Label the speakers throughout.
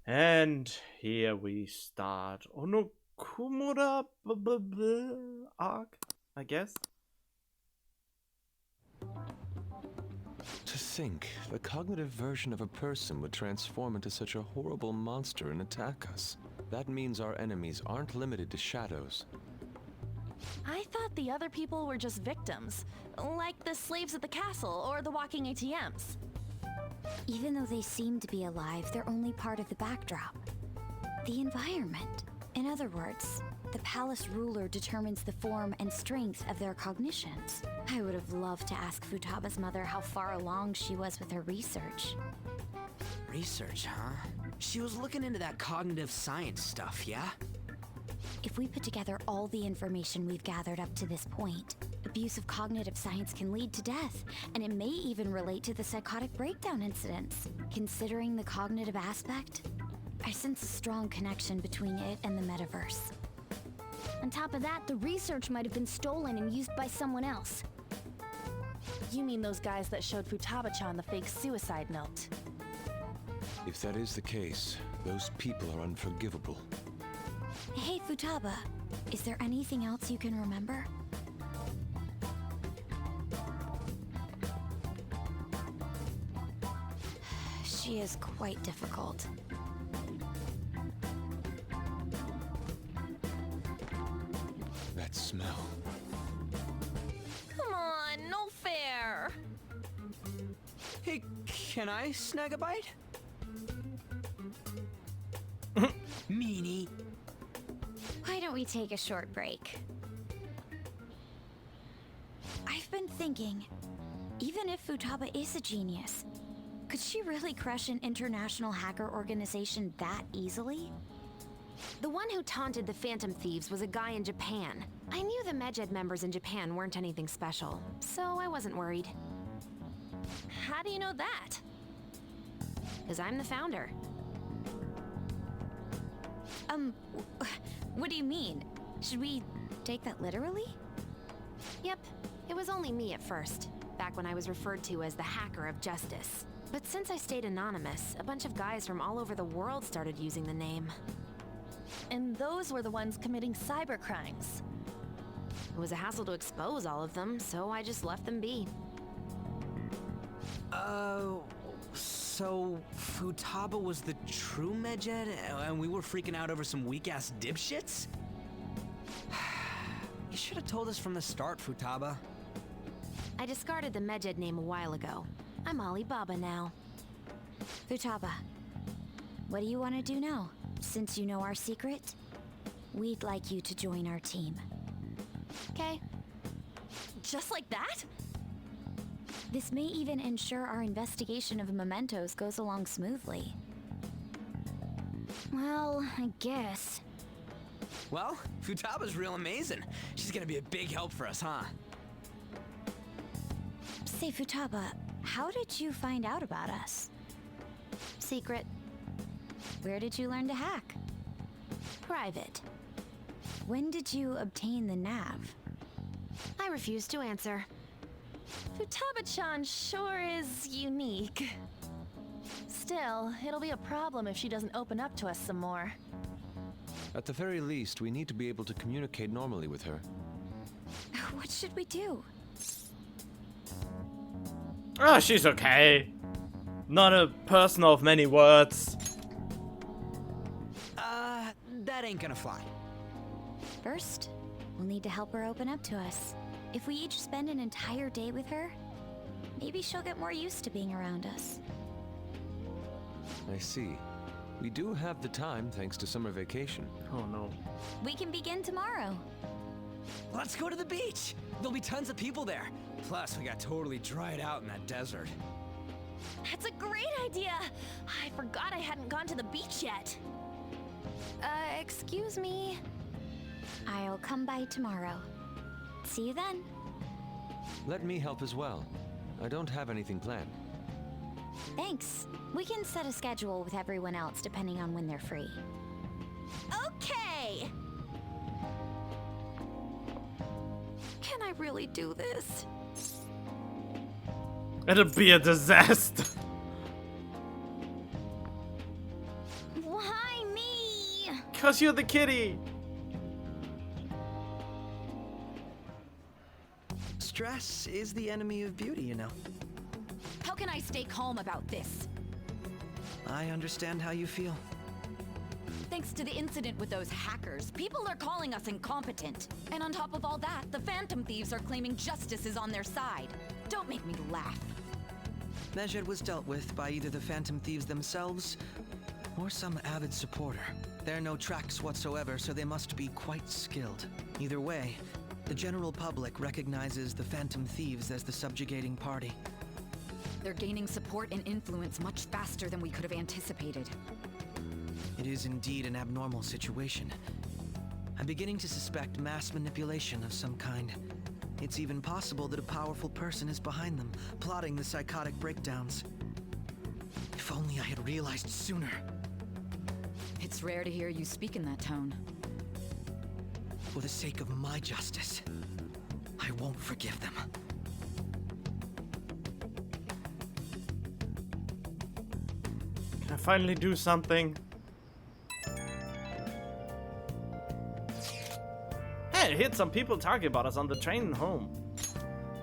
Speaker 1: And here we start on Okumura arc, I guess.
Speaker 2: To think, the cognitive version of a person would transform into such a horrible monster and attack us. That means our enemies aren't limited to shadows.
Speaker 3: I thought the other people were just victims, like the slaves at the castle or the walking ATMs.
Speaker 4: Even though they seem to be alive, they're only part of the backdrop. The environment. In other words, the palace ruler determines the form and strength of their cognitions. I would have loved to ask Futaba's mother how far along she was with her research.
Speaker 5: Research, huh? She was looking into that cognitive science stuff, yeah?
Speaker 4: If we put together all the information we've gathered up to this point, abuse of cognitive science can lead to death, and it may even relate to the psychotic breakdown incidents. Considering the cognitive aspect, I sense a strong connection between it and the metaverse.
Speaker 6: On top of that, the research might have been stolen and used by someone else.
Speaker 3: You mean those guys that showed Futaba-chan the fake suicide note?
Speaker 2: If that is the case, those people are unforgivable.
Speaker 4: Hey, Futaba, is there anything else you can remember? She is quite difficult.
Speaker 2: That smell.
Speaker 3: Come on, no fair!
Speaker 5: Hey, can I snag a bite? Meanie.
Speaker 4: Why don't we take a short break? I've been thinking, even if Futaba is a genius, could she really crush an international hacker organization that easily?
Speaker 7: The one who taunted the Phantom Thieves was a guy in Japan. I knew the Medjed members in Japan weren't anything special, so I wasn't worried.
Speaker 3: How do you know that?
Speaker 7: Because I'm the founder.
Speaker 4: What do you mean? Should we take that literally?
Speaker 7: Yep, it was only me at first, back when I was referred to as the Hacker of Justice. But since I stayed anonymous, a bunch of guys from all over the world started using the name.
Speaker 3: And those were the ones committing cyber crimes.
Speaker 7: It was a hassle to expose all of them, so I just left them be.
Speaker 5: So Futaba was the true Medjed, and we were freaking out over some weak-ass dipshits? You should have told us from the start, Futaba.
Speaker 7: I discarded the Medjed name a while ago. I'm Alibaba now.
Speaker 4: Futaba, what do you want to do now? Since you know our secret, we'd like you to join our team.
Speaker 7: Okay.
Speaker 3: Just like that?
Speaker 4: This may even ensure our investigation of mementos goes along smoothly.
Speaker 6: Well, I guess.
Speaker 5: Well, Futaba's real amazing. She's gonna be a big help for us, huh?
Speaker 4: Say, Futaba, how did you find out about us?
Speaker 7: Secret.
Speaker 4: Where did you learn to hack?
Speaker 7: Private.
Speaker 4: When did you obtain the nav?
Speaker 7: I refuse to answer.
Speaker 3: Futaba-chan sure is unique. Still, it'll be a problem if she doesn't open up to us some more.
Speaker 2: At the very least, we need to be able to communicate normally with her.
Speaker 4: What should we do?
Speaker 1: Oh, she's okay. Not a person of many words.
Speaker 5: That ain't gonna fly.
Speaker 4: First, we'll need to help her open up to us. If we each spend an entire day with her, maybe she'll get more used to being around us.
Speaker 2: I see. We do have the time thanks to summer vacation.
Speaker 1: Oh no.
Speaker 4: We can begin tomorrow.
Speaker 5: Let's go to the beach! There'll be tons of people there. Plus, we got totally dried out in that desert.
Speaker 3: That's a great idea! I forgot I hadn't gone to the beach yet. Excuse me?
Speaker 4: I'll come by tomorrow. See you then.
Speaker 2: Let me help as well. I don't have anything planned.
Speaker 4: Thanks. We can set a schedule with everyone else depending on when they're free.
Speaker 3: Okay! Can I really do this?
Speaker 1: It'll be a disaster.
Speaker 3: Why
Speaker 1: Cause you're the kitty.
Speaker 5: Stress is the enemy of beauty, you know.
Speaker 4: How can I stay calm about this?
Speaker 5: I understand how you feel.
Speaker 4: Thanks to the incident with those hackers, people are calling us incompetent. And on top of all that, the Phantom Thieves are claiming justice is on their side. Don't make me laugh.
Speaker 5: Medjed was dealt with by either the Phantom Thieves themselves or some avid supporter. There are no tracks whatsoever, so they must be quite skilled. Either way, the general public recognizes the Phantom Thieves as the subjugating party.
Speaker 4: They're gaining support and influence much faster than we could have anticipated.
Speaker 5: It is indeed an abnormal situation. I'm beginning to suspect mass manipulation of some kind. It's even possible that a powerful person is behind them, plotting the psychotic breakdowns. If only I had realized sooner.
Speaker 4: It's rare to hear you speak in that tone.
Speaker 5: For the sake of my justice, I won't forgive them.
Speaker 1: Can I finally do something? Hey, I heard some people talking about us on the train home.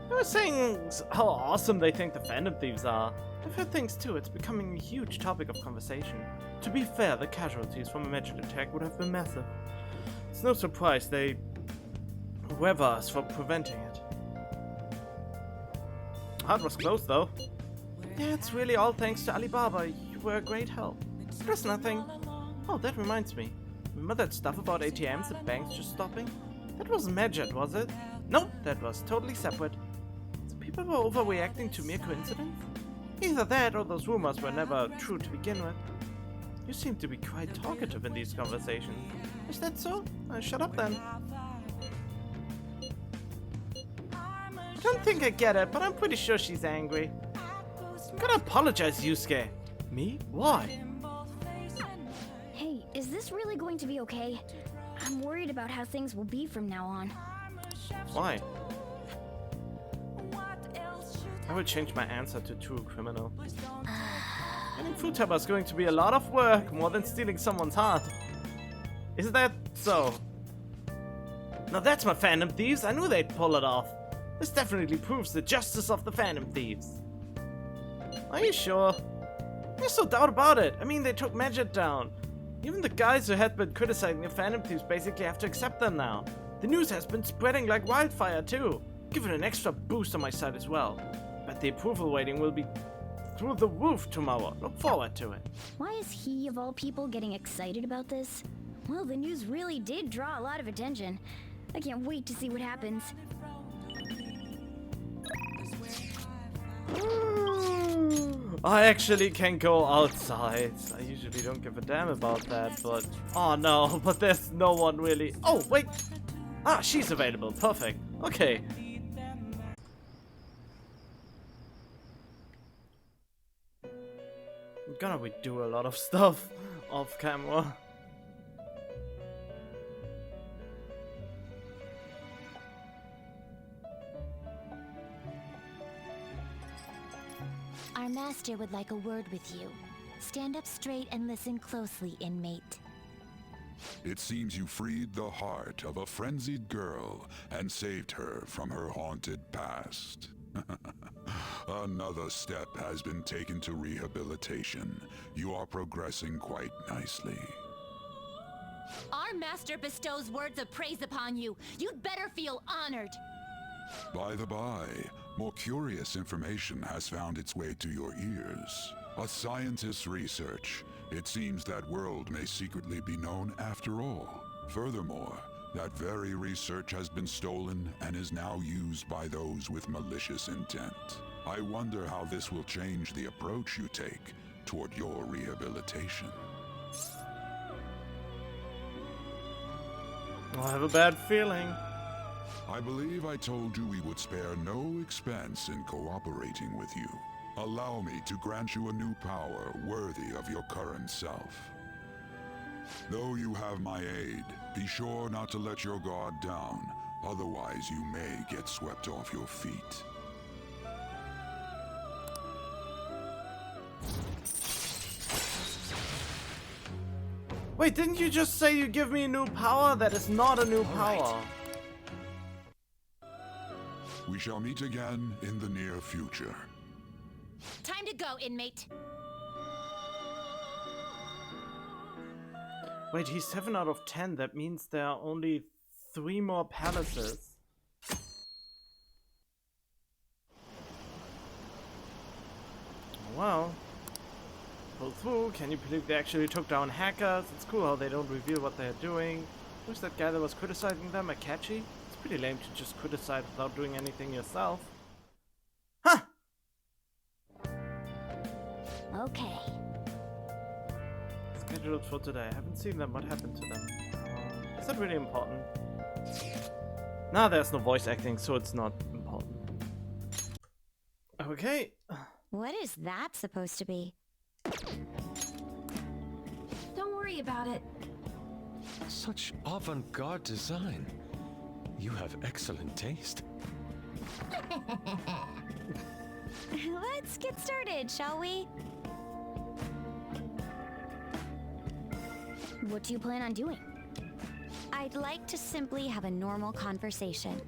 Speaker 1: They were saying how awesome they think the Phantom Thieves are. I've heard things too, it's becoming a huge topic of conversation. To be fair, the casualties from a Medjed attack would have been massive. It's no surprise they whoever us for preventing it. Heart was close though. Yeah, it's really all thanks to Alibaba. You were a great help. There's nothing. Oh, that reminds me. Remember that stuff about ATMs and banks just stopping? That wasn't Medjed, was it? Nope, that was totally separate. So people were overreacting to mere coincidence? Either that or those rumors were never true to begin with. You seem to be quite talkative in these conversations. Is that so? Shut up then. I don't think I get it, but I'm pretty sure she's angry. I'm gonna apologize, Yusuke. Me? Why?
Speaker 6: Hey, is this really going to be okay? I'm worried about how things will be from now on.
Speaker 1: Why? I will change my answer to true criminal. Getting Futaba is going to be a lot of work, more than stealing someone's heart. Is that so? Now that's my Phantom Thieves, I knew they'd pull it off. This definitely proves the justice of the Phantom Thieves. Are you sure? There's no doubt about it. I mean, they took Medjed down. Even the guys who had been criticizing the Phantom Thieves basically have to accept them now. The news has been spreading like wildfire too. Give it an extra boost on my side as well. But the approval rating will be through the roof tomorrow. Look forward to it.
Speaker 6: Why is he, of all people, getting excited about this? Well, the news really did draw a lot of attention. I can't wait to see what happens.
Speaker 1: I actually can go outside. I usually don't give a damn about that, but... Oh no, but there's no one really... Oh, wait! Ah, she's available. Perfect. Okay. I'm gonna redo a lot of stuff off camera.
Speaker 3: Our master would like a word with you. Stand up straight and listen closely, inmate.
Speaker 8: It seems you freed the heart of a frenzied girl and saved her from her haunted past. Another step has been taken to rehabilitation. You are progressing quite nicely.
Speaker 3: Our master bestows words of praise upon you. You'd better feel honored.
Speaker 8: By the by, more curious information has found its way to your ears. A scientist's research. It seems that world may secretly be known after all. Furthermore, that very research has been stolen and is now used by those with malicious intent. I wonder how this will change the approach you take toward your rehabilitation.
Speaker 1: I have a bad feeling.
Speaker 8: I believe I told you we would spare no expense in cooperating with you. Allow me to grant you a new power worthy of your current self. Though you have my aid, be sure not to let your guard down, otherwise you may get swept off your feet.
Speaker 1: Wait, didn't you just say you give me a new power? That is not a new power.
Speaker 8: We shall meet again in the near future.
Speaker 7: Time to go, inmate.
Speaker 1: Wait, he's 7 out of 10. That means there are only 3 more palaces. Well, pull through. Can you believe they actually took down hackers? It's cool how they don't reveal what they're doing. Who's that guy that was criticizing them? Akachi? It's pretty lame to just criticize without doing anything yourself. Huh!
Speaker 6: Okay.
Speaker 1: Scheduled for today. I haven't seen them. What happened to them? Is that really important? Nah, there's no voice acting, so it's not important. Okay.
Speaker 4: What is that supposed to be?
Speaker 3: Don't worry about it.
Speaker 2: Such avant-garde design. You have excellent taste.
Speaker 4: Let's get started, shall we?
Speaker 6: What do you plan on doing?
Speaker 4: I'd like to simply have a normal conversation.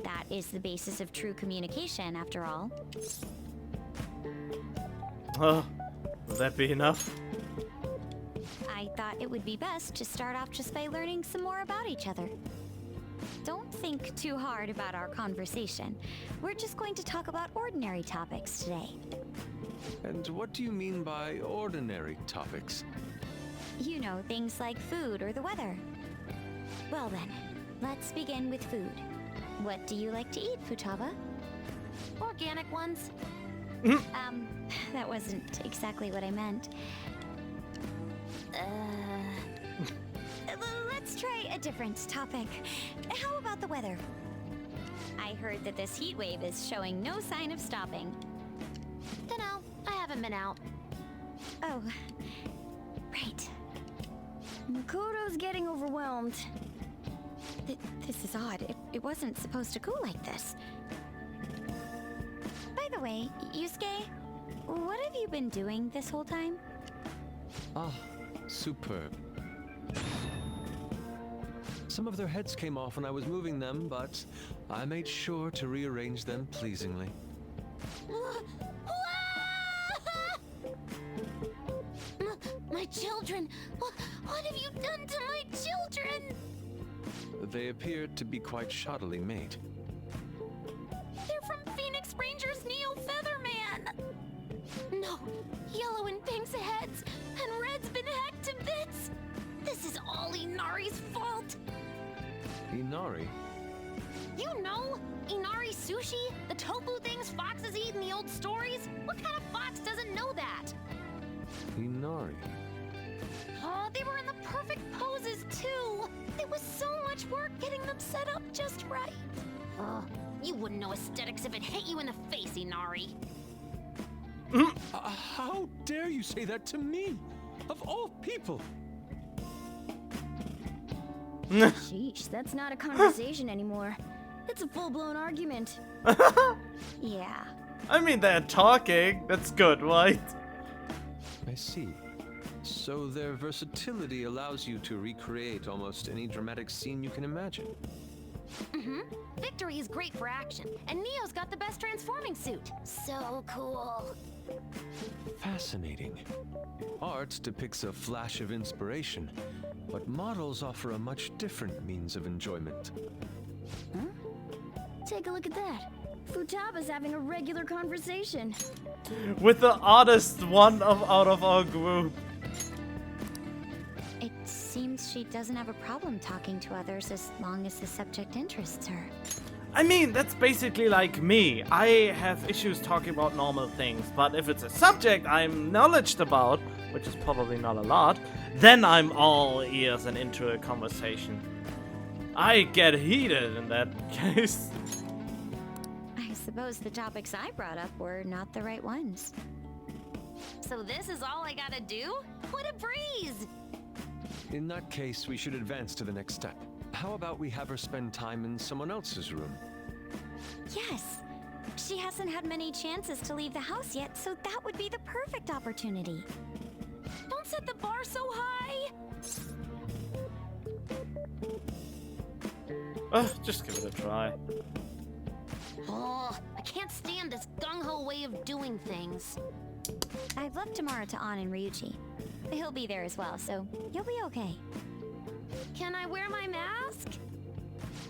Speaker 4: That is the basis of true communication, after all.
Speaker 1: Oh, will that be enough?
Speaker 4: I thought it would be best to start off just by learning some more about each other. Don't think too hard about our conversation. We're just going to talk about ordinary topics today.
Speaker 2: And what do you mean by ordinary topics?
Speaker 4: You know, things like food or the weather. Well then, let's begin with food. What do you like to eat, Futaba?
Speaker 7: Organic ones.
Speaker 4: That wasn't exactly what I meant. Let's try a different topic. How about the weather? I heard that this heat wave is showing no sign of stopping.
Speaker 7: Dunno, I haven't been out.
Speaker 4: Oh, right.
Speaker 6: Makoto's getting overwhelmed.
Speaker 4: This is odd. It wasn't supposed to go like this. By the way, Yusuke, what have you been doing this whole time?
Speaker 2: Ah, superb. Some of their heads came off when I was moving them, but I made sure to rearrange them pleasingly.
Speaker 7: My children! What have you done to my children?
Speaker 2: They appeared to be quite shoddily made.
Speaker 7: They're from Phoenix Rangers Neo Featherman! No, Yellow and Pink's heads, and Red's been hacked to bits! This is all Inari's fault!
Speaker 2: Inari?
Speaker 7: You know, Inari sushi? The tofu things foxes eat in the old stories? What kind of fox doesn't know that?
Speaker 2: Inari?
Speaker 7: Oh, they were in the perfect poses, too! It was so much work getting them set up just right. You wouldn't know aesthetics if it hit you in the face, Inari.
Speaker 2: How dare you say that to me? Of all people!
Speaker 6: Sheesh, that's not a conversation anymore. It's a full-blown argument.
Speaker 4: Yeah.
Speaker 1: I mean, they're talking. That's good, right?
Speaker 2: I see. So their versatility allows you to recreate almost any dramatic scene you can imagine.
Speaker 7: Victory is great for action, and Neo's got the best transforming suit. So cool.
Speaker 2: Fascinating. Art depicts a flash of inspiration, but models offer a much different means of enjoyment.
Speaker 6: Take a look at that. Futaba's having a regular conversation.
Speaker 1: With the oddest one out of our group.
Speaker 4: It seems she doesn't have a problem talking to others as long as the subject interests her.
Speaker 1: I mean, that's basically like me. I have issues talking about normal things, but if it's a subject I'm knowledgeable about, which is probably not a lot, then I'm all ears and into a conversation. I get heated in that case.
Speaker 4: I suppose the topics I brought up were not the right ones.
Speaker 7: So this is all I gotta do? What a breeze!
Speaker 2: In that case, we should advance to the next step. How about we have her spend time in someone else's room?
Speaker 4: Yes. She hasn't had many chances to leave the house yet, so that would be the perfect opportunity.
Speaker 7: Don't set the bar so high!
Speaker 1: Ugh, just give it a try.
Speaker 7: Oh, I can't stand this gung-ho way of doing things.
Speaker 4: I've left Tamara to An and Ryuji. He'll be there as well, so you'll be okay.
Speaker 7: Can I wear my mask?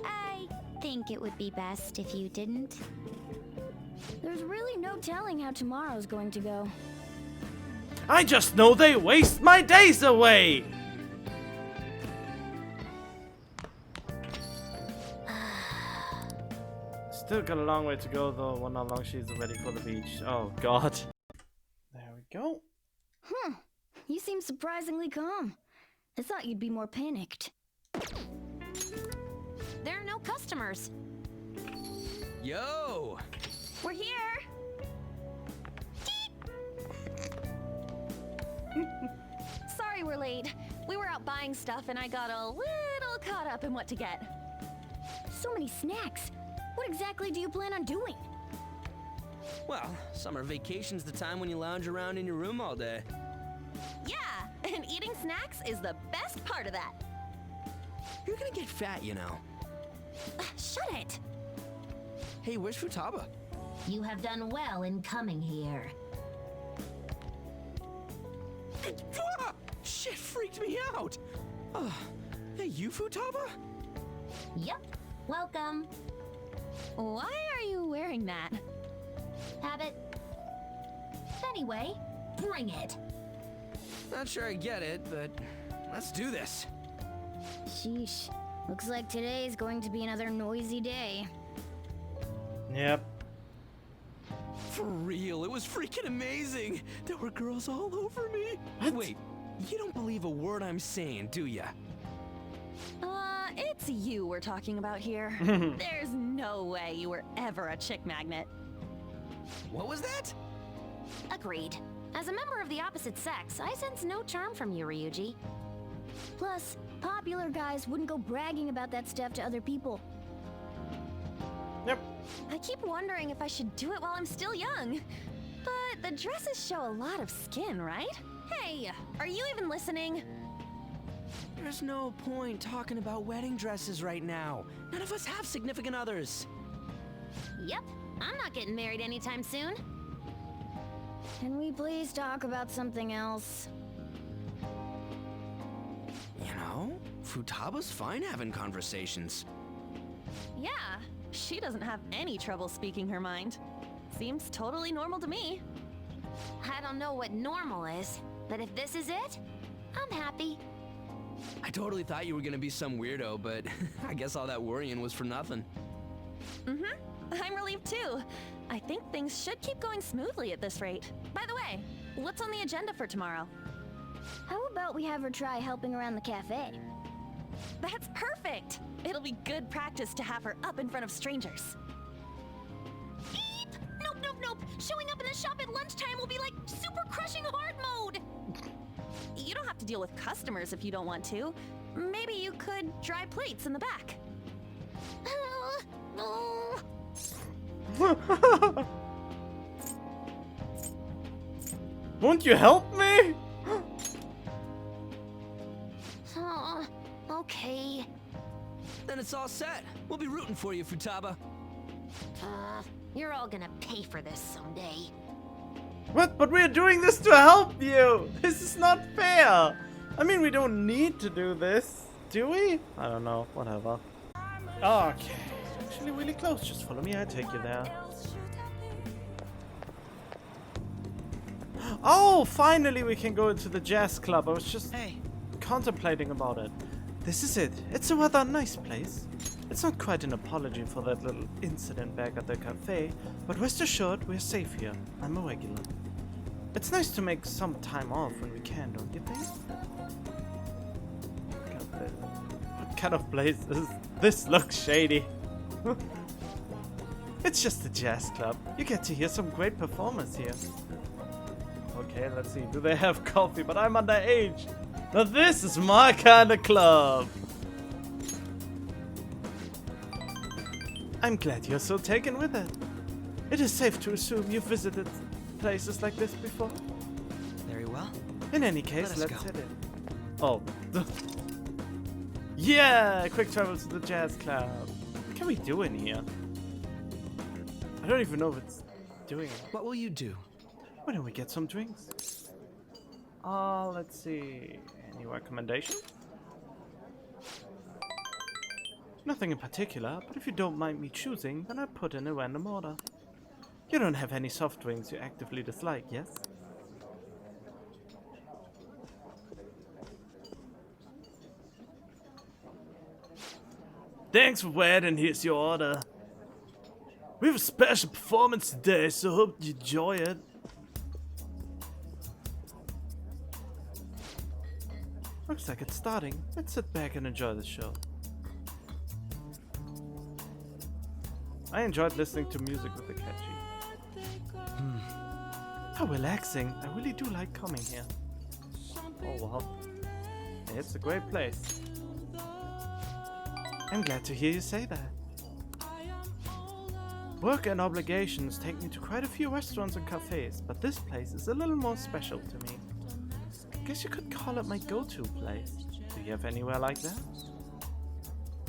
Speaker 4: I think it would be best if you didn't.
Speaker 6: There's really no telling how tomorrow's going to go.
Speaker 1: I just know they waste my days away! Still got a long way to go though, when how long she's ready for the beach. Oh god. There we go.
Speaker 6: You seem surprisingly calm. I thought you'd be more panicked.
Speaker 7: There are no customers.
Speaker 5: Yo!
Speaker 3: We're here! Sorry we're late. We were out buying stuff and I got a little caught up in what to get.
Speaker 6: So many snacks. What exactly do you plan on doing?
Speaker 9: Well, summer vacation's the time when you lounge around in your room all day.
Speaker 3: Yeah, and eating snacks is the best part of that.
Speaker 9: You're gonna get fat, you know.
Speaker 3: Shut it!
Speaker 9: Hey, where's Futaba?
Speaker 7: You have done well in coming here.
Speaker 9: Ah! Shit freaked me out! Hey, you Futaba?
Speaker 7: Yep. Welcome.
Speaker 3: Why are you wearing that?
Speaker 7: Habit. Anyway, bring it.
Speaker 9: Not sure I get it, but let's do this.
Speaker 6: Sheesh. Looks like today's going to be another noisy day.
Speaker 1: Yep.
Speaker 9: For real, it was freaking amazing! There were girls all over me!
Speaker 1: What?
Speaker 9: Wait, you don't believe a word I'm saying, do ya?
Speaker 3: It's you we're talking about here. There's no way you were ever a chick magnet.
Speaker 9: What was that?
Speaker 7: Agreed. As a member of the opposite sex, I sense no charm from you, Ryuji.
Speaker 6: Plus, popular guys wouldn't go bragging about that stuff to other people.
Speaker 1: Yep.
Speaker 3: I keep wondering if I should do it while I'm still young. But the dresses show a lot of skin, right? Hey, are you even listening?
Speaker 9: There's no point talking about wedding dresses right now. None of us have significant others.
Speaker 7: Yep. I'm not getting married anytime soon.
Speaker 6: Can we please talk about something else?
Speaker 9: You know, Futaba's fine having conversations.
Speaker 3: Yeah, she doesn't have any trouble speaking her mind. Seems totally normal to me.
Speaker 7: I don't know what normal is, but if this is it, I'm happy.
Speaker 9: I totally thought you were gonna be some weirdo, but I guess all that worrying was for nothing.
Speaker 3: I'm relieved too. I think things should keep going smoothly at this rate. By the way, what's on the agenda for tomorrow?
Speaker 6: How about we have her try helping around the cafe?
Speaker 3: That's perfect! It'll be good practice to have her up in front of strangers.
Speaker 7: Beep! Nope, nope, nope! Showing up in the shop at lunchtime will be like super crushing hard mode!
Speaker 3: You don't have to deal with customers if you don't want to. Maybe you could dry plates in the back.
Speaker 1: Won't you help me?
Speaker 7: Okay.
Speaker 9: Then it's all set. We'll be rooting for you, Futaba.
Speaker 7: You're all gonna pay for this someday.
Speaker 1: What? But we're doing this to help you! This is not fair! I mean, we don't need to do this, do we? I don't know, whatever. Okay, actually really close, just follow me, I take you there. Oh, finally we can go into the jazz club. I was just contemplating about it. This is it. It's a rather nice place. It's not quite an apology for that little incident back at the cafe, but rest assured we're safe here. I'm a regular. It's nice to make some time off when we can, don't you think? What kind of place is this? Looks shady. It's just a jazz club. You get to hear some great performers here. Okay, let's see. Do they have coffee? But I'm underage. Now this is my kind of club. I'm glad you're so taken with it. It is safe to assume you've visited places like this before.
Speaker 5: Very well.
Speaker 1: In any case,
Speaker 5: Let us
Speaker 1: let's
Speaker 5: go.
Speaker 1: hit it. Oh. Yeah! Quick travel to the jazz club. can we do in here? I don't even know if it's doing it.
Speaker 5: What will you do?
Speaker 1: Why don't we get some drinks? Let's see. Any recommendation? Nothing in particular, but if you don't mind me choosing, then I put in a random order. You don't have any soft drinks you actively dislike, yes? Thanks for waiting, here's your order. We have a special performance today, so hope you enjoy it. Looks like it's starting. Let's sit back and enjoy the show. I enjoyed listening to music with the catchy. How relaxing. I really do like coming here. Oh well. It's a great place. I'm glad to hear you say that. Work and obligations take me to quite a few restaurants and cafes, but this place is a little more special to me. Guess you could call it my go-to place. Do you have anywhere like that?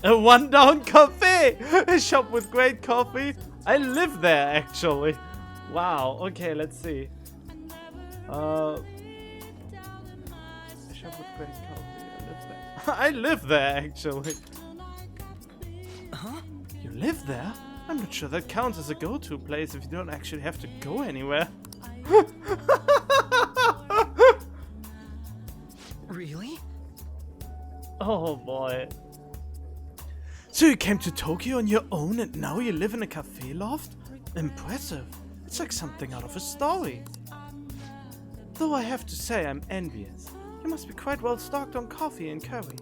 Speaker 1: A one-down cafe! A shop with great coffee? I live there, actually. Wow, okay, let's see. A shop with great coffee, I live there. I live there, actually.
Speaker 5: Huh?
Speaker 1: You live there? I'm not sure that counts as a go-to place if you don't actually have to go anywhere.
Speaker 5: Really?
Speaker 1: Oh boy. So you came to Tokyo on your own and now you live in a cafe loft? Impressive. It's like something out of a story. Though I have to say I'm envious. You must be quite well stocked on coffee and curry.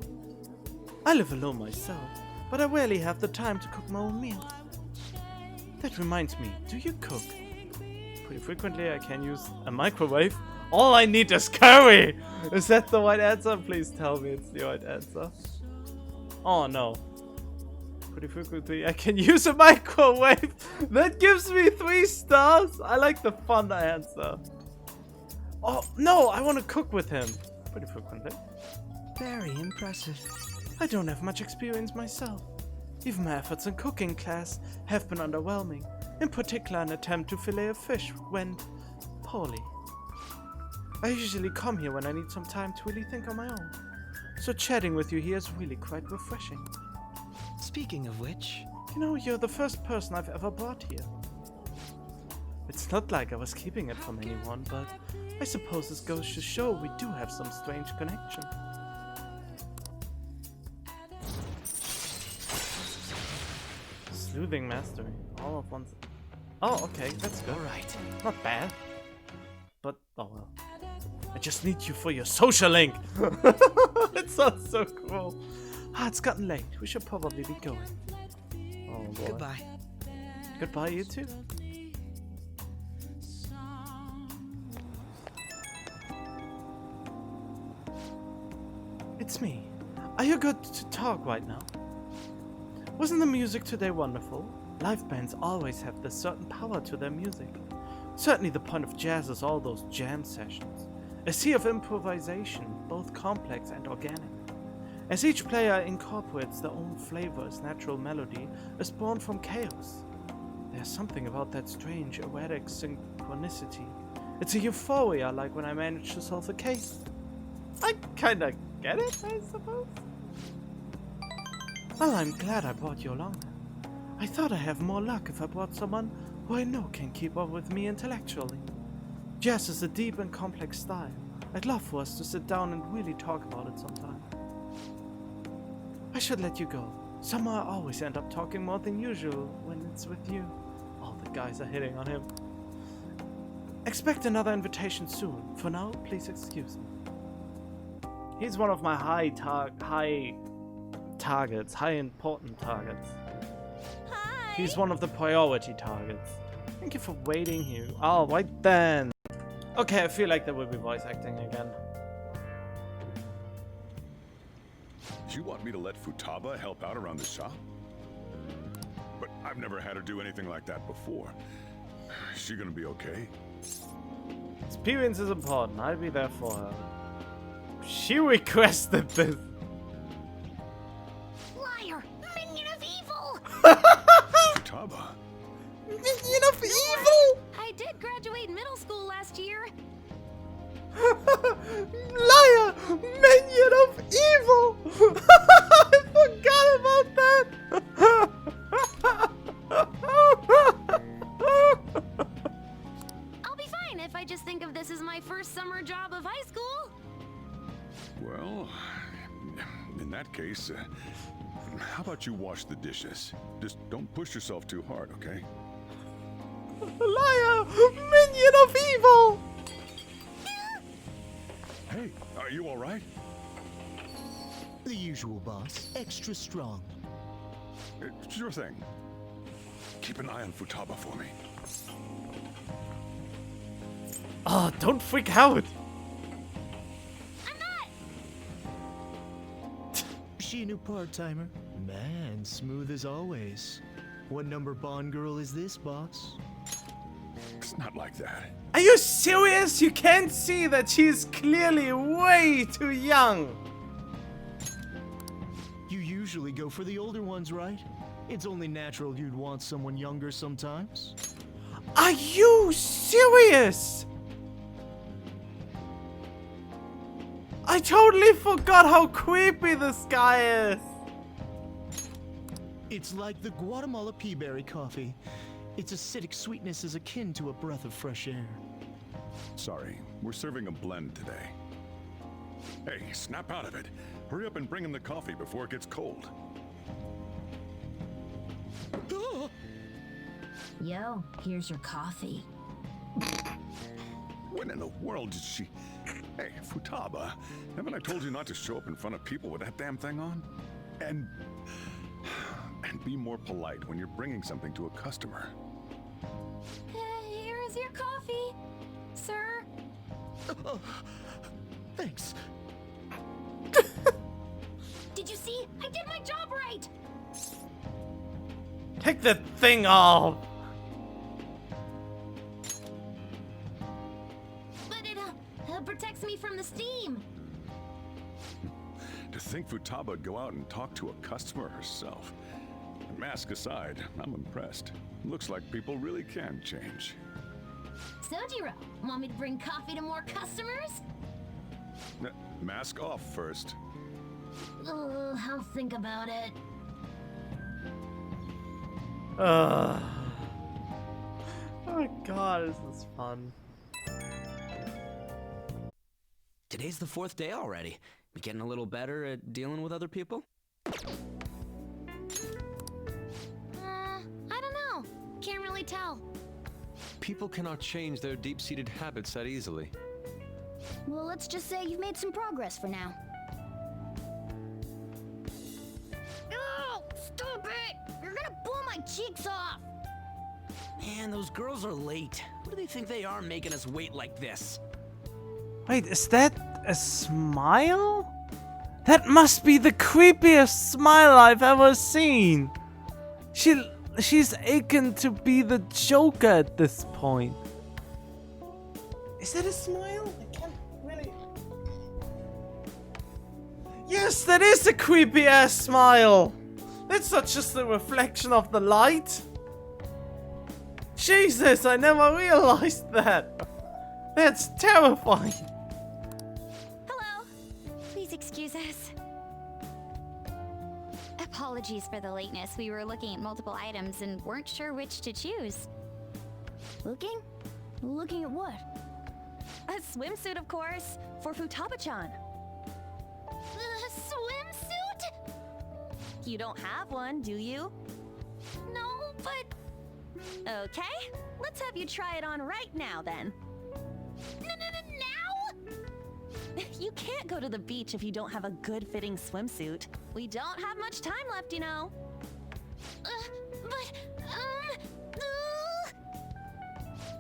Speaker 1: I live alone myself, but I rarely have the time to cook my own meals. That reminds me, do you cook? Pretty frequently I can use a microwave. All I need is curry! Is that the right answer? Please tell me it's the right answer. Oh no. Pretty frequently I can use a microwave! That gives me 3 stars! I like the fun answer. Oh no, I want to cook with him. Pretty frequently.
Speaker 5: Very impressive.
Speaker 1: I don't have much experience myself. Even my efforts in cooking class have been underwhelming. In particular, an attempt to fillet a fish went poorly. I usually come here when I need some time to really think on my own. So chatting with you here is really quite refreshing.
Speaker 5: Speaking of which...
Speaker 1: You know, you're the first person I've ever brought here. It's not like I was keeping it from anyone, but I suppose this goes to show we do have some strange connection. Soothing mastery. All of one's... Oh, okay, that's good.
Speaker 5: Alright.
Speaker 1: Not bad. But, oh well. I just need you for your social link! It sounds so cool. Ah, it's gotten late. We should probably be going. Oh boy.
Speaker 5: Goodbye.
Speaker 1: Goodbye, you too. It's me. Are you good to talk right now? Wasn't the music today wonderful? Live bands always have this certain power to their music. Certainly the point of jazz is all those jam sessions. A sea of improvisation, both complex and organic. As each player incorporates their own flavor as natural melody is born from chaos. There's something about that strange, erratic synchronicity. It's a euphoria like when I manage to solve a case. I kinda get it, I suppose. Well, I'm glad I brought you along. I thought I'd have more luck if I brought someone who I know can keep up with me intellectually. Jazz is a deep and complex style. I'd love for us to sit down and really talk about it sometime. I should let you go. Somehow I always end up talking more than usual when it's with you. All the guys are hitting on him. Expect another invitation soon. For now, please excuse me. He's one of my high important targets.
Speaker 3: Hi!
Speaker 1: He's one of the priority targets. Thank you for waiting here. Oh, right then. Okay, I feel like there will be voice acting again.
Speaker 10: You want me to let Futaba help out around the shop? But I've never had her do anything like that before. Is she gonna be okay?
Speaker 1: Experience is important. I'll be there for her. She requested this.
Speaker 6: Liar! Minion of evil!
Speaker 10: Futaba.
Speaker 1: Minion of evil!
Speaker 7: I did graduate middle school last year.
Speaker 1: Liar! Minion of evil! I forgot about that!
Speaker 7: I'll be fine if I just think of this as my first summer job of high school.
Speaker 10: Well, in that case, how about you wash the dishes? Just don't push yourself too hard, okay?
Speaker 1: Liar! Minion of evil!
Speaker 10: Hey, are you all right?
Speaker 11: The usual, boss. Extra strong.
Speaker 10: Sure thing. Keep an eye on Futaba for me.
Speaker 1: Oh, don't freak out!
Speaker 7: I'm not!
Speaker 11: She a new part-timer? Man, smooth as always. What number Bond girl is this, boss?
Speaker 10: It's not like that.
Speaker 1: Are you serious? You can't see that she's clearly way too young.
Speaker 11: You usually go for the older ones, right? It's only natural you'd want someone younger sometimes.
Speaker 1: Are you serious? I totally forgot how creepy this guy is.
Speaker 11: It's like the Guatemala peaberry coffee. Its acidic sweetness is akin to a breath of fresh air.
Speaker 10: Sorry, we're serving a blend today. Hey, snap out of it. Hurry up and bring him the coffee before it gets cold.
Speaker 6: Yo, here's your coffee.
Speaker 10: When in the world did she... Hey, Futaba, haven't I told you not to show up in front of people with that damn thing on? And be more polite when you're bringing something to a customer.
Speaker 7: Here is your coffee, sir.
Speaker 11: Thanks.
Speaker 6: Did you see? I did my job right!
Speaker 1: Take the thing off.
Speaker 7: But it protects me from the steam.
Speaker 10: To think Futaba would go out and talk to a customer herself. Mask aside, I'm impressed. Looks like people really can change.
Speaker 6: Sojiro, want me to bring coffee to more customers?
Speaker 10: Mask off first.
Speaker 6: I'll think about it.
Speaker 1: Oh my god, this is fun.
Speaker 9: Today's the 4th day already. You getting a little better at dealing with other people?
Speaker 7: I don't know. Can't really tell.
Speaker 2: People cannot change their deep-seated habits that easily.
Speaker 6: Well, let's just say you've made some progress for now. Oh, stop it! You're gonna blow my cheeks off!
Speaker 9: Man, those girls are late. Who do they think they are making us wait like this?
Speaker 1: Wait, is that a smile? That must be the creepiest smile I've ever seen. She's aching to be the Joker at this point. Is that a smile? I can't really... Yes, that is a creepy ass smile. That's not just a reflection of the light. Jesus, I never realized that. That's terrifying.
Speaker 4: Hello. Please excuse us. Apologies for the lateness. We were looking at multiple items and weren't sure which to choose.
Speaker 6: Looking? Looking at what?
Speaker 3: A swimsuit, of course, for Futaba-chan.
Speaker 7: The swimsuit?
Speaker 3: You don't have one, do you?
Speaker 7: No, but...
Speaker 3: Okay, let's have you try it on right now, then.
Speaker 7: Now?
Speaker 3: You can't go to the beach if you don't have a good-fitting swimsuit. We don't have much time left, you know.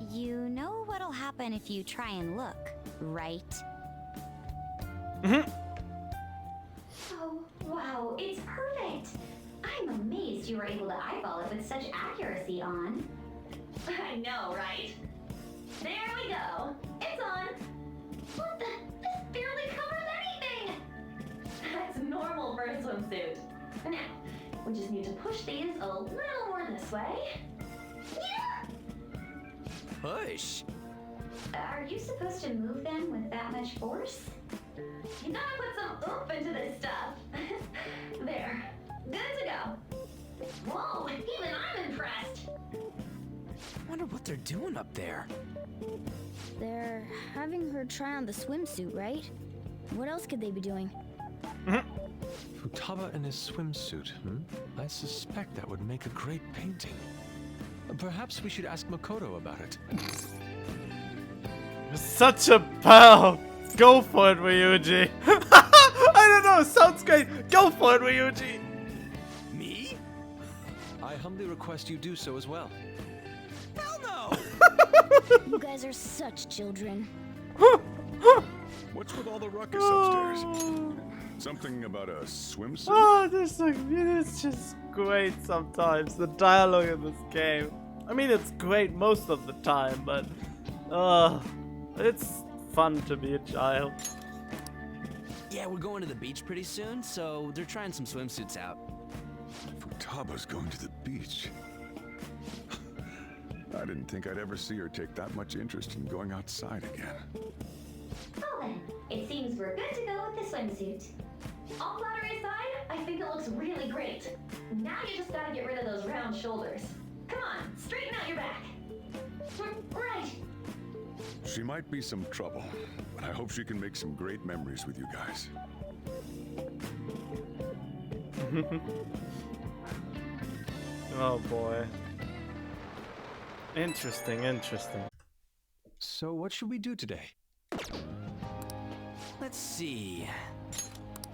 Speaker 4: You know what'll happen if you try and look, right?
Speaker 12: Oh, wow, it's perfect! I'm amazed you were able to eyeball it with such accuracy on.
Speaker 3: I know, right? There we go. It's on.
Speaker 12: What the? This barely covers anything!
Speaker 3: That's normal for a swimsuit.
Speaker 12: Now, We just need to push these a little more this way. Yeah!
Speaker 5: Push?
Speaker 12: Are you supposed to move them with that much force? You gotta put some oomph into this stuff. There. Good to go. Whoa, even I'm impressed.
Speaker 9: I wonder what they're doing up there.
Speaker 6: They're having her try on the swimsuit, right? What else could they be doing?
Speaker 2: Futaba in his swimsuit, I suspect that would make a great painting. Perhaps we should ask Makoto about it.
Speaker 1: You're such a pal! Go for it, Ryuji! I don't know, sounds great! Go for it, Ryuji!
Speaker 5: Me?
Speaker 2: I humbly request you do so as well.
Speaker 5: Hell no!
Speaker 6: You guys are such children.
Speaker 10: What's with all the ruckus upstairs? Something about a swimsuit?
Speaker 1: Oh, it's just great sometimes, the dialogue in this game. I mean, it's great most of the time, but it's fun to be a child.
Speaker 9: Yeah, we're going to the beach pretty soon, so they're trying some swimsuits out.
Speaker 10: Futaba's going to the beach. I didn't think I'd ever see her take that much interest in going outside again.
Speaker 12: Well then, it seems we're good to go with the swimsuit. All flattery aside, I think it looks really great. Now you just gotta get rid of those round shoulders. Come on, straighten out your back. Right.
Speaker 10: She might be some trouble, but I hope she can make some great memories with you guys.
Speaker 1: Oh boy. Interesting.
Speaker 2: So what should we do today?
Speaker 9: Let's see.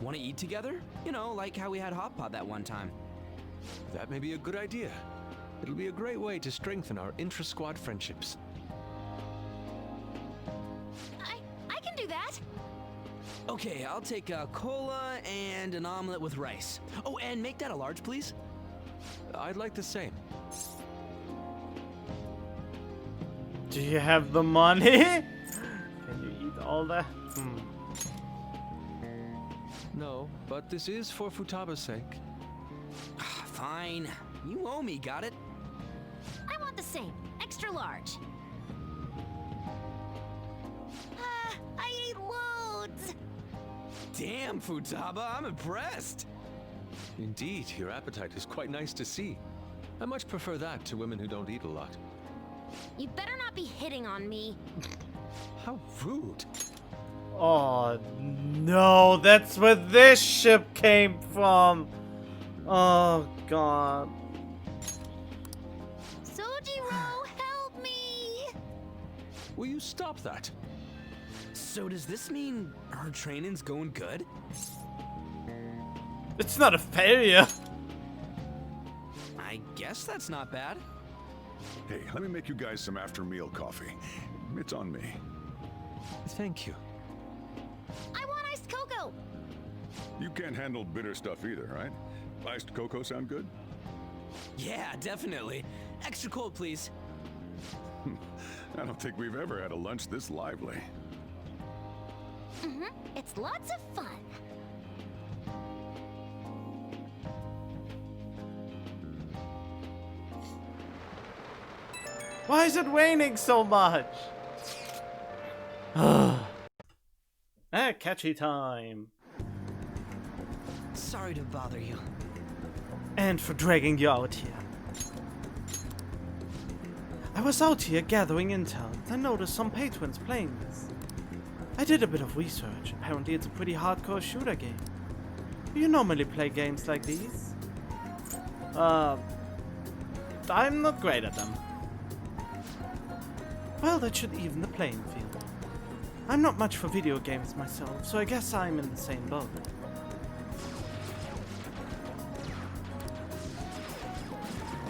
Speaker 9: Want to eat together? You know, like how we had hot pot that one time.
Speaker 2: That may be a good idea. It'll be a great way to strengthen our intra-squad friendships.
Speaker 3: I can do that.
Speaker 9: Okay, I'll take a cola and an omelet with rice. Oh, and make that a large, please.
Speaker 2: I'd like the same.
Speaker 1: Do you have the money? Can you eat all that?
Speaker 2: No, but this is for Futaba's sake.
Speaker 9: Fine. You owe me, got it?
Speaker 3: I want the same. Extra large. I ate loads.
Speaker 9: Damn, Futaba, I'm impressed.
Speaker 2: Indeed, your appetite is quite nice to see. I much prefer that to women who don't eat a lot.
Speaker 3: You better not be hitting on me.
Speaker 2: How rude.
Speaker 1: Oh no, that's where this ship came from. Oh god.
Speaker 3: Sojiro, help me!
Speaker 2: Will you stop that?
Speaker 9: So does this mean her training's going good?
Speaker 1: It's not a failure.
Speaker 9: I guess that's not bad.
Speaker 10: Hey, let me make you guys some after-meal coffee. It's on me.
Speaker 2: Thank you.
Speaker 3: I want iced cocoa!
Speaker 10: You can't handle bitter stuff either, right? Iced cocoa sound good?
Speaker 9: Yeah, definitely. Extra cold, please.
Speaker 10: I don't think we've ever had a lunch this lively.
Speaker 3: It's lots of fun.
Speaker 1: Why is it raining so much? Catchy time.
Speaker 5: Sorry to bother you.
Speaker 1: And for dragging you out here. I was out here gathering intel and I noticed some patrons playing this. I did a bit of research. Apparently it's a pretty hardcore shooter game. Do you normally play games like these? I'm not great at them. Well, that should even the playing field. I'm not much for video games myself, so I guess I'm in the same boat.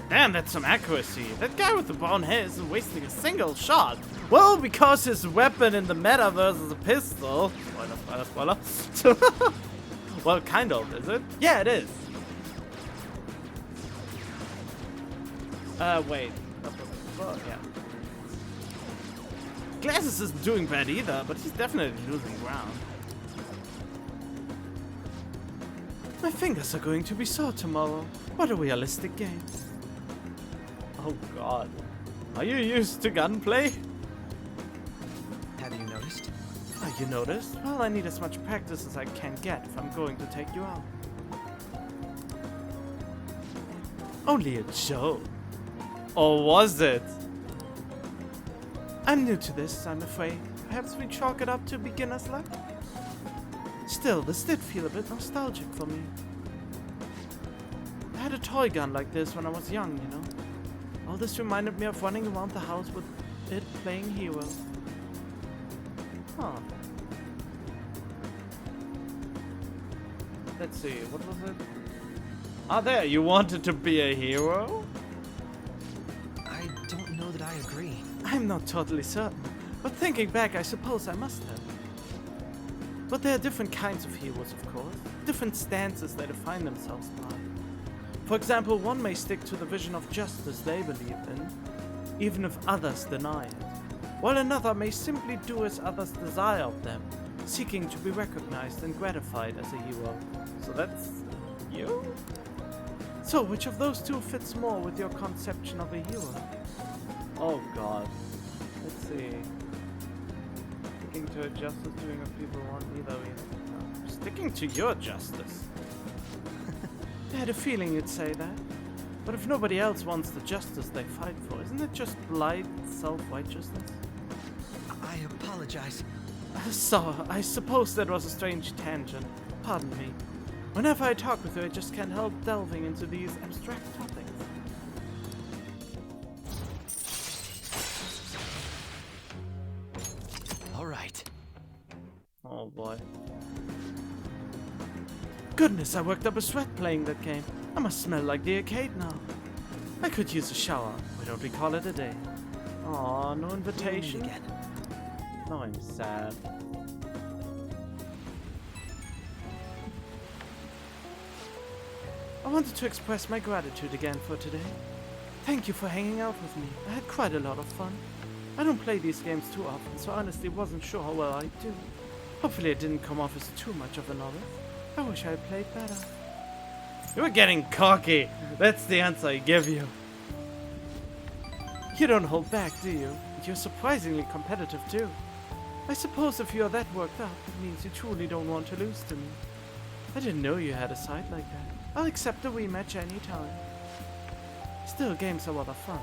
Speaker 1: Damn, that's some accuracy. That guy with the brown hair isn't wasting a single shot. Well, because his weapon in the metaverse is a pistol. Spoiler. Well, kind of, is it? Yeah, it is. Wait. Yeah. Glasses isn't doing bad either, but he's definitely losing ground. My fingers are going to be sore tomorrow. What a realistic game. Oh god. Are you used to gunplay?
Speaker 5: Have you noticed?
Speaker 1: Oh, you noticed? Well, I need as much practice as I can get if I'm going to take you out. Only a joke. Or was it? I'm new to this, I'm afraid. Perhaps we chalk it up to beginner's luck? Still, this did feel a bit nostalgic for me. I had a toy gun like this when I was young, you know. All this reminded me of running around the house with it playing hero. Huh. Let's see, what was it? Ah, there, you wanted to be a hero?
Speaker 5: I don't know that I agree.
Speaker 1: I'm not totally certain, but thinking back, I suppose I must have. But there are different kinds of heroes, of course. Different stances they define themselves by. For example, one may stick to the vision of justice they believe in, even if others deny it, while another may simply do as others desire of them, seeking to be recognized and gratified as a hero. So that's you? So, which of those two fits more with your conception of a hero? Oh god. Let's see. Sticking to a justice, doing what people want, either way. No. Sticking to your justice. I had a feeling you'd say that. But if nobody else wants the justice they fight for, isn't it just blind self-righteousness?
Speaker 5: I apologize.
Speaker 1: So, I suppose that was a strange tangent. Pardon me. Whenever I talk with you, I just can't help delving into these abstract topics.
Speaker 5: All right.
Speaker 1: Oh boy. Goodness, I worked up a sweat playing that game. I must smell like the arcade now. I could use a shower. Why don't we call it a day? Aw, no invitation?
Speaker 5: Again.
Speaker 1: No, I'm sad. I wanted to express my gratitude again for today. Thank you for hanging out with me. I had quite a lot of fun. I don't play these games too often, so honestly wasn't sure how well I do. Hopefully it didn't come off as too much of a novice. I wish I had played better. You were getting cocky. That's the answer I give you. You don't hold back, do you? You're surprisingly competitive too. I suppose if you're that worked up, it means you truly don't want to lose to me. I didn't know you had a side like that. I'll accept a rematch any time. Still, games are rather fun.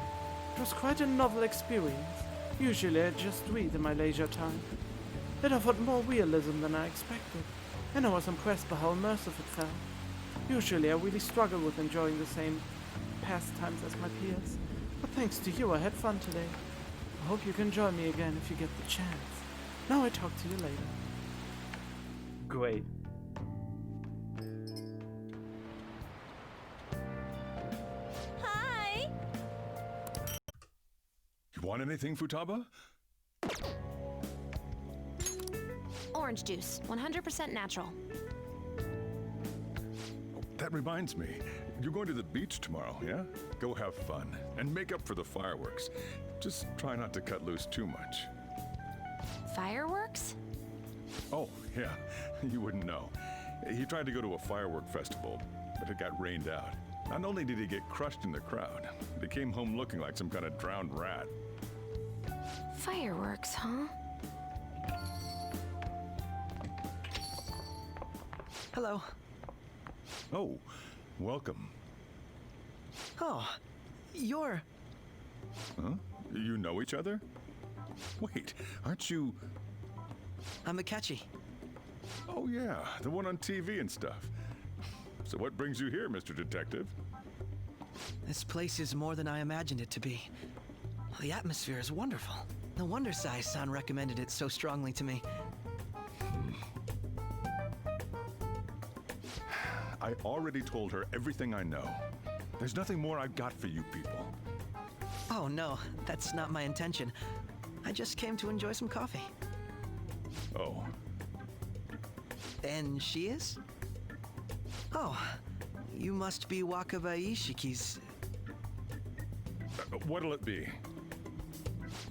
Speaker 1: It was quite a novel experience. Usually I just read in my leisure time. It offered more realism than I expected, and I was impressed by how immersive it felt. Usually I really struggle with enjoying the same pastimes as my peers, but thanks to you I had fun today. I hope you can join me again if you get the chance. Now I talk to you later. Great.
Speaker 6: Hi!
Speaker 10: You want anything, Futaba?
Speaker 7: Orange juice, 100% natural.
Speaker 10: That reminds me, you're going to the beach tomorrow, yeah? Go have fun and make up for the fireworks. Just try not to cut loose too much.
Speaker 7: Fireworks?
Speaker 10: Oh, yeah, you wouldn't know. He tried to go to a firework festival, but it got rained out. Not only did he get crushed in the crowd, but he came home looking like some kind of drowned rat.
Speaker 7: Fireworks, huh?
Speaker 5: Hello.
Speaker 10: Oh, welcome.
Speaker 5: Oh, you're...
Speaker 10: Huh? You know each other? Wait, aren't you...
Speaker 5: I'm Akechi.
Speaker 10: Oh yeah, the one on TV and stuff. So what brings you here, Mr. Detective?
Speaker 5: This place is more than I imagined it to be. The atmosphere is wonderful. No wonder Sai-san recommended it so strongly to me.
Speaker 10: I already told her everything I know. There's nothing more I've got for you people.
Speaker 5: Oh no, that's not my intention. I just came to enjoy some coffee.
Speaker 10: Oh.
Speaker 5: And she is? Oh, you must be Wakaba Ishiki's...
Speaker 10: What'll it be?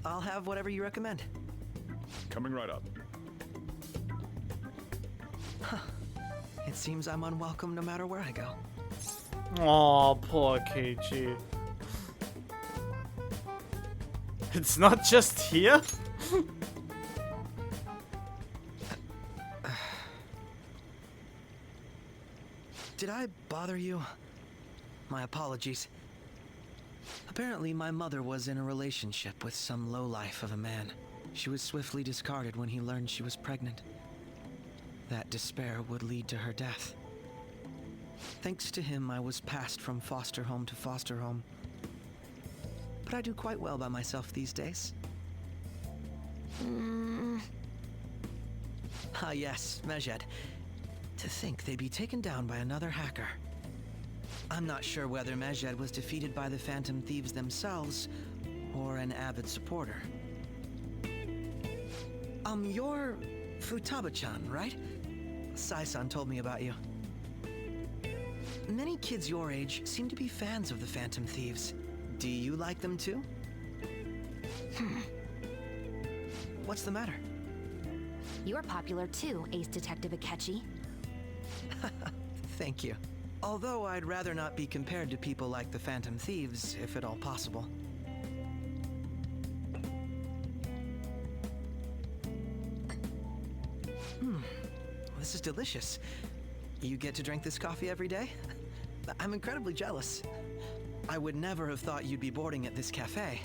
Speaker 5: I'll have whatever you recommend.
Speaker 10: Coming right up.
Speaker 5: It's seems I'm unwelcome no matter where I go.
Speaker 1: Oh, poor Keiichi. It's not just here?
Speaker 5: Did I bother you? My apologies. Apparently, my mother was in a relationship with some lowlife of a man. She was swiftly discarded when he learned she was pregnant. That despair would lead to her death. Thanks to him, I was passed from foster home to foster home. But I do quite well by myself these days. Ah yes, Mejed. To think they'd be taken down by another hacker. I'm not sure whether Mejed was defeated by the Phantom Thieves themselves, or an avid supporter. You're Futaba-chan, right? Sai-san told me about you. Many kids your age seem to be fans of the Phantom Thieves. Do you like them too? What's the matter?
Speaker 7: You're popular too, Ace Detective Akechi.
Speaker 5: Thank you. Although I'd rather not be compared to people like the Phantom Thieves, if at all possible. This is delicious. You get to drink this coffee every day? I'm incredibly jealous. I would never have thought you'd be boarding at this cafe.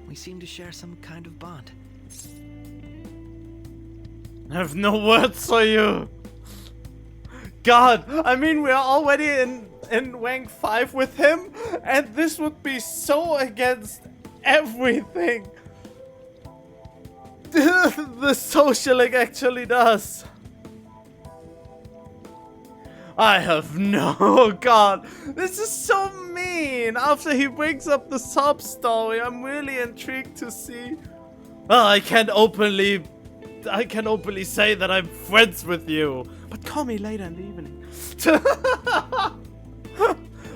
Speaker 5: We seem to share some kind of bond.
Speaker 1: I have no words for you. God, I mean, we're already in rank 5 with him, and this would be so against everything the socialing actually does. I have no... God, this is so mean. After he brings up the sob story, I'm really intrigued to see. Well, I can openly say that I'm friends with you, but call me later in the evening.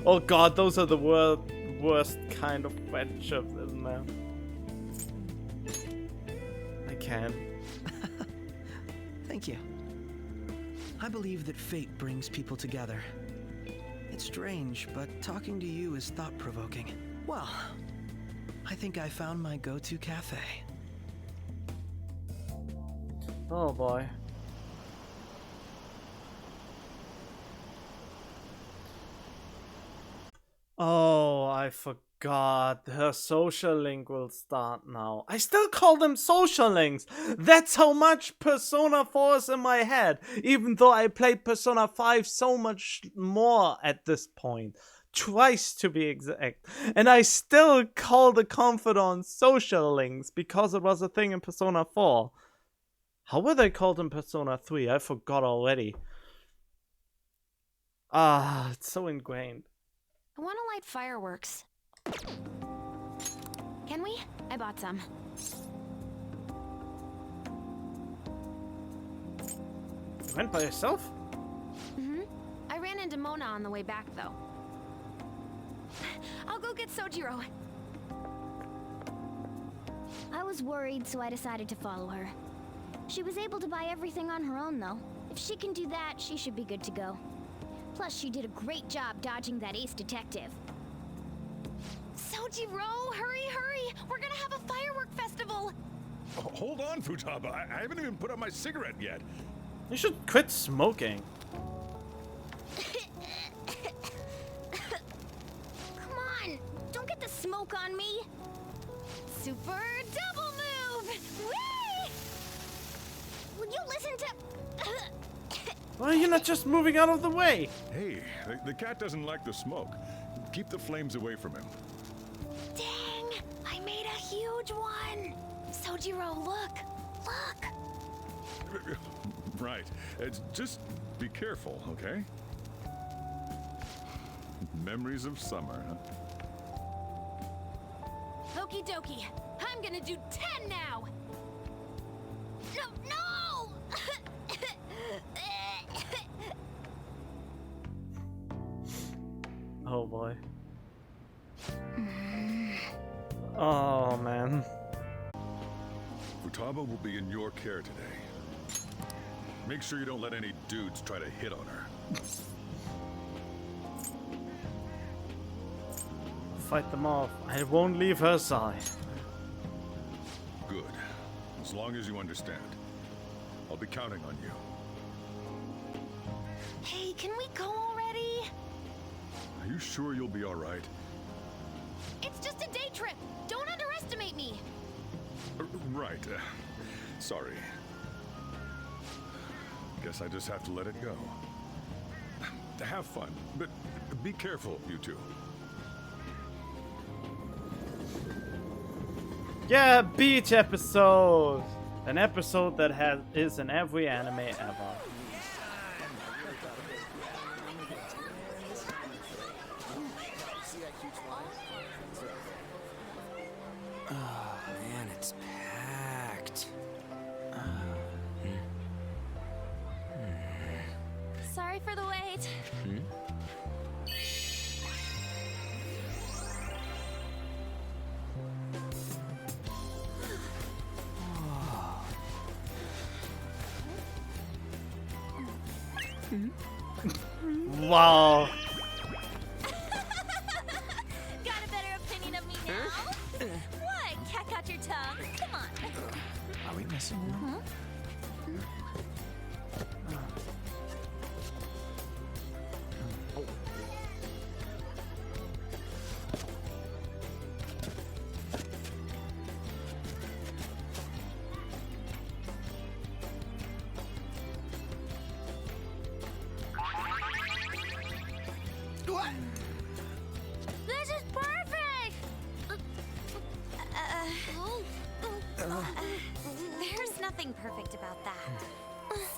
Speaker 1: Oh God, those are the worst kind of friendships, isn't there? I can.
Speaker 5: Thank you. I believe that fate brings people together. It's strange, but talking to you is thought-provoking. Well, I think I found my go-to cafe.
Speaker 1: Oh boy. Oh, I forgot. Her social link will start now. I still call them social links. That's how much Persona 4 is in my head. Even though I played Persona 5 so much more at this point. Twice to be exact. And I still call the confidants social links because it was a thing in Persona 4. How were they called in Persona 3? I forgot already. Ah, it's so ingrained.
Speaker 7: I want to light fireworks. Can we? I bought some.
Speaker 1: You went by yourself?
Speaker 7: I ran into Mona on the way back, though. I'll go get Sojiro.
Speaker 6: I was worried, so I decided to follow her. She was able to buy everything on her own, though. If she can do that, she should be good to go. Plus, she did a great job dodging that Ace Detective.
Speaker 7: Sojiro, hurry, hurry! We're gonna have a firework festival!
Speaker 10: Oh, hold on, Futaba. I haven't even put out my cigarette yet.
Speaker 1: You should quit smoking.
Speaker 6: Come on! Don't get the smoke on me!
Speaker 7: Super double move! Whee!
Speaker 6: Will you listen to...
Speaker 1: Why are you not just moving out of the way?
Speaker 10: Hey, the cat doesn't like the smoke. Keep the flames away from him.
Speaker 6: Dang! I made a huge one! Sojiro, look! Look!
Speaker 10: Right. Just be careful, okay? Memories of summer, huh?
Speaker 7: Okie dokie. I'm gonna do 10 now!
Speaker 6: No! No!
Speaker 1: Oh boy. Oh man.
Speaker 10: Futaba will be in your care today. Make sure you don't let any dudes try to hit on her.
Speaker 1: Fight them off. I won't leave her side.
Speaker 10: Good. As long as you understand. I'll be counting on you.
Speaker 3: Hey, can we go already?
Speaker 10: Are you sure you'll be all right?
Speaker 3: It's just a day trip. Don't underestimate me.
Speaker 10: Right. Sorry. Guess I just have to let it go. Have fun, but be careful, you two.
Speaker 1: Yeah, beach episode. An episode that is in every anime ever.
Speaker 9: Oh man, it's packed.
Speaker 3: Sorry for the wait.
Speaker 1: Wow.
Speaker 3: Got a better opinion of me now? What? Cat got your tongue? Come on.
Speaker 9: Are we missing one?
Speaker 3: This is perfect!
Speaker 4: There's nothing perfect about that.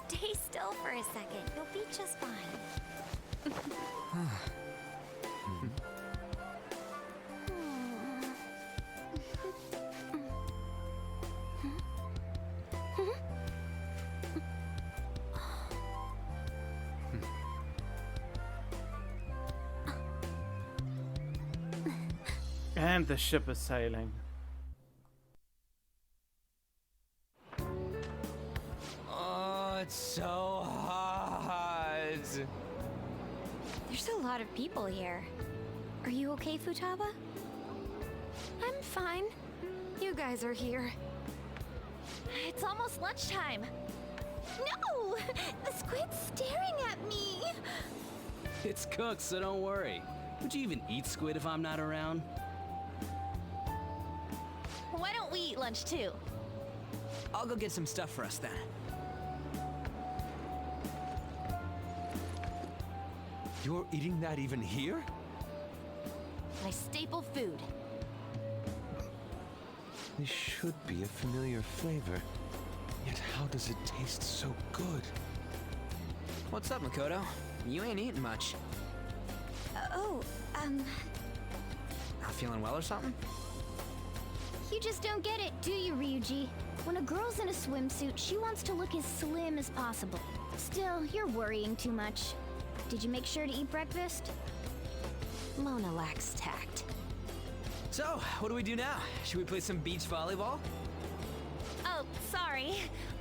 Speaker 4: Stay still for a second. You'll be just fine.
Speaker 1: And the ship is sailing.
Speaker 9: Oh, it's so hot.
Speaker 4: There's a lot of people here. Are you okay, Futaba?
Speaker 7: I'm fine. You guys are here.
Speaker 3: It's almost lunchtime.
Speaker 6: No! The squid's staring at me!
Speaker 13: It's cooked, so don't worry. Would you even eat squid if I'm not around?
Speaker 3: Why don't we eat lunch too?
Speaker 9: I'll go get some stuff for us then.
Speaker 2: You're eating that even here?
Speaker 3: My staple food.
Speaker 2: This should be a familiar flavor. Yet how does it taste so good?
Speaker 5: What's up, Makoto? You ain't eating much. Not feeling well or something?
Speaker 6: You just don't get it, do you, Ryuji? When a girl's in a swimsuit, she wants to look as slim as possible. Still, you're worrying too much. Did you make sure to eat breakfast?
Speaker 7: Mona lacks tact.
Speaker 9: So, what do we do now? Should we play some beach volleyball?
Speaker 3: Oh, sorry.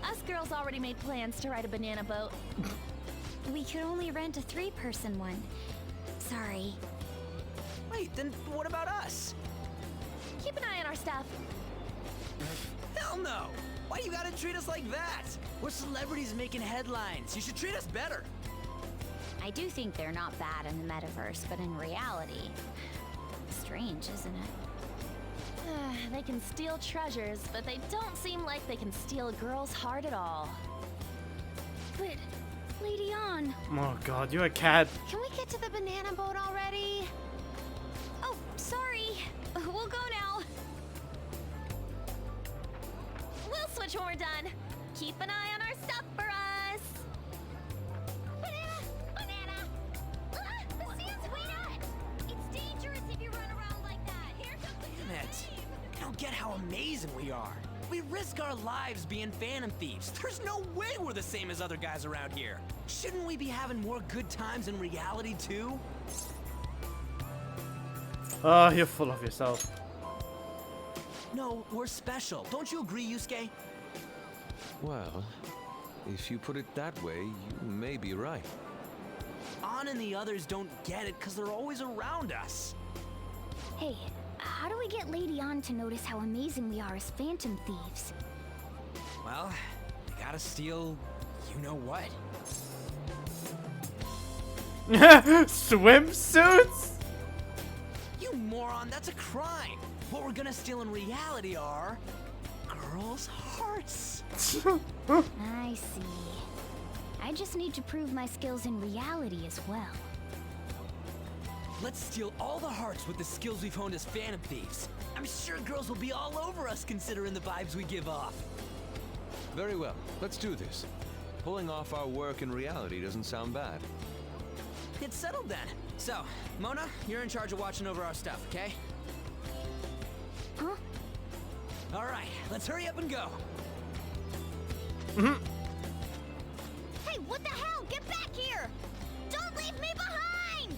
Speaker 3: Us girls already made plans to ride a banana boat.
Speaker 4: We could only rent a 3-person one. Sorry.
Speaker 9: Wait, then what about us?
Speaker 3: Keep an eye on our stuff.
Speaker 9: Hell no! Why you gotta treat us like that? We're celebrities making headlines. You should treat us better.
Speaker 4: I do think they're not bad in the metaverse, but in reality... Strange, isn't it?
Speaker 3: They can steal treasures, but they don't seem like they can steal a girl's heart at all.
Speaker 6: But, Lady On,
Speaker 1: Oh god, you're a cat.
Speaker 3: Can we get to the banana boat already?
Speaker 6: oh, sorry. We'll go now.
Speaker 3: We'll switch when we're done. Keep an eye on our stuff for us.
Speaker 6: Banana! Banana! The sand's way out! It's dangerous if you run around like that. Here comes the
Speaker 9: Damn it.
Speaker 6: wave.
Speaker 9: You don't get how amazing we are. We risk our lives being phantom thieves. There's no way we're the same as other guys around here. Shouldn't we be having more good times in reality too?
Speaker 1: Oh, you're full of yourself.
Speaker 9: No, we're special. Don't you agree, Yusuke?
Speaker 2: Well, If you put it that way, you may be right.
Speaker 9: On and the others don't get it because they're always around us.
Speaker 6: Hey, how do we get Lady On to notice how amazing we are as phantom thieves?
Speaker 9: Well, you gotta steal you know what.
Speaker 1: Swimsuits?
Speaker 9: You moron, that's a crime. What we're gonna steal in reality are girls' hearts.
Speaker 6: I see. I just need to prove my skills in reality as well.
Speaker 9: Let's steal all the hearts with the skills we've honed as phantom thieves. I'm sure girls will be all over us considering the vibes we give off.
Speaker 2: Very well, let's do this. Pulling off our work in reality doesn't sound bad.
Speaker 9: It's settled then. So, Mona, you're in charge of watching over our stuff, okay?
Speaker 6: Huh?
Speaker 9: All right, let's hurry up and go.
Speaker 6: Hey, what the hell? Get back here! Don't leave me behind!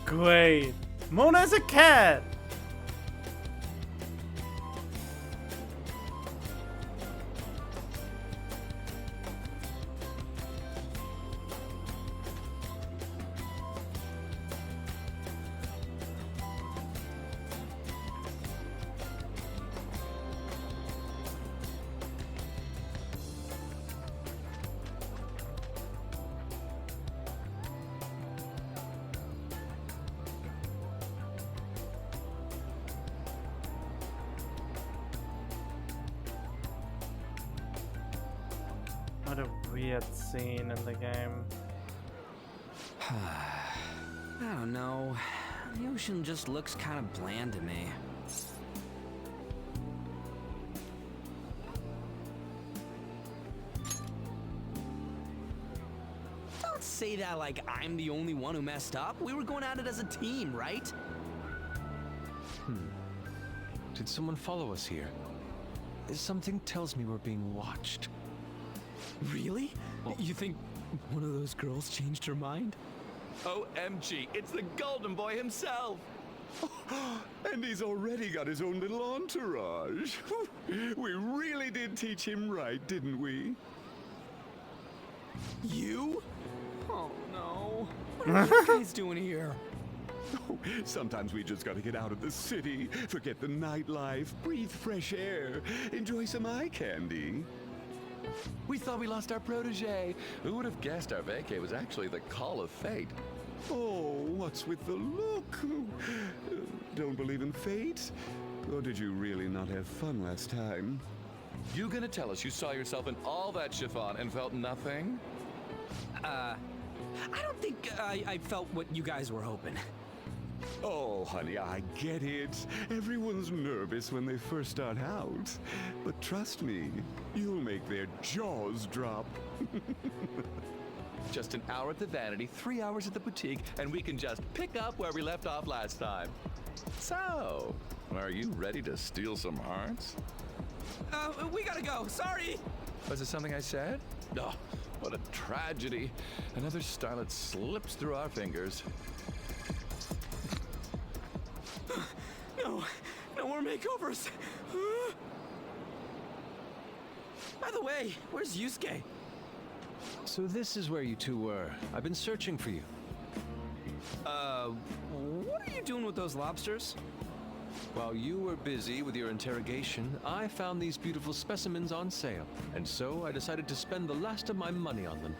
Speaker 1: Great. Mona's a cat. What a weird scene in the game.
Speaker 9: I don't know. The ocean just looks kind of bland to me. Don't say that like I'm the only one who messed up. We were going at it as a team, right?
Speaker 2: Did someone follow us here? Something tells me we're being watched.
Speaker 9: Really? You think one of those girls changed her mind?
Speaker 10: OMG, it's the Golden Boy himself! And he's already got his own little entourage. We really did teach him right, didn't we?
Speaker 9: You? Oh no. What are you guys doing here?
Speaker 10: Sometimes we just gotta get out of the city, forget the nightlife, breathe fresh air, enjoy some eye candy.
Speaker 2: We thought we lost our protege. Who would have guessed our vacay was actually the call of fate?
Speaker 10: Oh, what's with the look? Don't believe in fate? Or did you really not have fun last time?
Speaker 2: You gonna tell us you saw yourself in all that chiffon and felt nothing?
Speaker 9: I don't think I felt what you guys were hoping.
Speaker 10: Oh, honey, I get it. Everyone's nervous when they first start out. But trust me, you'll make their jaws drop.
Speaker 2: Just an hour at the vanity, 3 hours at the boutique, and we can just pick up where we left off last time. So, are you ready to steal some hearts?
Speaker 9: We gotta go. Sorry.
Speaker 2: Was it something I said? Oh, what a tragedy. Another starlet slips through our fingers.
Speaker 9: No more makeovers. By the way, where's Yusuke?
Speaker 2: So this is where you two were. I've been searching for you.
Speaker 9: What are you doing with those lobsters?
Speaker 2: While you were busy with your interrogation, I found these beautiful specimens on sale. And so I decided to spend the last of my money on them.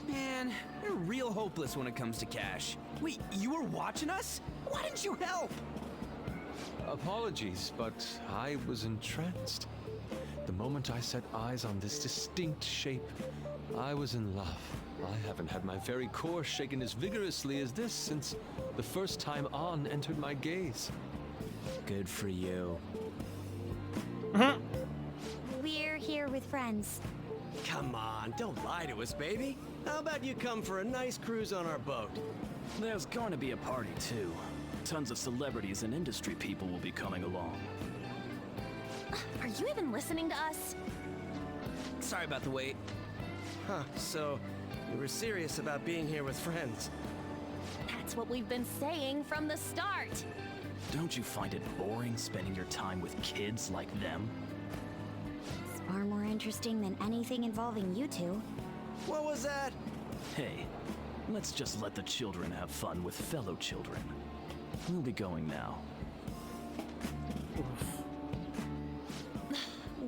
Speaker 9: Man, you're real hopeless when it comes to cash. Wait, you were watching us? Why didn't you help?
Speaker 2: Apologies, but I was entranced. The moment I set eyes on this distinct shape, I was in love. I haven't had my very core shaken as vigorously as this since the first time On entered my gaze.
Speaker 9: Good for you.
Speaker 4: We're here with friends.
Speaker 14: Come on, don't lie to us, baby. How about you come for a nice cruise on our boat?
Speaker 13: There's going to be a party, too. Tons of celebrities and industry people will be coming along.
Speaker 3: Are you even listening to us?
Speaker 9: Sorry about the wait.
Speaker 14: Huh, so you were serious about being here with friends.
Speaker 3: That's what we've been saying from the start.
Speaker 13: Don't you find it boring spending your time with kids like them?
Speaker 4: As far far more interesting than anything involving you two.
Speaker 14: What was that?
Speaker 13: Hey, let's just let the children have fun with fellow children. We'll be going now.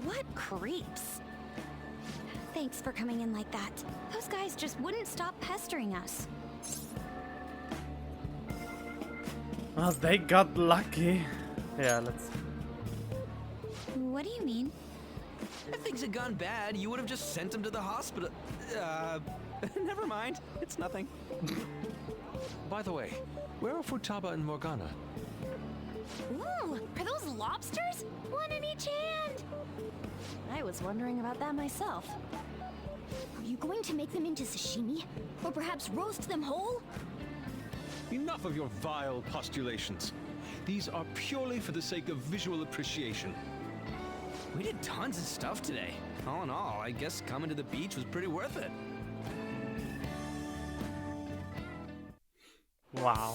Speaker 4: What creeps? Thanks for coming in like that. Those guys just wouldn't stop pestering us.
Speaker 1: Well, they got lucky. Yeah, let's...
Speaker 4: What do you mean?
Speaker 5: If things had gone bad, you would have just sent him to the hospital. Never mind. It's nothing.
Speaker 2: By the way, where are Futaba and Morgana?
Speaker 3: Ooh, are those lobsters? One in each hand! I was wondering about that myself.
Speaker 6: Are you going to make them into sashimi? Or perhaps roast them whole?
Speaker 2: Enough of your vile postulations. These are purely for the sake of visual appreciation.
Speaker 5: We did tons of stuff today. All in all, I guess coming to the beach was pretty worth it.
Speaker 1: Wow.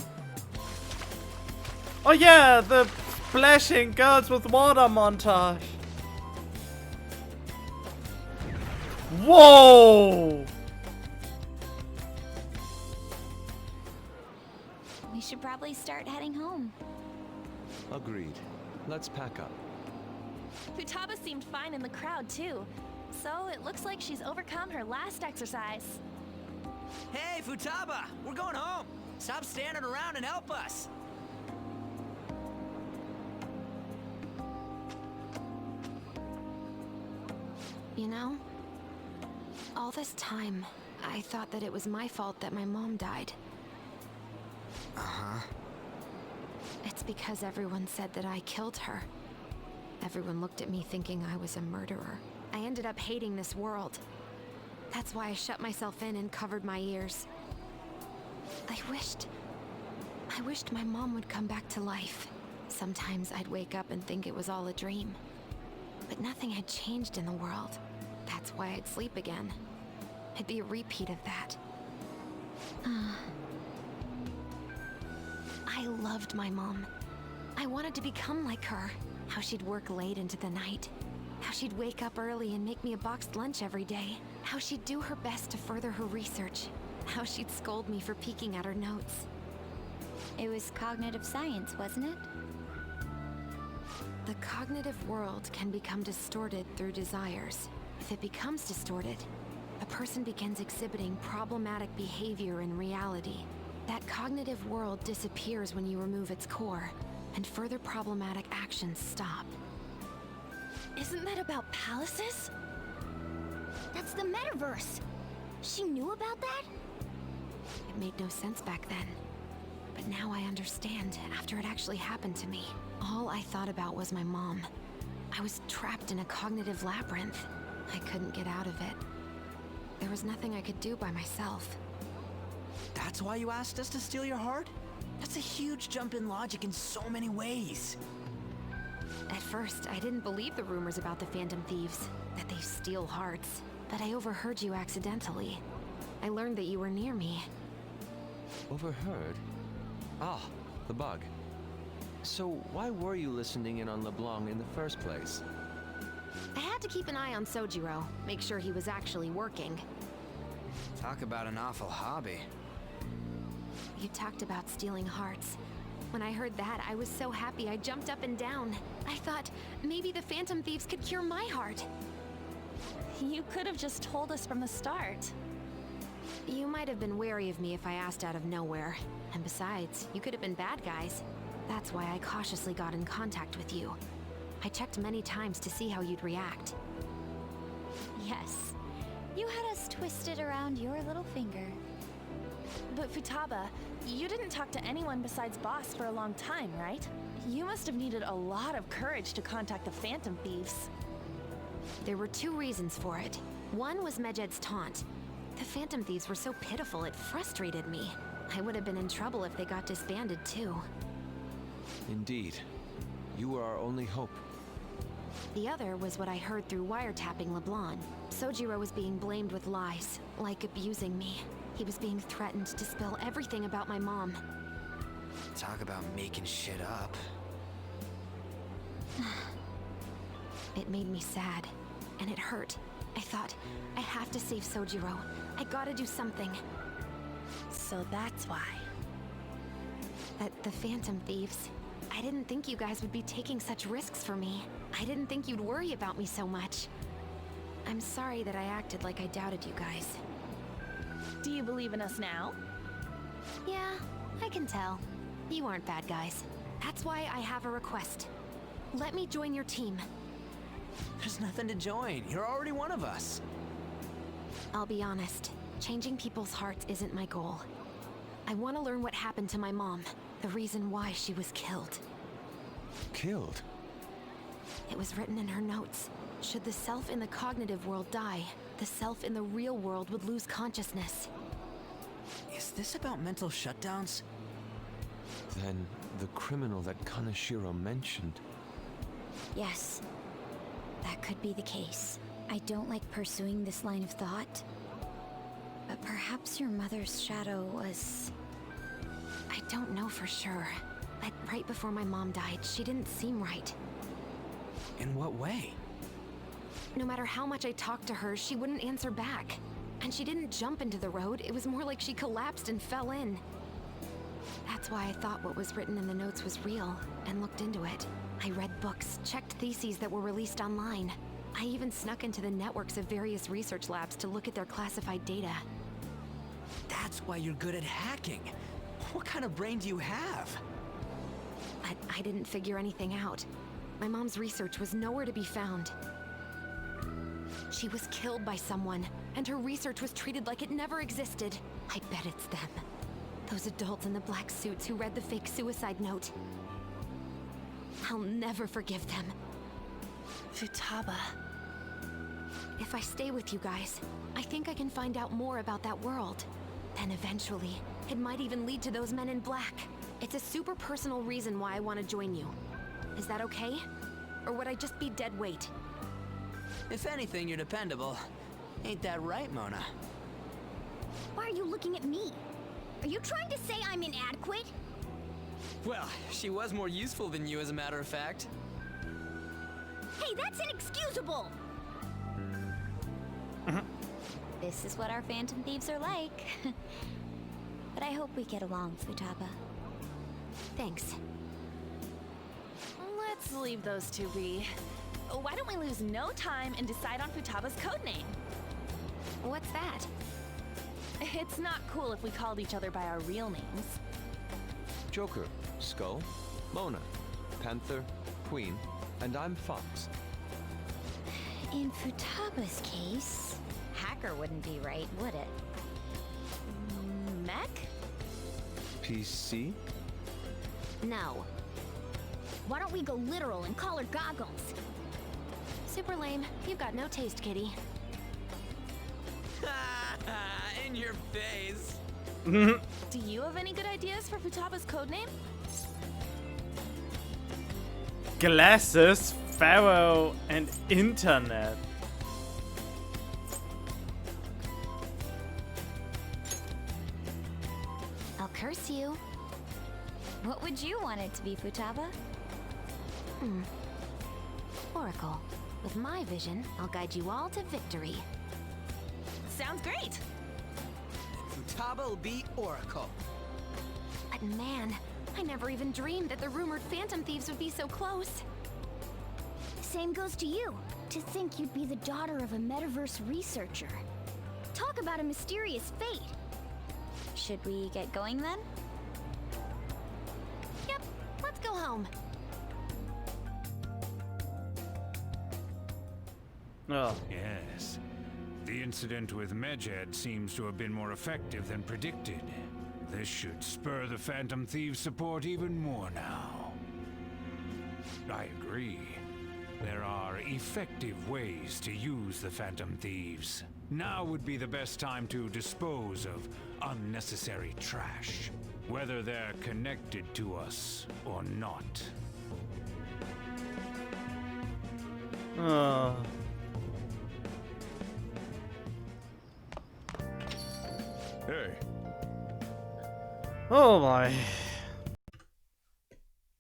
Speaker 1: Oh yeah, the splashing girls with water montage. Whoa!
Speaker 4: We should probably start heading home.
Speaker 2: Agreed. Let's pack up.
Speaker 3: Futaba seemed fine in the crowd too, so it looks like she's overcome her last exercise.
Speaker 9: Hey, Futaba! We're going home! Stop standing around and help us!
Speaker 7: You know, all this time, I thought that it was my fault that my mom died.
Speaker 5: Uh-huh.
Speaker 7: It's because everyone said that I killed her. Everyone looked at me thinking I was a murderer. I ended up hating this world. That's why I shut myself in and covered my ears. I wished my mom would come back to life. Sometimes I'd wake up and think it was all a dream. But nothing had changed in the world. That's why I'd sleep again. It'd be a repeat of that. I loved my mom. I wanted to become like her. How she'd work late into the night. How she'd wake up early and make me a boxed lunch every day. How she'd do her best to further her research. How she'd scold me for peeking at her notes.
Speaker 4: It was cognitive science, wasn't it?
Speaker 7: The cognitive world can become distorted through desires. If it becomes distorted, a person begins exhibiting problematic behavior in reality. That cognitive world disappears when you remove its core, and further problematic actions stop.
Speaker 3: Isn't that about palaces?
Speaker 6: That's the metaverse. She knew about that?
Speaker 7: It made no sense back then. But now I understand, after it actually happened to me. All I thought about was my mom. I was trapped in a cognitive labyrinth. I couldn't get out of it. There was nothing I could do by myself.
Speaker 9: That's why you asked us to steal your heart? That's a huge jump in logic in so many ways.
Speaker 7: At first, I didn't believe the rumors about the Phantom Thieves, that they steal hearts. But I overheard you accidentally. I learned that you were near me.
Speaker 2: Overheard? Ah, the bug. So why were you listening in on LeBlanc in the first place?
Speaker 7: I had to keep an eye on Sojiro, make sure he was actually working.
Speaker 5: Talk about an awful hobby.
Speaker 7: You talked about stealing hearts. When I heard that, I was so happy I jumped up and down. I thought, maybe the Phantom Thieves could cure my heart.
Speaker 3: You could have just told us from the start.
Speaker 7: You might have been wary of me if I asked out of nowhere. And besides, you could have been bad guys. That's why I cautiously got in contact with you. I checked many times to see how you'd react.
Speaker 4: Yes. You had us twisted around your little finger.
Speaker 3: But Futaba, you didn't talk to anyone besides Boss for a long time, right? You must have needed a lot of courage to contact the Phantom Thieves.
Speaker 7: There were two reasons for it. One was Medjed's taunt. The Phantom Thieves were so pitiful it frustrated me. I would have been in trouble if they got disbanded too.
Speaker 2: Indeed. You were our only hope.
Speaker 7: The other was what I heard through wiretapping LeBlanc. Sojiro was being blamed with lies, like abusing me. He was being threatened to spill everything about my mom.
Speaker 5: Talk about making shit up.
Speaker 7: It made me sad. and it hurt. I thought, I have to save Sojiro. I gotta do something.
Speaker 3: So that's why.
Speaker 7: The Phantom Thieves. I didn't think you guys would be taking such risks for me. I didn't think you'd worry about me so much. I'm sorry that I acted like I doubted you guys.
Speaker 3: Do you believe in us now?
Speaker 7: Yeah, I can tell. You aren't bad guys. That's why I have a request. Let me join your team.
Speaker 9: There's nothing to join. You're already one of us.
Speaker 7: I'll be honest. Changing people's hearts isn't my goal. I want to learn what happened to my mom. The reason why she was killed.
Speaker 2: Killed?
Speaker 7: It was written in her notes. Should the self in the cognitive world die, the self in the real world would lose consciousness.
Speaker 9: Is this about mental shutdowns?
Speaker 2: Then the criminal that Kaneshiro mentioned.
Speaker 4: Yes, that could be the case. I don't like pursuing this line of thought, but perhaps your mother's shadow was...
Speaker 7: I don't know for sure, but right before my mom died, she didn't seem right.
Speaker 9: In what way?
Speaker 7: No matter how much I talked to her, she wouldn't answer back. And she didn't jump into the road, it was more like she collapsed and fell in. That's why I thought what was written in the notes was real, and looked into it. I read books, checked theses that were released online. I even snuck into the networks of various research labs to look at their classified data.
Speaker 9: That's why you're good at hacking. What kind of brain do you have?
Speaker 7: But I didn't figure anything out. My mom's research was nowhere to be found. She was killed by someone, and her research was treated like it never existed. I bet it's them. Those adults in the black suits who read the fake suicide note. I'll never forgive them.
Speaker 3: Futaba.
Speaker 7: If I stay with you guys, I think I can find out more about that world. Then eventually, it might even lead to those men in black. It's a super personal reason why I want to join you. Is that okay? Or would I just be dead weight?
Speaker 9: If anything, you're dependable. Ain't that right, Mona?
Speaker 6: Why are you looking at me? Are you trying to say I'm inadequate?
Speaker 9: Well, she was more useful than you, as a matter of fact.
Speaker 6: Hey, that's inexcusable!
Speaker 4: This is what our Phantom Thieves are like. But I hope we get along, Futaba.
Speaker 7: Thanks.
Speaker 3: Let's leave those two be. Why don't we lose no time and decide on Futaba's codename?
Speaker 7: What's that?
Speaker 3: It's not cool if we called each other by our real names.
Speaker 2: Joker, Skull, Mona, Panther, Queen, and I'm Fox.
Speaker 4: In Futaba's case, hacker wouldn't be right, would it?
Speaker 3: Mech?
Speaker 2: PC?
Speaker 7: No.
Speaker 6: Why don't we go literal and call her Goggles?
Speaker 7: Super lame. You've got no taste, kitty.
Speaker 9: In your face.
Speaker 3: Do you have any good ideas for Futaba's codename?
Speaker 1: Glasses, Pharaoh, and Internet.
Speaker 4: I'll curse you. What would you want it to be, Futaba?
Speaker 7: Oracle. With my vision, I'll guide you all to victory.
Speaker 3: Sounds great!
Speaker 9: Futaba will be Oracle.
Speaker 7: But man, I never even dreamed that the rumored Phantom Thieves would be so close.
Speaker 6: Same goes to you. To think you'd be the daughter of a metaverse researcher. Talk about a mysterious fate.
Speaker 4: Should we get going then?
Speaker 7: Yep, let's go home.
Speaker 1: Oh.
Speaker 15: Yes. The incident with Medjed seems to have been more effective than predicted. This should spur the Phantom Thieves' support even more now. I agree. There are effective ways to use the Phantom Thieves. Now would be the best time to dispose of unnecessary trash, whether they're connected to us or not.
Speaker 1: Oh.
Speaker 10: Hey.
Speaker 1: Oh my.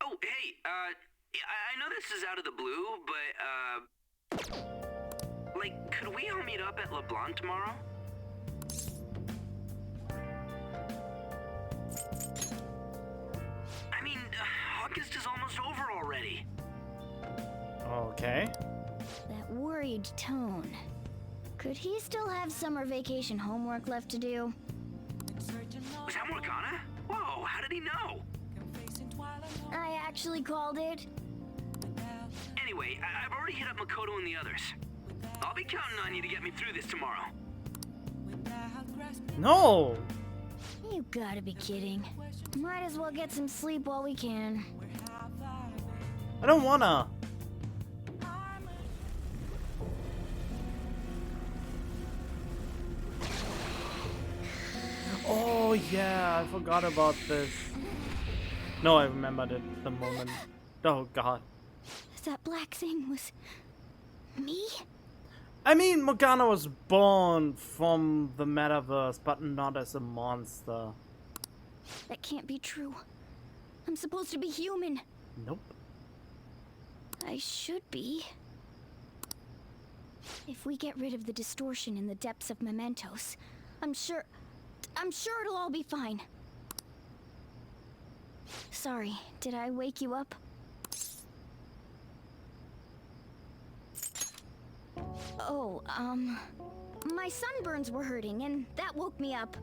Speaker 9: Oh, hey, I know this is out of the blue, but, up at LeBlanc tomorrow? I mean, August is almost over already.
Speaker 1: Okay.
Speaker 6: That worried tone. Could he still have summer vacation homework left to do?
Speaker 9: Was that Morgana? Whoa, how did he know?
Speaker 6: I actually called it.
Speaker 9: Anyway, I've already hit up Makoto and the others. I'll be counting on you to get me through this tomorrow.
Speaker 1: No!
Speaker 6: You gotta be kidding. Might as well get some sleep while we can.
Speaker 1: I don't wanna. Oh yeah, I forgot about this. No, I remembered it the moment. Oh god.
Speaker 6: That black thing was... me?
Speaker 1: I mean, Morgana was born from the metaverse, but not as a monster.
Speaker 6: That can't be true. I'm supposed to be human.
Speaker 1: Nope.
Speaker 6: I should be. If we get rid of the distortion in the depths of mementos, I'm sure it'll all be fine. Sorry, did I wake you up? Oh, my sunburns were hurting and that woke me up.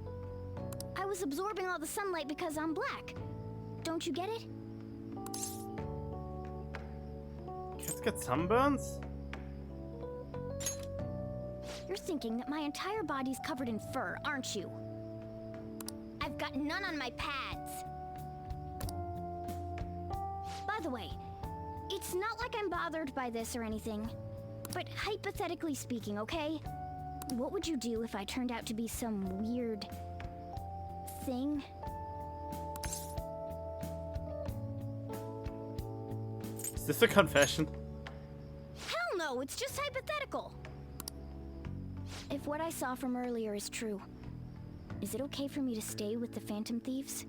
Speaker 6: I was absorbing all the sunlight because I'm black. Don't you get it?
Speaker 1: Kids get sunburns?
Speaker 6: You're thinking that my entire body's covered in fur, aren't you? I've got none on my pads. By the way, it's not like I'm bothered by this or anything, but hypothetically speaking, okay? What would you do if I turned out to be some weird thing?
Speaker 1: Is this a confession?
Speaker 6: Hell no, it's just hypothetical. If what I saw from earlier is true, is it okay for me to stay with the Phantom Thieves?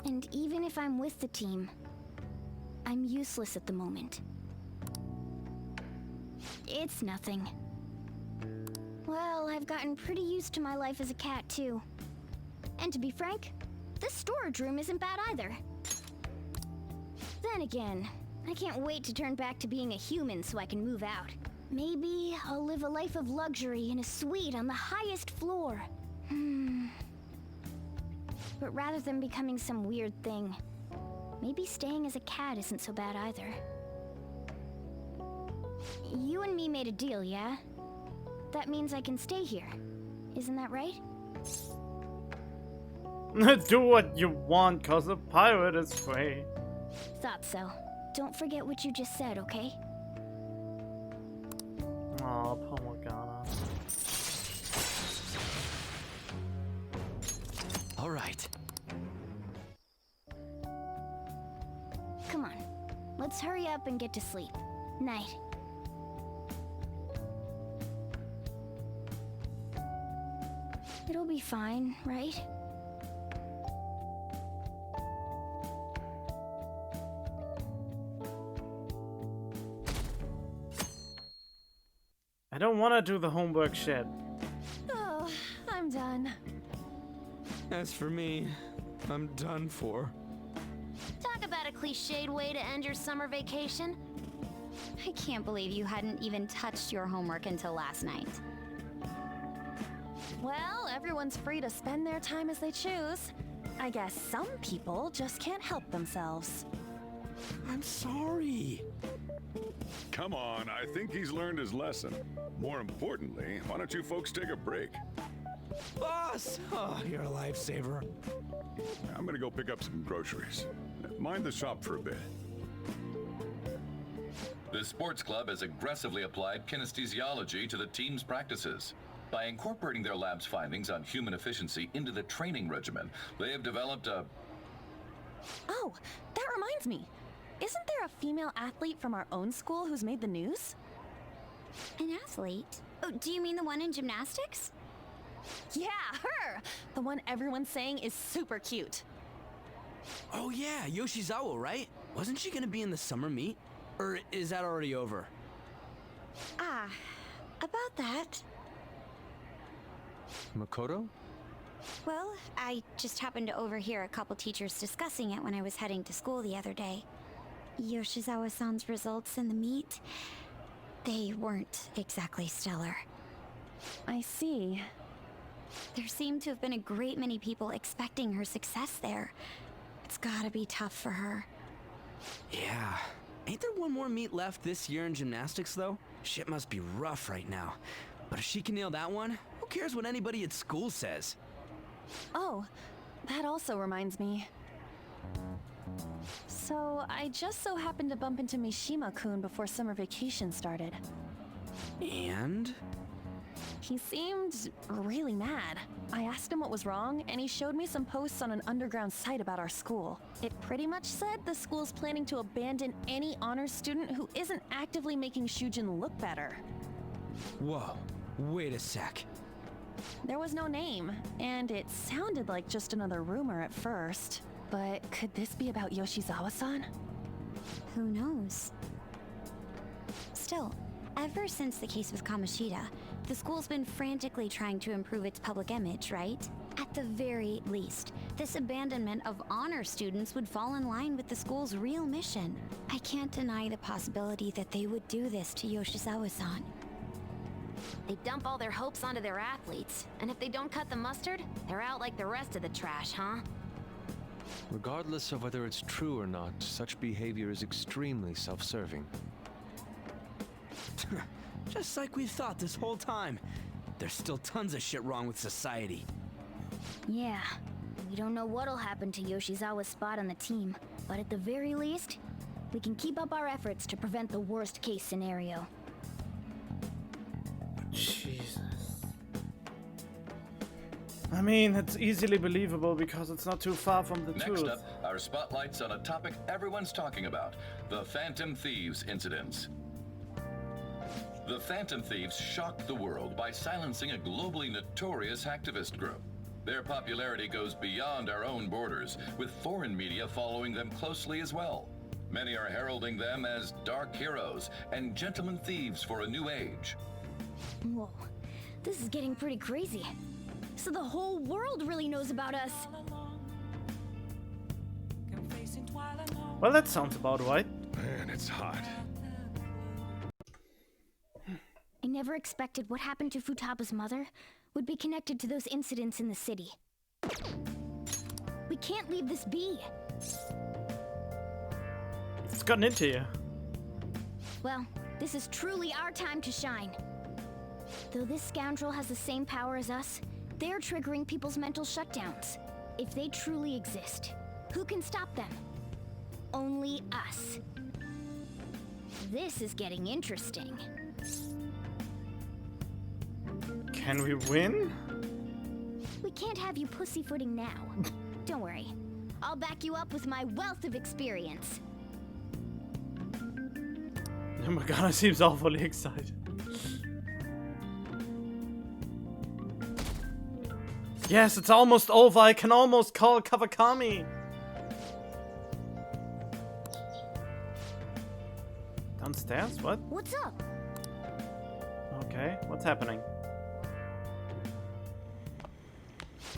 Speaker 6: And even if I'm with the team, I'm useless at the moment. It's nothing. Well, I've gotten pretty used to my life as a cat, too. And to be frank, this storage room isn't bad either. Then again, I can't wait to turn back to being a human so I can move out. Maybe I'll live a life of luxury in a suite on the highest floor. But rather than becoming some weird thing, maybe staying as a cat isn't so bad either. You and me made a deal, yeah? That means I can stay here. Isn't that right?
Speaker 1: Do what you want, cause a pirate is free.
Speaker 6: Thought so. Don't forget what you just said, okay?
Speaker 1: Aw, poor Morgana.
Speaker 5: All right.
Speaker 6: Come on. Let's hurry up and get to sleep. Night. It'll be fine, right?
Speaker 1: I don't want to do the homework shit.
Speaker 3: Oh, I'm done.
Speaker 2: As for me, I'm done for.
Speaker 4: Talk about a cliched way to end your summer vacation. I can't believe you hadn't even touched your homework until last night.
Speaker 3: Well, everyone's free to spend their time as they choose. I guess some people just can't help themselves.
Speaker 10: I'm sorry. Come on, I think he's learned his lesson. More importantly, why don't you folks take a break?
Speaker 14: Boss! Oh, you're a lifesaver.
Speaker 10: I'm gonna go pick up some groceries. Mind the shop for a bit.
Speaker 16: The sports club has aggressively applied kinesthesiology to the team's practices. By incorporating their lab's findings on human efficiency into the training regimen, they have developed a...
Speaker 3: Oh, that reminds me. Isn't there a female athlete from our own school who's made the news?
Speaker 4: An athlete? Oh, do you mean the one in gymnastics?
Speaker 3: Yeah, her! The one everyone's saying is super cute.
Speaker 14: Oh yeah, Yoshizawa, right? Wasn't she gonna be in the summer meet? Or is that already over?
Speaker 7: Ah, about that.
Speaker 2: Makoto?
Speaker 4: Well, I just happened to overhear a couple teachers discussing it when I was heading to school the other day. Yoshizawa-san's results in the meet, they weren't exactly stellar.
Speaker 3: I see.
Speaker 4: There seemed to have been a great many people expecting her success there. It's gotta be tough for her.
Speaker 9: Yeah. Ain't there one more meet left this year in gymnastics, though? Shit must be rough right now. But if she can nail that one, who cares what anybody at school says?
Speaker 3: Oh, that also reminds me. So, I just so happened to bump into Mishima-kun before summer vacation started.
Speaker 9: And?
Speaker 3: He seemed really mad. I asked him what was wrong, and he showed me some posts on an underground site about our school. It pretty much said the school's planning to abandon any honors student who isn't actively making Shujin look better.
Speaker 9: Whoa, wait a sec.
Speaker 3: There was no name, and it sounded like just another rumor at first. But could this be about Yoshizawa-san?
Speaker 4: Who knows? Still, ever since the case with Kamoshida, the school's been frantically trying to improve its public image, right? At the very least, this abandonment of honor students would fall in line with the school's real mission. I can't deny the possibility that they would do this to Yoshizawa-san.
Speaker 7: They dump all their hopes onto their athletes, and if they don't cut the mustard, they're out like the rest of the trash, huh?
Speaker 2: Regardless of whether it's true or not, such behavior is extremely self-serving.
Speaker 9: Just like we thought this whole time. There's still tons of shit wrong with society.
Speaker 6: Yeah, we don't know what'll happen to Yoshizawa's spot on the team, but at the very least, we can keep up our efforts to prevent the worst case scenario.
Speaker 1: Jesus. I mean, it's easily believable because it's not too far from the truth.
Speaker 16: Next up, our spotlight's on a topic everyone's talking about, the Phantom Thieves incidents. The Phantom Thieves shocked the world by silencing a globally notorious hacktivist group. Their popularity goes beyond our own borders, with foreign media following them closely as well. Many are heralding them as dark heroes and gentlemen thieves for a new age.
Speaker 6: Whoa, this is getting pretty crazy. So the whole world really knows about us.
Speaker 1: Well, that sounds about right.
Speaker 10: Man, it's hot.
Speaker 6: I never expected what happened to Futaba's mother would be connected to those incidents in the city. We can't leave this be.
Speaker 1: It's gotten into you.
Speaker 6: Well, this is truly our time to shine. Though this scoundrel has the same power as us, they're triggering people's mental shutdowns. If they truly exist, who can stop them? Only us. This is getting interesting.
Speaker 1: Can we win?
Speaker 6: We can't have you pussyfooting now. Don't worry. I'll back you up with my wealth of experience.
Speaker 1: Yamagata seems awfully excited. Yes, it's almost over. I can almost call Kawakami. Downstairs? What?
Speaker 6: What's up?
Speaker 1: Okay, what's happening?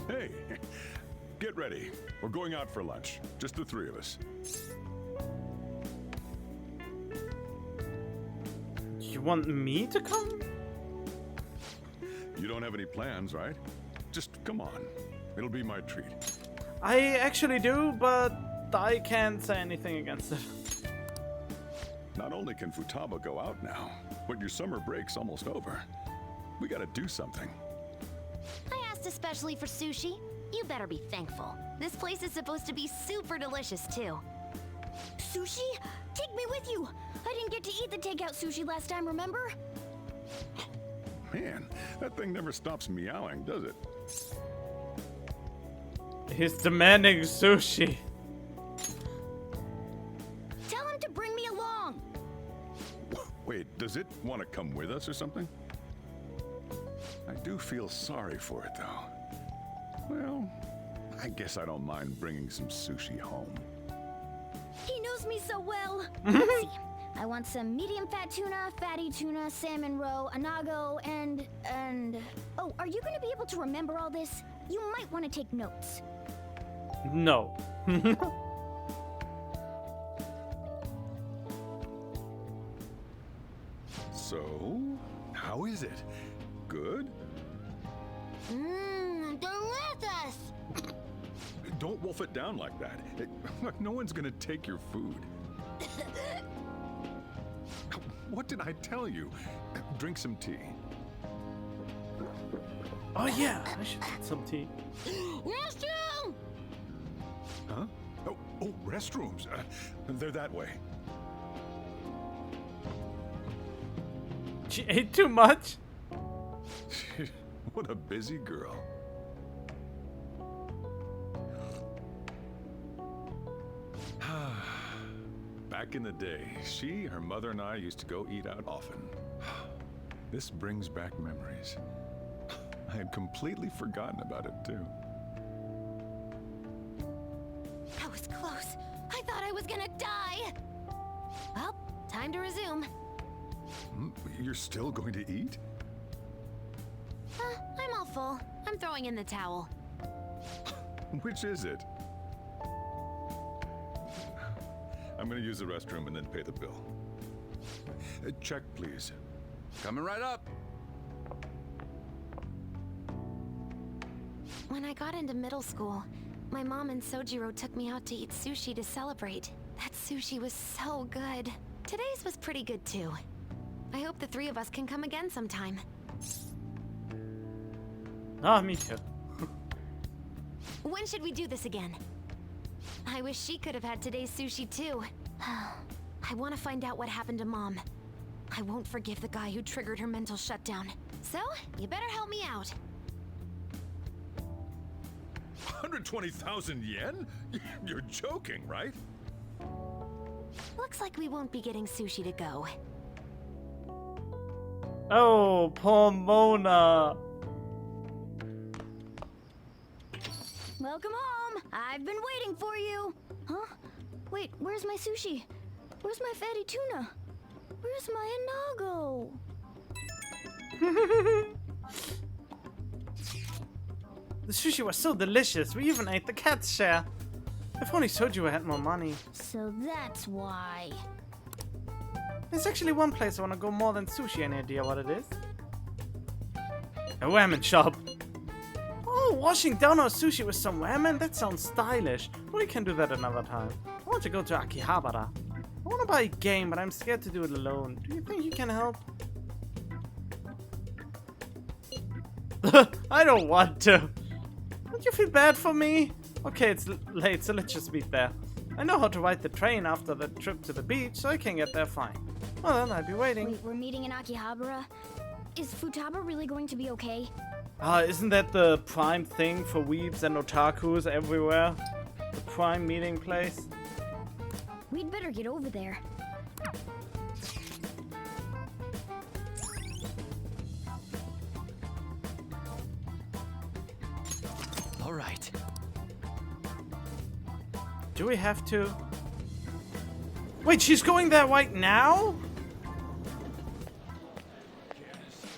Speaker 10: Hey, get ready. We're going out for lunch. Just the three of us.
Speaker 1: You want me to come?
Speaker 10: You don't have any plans, right? Just come on. It'll be my treat.
Speaker 1: I actually do, but I can't say anything against it.
Speaker 10: Not only can Futaba go out now, but your summer break's almost over. We gotta do something.
Speaker 7: I asked especially for sushi. You better be thankful. This place is supposed to be super delicious, too.
Speaker 6: Sushi? Take me with you! I didn't get to eat the takeout sushi last time, remember?
Speaker 10: Man, that thing never stops meowing, does it?
Speaker 1: He's demanding sushi.
Speaker 6: Tell him to bring me along!
Speaker 10: Wait, does it want to come with us or something? I do feel sorry for it, though. Well, I guess I don't mind bringing some sushi home.
Speaker 6: He knows me so well. Let's see. I want some medium fat tuna, fatty tuna, salmon roe, anago, and... Oh, are you gonna be able to remember all this? You might want to take notes.
Speaker 1: No.
Speaker 10: So, how is it? Good?
Speaker 6: Delicious!
Speaker 10: Don't wolf it down like that. No one's gonna take your food. What did I tell you? Drink some tea.
Speaker 1: Oh yeah, I should get some tea.
Speaker 6: Restroom!
Speaker 10: Huh? Oh, restrooms. They're that way.
Speaker 1: She ate too much?
Speaker 10: What a busy girl. Back in the day, she, her mother, and I used to go eat out often. This brings back memories. I had completely forgotten about it, too.
Speaker 7: That was close. I thought I was gonna die. Well, time to resume.
Speaker 10: You're still going to eat?
Speaker 7: I'm all full. I'm throwing in the towel.
Speaker 10: Which is it? I'm gonna use the restroom and then pay the bill. Check, please.
Speaker 16: Coming right up.
Speaker 7: When I got into middle school, my mom and Sojiro took me out to eat sushi to celebrate. That sushi was so good. Today's was pretty good too. I hope the three of us can come again sometime.
Speaker 1: Ah, me too.
Speaker 7: When should we do this again? I wish she could have had today's sushi too. I want to find out what happened to Mom. I won't forgive the guy who triggered her mental shutdown. So, you better help me out.
Speaker 10: 120,000 yen? You're joking, right?
Speaker 7: Looks like we won't be getting sushi to go.
Speaker 1: Oh, poor Mona.
Speaker 6: Welcome home! I've been waiting for you! Huh? Wait, where's my sushi? Where's my fatty tuna? Where's my anago?
Speaker 1: The sushi was so delicious, we even ate the cat's share. If only Soju had more money.
Speaker 6: So that's why.
Speaker 1: There's actually one place I want to go more than sushi. Any idea what it is? A ramen shop. Oh, washing down our sushi with some ramen? That sounds stylish. We can do that another time. I want to go to Akihabara. I want to buy a game, but I'm scared to do it alone. Do you think you can help? I don't want to. Don't you feel bad for me? Okay, it's late, so let's just meet there. I know how to ride the train after the trip to the beach, so I can get there fine. Well then, I'll be waiting.
Speaker 6: Wait, we're meeting in Akihabara? Is Futaba really going to be okay?
Speaker 1: Isn't that the prime thing for weebs and otakus everywhere? The prime meeting place?
Speaker 6: We'd better get over there.
Speaker 13: All right.
Speaker 1: Do we have to? Wait, she's going there right now?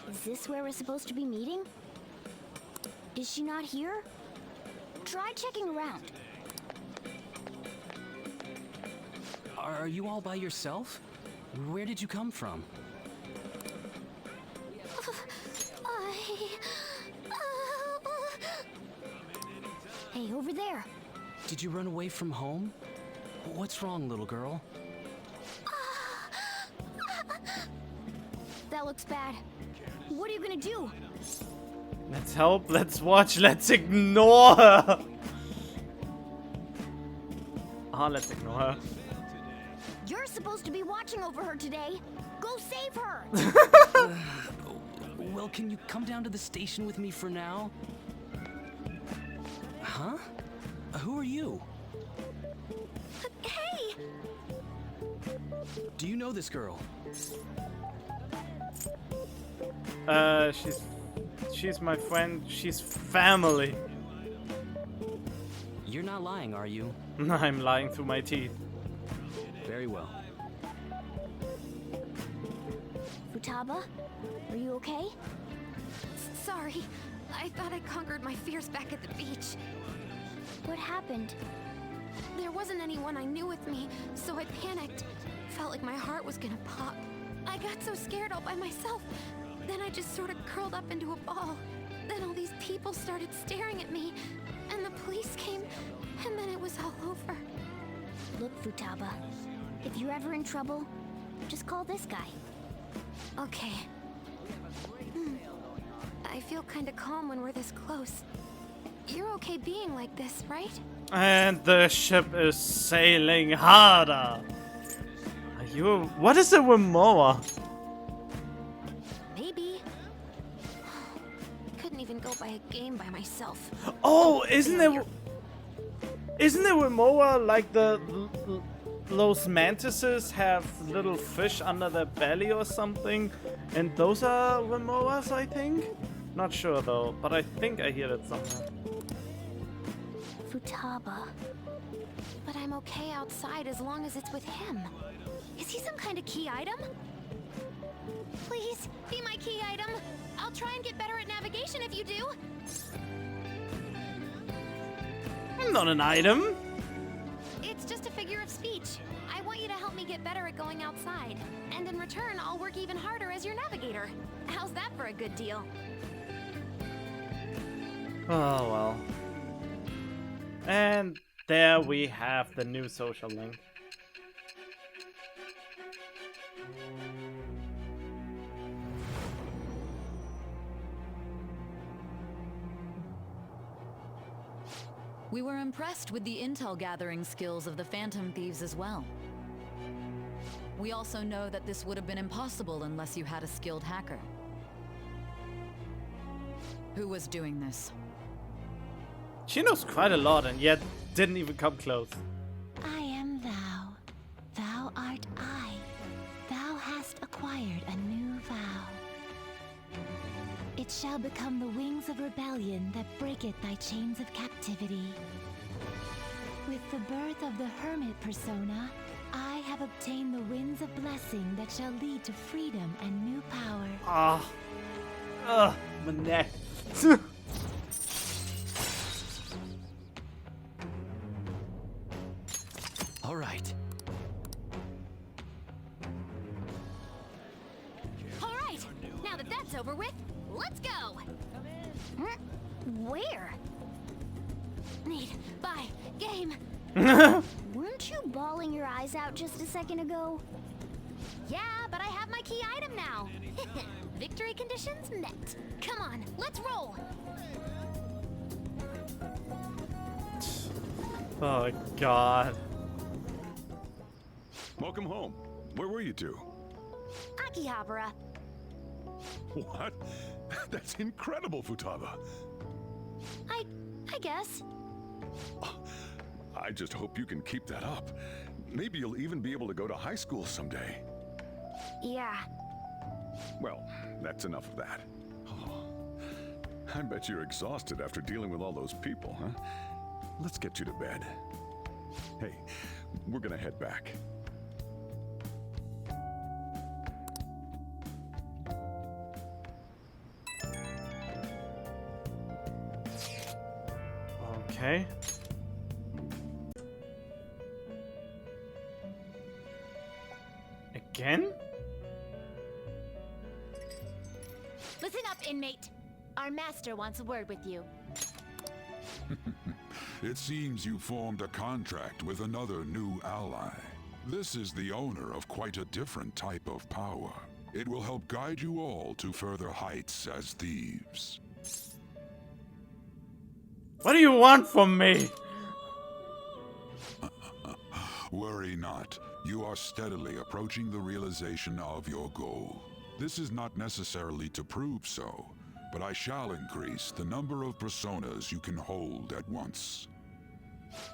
Speaker 6: Is this where we're supposed to be meeting? Is she not here? Try checking around.
Speaker 13: Are you all by yourself? Where did you come from?
Speaker 6: Hey, over there.
Speaker 13: Did you run away from home? What's wrong, little girl?
Speaker 6: That looks bad. What are you gonna do?
Speaker 1: Let's help, let's watch, let's ignore her. Let's ignore her.
Speaker 6: You're supposed to be watching over her today. Go save her.
Speaker 13: Well, can you come down to the station with me for now? Huh? Who are you?
Speaker 6: Hey!
Speaker 13: Do you know this girl?
Speaker 1: She's my friend. She's family.
Speaker 13: You're not lying, are you?
Speaker 1: I'm lying through my teeth.
Speaker 13: Very well.
Speaker 6: Futaba? Are you okay?
Speaker 7: Sorry. I thought I conquered my fears back at the beach.
Speaker 6: What happened?
Speaker 7: There wasn't anyone I knew with me, so I panicked. Felt like my heart was gonna pop. I got so scared all by myself. Then I just sort of curled up into a ball. Then all these people started staring at me, and the police came, and then it was all over.
Speaker 6: Look, Futaba, if you're ever in trouble, just call this guy.
Speaker 7: Okay. I feel kinda calm when we're this close. You're okay being like this, right?
Speaker 1: And the ship is sailing harder. Are you? What is a Wimoa?
Speaker 7: Maybe. Couldn't even go by a game by myself.
Speaker 1: Oh, isn't it Wimoa like those mantises have little fish under their belly or something? And those are Wimoas, I think? Not sure though, but I think I hear it somewhere.
Speaker 6: Futaba.
Speaker 7: But I'm okay outside as long as it's with him. Is he some kind of key item? Please, be my key item. I'll try and get better at navigation if you do.
Speaker 1: I'm not an item.
Speaker 7: It's just a figure of speech. I want you to help me get better at going outside. And in return, I'll work even harder as your navigator. How's that for a good deal?
Speaker 1: Oh well. And there we have the new social link.
Speaker 17: We were impressed with the intel gathering skills of the Phantom Thieves as well. We also know that this would have been impossible unless you had a skilled hacker. Who was doing this?
Speaker 1: She knows quite a lot and yet didn't even come close.
Speaker 4: I am thou. Thou art I. Thou hast acquired a new vow. It shall become the wings of rebellion that breaketh thy chains of captivity. With the birth of the hermit persona, I have obtained the winds of blessing that shall lead to freedom and new power.
Speaker 1: My neck.
Speaker 2: All right.
Speaker 7: All right, now that that's over with, let's go.
Speaker 6: Where?
Speaker 7: Need, buy, game.
Speaker 6: Weren't you bawling your eyes out just a second ago?
Speaker 7: Yeah, but I have my key item now. Victory conditions met. Come on, let's roll.
Speaker 1: Oh god.
Speaker 10: Welcome home. Where were you two?
Speaker 7: Akihabara.
Speaker 10: What? That's incredible, Futaba.
Speaker 7: I guess.
Speaker 10: I just hope you can keep that up. Maybe you'll even be able to go to high school someday.
Speaker 7: Yeah.
Speaker 10: Well, that's enough of that. Oh, I bet you're exhausted after dealing with all those people, huh? Let's get you to bed. Hey, we're gonna head back.
Speaker 1: Okay. Again?
Speaker 6: Listen up, inmate. Our master wants a word with you.
Speaker 8: It seems you formed a contract with another new ally. This is the owner of quite a different type of power. It will help guide you all to further heights as thieves.
Speaker 1: What do you want from me?
Speaker 8: Worry not. You are steadily approaching the realization of your goal. This is not necessarily to prove so, but I shall increase the number of personas you can hold at once.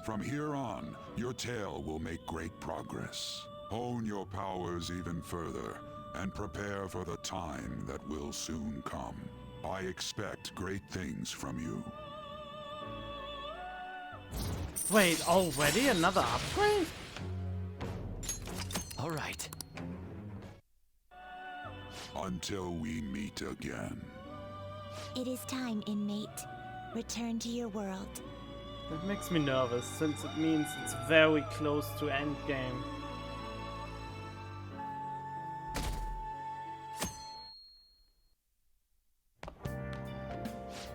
Speaker 8: From here on, your tale will make great progress. Hone your powers even further, and prepare for the time that will soon come. I expect great things from you.
Speaker 1: Wait, already another upgrade?
Speaker 2: All right.
Speaker 8: Until we meet again.
Speaker 18: It is time, inmate. Return to your world.
Speaker 1: That makes me nervous, since it means it's very close to endgame.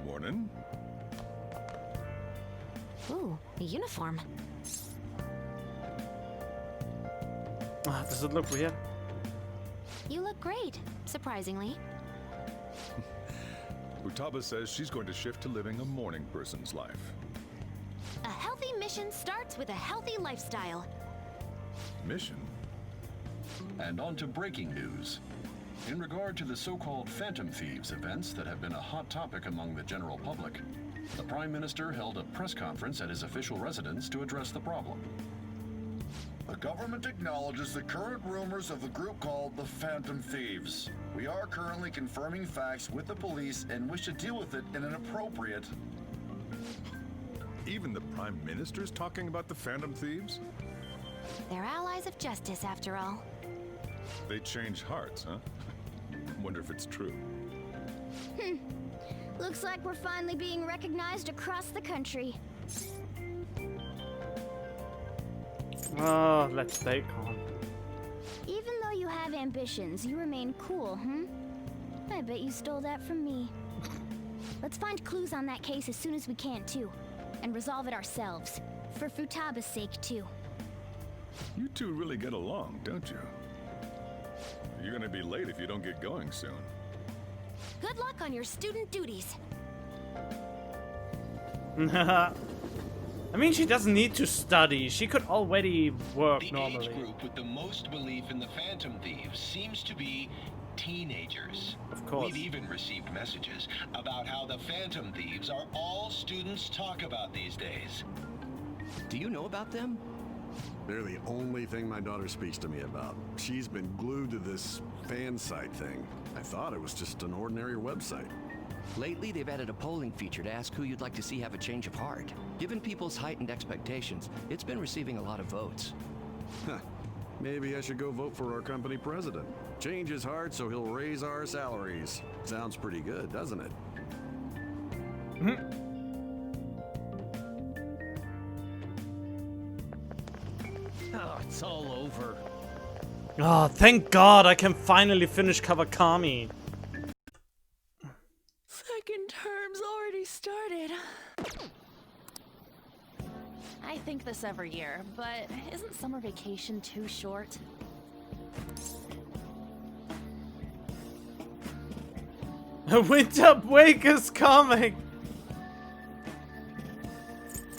Speaker 10: Morning.
Speaker 7: Ooh, a uniform.
Speaker 1: Does it look weird?
Speaker 7: You look great, surprisingly.
Speaker 10: Futaba says she's going to shift to living a morning person's life.
Speaker 7: A healthy mission starts with a healthy lifestyle.
Speaker 10: Mission?
Speaker 16: And on to breaking news. In regard to the so-called Phantom Thieves events that have been a hot topic among the general public, the Prime Minister held a press conference at his official residence to address the problem.
Speaker 19: The government acknowledges the current rumors of the group called the Phantom Thieves. We are currently confirming facts with the police and wish to deal with it in an appropriate...
Speaker 10: Even the Prime Minister's talking about the Phantom Thieves?
Speaker 7: They're allies of justice, after all.
Speaker 10: They change hearts, huh? Wonder if it's true.
Speaker 6: Looks like we're finally being recognized across the country.
Speaker 1: Oh, let's stay calm.
Speaker 6: Even though you have ambitions, you remain cool, I bet you stole that from me. Let's find clues on that case as soon as we can, too. And resolve it ourselves. For Futaba's sake, too.
Speaker 10: You two really get along, don't you? You're gonna be late if you don't get going soon.
Speaker 7: Good luck on your student duties.
Speaker 1: I mean, she doesn't need to study. She could already work normally.
Speaker 20: The age group with the most belief in the Phantom Thieves seems to be teenagers.
Speaker 1: Of course.
Speaker 20: We've even received messages about how the Phantom Thieves are all students talk about these days.
Speaker 14: Do you know about them?
Speaker 21: They're the only thing my daughter speaks to me about. She's been glued to this fan site thing. I thought it was just an ordinary website.
Speaker 14: Lately, they've added a polling feature to ask who you'd like to see have a change of heart. Given people's heightened expectations, it's been receiving a lot of votes.
Speaker 21: Huh. Maybe I should go vote for our company president. Change his heart so he'll raise our salaries. Sounds pretty good, doesn't it?
Speaker 14: Oh, it's all over.
Speaker 1: Oh, thank God I can finally finish Kawakami.
Speaker 3: Second term's already started. I think this every year, but isn't summer vacation too short?
Speaker 1: A winter break is coming!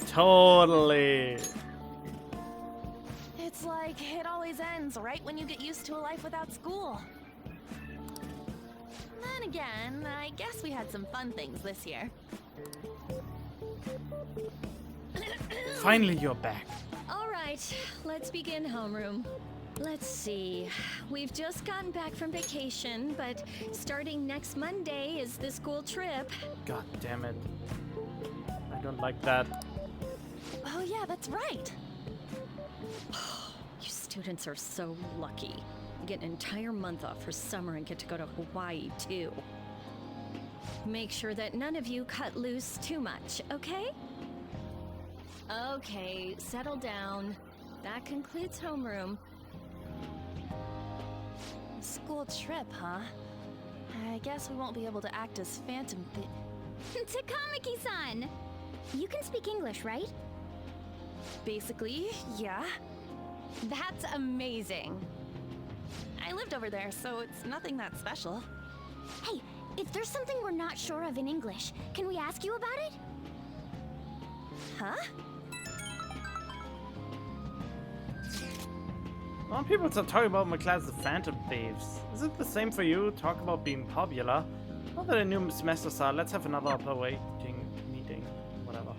Speaker 1: Totally.
Speaker 3: It's like it always ends right when you get used to a life without school. Then again, I guess we had some fun things this year.
Speaker 1: Finally, you're back.
Speaker 22: All right, let's begin homeroom. Let's see. We've just gotten back from vacation, but starting next Monday is the school trip.
Speaker 1: God damn it. I don't like that.
Speaker 3: Oh yeah, that's right.
Speaker 22: You students are so lucky. You get an entire month off for summer and get to go to Hawaii, too. Make sure that none of you cut loose too much, okay? Okay, settle down. That concludes homeroom.
Speaker 3: School trip, huh? I guess we won't be able to act as Phantom
Speaker 6: Takamaki-san! You can speak English, right?
Speaker 3: Basically, yeah.
Speaker 22: That's amazing.
Speaker 3: I lived over there, so it's nothing that special.
Speaker 6: Hey, if there's something we're not sure of in English, can we ask you about it?
Speaker 3: Huh?
Speaker 1: A lot of people start talking about my class of Phantom Thieves. Is it the same for you? Talk about being popular? Now that a new semester started, let's have another operating meeting. Whatever.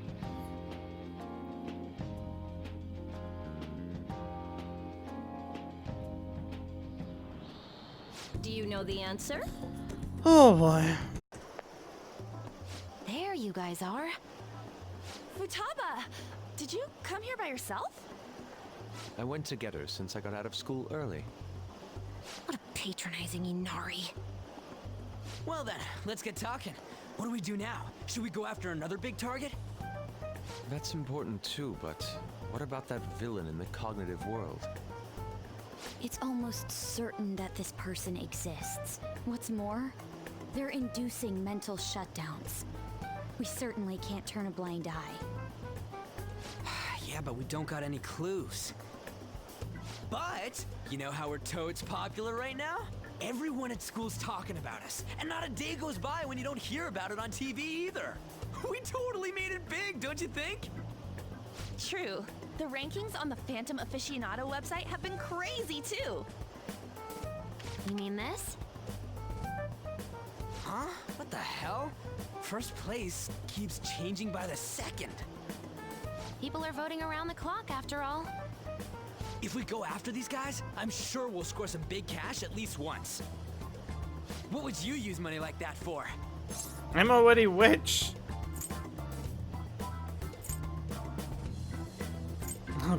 Speaker 22: Do you know the answer?
Speaker 1: Oh boy.
Speaker 7: There you guys are.
Speaker 3: Futaba! Did you come here by yourself?
Speaker 2: I went to get her since I got out of school early.
Speaker 7: What a patronizing Inari.
Speaker 9: Well then, let's get talking. What do we do now? Should we go after another big target?
Speaker 2: That's important too, but what about that villain in the cognitive world?
Speaker 4: It's almost certain that this person exists. What's more, they're inducing mental shutdowns. We certainly can't turn a blind eye.
Speaker 9: Yeah, but we don't got any clues. But, you know how we're totes popular right now? Everyone at school's talking about us, and not a day goes by when you don't hear about it on TV either. We totally made it big, don't you think?
Speaker 3: True. The rankings on the Phantom Aficionado website have been crazy too.
Speaker 7: You mean this?
Speaker 9: Huh? What the hell? First place keeps changing by the second.
Speaker 7: People are voting around the clock, after all.
Speaker 9: If we go after these guys, I'm sure we'll score some big cash at least once. What would you use money like that for?
Speaker 1: I'm already rich.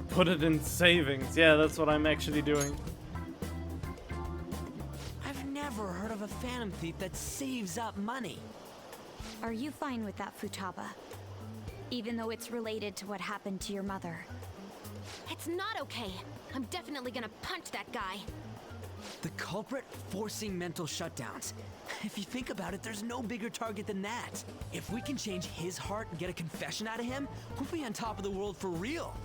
Speaker 1: Put it in savings. Yeah, that's what I'm actually doing.
Speaker 9: I've never heard of a Phantom Thief that saves up money.
Speaker 4: Are you fine with that, Futaba? Even though it's related to what happened to your mother.
Speaker 7: It's not okay. I'm definitely gonna punch that guy.
Speaker 9: The culprit forcing mental shutdowns. If you think about it, there's no bigger target than that. If we can change his heart and get a confession out of him, we'll be on top of the world for real.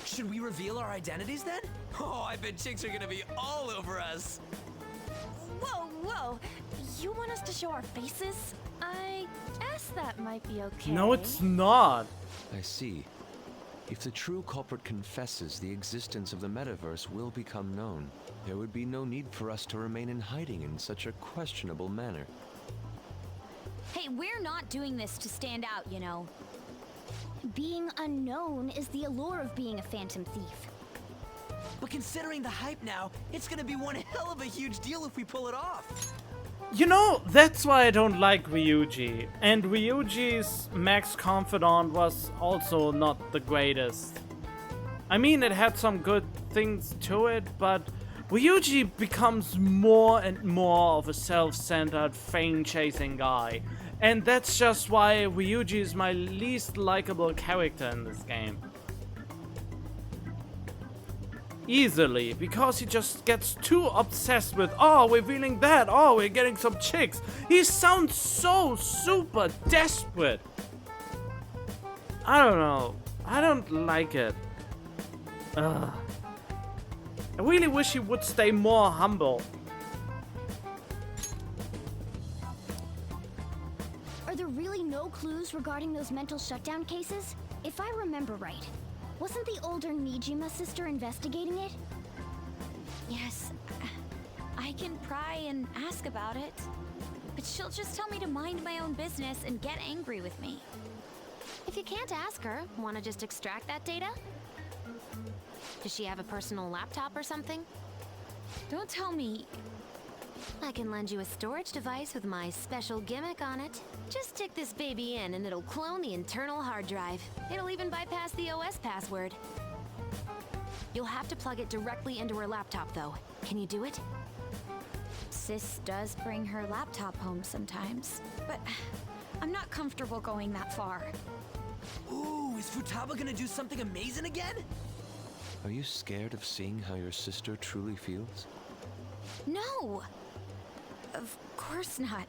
Speaker 9: Should we reveal our identities then? Oh, I bet chicks are gonna be all over us.
Speaker 3: Whoa, whoa. You want us to show our faces? I guess that might be okay.
Speaker 1: No, it's not.
Speaker 2: I see. If the true culprit confesses, the existence of the metaverse will become known. There would be no need for us to remain in hiding in such a questionable manner.
Speaker 4: Hey, we're not doing this to stand out, you know.
Speaker 6: Being unknown is the allure of being a Phantom Thief.
Speaker 9: But considering the hype now, it's gonna be one hell of a huge deal if we pull it off.
Speaker 1: You know, that's why I don't like Ryuji. And Ryuji's Max Confidant was also not the greatest. I mean, it had some good things to it, but Ryuji becomes more and more of a self-centered, fame-chasing guy. And that's just why Ryuji is my least likable character in this game. Easily, because he just gets too obsessed with, oh, we're feeling that, oh, we're getting some chicks. He sounds so super desperate. I don't know. I don't like it. Ugh. I really wish he would stay more humble.
Speaker 6: Are there really no clues regarding those mental shutdown cases? If I remember right, wasn't the older Nijima sister investigating it?
Speaker 4: Yes, I can pry and ask about it. But she'll just tell me to mind my own business and get angry with me.
Speaker 7: If you can't ask her, wanna just extract that data? Does she have a personal laptop or something?
Speaker 4: Don't tell me.
Speaker 7: I can lend you a storage device with my special gimmick on it. Just stick this baby in and it'll clone the internal hard drive. It'll even bypass the OS password. You'll have to plug it directly into her laptop though. Can you do it?
Speaker 4: Sis does bring her laptop home sometimes, but I'm not comfortable going that far.
Speaker 9: Ooh, is Futaba gonna do something amazing again?
Speaker 2: Are you scared of seeing how your sister truly feels?
Speaker 4: No! Of course not.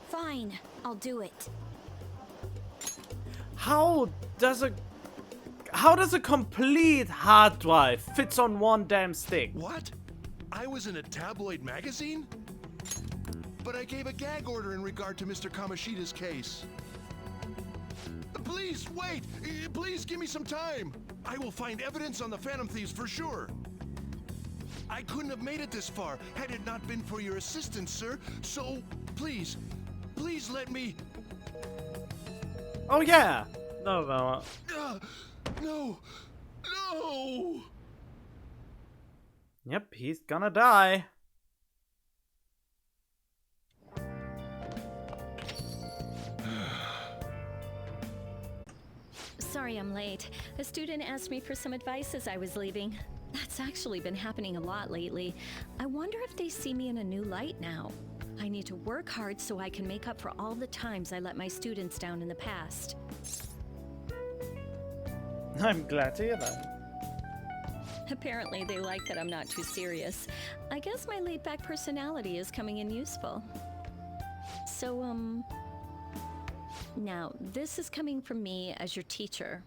Speaker 4: Fine, I'll do it.
Speaker 1: How does a complete hard drive fits on one damn stick?
Speaker 11: What? I was in a tabloid magazine? But I gave a gag order in regard to Mr. Kamoshida's case. Please, wait! Please give me some time! I will find evidence on the Phantom Thieves for sure. I couldn't have made it this far had it not been for your assistance, sir. So, please let me...
Speaker 1: Oh yeah! No.
Speaker 11: No!
Speaker 1: Yep, he's gonna die.
Speaker 22: Sorry I'm late. A student asked me for some advice as I was leaving. That's actually been happening a lot lately. I wonder if they see me in a new light now. I need to work hard so I can make up for all the times I let my students down in the past.
Speaker 1: I'm glad to hear that.
Speaker 22: Apparently, they like that I'm not too serious. I guess my laid-back personality is coming in useful. So, now, this is coming from me as your teacher.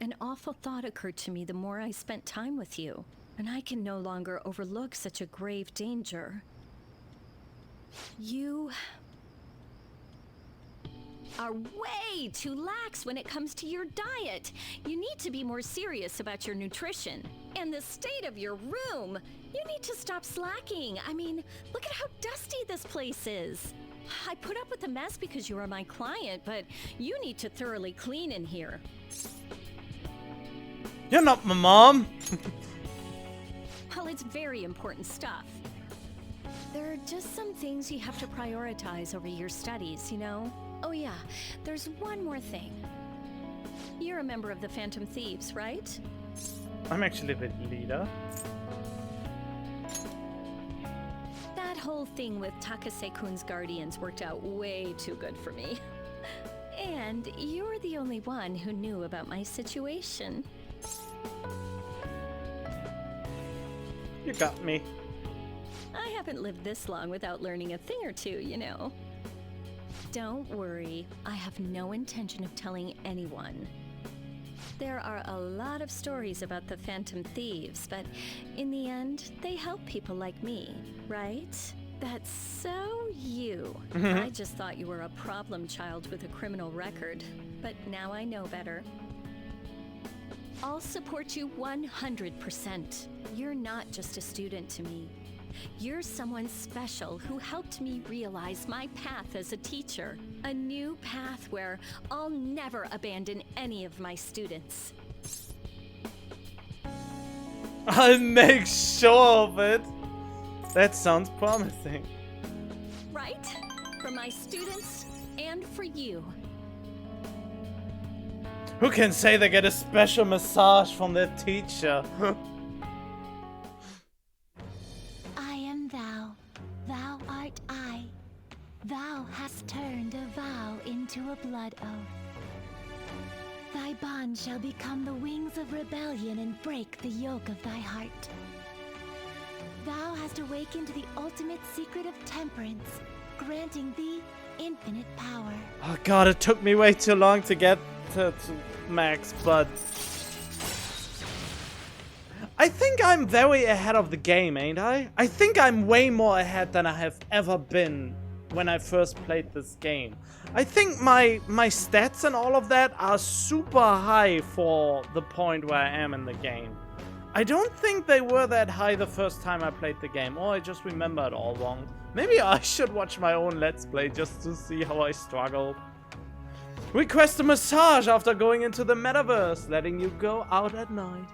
Speaker 22: An awful thought occurred to me the more I spent time with you, and I can no longer overlook such a grave danger. You are way too lax when it comes to your diet. You need to be more serious about your nutrition. And the state of your room. You need to stop slacking. I mean, look at how dusty this place is. I put up with the mess because you are my client, but you need to thoroughly clean in here.
Speaker 1: You're not my mom.
Speaker 22: Well, it's very important stuff. There are just some things you have to prioritize over your studies, you know? Oh yeah, there's one more thing. You're a member of the Phantom Thieves, right?
Speaker 1: I'm actually the leader.
Speaker 22: That whole thing with Takase-kun's guardians worked out way too good for me. And you're the only one who knew about my situation.
Speaker 1: You got me.
Speaker 22: I haven't lived this long without learning a thing or two, you know. Don't worry, I have no intention of telling anyone. There are a lot of stories about the Phantom Thieves, but in the end, they help people like me, right? That's so you. I just thought you were a problem child with a criminal record, but now I know better. I'll support you 100%. You're not just a student to me. You're someone special who helped me realize my path as a teacher. A new path where I'll never abandon any of my students.
Speaker 1: I'll make sure of it. That sounds promising.
Speaker 22: Right? For my students and for you.
Speaker 1: Who can say they get a special massage from their teacher?
Speaker 18: I am thou, thou art I. Thou hast turned a vow into a blood oath. Thy bond shall become the wings of rebellion and break the yoke of thy heart. Thou hast awakened the ultimate secret of temperance, granting thee infinite power.
Speaker 1: Oh god, it took me way too long to get to max, but I think I'm very ahead of the game, ain't I? I think I'm way more ahead than I have ever been when I first played this game. I think my stats and all of that are super high for the point where I am in the game. I don't think they were that high the first time I played the game, or I just remember it all wrong. Maybe I should watch my own Let's Play just to see how I struggle. Request a massage after going into the metaverse, letting you go out at night.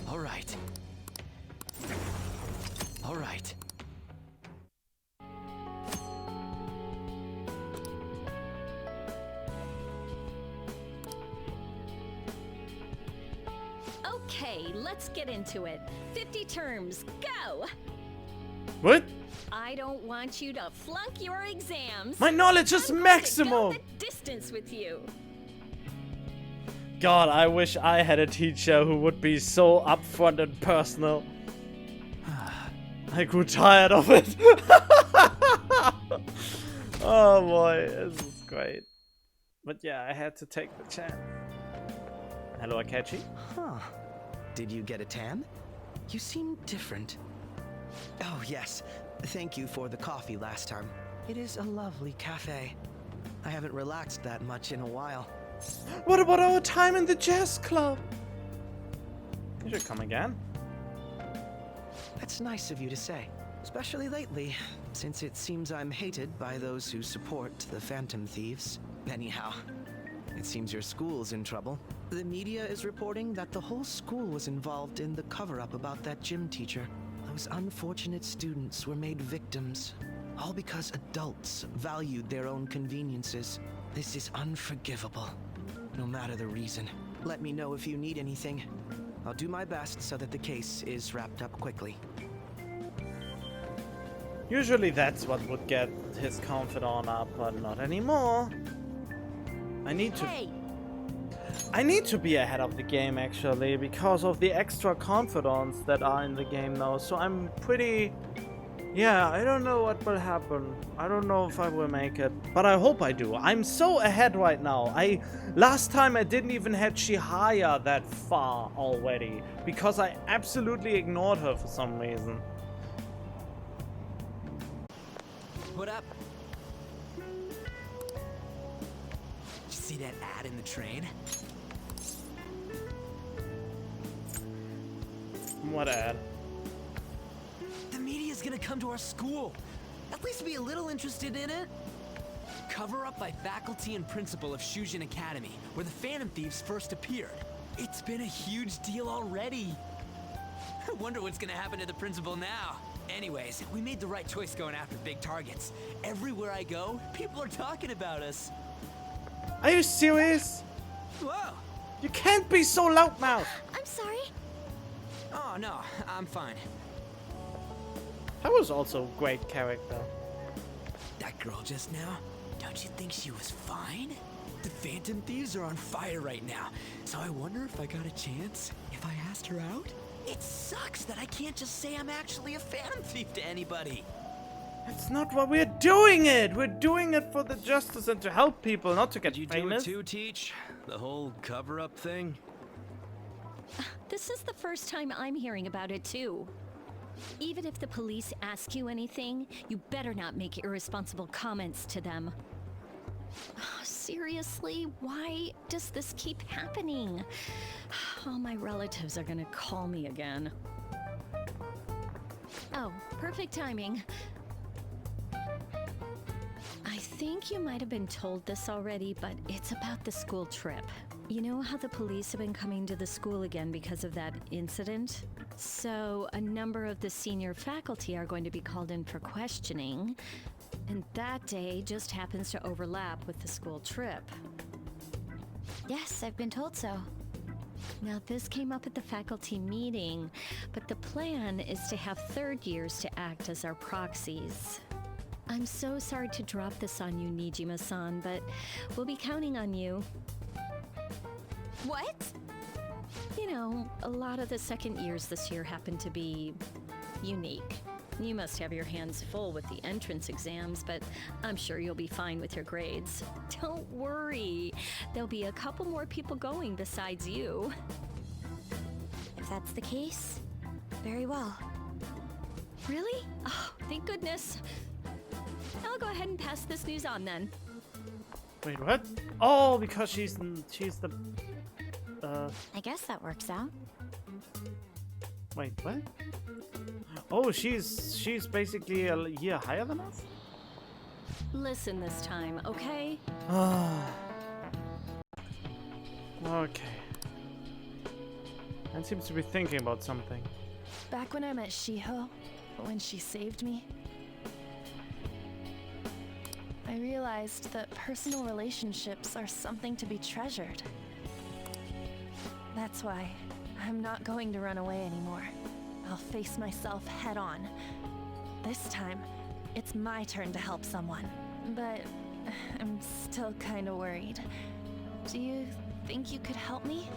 Speaker 9: All right. All right.
Speaker 22: Okay, let's get into it. 50 terms, go!
Speaker 1: What?
Speaker 22: I don't want you to flunk your exams.
Speaker 1: My knowledge is maximum.
Speaker 22: Go the distance with you.
Speaker 1: God, I wish I had a teacher who would be so upfront and personal. I grew tired of it. Oh boy, this is great. But yeah, I had to take the chance. Hello, Akechi.
Speaker 5: Huh. Did you get a tan? You seem different. Oh, yes. Thank you for the coffee last time. It is a lovely cafe. I haven't relaxed that much in a while.
Speaker 1: What about our time in the jazz club? You should come again.
Speaker 5: That's nice of you to say. Especially lately, since it seems I'm hated by those who support the Phantom Thieves. Anyhow, it seems your school's in trouble. The media is reporting that the whole school was involved in the cover-up about that gym teacher. Those unfortunate students were made victims, all because adults valued their own conveniences. This is unforgivable, no matter the reason. Let me know if you need anything. I'll do my best so that the case is wrapped up quickly.
Speaker 1: Usually that's what would get his confidant up, but not anymore. I need to be ahead of the game actually, because of the extra confidants that are in the game now. So I'm pretty... Yeah, I don't know what will happen. I don't know if I will make it, but I hope I do. I'm so ahead right now. Last time I didn't even have Chihaya that far already, because I absolutely ignored her for some reason.
Speaker 9: What up? Did you see that ad in the train?
Speaker 1: What ad?
Speaker 9: The media's gonna come to our school. At least be a little interested in it. Cover up by faculty and principal of Shujin Academy, where the Phantom Thieves first appeared. It's been a huge deal already. I wonder what's gonna happen to the principal now. Anyways, we made the right choice going after big targets. Everywhere I go, people are talking about us.
Speaker 1: Are you serious?
Speaker 9: Whoa!
Speaker 1: You can't be so loudmouth!
Speaker 6: I'm sorry.
Speaker 9: Oh, no, I'm fine.
Speaker 1: That was also a great character.
Speaker 9: That girl just now, don't you think she was fine? The Phantom Thieves are on fire right now, so I wonder if I got a chance if I asked her out? It sucks that I can't just say I'm actually a Phantom Thief to anybody.
Speaker 1: That's not why we're doing it! We're doing it for the justice and to help people, not to get
Speaker 2: Did you
Speaker 1: famous.
Speaker 2: do it too, Teach? The whole cover-up thing?
Speaker 22: This is the first time I'm hearing about it, too. Even if the police ask you anything, you better not make irresponsible comments to them. Seriously, why does this keep happening? All my relatives are gonna call me again. Oh, perfect timing. I think you might have been told this already, but it's about the school trip. You know how the police have been coming to the school again because of that incident? So, a number of the senior faculty are going to be called in for questioning, and that day just happens to overlap with the school trip.
Speaker 4: Yes, I've been told so.
Speaker 22: Now, this came up at the faculty meeting, but the plan is to have third years to act as our proxies. I'm so sorry to drop this on you, Nijima-san, but we'll be counting on you.
Speaker 4: What?
Speaker 22: You know, a lot of the second years this year happen to be unique. You must have your hands full with the entrance exams, but I'm sure you'll be fine with your grades. Don't worry. There'll be a couple more people going besides you.
Speaker 4: If that's the case, very well.
Speaker 22: Really? Oh, thank goodness. I'll go ahead and pass this news on then.
Speaker 1: Wait, what? Oh, because she's the...
Speaker 4: I guess that works out.
Speaker 1: Wait, what? Oh, she's basically a year higher than us?
Speaker 22: Listen this time, okay?
Speaker 1: Okay. And seems to be thinking about something.
Speaker 22: Back when I met Shiho, when she saved me, I realized that personal relationships are something to be treasured. That's why I'm not going to run away anymore. I'll face myself head on. This time, it's my turn to help someone. But I'm still kind of worried. Do you think you could help me?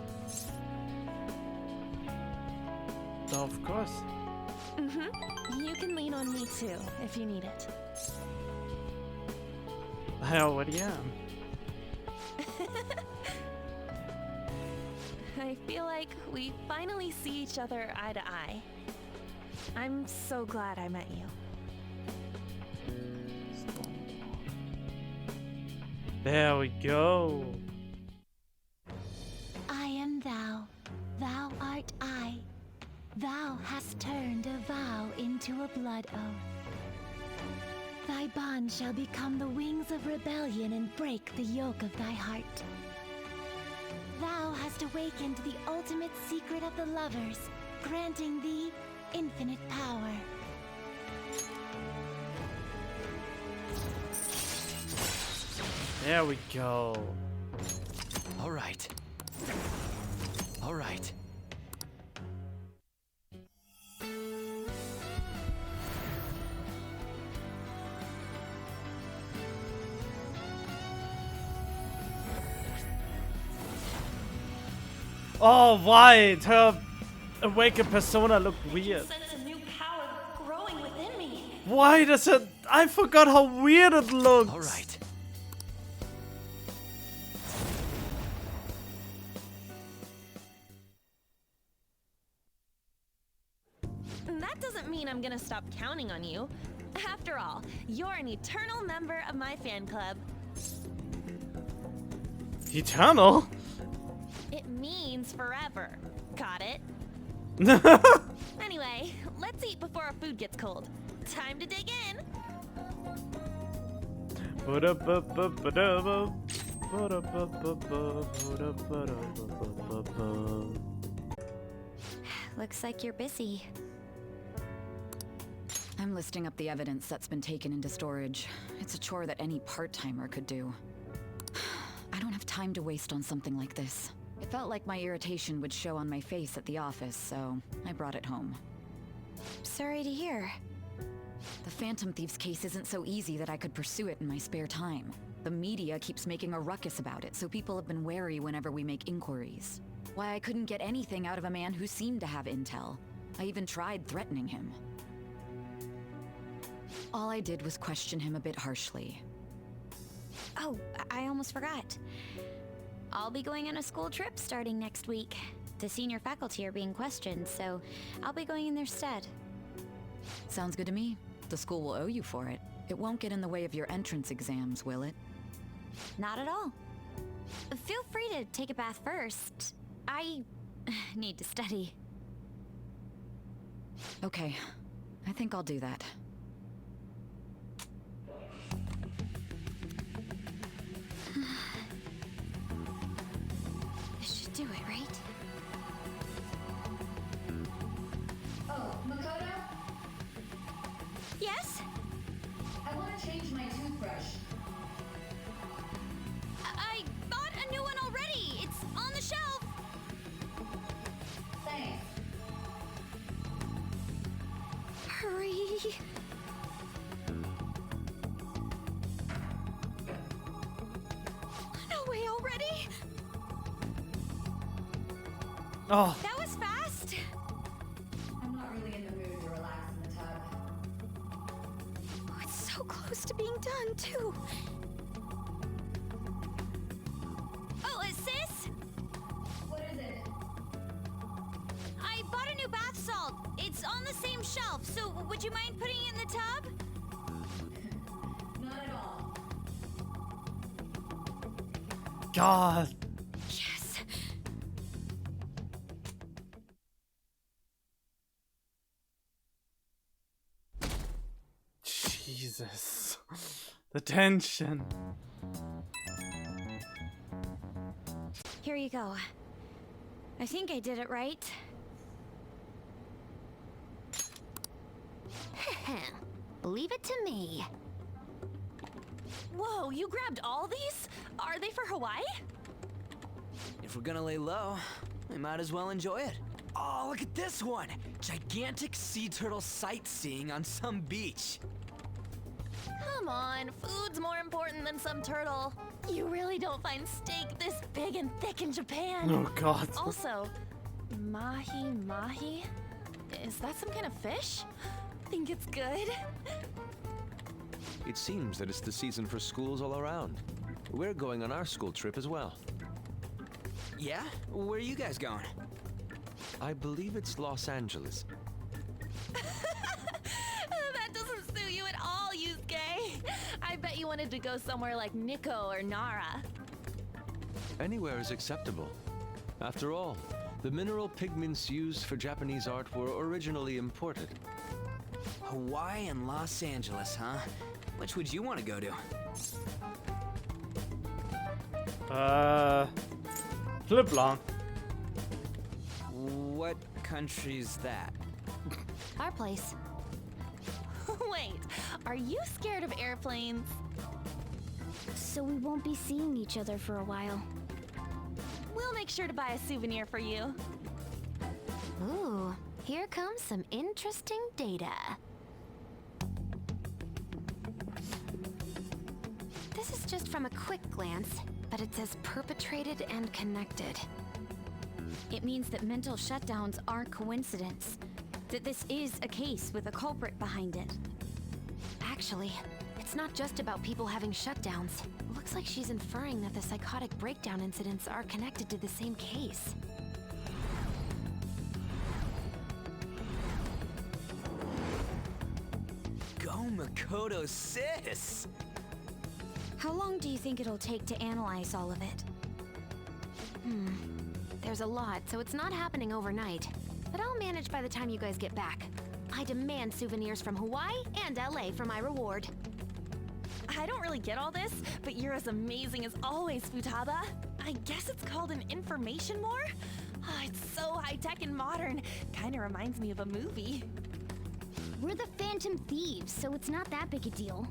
Speaker 1: Of course.
Speaker 22: Mm-hmm. You can lean on me too, if you need it.
Speaker 1: I already am.
Speaker 22: I feel like we finally see each other eye to eye. I'm so glad I met you.
Speaker 1: There we go.
Speaker 18: I am thou, thou art I. Thou hast turned a vow into a blood oath. Thy bond shall become the wings of rebellion and break the yoke of thy heart. Thou hast awakened the ultimate secret of the lovers, granting thee infinite power.
Speaker 1: There we go.
Speaker 9: All right. All right.
Speaker 1: Oh, why? Her awakened persona looked weird.
Speaker 3: Sense a new power growing within me.
Speaker 1: Why does it? I forgot how weird it looks.
Speaker 9: All right.
Speaker 22: That doesn't mean I'm gonna stop counting on you. After all, you're an eternal member of my fan club.
Speaker 1: Eternal?
Speaker 22: It means forever. Got it? Anyway, let's eat before our food gets cold. Time to dig in.
Speaker 4: Looks like you're busy.
Speaker 17: I'm listing up the evidence that's been taken into storage. It's a chore that any part-timer could do. I don't have time to waste on something like this. It felt like my irritation would show on my face at the office, so I brought it home.
Speaker 4: Sorry to hear.
Speaker 17: The Phantom Thieves case isn't so easy that I could pursue it in my spare time. The media keeps making a ruckus about it, so people have been wary whenever we make inquiries. Why I couldn't get anything out of a man who seemed to have intel. I even tried threatening him. All I did was question him a bit harshly.
Speaker 4: Oh, I almost forgot. I'll be going on a school trip starting next week. The senior faculty are being questioned, so I'll be going in their stead.
Speaker 17: Sounds good to me. The school will owe you for it. It won't get in the way of your entrance exams, will it?
Speaker 4: Not at all. Feel free to take a bath first. I need to study.
Speaker 17: Okay, I think I'll do that.
Speaker 4: This should do it, right?
Speaker 12: Oh, Makoto?
Speaker 22: Yes?
Speaker 12: I want to change my toothbrush.
Speaker 22: I bought a new one already. It's on the shelf.
Speaker 12: Thanks.
Speaker 4: Hurry.
Speaker 22: No way already.
Speaker 1: Oh.
Speaker 22: That was fast.
Speaker 12: I'm not really in the mood to relax in the tub.
Speaker 22: Oh, it's so close to being done, too. Oh, sis?
Speaker 12: What is it?
Speaker 22: I bought a new bath salt. It's on the same shelf, so would you mind putting it in the tub?
Speaker 12: Not at all.
Speaker 1: God.
Speaker 22: Yes.
Speaker 1: Jesus. The tension.
Speaker 4: Here you go. I think I did it right.
Speaker 7: Leave it to me.
Speaker 22: Whoa, you grabbed all these? Are they for Hawaii?
Speaker 5: If we're gonna lay low, we might as well enjoy it. Oh, look at this one! Gigantic sea turtle sightseeing on some beach.
Speaker 22: Come on, food's more important than some turtle. You really don't find steak this big and thick in Japan.
Speaker 1: Oh, God.
Speaker 22: Also, mahi? Is that some kind of fish? Think it's good?
Speaker 2: It seems that it's the season for schools all around. We're going on our school trip as well.
Speaker 5: Yeah? Where are you guys going?
Speaker 2: I believe it's Los Angeles.
Speaker 22: That doesn't suit you at all, Yusuke. I bet you wanted to go somewhere like Nikko or Nara.
Speaker 2: Anywhere is acceptable. After all, the mineral pigments used for Japanese art were originally imported.
Speaker 5: Hawaii and Los Angeles, huh? Which would you want to go to?
Speaker 1: Flip long.
Speaker 5: What country's that?
Speaker 4: Our place.
Speaker 22: Wait, are you scared of airplanes?
Speaker 6: So we won't be seeing each other for a while.
Speaker 22: We'll make sure to buy a souvenir for you.
Speaker 7: Ooh, here comes some interesting data. This is just from a quick glance, but it says perpetrated and connected.
Speaker 4: It means that mental shutdowns aren't coincidence. That this is a case with a culprit behind it.
Speaker 7: Actually, it's not just about people having shutdowns. Looks like she's inferring that the psychotic breakdown incidents are connected to the same case.
Speaker 9: Go Makoto, sis!
Speaker 4: How long do you think it'll take to analyze all of it?
Speaker 7: There's a lot, so it's not happening overnight. But I'll manage by the time you guys get back. I demand souvenirs from Hawaii and LA for my reward.
Speaker 3: I don't really get all this, but you're as amazing as always, Futaba. I guess it's called an information war? Oh, it's so high-tech and modern. Kinda reminds me of a movie.
Speaker 6: We're the Phantom Thieves, so it's not that big a deal.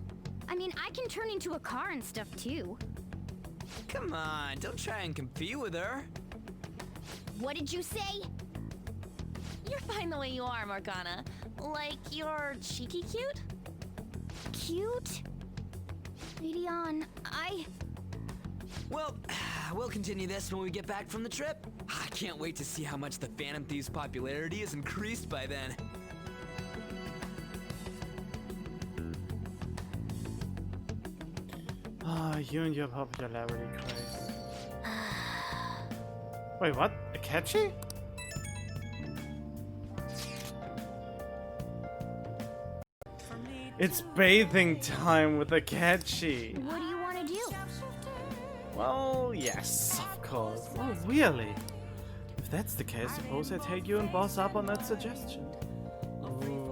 Speaker 6: I mean, I can turn into a car and stuff too.
Speaker 9: Come on, don't try and compete with her.
Speaker 6: What did you say?
Speaker 3: You're fine the way you are, Morgana. Like, you're cheeky cute?
Speaker 6: Cute? Lady On,
Speaker 9: Well, we'll continue this when we get back from the trip. I can't wait to see how much the Phantom Thieves' popularity is increased by then.
Speaker 1: Ah, you and your popularity craze. Wait, what? Akechi? It's bathing time with Akechi.
Speaker 6: what do you want to do?
Speaker 1: Well, yes, of course. Oh, really? If that's the case, suppose I take you and boss up on that suggestion. Ooh.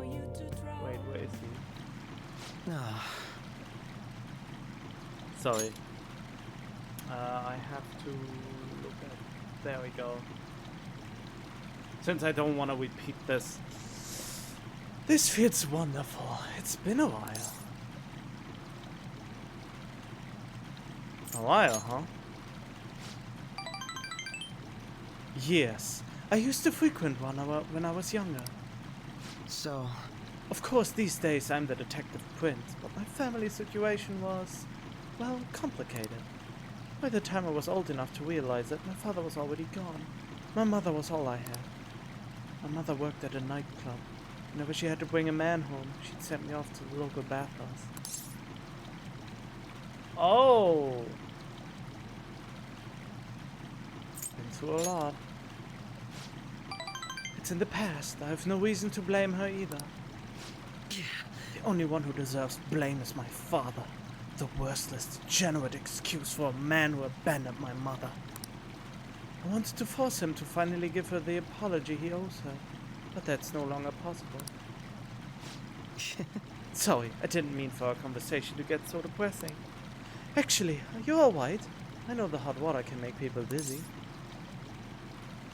Speaker 1: Wait, where is he? Sorry. I have to look at... There we go. Since I don't want to repeat this. This feels wonderful. It's been a while. A while, huh? Yes. I used to frequent one when I was younger.
Speaker 5: So...
Speaker 1: Of course, these days I'm the detective prince, but my family situation was, well, complicated. By the time I was old enough to realize it, my father was already gone. My mother was all I had. My mother worked at a nightclub. Whenever she had to bring a man home, she'd send me off to the local bathhouse. Oh! Been through a lot. It's in the past. I have no reason to blame her either. The only one who deserves blame is my father. The worthless, degenerate excuse for a man who abandoned my mother. I wanted to force him to finally give her the apology he owes her, but that's no longer possible. Sorry, I didn't mean for our conversation to get so depressing. Actually, are you alright? I know the hot water can make people dizzy.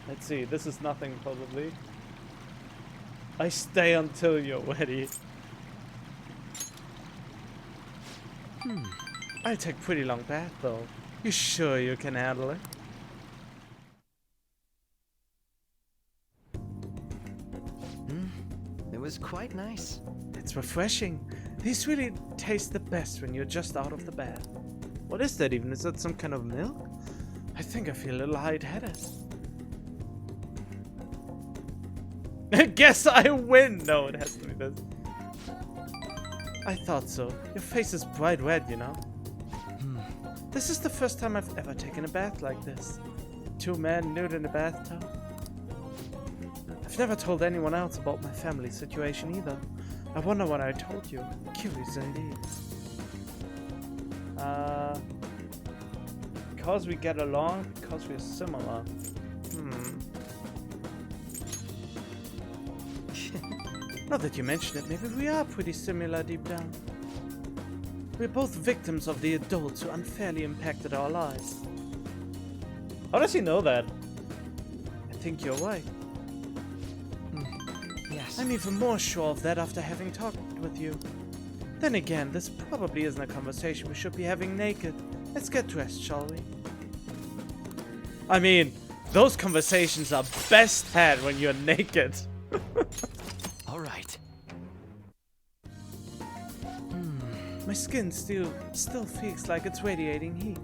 Speaker 1: Let's see, this is nothing probably. I stay until you're ready. I'll take pretty long bath though. You sure you can handle it?
Speaker 5: It was quite nice.
Speaker 1: It's refreshing. These really taste the best when you're just out of the bath. What is that even? Is that some kind of milk? I think I feel a little lightheaded. Guess I win! No, it has to be this. I thought so. Your face is bright red, you know. This is the first time I've ever taken a bath like this. Two men nude in a bathtub. I've never told anyone else about my family situation either. I wonder what I told you. Curious indeed. Because we get along, because we're similar. Now that you mention it, maybe we are pretty similar deep down. We're both victims of the adults who unfairly impacted our lives. How does he know that? I think you're right.
Speaker 5: Yes.
Speaker 1: I'm even more sure of that after having talked with you. Then again, this probably isn't a conversation we should be having naked. Let's get dressed, shall we? I mean, those conversations are best had when you're naked.
Speaker 5: All right.
Speaker 1: My skin still feels like it's radiating heat.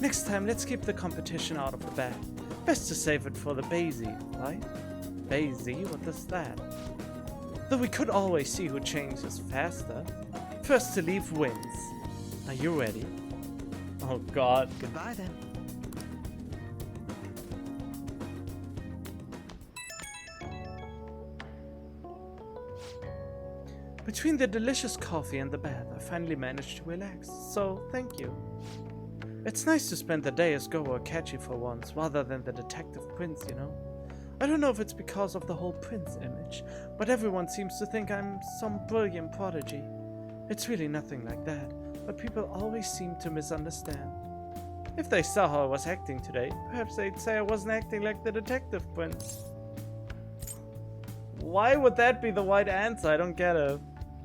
Speaker 1: Next time, let's keep the competition out of the bag. Best to save it for the Basie, right? Basie? What is that? Though we could always see who changes faster. First to leave wins. Are you ready? Oh god.
Speaker 5: Goodbye then.
Speaker 1: Between the delicious coffee and the bath, I finally managed to relax, so thank you. It's nice to spend the day as Go or Catchy for once, rather than the detective prince, you know? I don't know if it's because of the whole prince image, but everyone seems to think I'm some brilliant prodigy. It's really nothing like that, but people always seem to misunderstand. If they saw how I was acting today, perhaps they'd say I wasn't acting like the detective prince. Why would that be the right answer? I don't get it.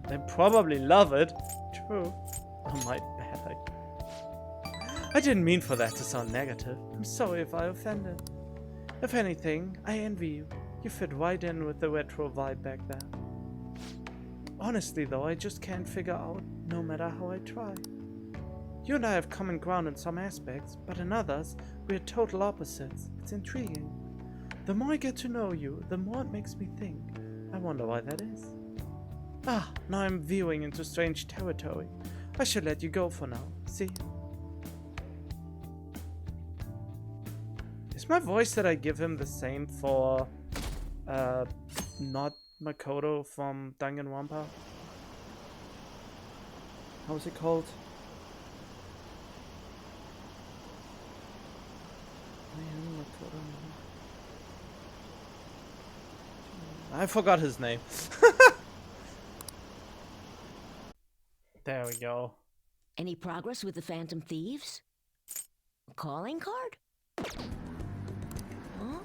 Speaker 1: They probably love it. True. Oh, my bad. I didn't mean for that to sound negative. I'm sorry if I offended. If anything, I envy you. You fit right in with the retro vibe back there. Honestly though, I just can't figure out, no matter how I try. You and I have common ground in some aspects, but in others, we're total opposites. It's intriguing. The more I get to know you, the more it makes me think. I wonder why that is. Ah, now I'm veering into strange territory. I should let you go for now. See? Is my voice that I give him the same for, not Makoto from Danganronpa? How's it called? I forgot his name. There we go.
Speaker 13: Any progress with the Phantom Thieves? A calling card? Huh?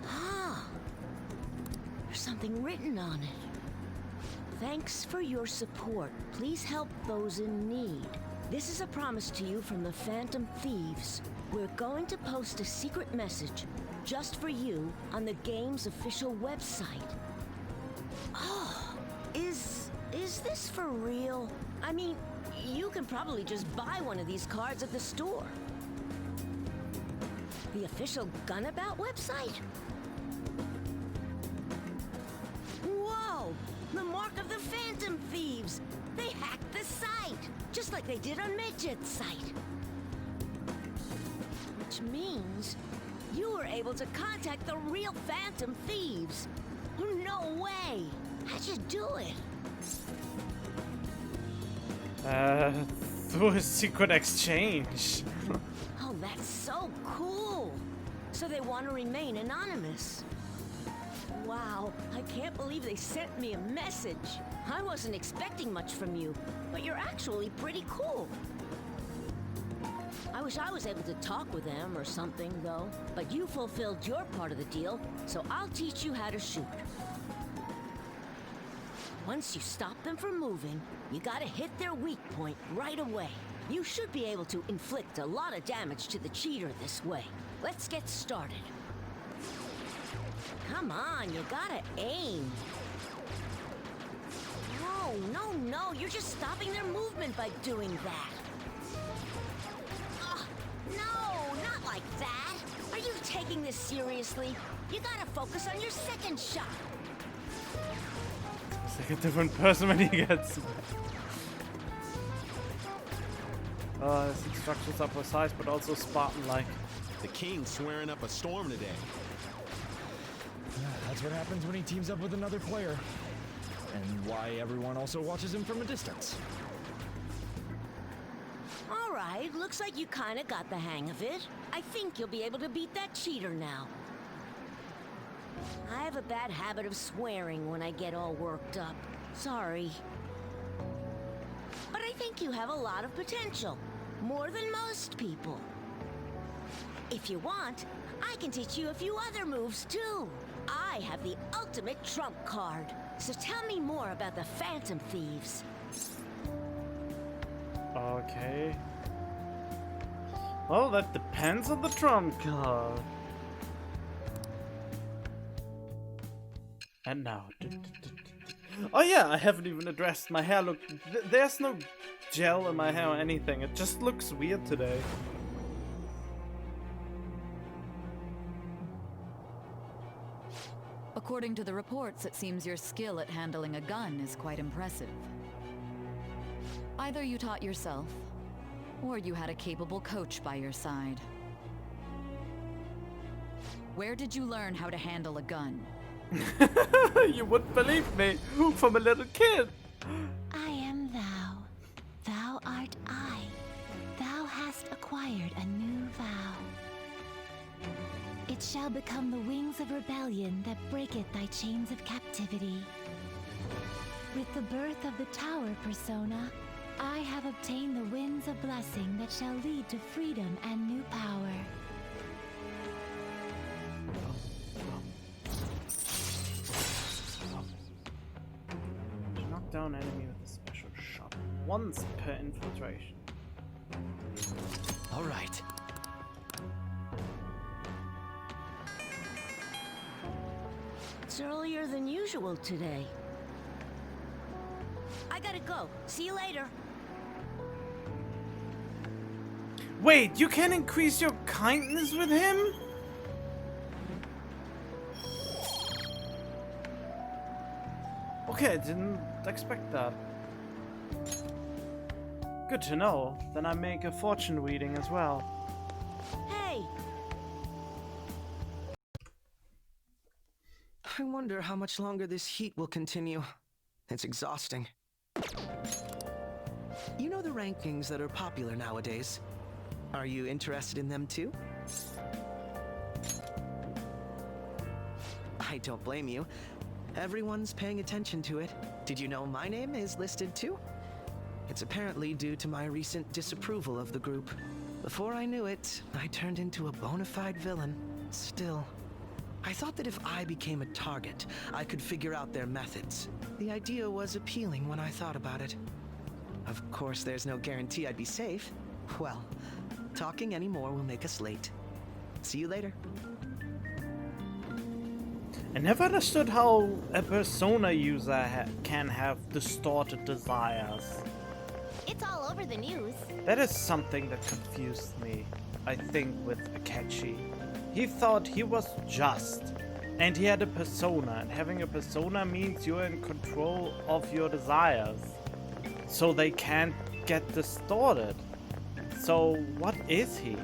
Speaker 13: Ah! There's something written on it. Thanks for your support. Please help those in need. This is a promise to you from the Phantom Thieves. We're going to post a secret message just for you on the game's official website. Oh, is this for real? I mean, you can probably just buy one of these cards at the store. The official Gunabout website? Whoa! The mark of the Phantom Thieves! They hacked the site! Just like they did on Midget's site. Which means you were able to contact the real Phantom Thieves. No way! How'd you do it?
Speaker 1: Through a secret exchange.
Speaker 13: Oh, that's so cool! So they want to remain anonymous. Wow, I can't believe they sent me a message. I wasn't expecting much from you, but you're actually pretty cool. I wish I was able to talk with them or something, though. But you fulfilled your part of the deal, so I'll teach you how to shoot. Once you stop them from moving, you gotta hit their weak point right away. You should be able to inflict a lot of damage to the cheater this way. Let's get started. Come on, you gotta aim. No, you're just stopping their movement by doing that. No, not like that. Are you taking this seriously? You gotta focus on your second shot.
Speaker 1: It's like a different person when he gets. His instructions are precise but also Spartan-like.
Speaker 15: The king's swearing up a storm today.
Speaker 23: That's what happens when he teams up with another player. And why everyone also watches him from a distance.
Speaker 13: All right, looks like you kinda got the hang of it. I think you'll be able to beat that cheater now. I have a bad habit of swearing when I get all worked up. Sorry. But I think you have a lot of potential. More than most people. If you want, I can teach you a few other moves too. I have the ultimate trump card. So tell me more about the Phantom Thieves.
Speaker 1: Okay. Well, that depends on the trump card. And now. Oh yeah, I haven't even addressed my hair. Look, there's no gel in my hair or anything. It just looks weird today.
Speaker 17: According to the reports, it seems your skill at handling a gun is quite impressive. Either you taught yourself, or you had a capable coach by your side. Where did you learn how to handle a gun?
Speaker 1: You wouldn't believe me, from a little kid.
Speaker 18: I am thou. Thou art I. Thou hast acquired a new vow. It shall become the wings of rebellion that breaketh thy chains of captivity. With the birth of the tower persona, I have obtained the winds of blessing that shall lead to freedom and new power.
Speaker 1: Knock down enemy with a special shot. Once per infiltration.
Speaker 5: All right.
Speaker 13: It's earlier than usual today. I gotta go. See you later.
Speaker 1: Wait, you can increase your kindness with him? Okay, I didn't expect that. Good to know. Then I make a fortune reading as well.
Speaker 13: Hey!
Speaker 5: I wonder how much longer this heat will continue. It's exhausting. You know the rankings that are popular nowadays? Are you interested in them too? I don't blame you. Everyone's paying attention to it. Did you know my name is listed too? It's apparently due to my recent disapproval of the group. Before I knew it, I turned into a bona fide villain. Still, I thought that if I became a target, I could figure out their methods. The idea was appealing when I thought about it. Of course, there's no guarantee I'd be safe. Well, talking anymore will make us late. See you later.
Speaker 1: I never understood how a persona user can have distorted desires.
Speaker 6: It's all over the news.
Speaker 1: That is something that confused me, I think, with Akechi. He thought he was just, and he had a persona, and having a persona means you're in control of your desires, so they can't get distorted. So what is he?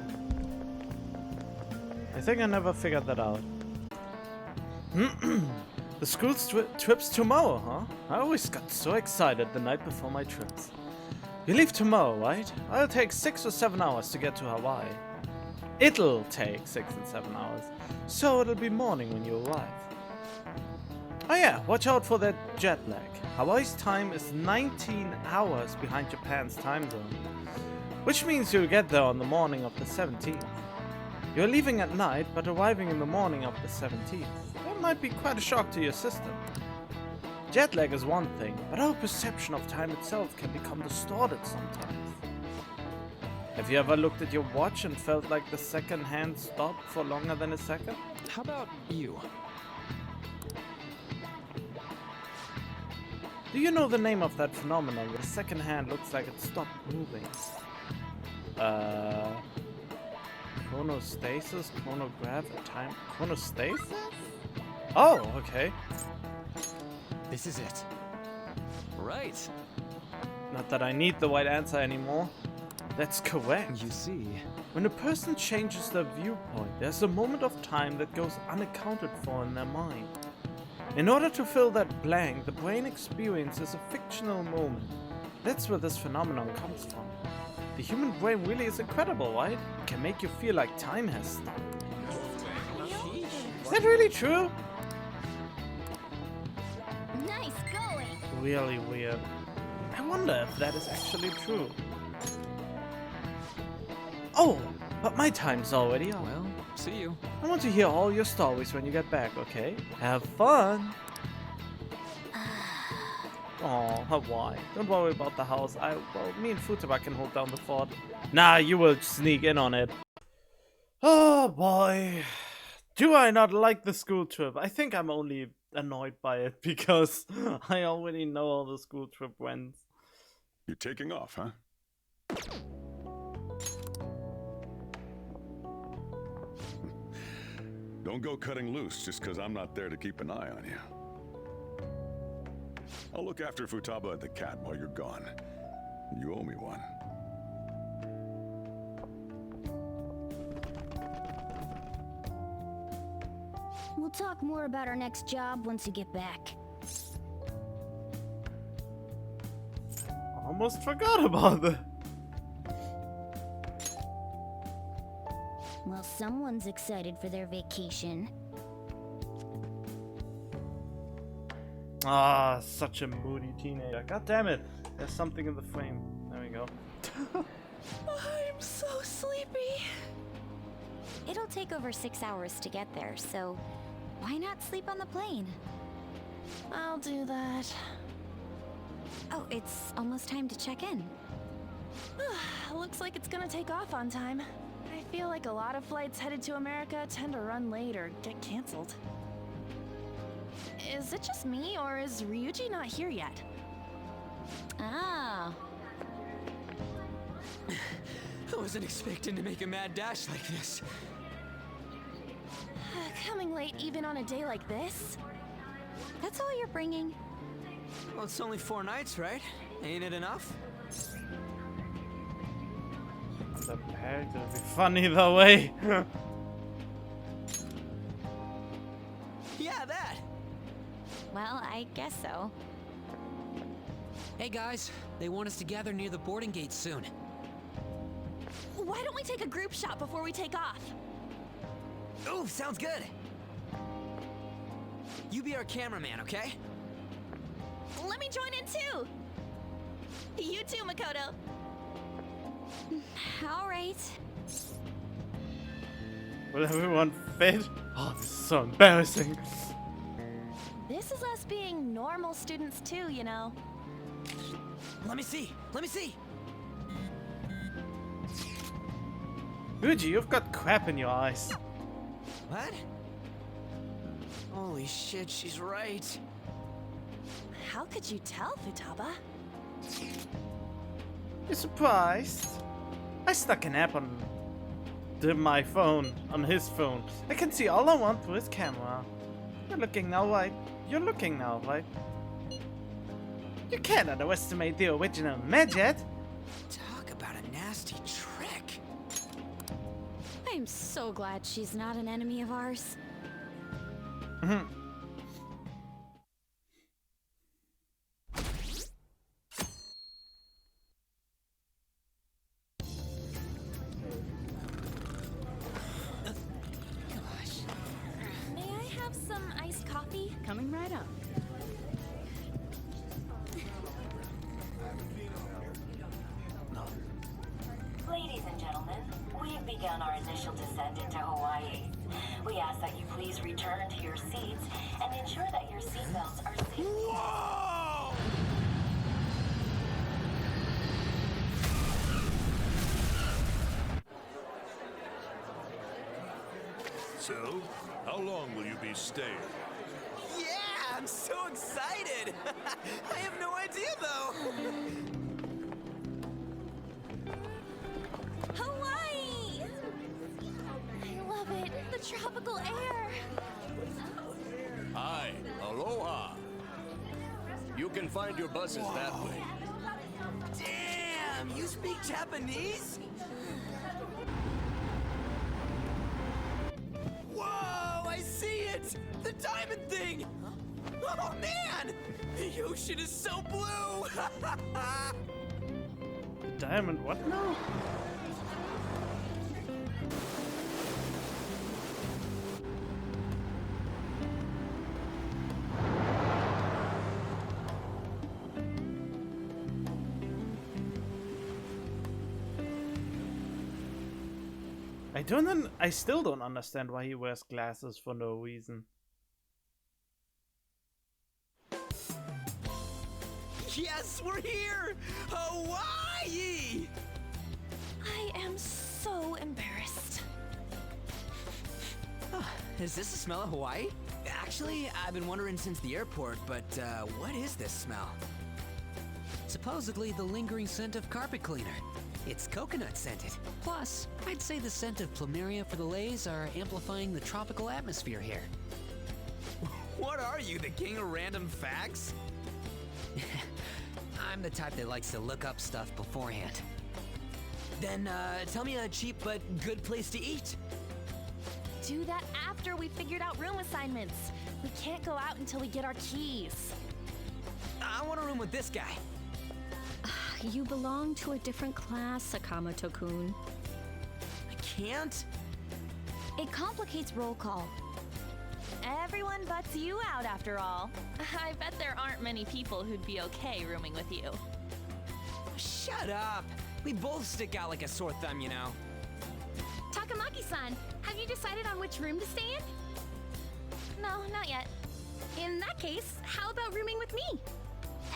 Speaker 1: I think I never figured that out. The school's trip's tomorrow, huh? I always got so excited the night before my trips. You leave tomorrow, right? I'll take 6 or 7 hours to get to Hawaii. It'll take 6 and 7 hours, so it'll be morning when you arrive. Oh yeah, watch out for that jet lag. Hawaii's time is 19 hours behind Japan's time zone, which means you'll get there on the morning of the 17th. You're leaving at night, but arriving in the morning of the 17th. That might be quite a shock to your system. Jet lag is one thing, but our perception of time itself can become distorted sometimes. Have you ever looked at your watch and felt like the second hand stopped for longer than a second?
Speaker 2: How about you?
Speaker 1: Do you know the name of that phenomenon where the second hand looks like it stopped moving? Chronostasis? Chronograph? Time? Chronostasis? Oh, okay.
Speaker 9: This is it.
Speaker 2: Right.
Speaker 1: Not that I need the right answer anymore. That's correct.
Speaker 2: You see,
Speaker 1: when a person changes their viewpoint, there's a moment of time that goes unaccounted for in their mind. In order to fill that blank, the brain experiences a fictional moment. That's where this phenomenon comes from. The human brain really is incredible, right? It can make you feel like time has stopped. Is that really true?
Speaker 6: Nice going.
Speaker 1: Really weird. I wonder if that is actually true. Oh, but my time's already up.
Speaker 2: Well, see you.
Speaker 1: I want to hear all your stories when you get back, okay? Have fun! Oh, Hawaii. Don't worry about the house. Well, me and Futaba can hold down the fort. Nah, you will sneak in on it. Oh boy. Do I not like the school trip? I think I'm only annoyed by it because I already know how the school trip went.
Speaker 10: You're taking off, huh? Don't go cutting loose just because I'm not there to keep an eye on you. I'll look after Futaba and the cat while you're gone. You owe me one.
Speaker 6: We'll talk more about our next job once you get back.
Speaker 1: Almost forgot about that.
Speaker 6: Well, someone's excited for their vacation.
Speaker 1: Ah, such a moody teenager. God damn it. There's something in the frame. There we go.
Speaker 3: I'm so sleepy.
Speaker 4: It'll take over 6 hours to get there, so why not sleep on the plane?
Speaker 3: I'll do that.
Speaker 4: Oh, it's almost time to check in.
Speaker 3: Looks like it's gonna take off on time. I feel like a lot of flights headed to America tend to run late or get canceled. Is it just me, or is Ryuji not here yet?
Speaker 4: Ah.
Speaker 9: I wasn't expecting to make a mad dash like this.
Speaker 3: Coming late even on a day like this?
Speaker 4: That's all you're bringing?
Speaker 9: Well, it's only 4 nights, right? Ain't it enough?
Speaker 1: The bag, that'll be fun either way.
Speaker 9: Yeah, that!
Speaker 4: Well, I guess so.
Speaker 9: Hey guys, they want us to gather near the boarding gate soon.
Speaker 3: Why don't we take a group shot before we take off?
Speaker 9: Ooh, sounds good! You be our cameraman, okay?
Speaker 3: Let me join in too! You too, Makoto!
Speaker 4: All right.
Speaker 1: Will everyone fit? Oh, this is so embarrassing.
Speaker 3: This is us being normal students too, you know.
Speaker 9: Let me see! Let me see!
Speaker 1: Ryuji, you've got crap in your eyes.
Speaker 9: What? Holy shit, she's right.
Speaker 3: How could you tell, Futaba?
Speaker 1: You surprised? I stuck an app on my phone, on his phone. I can see all I want through his camera. You're looking now, right? You're looking now, right? You can't underestimate the original Midget.
Speaker 9: Talk about a nasty trick.
Speaker 4: I'm so glad she's not an enemy of ours.
Speaker 3: May I have some iced coffee?
Speaker 18: Coming right up.
Speaker 8: Ladies and gentlemen, we've begun our initial descent into Hawaii. We ask that you please return to your seats and ensure that your seatbelts are safe.
Speaker 11: Whoa! So, how long will you be staying?
Speaker 9: Yeah, I'm so excited! I have no idea though!
Speaker 3: Hawaii! I love it. The tropical air.
Speaker 15: Hi, aloha. You can find your buses that way.
Speaker 9: Damn, you speak Japanese? Whoa, I see it! The diamond thing! Oh man! The ocean is so blue!
Speaker 1: Diamond, what now? I still don't understand why he wears glasses for no reason.
Speaker 9: Yes, we're here! Hawaii!
Speaker 3: I am so embarrassed.
Speaker 9: Is this the smell of Hawaii? Actually, I've been wondering since the airport, but what is this smell? Supposedly the lingering scent of carpet cleaner. It's coconut scented. Plus, I'd say the scent of plumeria for the lays are amplifying the tropical atmosphere here.
Speaker 5: What are you, the king of random facts?
Speaker 9: I'm the type that likes to look up stuff beforehand. Then, tell me a cheap but good place to eat.
Speaker 3: Do that after we figured out room assignments. We can't go out until we get our keys.
Speaker 9: I want a room with this guy.
Speaker 22: You belong to a different class, Sakamoto-kun.
Speaker 9: I can't?
Speaker 4: It complicates roll call.
Speaker 3: Everyone butts you out after all. I bet there aren't many people who'd be okay rooming with you.
Speaker 9: Shut up! We both stick out like a sore thumb, you know.
Speaker 6: Takamaki-san, have you decided on which room to stay in?
Speaker 3: No, not yet.
Speaker 6: In that case, how about rooming with me?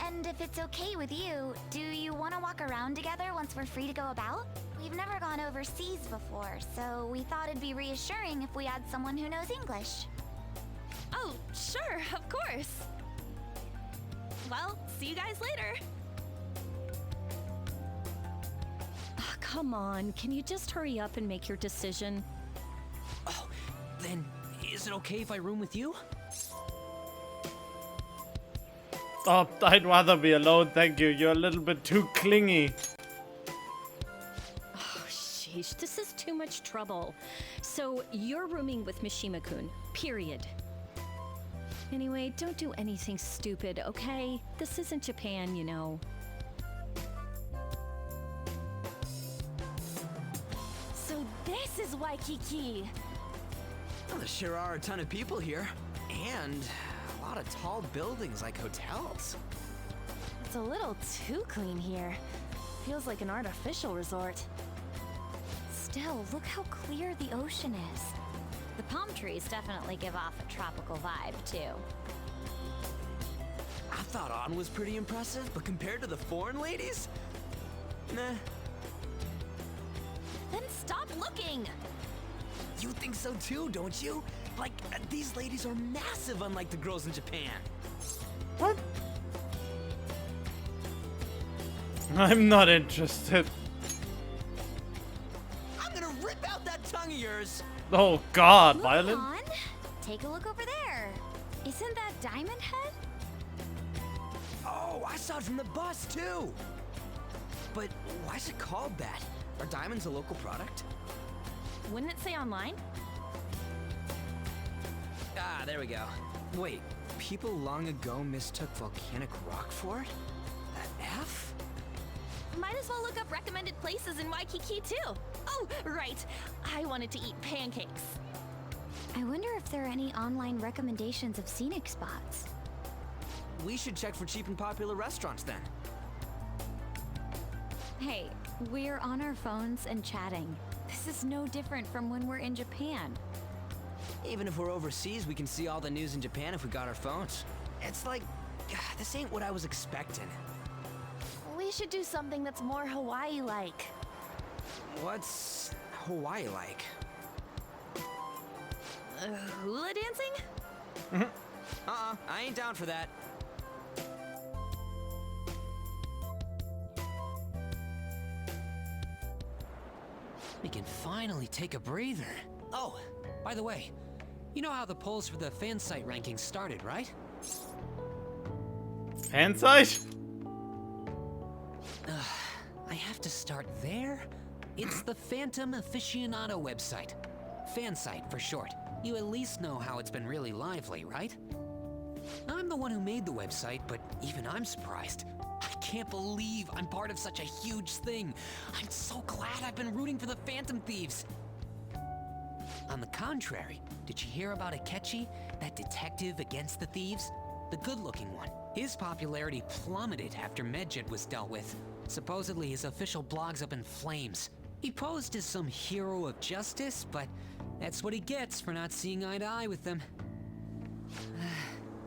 Speaker 4: And if it's okay with you, do you want to walk around together once we're free to go about? We've never gone overseas before, so we thought it'd be reassuring if we had someone who knows English.
Speaker 3: Oh, sure, of course. Well, see you guys later.
Speaker 22: Oh, come on, can you just hurry up and make your decision?
Speaker 9: Oh, then is it okay if I room with you?
Speaker 1: Oh, I'd rather be alone, thank you. You're a little bit too clingy.
Speaker 22: Oh, sheesh, this is too much trouble. So, you're rooming with Mishima-kun, period. Anyway, don't do anything stupid, okay? This isn't Japan, you know.
Speaker 3: So this is Waikiki.
Speaker 5: Well, there sure are a ton of people here. And a lot of tall buildings like hotels.
Speaker 3: It's a little too clean here. Feels like an artificial resort.
Speaker 4: Still, look how clear the ocean is.
Speaker 3: The palm trees definitely give off a tropical vibe, too.
Speaker 5: I thought An was pretty impressive, but compared to the foreign ladies? Nah.
Speaker 3: Then stop looking!
Speaker 5: You think so too, don't you? Like, these ladies are massive unlike the girls in Japan.
Speaker 1: What? I'm not interested.
Speaker 5: I'm gonna rip out that tongue of yours!
Speaker 1: Oh god,
Speaker 4: Move
Speaker 1: violent?
Speaker 4: on. Take a look over there. Isn't that Diamond Head?
Speaker 5: Oh, I saw it from the bus too! But why is it called that? Are diamonds a local product?
Speaker 3: Wouldn't it say online?
Speaker 5: Ah, there we go. Wait, people long ago mistook volcanic rock for it? That F?
Speaker 3: Might as well look up recommended places in Waikiki, too. Oh, right. I wanted to eat pancakes.
Speaker 4: I wonder if there are any online recommendations of scenic spots.
Speaker 5: We should check for cheap and popular restaurants then.
Speaker 4: Hey, we're on our phones and chatting. This is no different from when we're in Japan.
Speaker 5: Even if we're overseas, we can see all the news in Japan if we got our phones. It's like, this ain't what I was expecting.
Speaker 3: We should do something that's more Hawaii-like.
Speaker 5: What's Hawaii like?
Speaker 3: Hula dancing?
Speaker 5: I ain't down for that.
Speaker 9: We can finally take a breather. Oh, by the way, you know how the polls for the fan site rankings started, right?
Speaker 1: Fan site?
Speaker 9: I have to start there? It's the Phantom Aficionado website. Fan site for short. You at least know how it's been really lively, right? I'm the one who made the website, but even I'm surprised. I can't believe I'm part of such a huge thing. I'm so glad I've been rooting for the Phantom Thieves. On the contrary, did you hear about Akechi, that detective against the thieves? The good-looking one. His popularity plummeted after Medjed was dealt with. Supposedly his official blog's up in flames. He posed as some hero of justice, but that's what he gets for not seeing eye to eye with them.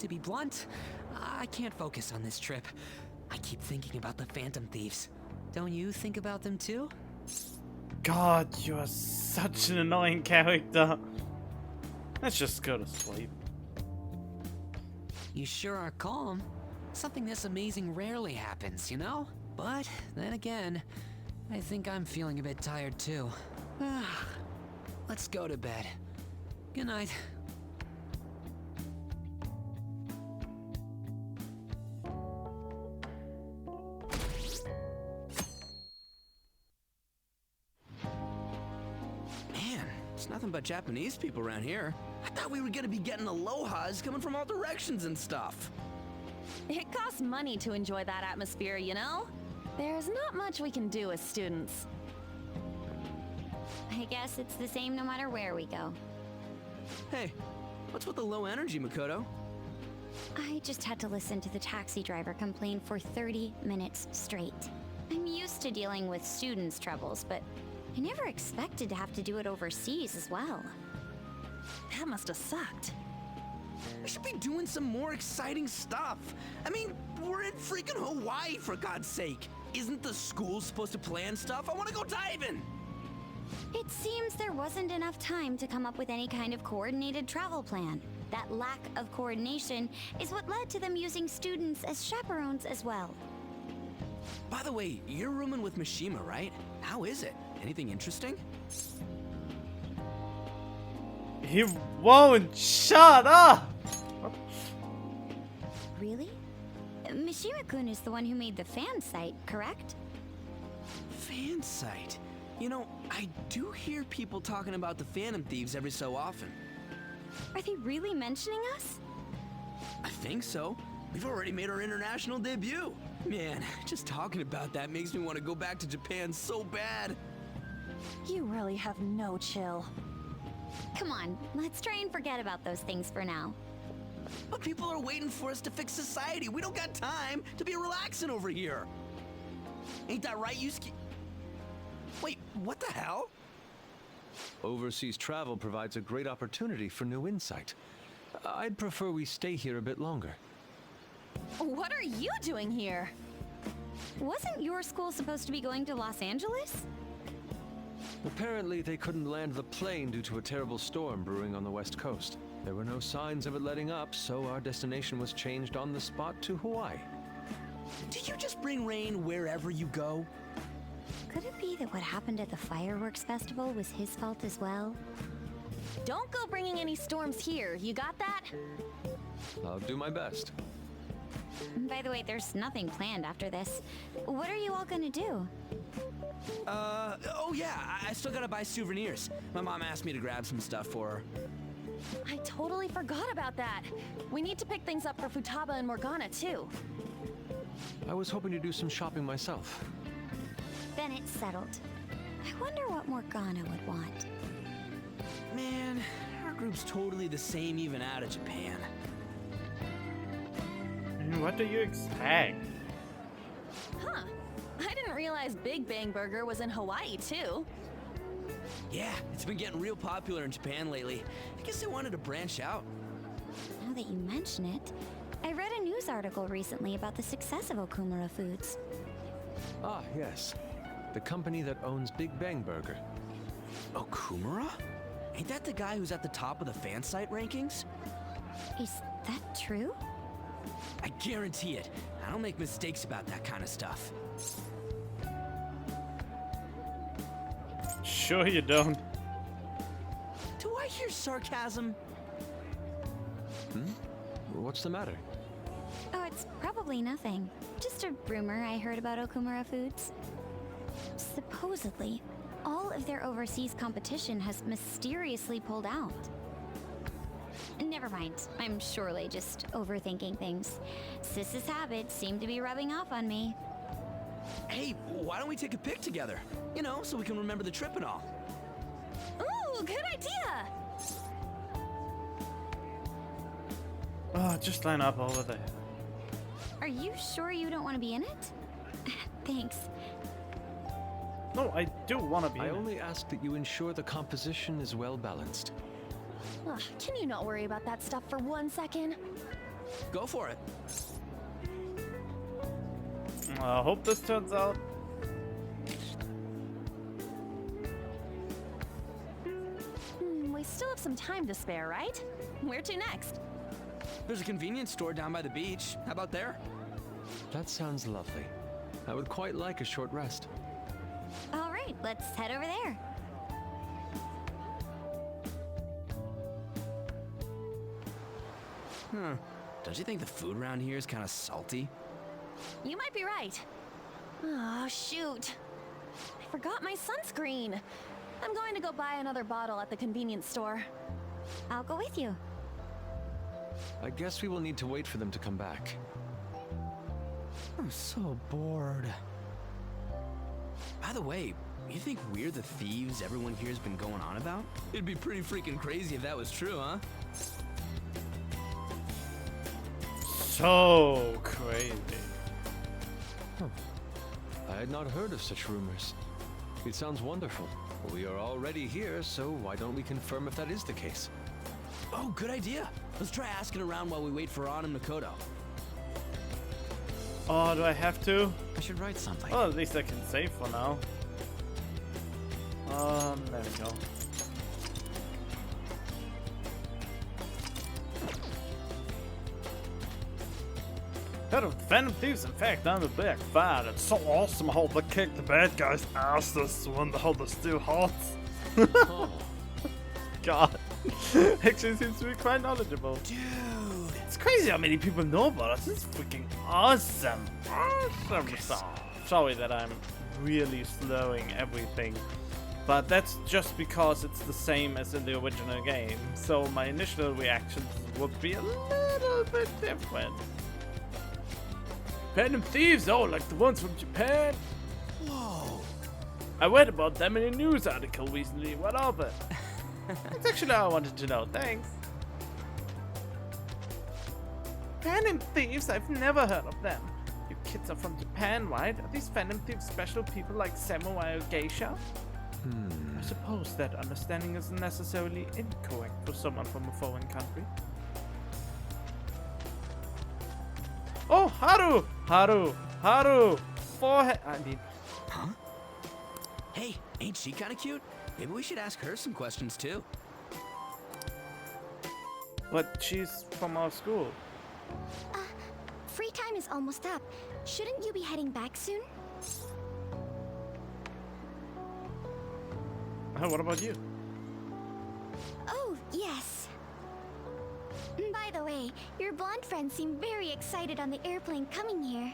Speaker 9: To be blunt, I can't focus on this trip. I keep thinking about the Phantom Thieves. Don't you think about them too?
Speaker 1: God, you are such an annoying character. Let's just go to sleep.
Speaker 9: You sure are calm. Something this amazing rarely happens, you know? But then again, I think I'm feeling a bit tired too. Let's go to bed. Good night.
Speaker 5: Man, it's nothing but Japanese people around here. I thought we were gonna be getting alohas coming from all directions and stuff.
Speaker 3: It costs money to enjoy that atmosphere, you know? There's not much we can do as students.
Speaker 4: I guess it's the same no matter where we go.
Speaker 5: Hey, what's with the low energy, Makoto?
Speaker 4: I just had to listen to the taxi driver complain for 30 minutes straight. I'm used to dealing with students' troubles, but I never expected to have to do it overseas as well.
Speaker 3: That must have sucked.
Speaker 5: We should be doing some more exciting stuff. I mean, we're in freaking Hawaii, for God's sake. Isn't the school supposed to plan stuff? I want to go diving!
Speaker 4: It seems there wasn't enough time to come up with any kind of coordinated travel plan. That lack of coordination is what led to them using students as chaperones as well.
Speaker 5: By the way, you're rooming with Mishima, right? How is it? Anything interesting?
Speaker 1: He won't shut up!
Speaker 4: Really? Mishima-kun is the one who made the fan site, correct?
Speaker 5: Fan site? You know, I do hear people talking about the Phantom Thieves every so often.
Speaker 4: Are they really mentioning us?
Speaker 5: I think so. We've already made our international debut. Man, just talking about that makes me want to go back to Japan so bad.
Speaker 3: You really have no chill.
Speaker 4: Come on, let's try and forget about those things for now.
Speaker 5: But people are waiting for us to fix society. We don't got time to be relaxing over here. Ain't that right, Yusuke? Wait, what the hell?
Speaker 2: Overseas travel provides a great opportunity for new insight. I'd prefer we stay here a bit longer.
Speaker 3: What are you doing here?
Speaker 4: Wasn't your school supposed to be going to Los Angeles?
Speaker 2: Apparently, they couldn't land the plane due to a terrible storm brewing on the west coast. There were no signs of it letting up, so our destination was changed on the spot to Hawaii.
Speaker 5: Did you just bring rain wherever you go?
Speaker 4: Could it be that what happened at the fireworks festival was his fault as well?
Speaker 3: Don't go bringing any storms here, you got that?
Speaker 2: I'll do my best.
Speaker 4: By the way, there's nothing planned after this. What are you all gonna do?
Speaker 5: Oh yeah, I still gotta buy souvenirs. My mom asked me to grab some stuff for her.
Speaker 3: I totally forgot about that. We need to pick things up for Futaba and Morgana, too.
Speaker 2: I was hoping to do some shopping myself.
Speaker 4: Then it's settled. I wonder what Morgana would want.
Speaker 5: Man, our group's totally the same even out of Japan.
Speaker 1: What do you expect?
Speaker 3: Huh. I didn't realize Big Bang Burger was in Hawaii, too.
Speaker 5: Yeah, it's been getting real popular in Japan lately. I guess they wanted to branch out.
Speaker 4: Now that you mention it, I read a news article recently about the success of Okumura Foods.
Speaker 2: Ah, yes. The company that owns Big Bang Burger.
Speaker 5: Okumura? Ain't that the guy who's at the top of the fan site rankings?
Speaker 4: Is that true?
Speaker 5: I guarantee it. I don't make mistakes about that kind of stuff.
Speaker 1: Sure you don't.
Speaker 5: Do I hear sarcasm?
Speaker 2: What's the matter?
Speaker 4: Oh, it's probably nothing. Just a rumor I heard about Okumura Foods. Supposedly, all of their overseas competition has mysteriously pulled out. Never mind. I'm surely just overthinking things. Sis's habits seem to be rubbing off on me.
Speaker 5: Hey, why don't we take a pic together? You know, so we can remember the trip and all.
Speaker 3: Ooh, good idea!
Speaker 1: Oh, just line up over there.
Speaker 4: Are you sure you don't want to be in it? Thanks.
Speaker 1: No, I do want to be
Speaker 2: I
Speaker 1: in
Speaker 2: only
Speaker 1: it.
Speaker 2: ask that you ensure the composition is well balanced.
Speaker 3: Ugh, can you not worry about that stuff for 1 second?
Speaker 5: Go for it.
Speaker 1: I hope this turns out.
Speaker 3: We still have some time to spare, right? Where to next?
Speaker 5: There's a convenience store down by the beach. How about there?
Speaker 2: That sounds lovely. I would quite like a short rest.
Speaker 4: All right, let's head over there.
Speaker 9: Don't you think the food around here is kind of salty?
Speaker 3: You might be right. Oh, shoot. I forgot my sunscreen. I'm going to go buy another bottle at the convenience store.
Speaker 4: I'll go with you.
Speaker 2: I guess we will need to wait for them to come back.
Speaker 9: I'm so bored. By the way, you think we're the thieves everyone here's been going on about? It'd be pretty freaking crazy if that was true, huh?
Speaker 1: So crazy.
Speaker 2: Huh. I had not heard of such rumors. It sounds wonderful. We are already here, so why don't we confirm if that is the case?
Speaker 9: Oh, good idea. Let's try asking around while we wait for An and Makoto.
Speaker 1: Oh, do I have to?
Speaker 9: I should write something.
Speaker 1: Well, at least I can save for now. There we go. Heard of the Phantom Thieves, in fact, I'm a big fan. It's so awesome how they kick the bad guys' asses when how they're still hot.
Speaker 2: Oh.
Speaker 1: God. Actually seems to be quite knowledgeable.
Speaker 9: Dude!
Speaker 1: It's crazy how many people know about us. It's freaking awesome. Awesome stuff. Sorry that I'm really slowing everything. But that's just because it's the same as in the original game. So my initial reactions would be a little bit different. Phantom Thieves, oh, like the ones from Japan?
Speaker 9: Whoa!
Speaker 1: I read about them in a news article recently. What of it? That's actually all I wanted to know. Thanks. Phantom Thieves? I've never heard of them. You kids are from Japan, right? Are these Phantom Thieves special people like samurai or geisha? I suppose that understanding isn't necessarily incorrect for someone from a foreign country. Oh, Haru! Haru! Forehead. I mean.
Speaker 9: Huh? Hey, ain't she kind of cute? Maybe we should ask her some questions too.
Speaker 1: But she's from our school.
Speaker 6: Free time is almost up. Shouldn't you be heading back soon?
Speaker 1: What about you?
Speaker 6: Oh, yes. By the way, your blonde friends seem very excited on the airplane coming here.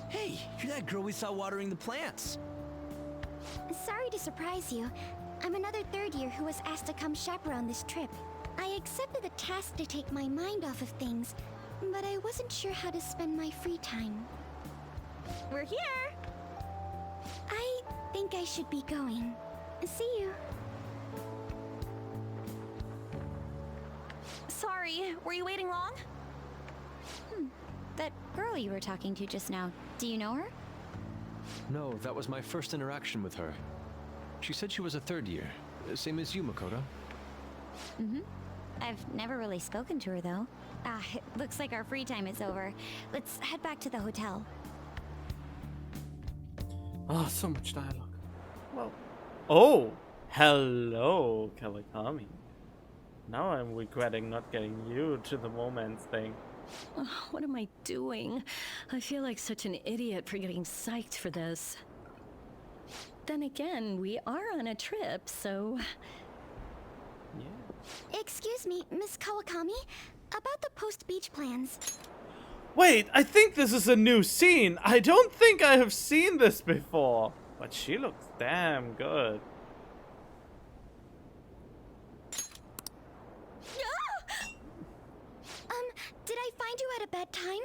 Speaker 9: Hey, you're that girl we saw watering the plants.
Speaker 6: Sorry to surprise you. I'm another third year who was asked to come chaperone this trip. I accepted the task to take my mind off of things, but I wasn't sure how to spend my free time.
Speaker 3: We're here!
Speaker 6: I think I should be going. See you.
Speaker 3: Sorry, were you waiting long?
Speaker 4: That girl you were talking to just now, do you know her?
Speaker 2: No, that was my first interaction with her. She said she was a third year, same as you, Makoto.
Speaker 4: I've never really spoken to her, though. It looks like our free time is over. Let's head back to the hotel.
Speaker 1: Oh, so much dialogue. Well. Oh! Hello, Kawakami. Now I'm regretting not getting you to the romance thing.
Speaker 22: Oh, what am I doing? I feel like such an idiot for getting psyched for this. Then again, we are on a trip, so...
Speaker 1: Yeah.
Speaker 6: Excuse me, Miss Kawakami. About the post-beach plans.
Speaker 1: Wait, I think this is a new scene. I don't think I have seen this before. But she looks damn good.
Speaker 6: Did I find you at a bad time?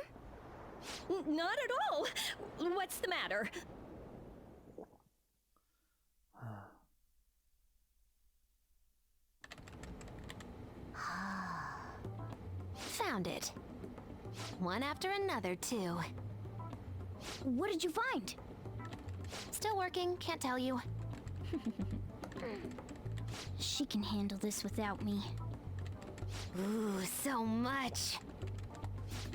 Speaker 22: Not at all. What's the matter?
Speaker 7: Found it. One after another, too.
Speaker 6: What did you find?
Speaker 7: Still working, can't tell you.
Speaker 6: She can handle this without me.
Speaker 7: Ooh, so much.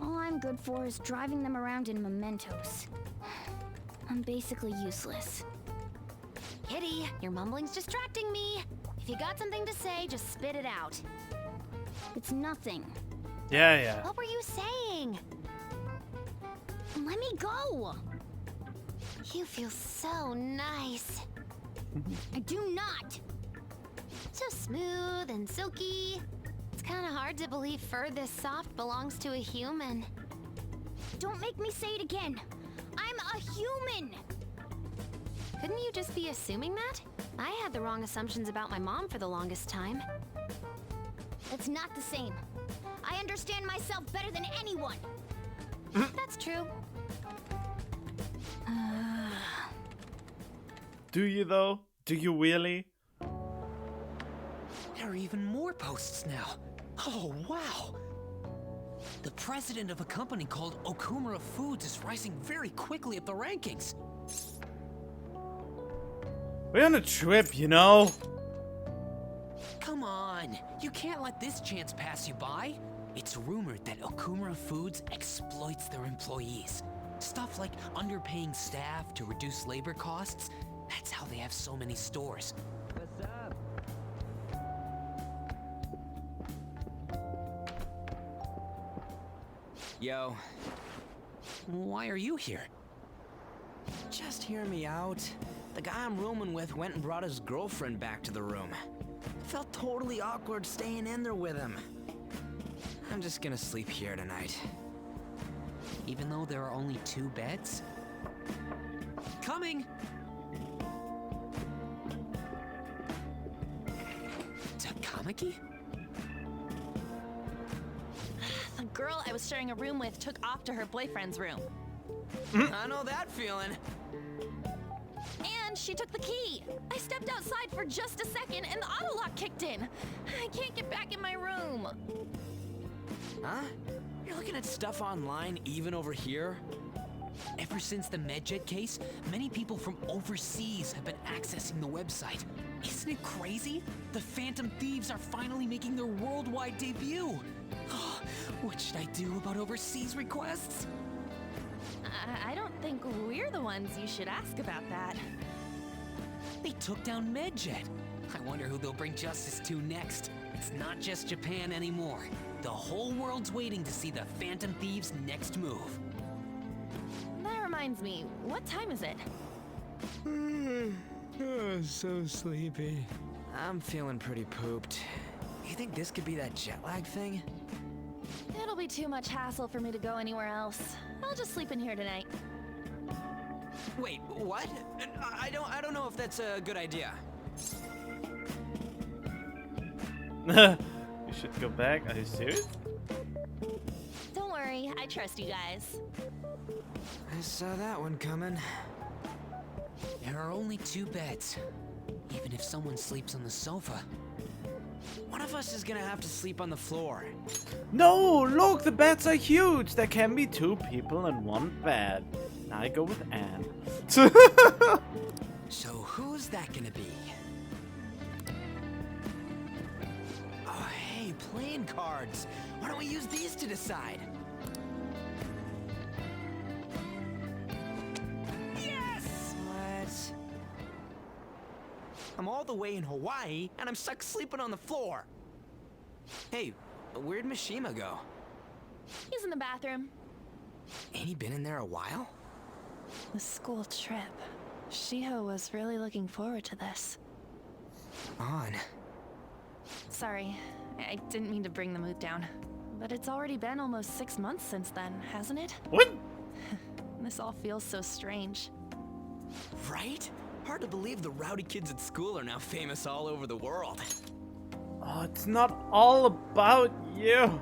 Speaker 6: All I'm good for is driving them around in mementos. I'm basically useless.
Speaker 7: Kitty, your mumbling's distracting me. If you got something to say, just spit it out.
Speaker 6: It's nothing.
Speaker 1: Yeah.
Speaker 7: What were you saying?
Speaker 6: Let me go!
Speaker 7: You feel so nice.
Speaker 6: I do not!
Speaker 7: So smooth and silky. It's kind of hard to believe fur this soft belongs to a human.
Speaker 6: Don't make me say it again! I'm a human!
Speaker 7: Couldn't you just be assuming that? I had the wrong assumptions about my mom for the longest time.
Speaker 6: It's not the same. I understand myself better than anyone!
Speaker 7: That's true.
Speaker 1: Do you though? Do you really?
Speaker 9: There are even more posts now. Oh, wow! The president of a company called Okumura Foods is rising very quickly up the rankings.
Speaker 1: We're on a trip, you know?
Speaker 9: Come on, you can't let this chance pass you by. It's rumored that Okumura Foods exploits their employees. Stuff like underpaying staff to reduce labor costs. That's how they have so many stores. What's up? Yo. Why are you here?
Speaker 5: Just hear me out. The guy I'm rooming with went and brought his girlfriend back to the room. Felt totally awkward staying in there with him. I'm just gonna sleep here tonight.
Speaker 9: Even though there are only 2 beds? Coming! Takamaki?
Speaker 3: The girl I was sharing a room with took off to her boyfriend's room.
Speaker 5: I know that feeling.
Speaker 3: And she took the key. I stepped outside for just a second and the auto lock kicked in. I can't get back in my room.
Speaker 5: Huh? You're looking at stuff online even over here?
Speaker 9: Ever since the MedJet case, many people from overseas have been accessing the website. Isn't it crazy? The Phantom Thieves are finally making their worldwide debut. What should I do about overseas requests?
Speaker 3: I don't think we're the ones you should ask about that.
Speaker 9: They took down MedJet. I wonder who they'll bring justice to next. It's not just Japan anymore. The whole world's waiting to see the Phantom Thieves' next move.
Speaker 3: That reminds me, what time is it?
Speaker 5: So sleepy. I'm feeling pretty pooped. You think this could be that jet lag thing?
Speaker 3: It'll be too much hassle for me to go anywhere else. I'll just sleep in here tonight.
Speaker 5: Wait, what? I don't know if that's a good idea.
Speaker 1: You should go back. Are you serious?
Speaker 3: Don't worry, I trust you guys.
Speaker 5: I saw that one coming.
Speaker 9: There are only 2 beds. Even if someone sleeps on the sofa.
Speaker 5: One of us is gonna have to sleep on the floor.
Speaker 1: No, look, the beds are huge. There can be 2 people in one bed. I go with Anne.
Speaker 9: So who's that gonna be?
Speaker 5: Oh, hey, playing cards. Why don't we use these to decide? Yes! What? I'm all the way in Hawaii, and I'm stuck sleeping on the floor. Hey, where'd Mishima go?
Speaker 3: He's in the bathroom.
Speaker 5: Ain't he been in there a while?
Speaker 3: The school trip. Shiho was really looking forward to this.
Speaker 5: On.
Speaker 3: Sorry, I didn't mean to bring the mood down. But it's already been almost 6 months since then, hasn't it?
Speaker 1: What?
Speaker 3: This all feels so strange.
Speaker 5: Right? Hard to believe the rowdy kids at school are now famous all over the world.
Speaker 1: Oh, it's not all about you.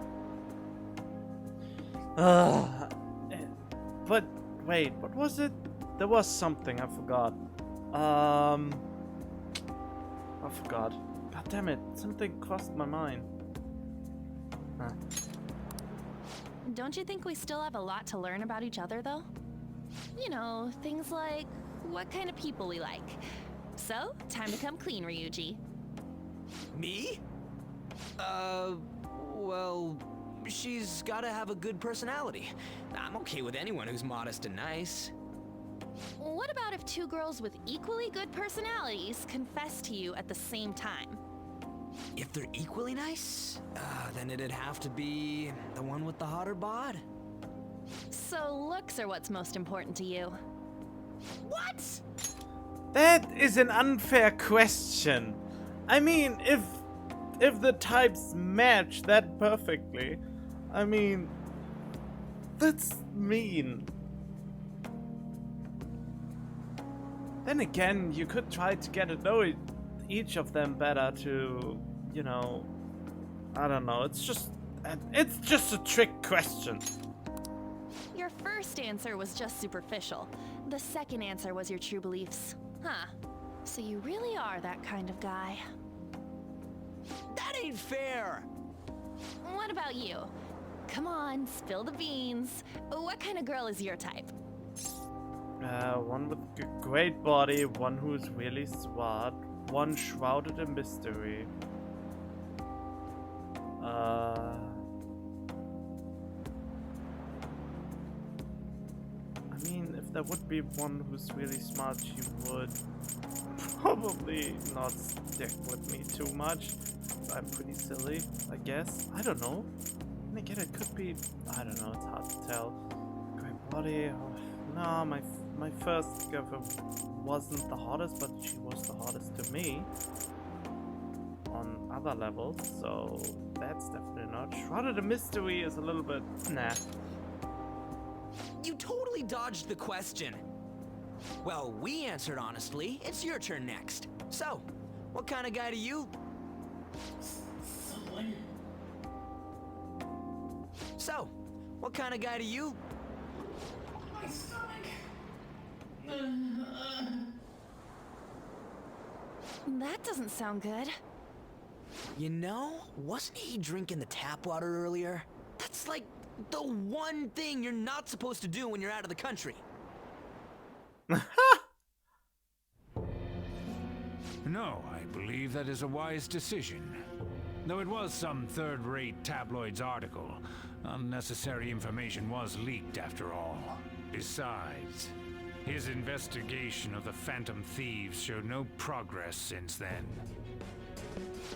Speaker 1: But wait, what was it? There was something I forgot. I forgot. God damn it! Something crossed my mind. Huh.
Speaker 3: Don't you think we still have a lot to learn about each other, though? You know, things like what kind of people we like. So, time to come clean, Ryuji.
Speaker 5: Me? Well, she's gotta have a good personality. I'm okay with anyone who's modest and nice.
Speaker 3: What about if 2 girls with equally good personalities confess to you at the same time?
Speaker 5: If they're equally nice, then it'd have to be the one with the hotter bod.
Speaker 3: So looks are what's most important to you.
Speaker 22: What?
Speaker 1: That is an unfair question. I mean, if the types match that perfectly, I mean, that's mean. Then again, you could try to get to know each of them better to, you know, I don't know. It's just a trick question.
Speaker 3: Your first answer was just superficial. The second answer was your true beliefs. Huh. So you really are that kind of guy.
Speaker 9: That ain't fair!
Speaker 3: What about you? Come on, spill the beans. What kind of girl is your type?
Speaker 1: One with a great body, one who's really smart, one shrouded in mystery. I mean, if there would be one who's really smart, she would probably not stick with me too much. I'm pretty silly, I guess. I don't know. And again, it could be, I don't know, it's hard to tell. Great body. Oh, no, my first girlfriend wasn't the hottest, but she was the hottest to me on other levels, so that's definitely not. Shrouded in mystery is a little bit nah.
Speaker 9: You totally dodged the question. Well, we answered honestly. It's your turn next. So, what kind of guy do you... So, what kind of guy do you...
Speaker 18: My stomach.
Speaker 3: That doesn't sound good.
Speaker 9: You know, wasn't he drinking the tap water earlier? That's like the one thing you're not supposed to do when you're out of the country.
Speaker 16: No, I believe that is a wise decision. Though it was some third-rate tabloid's article, unnecessary information was leaked after all. Besides, his investigation of the Phantom Thieves showed no progress since then.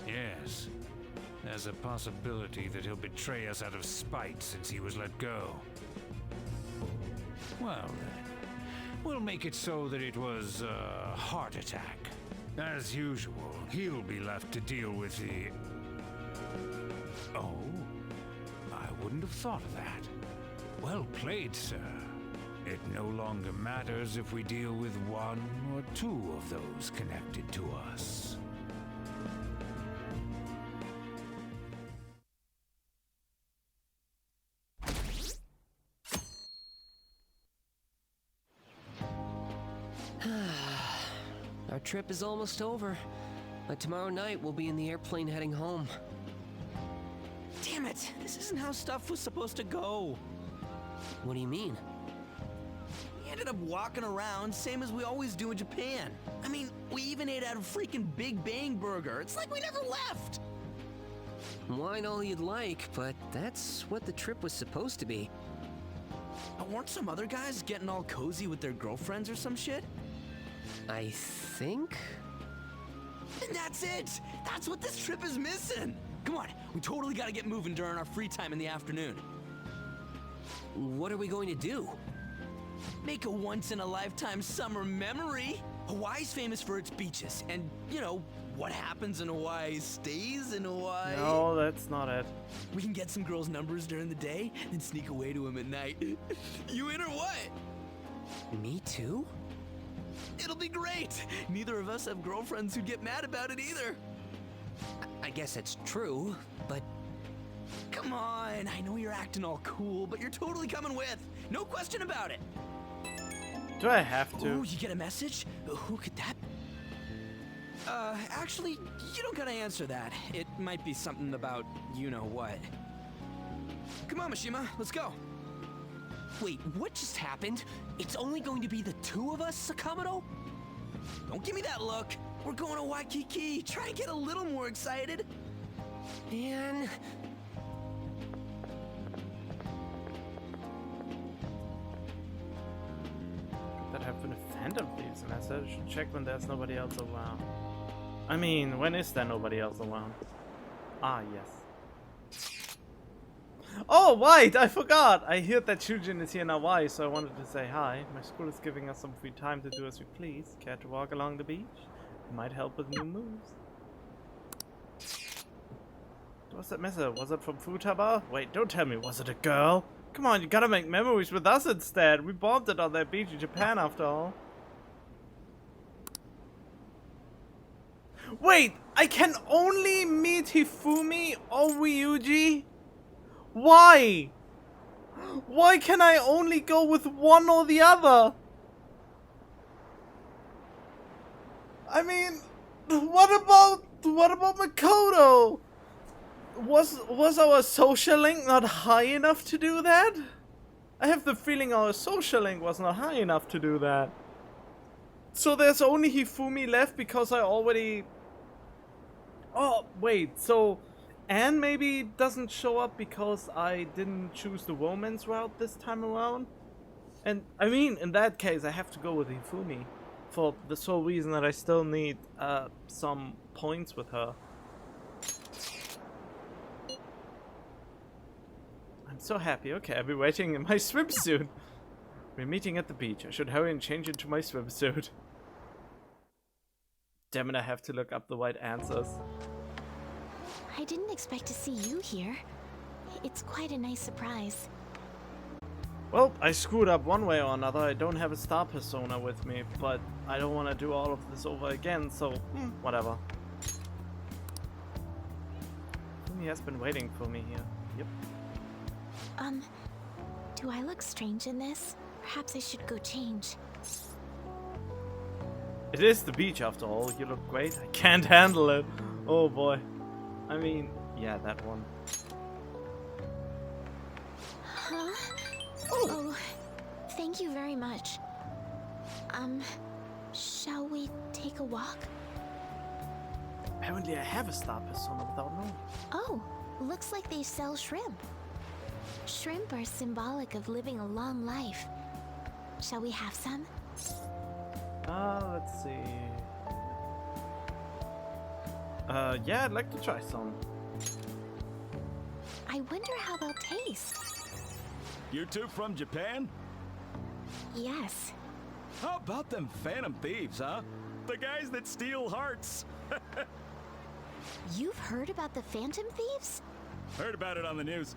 Speaker 16: Yes, there's a possibility that he'll betray us out of spite since he was let go. Well then, we'll make it so that it was a heart attack. As usual, he'll be left to deal with the... Oh, I wouldn't have thought of that. Well played, sir. It no longer matters if we deal with one or two of those connected to us.
Speaker 14: Our trip is almost over. By tomorrow night, we'll be in the airplane heading home.
Speaker 9: Damn it! This isn't how stuff was supposed to go.
Speaker 14: What do you mean?
Speaker 9: We ended up walking around, same as we always do in Japan. I mean, we even ate at a freaking Big Bang Burger. It's like we never left!
Speaker 14: Wine all you'd like, but that's what the trip was supposed to be.
Speaker 9: Weren't some other guys getting all cozy with their girlfriends or some shit?
Speaker 14: I think?
Speaker 9: And that's it! That's what this trip is missing! Come on, we totally gotta get moving during our free time in the afternoon.
Speaker 14: What are we going to do?
Speaker 9: Make a once-in-a-lifetime summer memory! Hawaii's famous for its beaches, and, you know, what happens in Hawaii stays in Hawaii.
Speaker 1: No, that's not it.
Speaker 9: We can get some girls' numbers during the day, and sneak away to them at night. You in or what?
Speaker 14: Me too?
Speaker 9: It'll be great! Neither of us have girlfriends who'd get mad about it either.
Speaker 14: I guess that's true, but...
Speaker 9: Come on, I know you're acting all cool, but you're totally coming with. No question about it.
Speaker 1: Do I have to?
Speaker 9: Ooh, you get a message? Who could that be? Actually, you don't gotta answer that. It might be something about you-know-what. Come on, Mishima, let's go. Wait, what just happened? It's only going to be the two of us, Sakamoto? Don't give me that look. We're going to Waikiki. Try and get a little more excited.
Speaker 14: Man...
Speaker 1: That happened to Phantom Thieves message. Check when there's nobody else around. I mean, when is there nobody else around? Ah, yes. Oh, right, I forgot. I heard that Shujin is here in Hawaii, so I wanted to say hi. My school is giving us some free time to do as we please. Care to walk along the beach? It might help with new moves. What's that message? Was it from Futaba? Wait, don't tell me. Was it a girl? Come on, you gotta make memories with us instead. We bombed it on that beach in Japan after all. Wait, I can only meet Hifumi or Ryuji? Why? Why can I only go with one or the other? I mean, what about Makoto? Was our social link not high enough to do that? I have the feeling our social link was not high enough to do that. So there's only Hifumi left because I already... Oh, wait, so Anne maybe doesn't show up because I didn't choose the romance route this time around? And, I mean, in that case, I have to go with Hifumi. For the sole reason that I still need some points with her. I'm so happy. Okay, I'll be waiting in my swimsuit. We're meeting at the beach. I should hurry and change into my swimsuit. Damn it, I have to look up the right answers.
Speaker 6: I didn't expect to see you here. It's quite a nice surprise.
Speaker 1: Well, I screwed up one way or another. I don't have a star persona with me, but I don't want to do all of this over again, so whatever. He has been waiting for me here. Yep.
Speaker 6: Do I look strange in this? Perhaps I should go change.
Speaker 1: It is the beach after all. You look great. I can't handle it. Oh boy. I mean, yeah, that one.
Speaker 6: Huh? Oh, thank you very much. Shall we take a walk?
Speaker 1: Apparently I have a star persona without knowing.
Speaker 6: Oh, looks like they sell shrimp. Shrimp are symbolic of living a long life. Shall we have some?
Speaker 1: Let's see. Yeah, I'd like to try some.
Speaker 6: I wonder how they'll taste.
Speaker 19: You two from Japan?
Speaker 6: Yes.
Speaker 19: How about them Phantom Thieves, huh? The guys that steal hearts.
Speaker 6: You've heard about the Phantom Thieves?
Speaker 19: Heard about it on the news.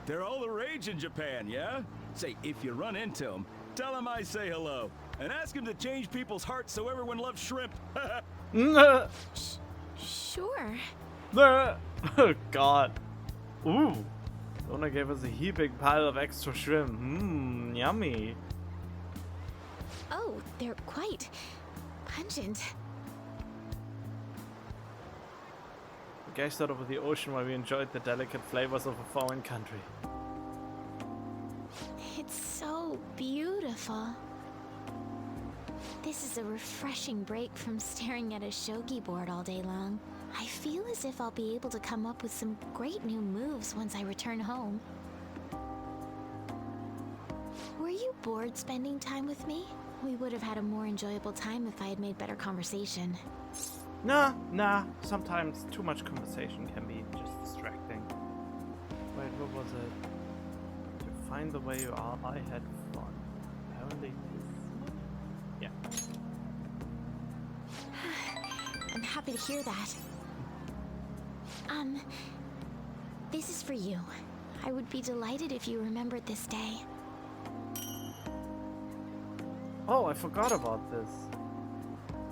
Speaker 19: They're all the rage in Japan, yeah? Say, if you run into them, tell them I say hello. And ask them to change people's hearts so everyone loves shrimp.
Speaker 6: Sure.
Speaker 1: Oh god. Ooh. Donna gave us a heaping pile of extra shrimp. Yummy.
Speaker 6: Oh, they're quite pungent.
Speaker 1: We gazed out over the ocean while we enjoyed the delicate flavors of a foreign country.
Speaker 6: It's so beautiful. This is a refreshing break from staring at a shogi board all day long. I feel as if I'll be able to come up with some great new moves once I return home. Were you bored spending time with me? We would have had a more enjoyable time if I had made better conversation.
Speaker 1: Nah. Sometimes too much conversation can be just distracting. Wait, what was it? To find the way you are, I had fun. Apparently. Yeah.
Speaker 6: I'm happy to hear that. This is for you. I would be delighted if you remembered this day.
Speaker 1: Oh, I forgot about this.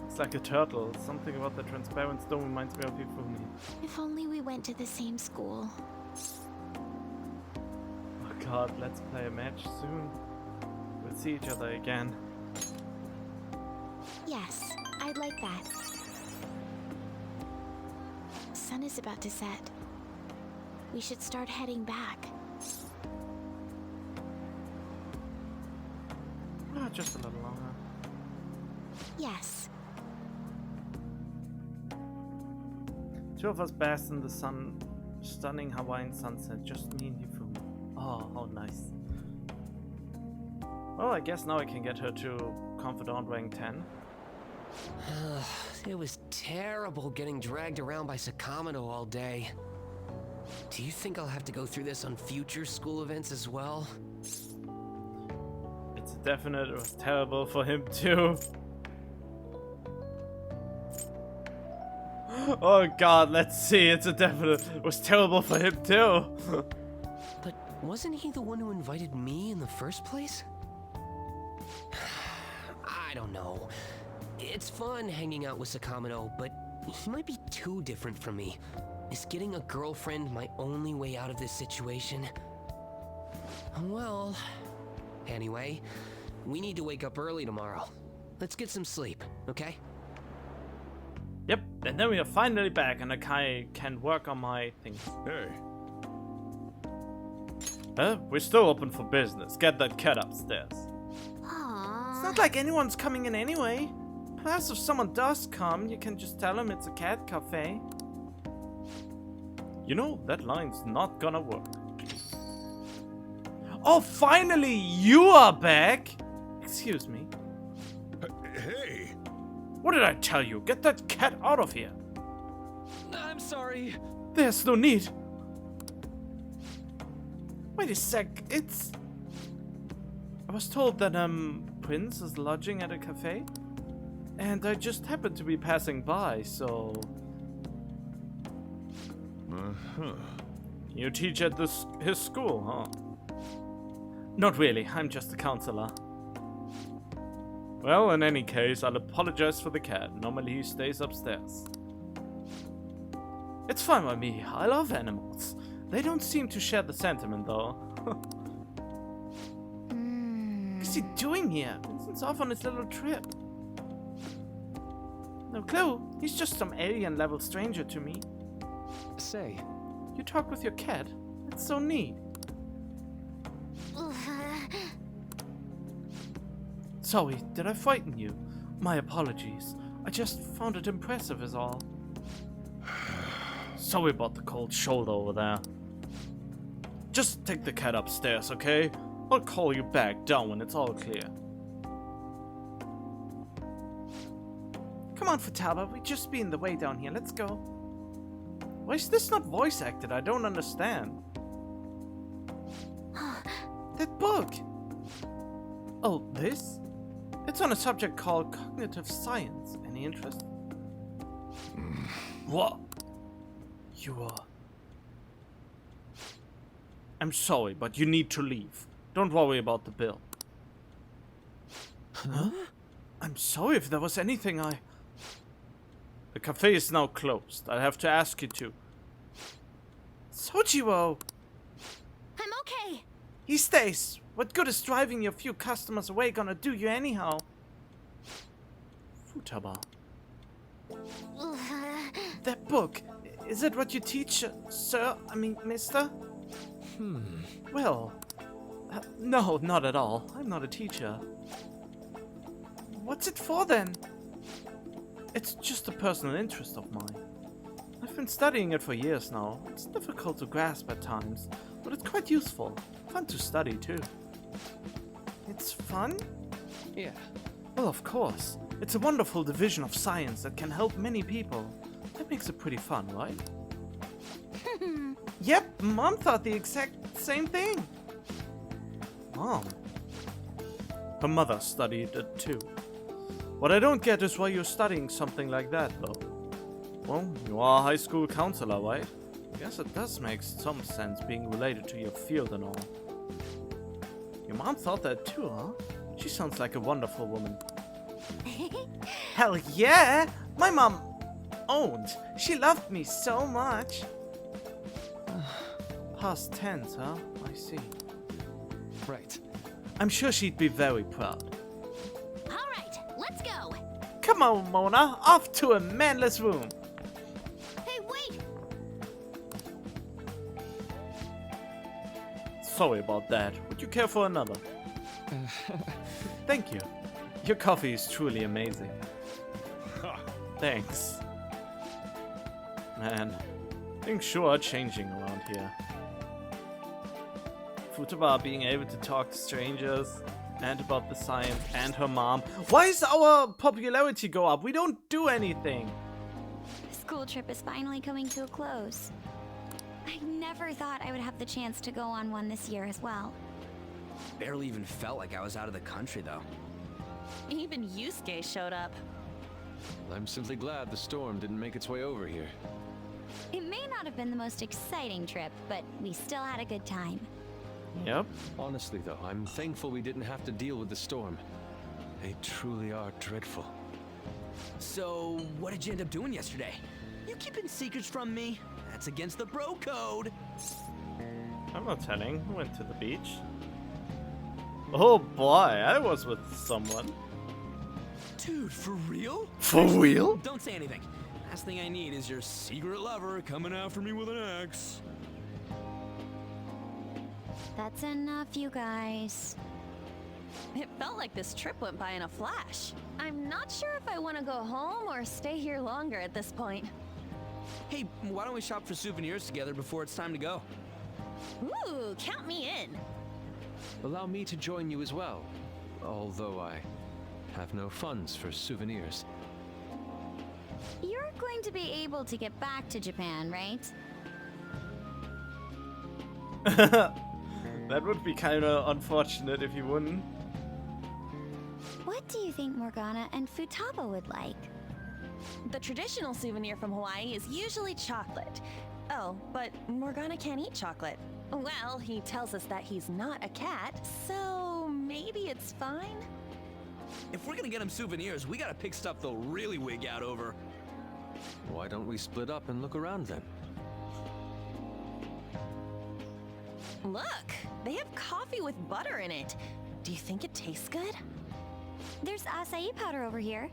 Speaker 1: It's like a turtle. Something about the transparent stone reminds me of Hifumi.
Speaker 6: If only we went to the same school.
Speaker 1: Oh god, let's play a match soon. We'll see each other again.
Speaker 6: Yes, I'd like that. Sun is about to set. We should start heading back.
Speaker 1: Oh, just a little longer.
Speaker 6: Yes.
Speaker 1: Two of us basked in the stunning Hawaiian sunset, just me and Hifumi. Oh, how nice. Well, I guess now I can get her to Confidant rank 10.
Speaker 14: It was terrible getting dragged around by Sakamoto all day.
Speaker 12: Do you think I'll have to go through this on future school events as well?
Speaker 1: It's definite. It was terrible for him too. Oh god, let's see. It's a definite. It was terrible for him too.
Speaker 12: But wasn't he the one who invited me in the first place? I don't know. It's fun hanging out with Sakamino, but he might be too different from me. Is getting a girlfriend my only way out of this situation? Well, anyway, we need to wake up early tomorrow. Let's get some sleep, okay?
Speaker 1: Yep, and then we are finally back and I can work on my things.
Speaker 10: Hey.
Speaker 1: We're still open for business. Get that cat upstairs.
Speaker 6: Aww.
Speaker 1: It's not like anyone's coming in anyway. Plus, if someone does come, you can just tell them it's a cat cafe. You know, that line's not gonna work. Oh, finally, you are back! Excuse me.
Speaker 10: Hey!
Speaker 1: What did I tell you? Get that cat out of here!
Speaker 12: I'm sorry.
Speaker 1: There's no need. Wait a sec, it's... I was told that, Prince is lodging at a cafe. And I just happened to be passing by, so...
Speaker 10: Uh-huh.
Speaker 1: You teach at his school, huh? Not really, I'm just a counselor. Well, in any case, I'll apologize for the cat. Normally he stays upstairs. It's fine by me, I love animals. They don't seem to share the sentiment, though. What's he doing here? Vincent's off on his little trip. No clue, he's just some alien-level stranger to me.
Speaker 2: Say,
Speaker 1: you talk with your cat? That's so neat. Sorry, did I frighten you? My apologies. I just found it impressive is all. Sorry about the cold shoulder over there. Just take the cat upstairs, okay? I'll call you back down when it's all clear. Come on, Futaba, we just be in the way down here. Let's go. Why is this not voice acted? I don't understand. That book! Oh, this? It's on a subject called cognitive science. Any interest? What? You are... I'm sorry, but you need to leave. Don't worry about the bill. Huh? I'm sorry if there was anything I... The cafe is now closed. I'll have to ask you to... Soichiro!
Speaker 6: I'm okay.
Speaker 1: He stays. What good is driving your few customers away gonna do you anyhow? Futaba. That book. Is it what you teach, sir? I mean, mister? Well... no, not at all. I'm not a teacher. What's it for then? It's just a personal interest of mine. I've been studying it for years now. It's difficult to grasp at times, but it's quite useful. Fun to study too. It's fun?
Speaker 12: Yeah.
Speaker 1: Well, of course. It's a wonderful division of science that can help many people. That makes it pretty fun, right? Yep, Mom thought the exact same thing. Mom? Her mother studied it too. What I don't get is why you're studying something like that, though. Well, you are a high school counselor, right? I guess it does make some sense being related to your field and all. Your mom thought that too, huh? She sounds like a wonderful woman. Hell yeah! My mom owned. She loved me so much. Past tense, huh? I see.
Speaker 2: Right.
Speaker 1: I'm sure she'd be very proud.
Speaker 6: All right, let's go.
Speaker 1: Come on, Mona. Off to a manless room.
Speaker 6: Hey, wait!
Speaker 1: Sorry about that. Would you care for another? Thank you. Your coffee is truly amazing. Thanks. Man, things sure are changing around here. Futaba being able to talk to strangers and about the science and her mom. Why is our popularity go up? We don't do anything.
Speaker 4: The school trip is finally coming to a close. I never thought I would have the chance to go on one this year as well.
Speaker 9: Barely even felt like I was out of the country, though.
Speaker 3: Even Yusuke showed up.
Speaker 2: I'm simply glad the storm didn't make its way over here.
Speaker 4: It may not have been the most exciting trip, but we still had a good time.
Speaker 1: Yep.
Speaker 2: Honestly, though, I'm thankful we didn't have to deal with the storm. They truly are dreadful.
Speaker 9: So, what did you end up doing yesterday? You keeping secrets from me? That's against the bro code.
Speaker 1: I'm not telling. I went to the beach. Oh boy, I was with someone.
Speaker 9: Dude, for real?
Speaker 1: For real?
Speaker 9: Don't say anything. Last thing I need is your secret lover coming after me with an axe.
Speaker 4: That's enough, you guys.
Speaker 3: It felt like this trip went by in a flash. I'm not sure if I want to go home or stay here longer at this point.
Speaker 9: Hey, why don't we shop for souvenirs together before it's time to go?
Speaker 3: Ooh, count me in.
Speaker 2: Allow me to join you as well, although I have no funds for souvenirs.
Speaker 4: You're going to be able to get back to Japan, right?
Speaker 1: That would be kind of unfortunate if you wouldn't.
Speaker 4: What do you think Morgana and Futaba would like?
Speaker 3: The traditional souvenir from Hawaii is usually chocolate. Oh, but Morgana can't eat chocolate. Well, he tells us that he's not a cat, so maybe it's fine?
Speaker 9: If we're gonna get him souvenirs, we gotta pick stuff they'll really wig out over.
Speaker 2: Why don't we split up and look around then?
Speaker 3: Look, they have coffee with butter in it. Do you think it tastes good?
Speaker 4: There's acai powder over here.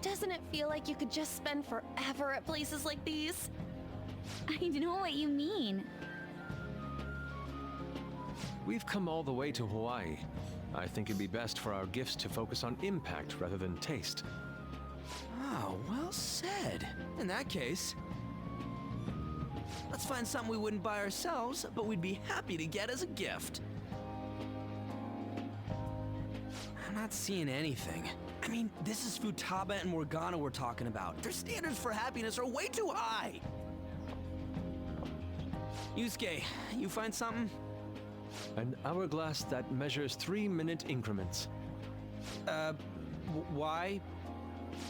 Speaker 3: Doesn't it feel like you could just spend forever at places like these?
Speaker 4: I know what you mean.
Speaker 2: We've come all the way to Hawaii. I think it'd be best for our gifts to focus on impact rather than taste.
Speaker 9: Oh, well said. In that case, let's find something we wouldn't buy ourselves, but we'd be happy to get as a gift. I'm not seeing anything. I mean, this is Futaba and Morgana we're talking about. Their standards for happiness are way too high. Yusuke, you find something?
Speaker 2: An hourglass that measures 3-minute increments.
Speaker 9: Why?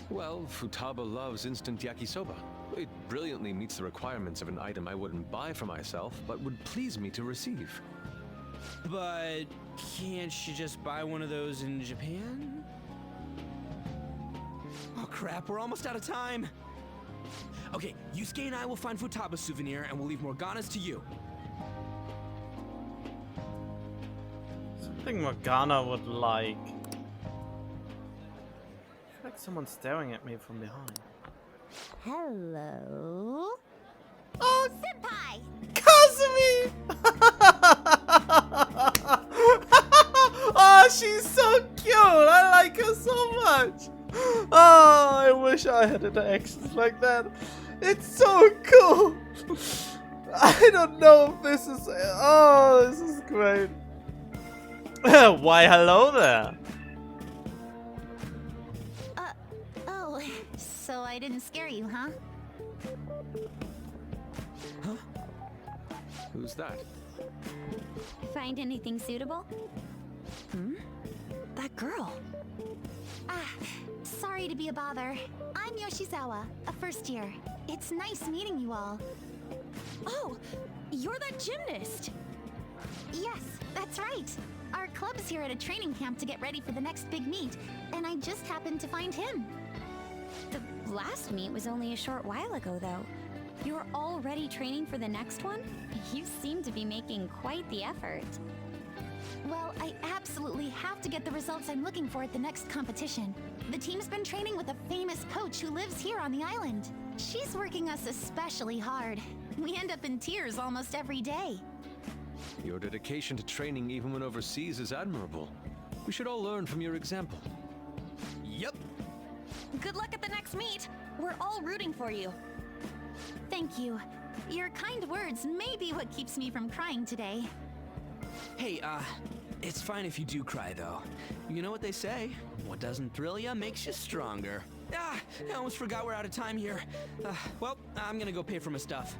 Speaker 2: Well, Futaba loves instant yakisoba. It brilliantly meets the requirements of an item I wouldn't buy for myself, but would please me to receive.
Speaker 9: But can't you just buy one of those in Japan? Oh crap, we're almost out of time. Okay, Yusuke and I will find Futaba's souvenir and we'll leave Morgana's to you.
Speaker 1: Something Morgana would like. I feel like someone's staring at me from behind.
Speaker 6: Hello?
Speaker 1: Oh,
Speaker 6: Senpai!
Speaker 1: Kazumi! Oh, she's so cute! I like her so much! Oh, I wish I had interactions like that. It's so cool! I don't know if this is... Oh, this is great. Why, hello there!
Speaker 6: Oh, so I didn't scare you, huh?
Speaker 2: Huh? Who's that?
Speaker 4: Find anything suitable?
Speaker 3: Hmm? That girl.
Speaker 6: Ah, sorry to be a bother. I'm Yoshizawa, a first year. It's nice meeting you all.
Speaker 3: Oh, you're that gymnast.
Speaker 6: Yes, that's right. Our club's here at a training camp to get ready for the next big meet, and I just happened to find him.
Speaker 4: The last meet was only a short while ago, though. You're already training for the next one? You seem to be making quite the effort.
Speaker 6: Well, I absolutely have to get the results I'm looking for at the next competition. The team's been training with a famous coach who lives here on the island. She's working us especially hard. We end up in tears almost every day.
Speaker 2: Your dedication to training even when overseas is admirable. We should all learn from your example.
Speaker 9: Yep.
Speaker 3: Good luck at the next meet. We're all rooting for you.
Speaker 6: Thank you. Your kind words may be what keeps me from crying today.
Speaker 9: Hey, it's fine if you do cry, though. You know what they say? What doesn't thrill ya makes you stronger. Ah, I almost forgot we're out of time here. Well, I'm gonna go pay for my stuff.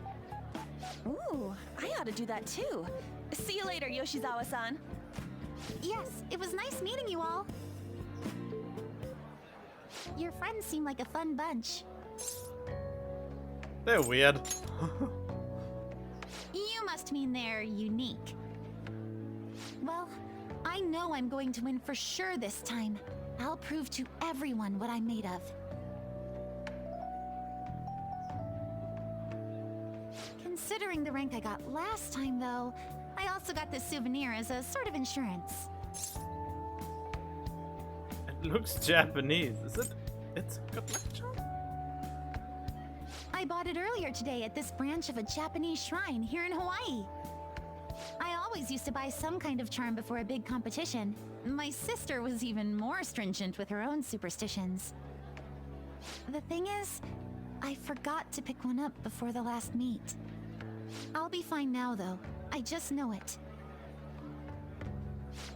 Speaker 3: Ooh, I ought to do that too. See you later, Yoshizawa-san.
Speaker 20: Yes, it was nice meeting you all. Your friends seem like a fun bunch.
Speaker 1: They're weird.
Speaker 20: You must mean they're unique. Well, I know I'm going to win for sure this time. I'll prove to everyone what I'm made of. Considering the rank I got last time, though, I also got this souvenir as a sort of insurance.
Speaker 1: It looks Japanese. Is it? It's a good luck charm?
Speaker 20: I bought it earlier today at this branch of a Japanese shrine here in Hawaii. I always used to buy some kind of charm before a big competition. My sister was even more stringent with her own superstitions. The thing is, I forgot to pick one up before the last meet. I'll be fine now, though. I just know it.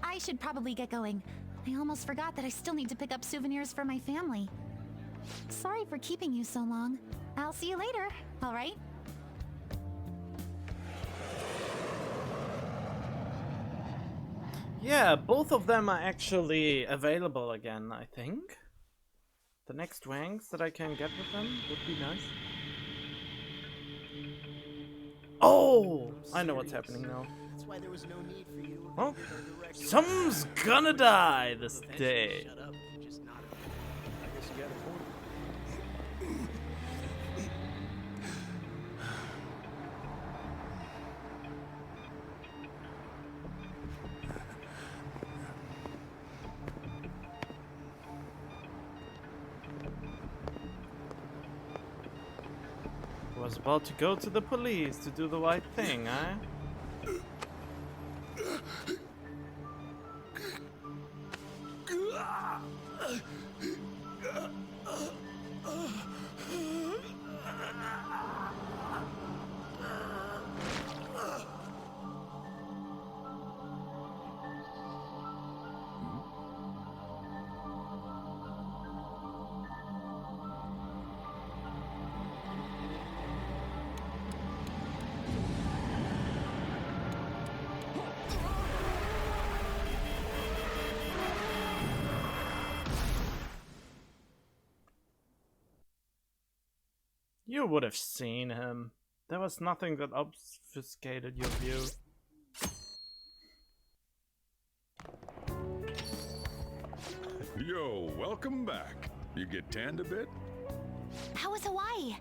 Speaker 20: I should probably get going. I almost forgot that I still need to pick up souvenirs for my family. Sorry for keeping you so long. I'll see you later, all right?
Speaker 1: Yeah, both of them are actually available again, I think. The next ranks that I can get with them would be nice. Oh! I know what's happening now.
Speaker 21: That's why there was no need for you.
Speaker 1: Well, someone's gonna die this day.
Speaker 21: Shut up. Just not I guess you got a point.
Speaker 1: Was about to go to the police to do the right thing, eh? You would have seen him. There was nothing that obfuscated your view.
Speaker 10: Yo, welcome back. You get tanned a bit?
Speaker 20: How was Hawaii?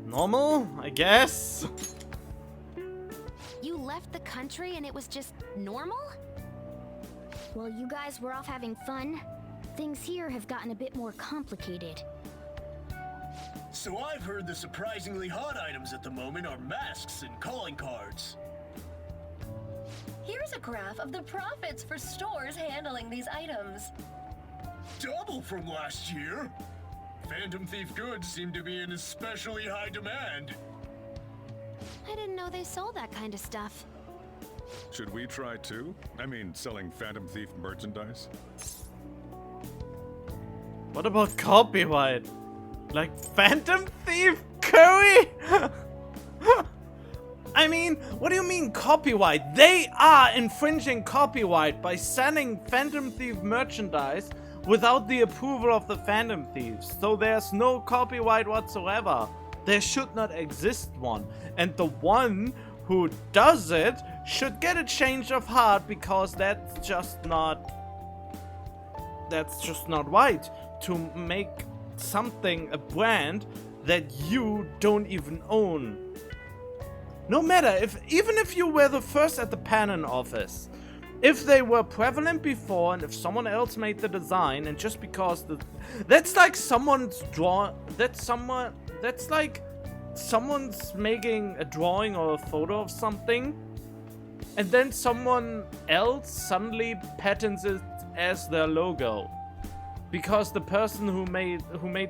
Speaker 1: Normal, I guess.
Speaker 6: You left the country and it was just normal? Well, you guys were off having fun. Things here have gotten a bit more complicated.
Speaker 23: So I've heard the surprisingly hot items at the moment are masks and calling cards.
Speaker 22: Here's a graph of the profits for stores handling these items.
Speaker 23: Double from last year. Phantom Thief goods seem to be in especially high demand.
Speaker 6: I didn't know they sold that kind of stuff.
Speaker 10: Should we try too? I mean, selling Phantom Thief merchandise?
Speaker 1: What about copyright? Like Phantom Thief Curry? I mean, what do you mean copyright? They are infringing copyright by selling Phantom Thief merchandise without the approval of the Phantom Thieves. So there's no copyright whatsoever. There should not exist one. And the one who does it should get a change of heart, because that's just not right to make something a brand that you don't even own. No matter even if you were the first at the patent office, if they were prevalent before and if someone else made the design, and just because that's like someone's someone's making a drawing or a photo of something, and then someone else suddenly patents it as their logo because the person who made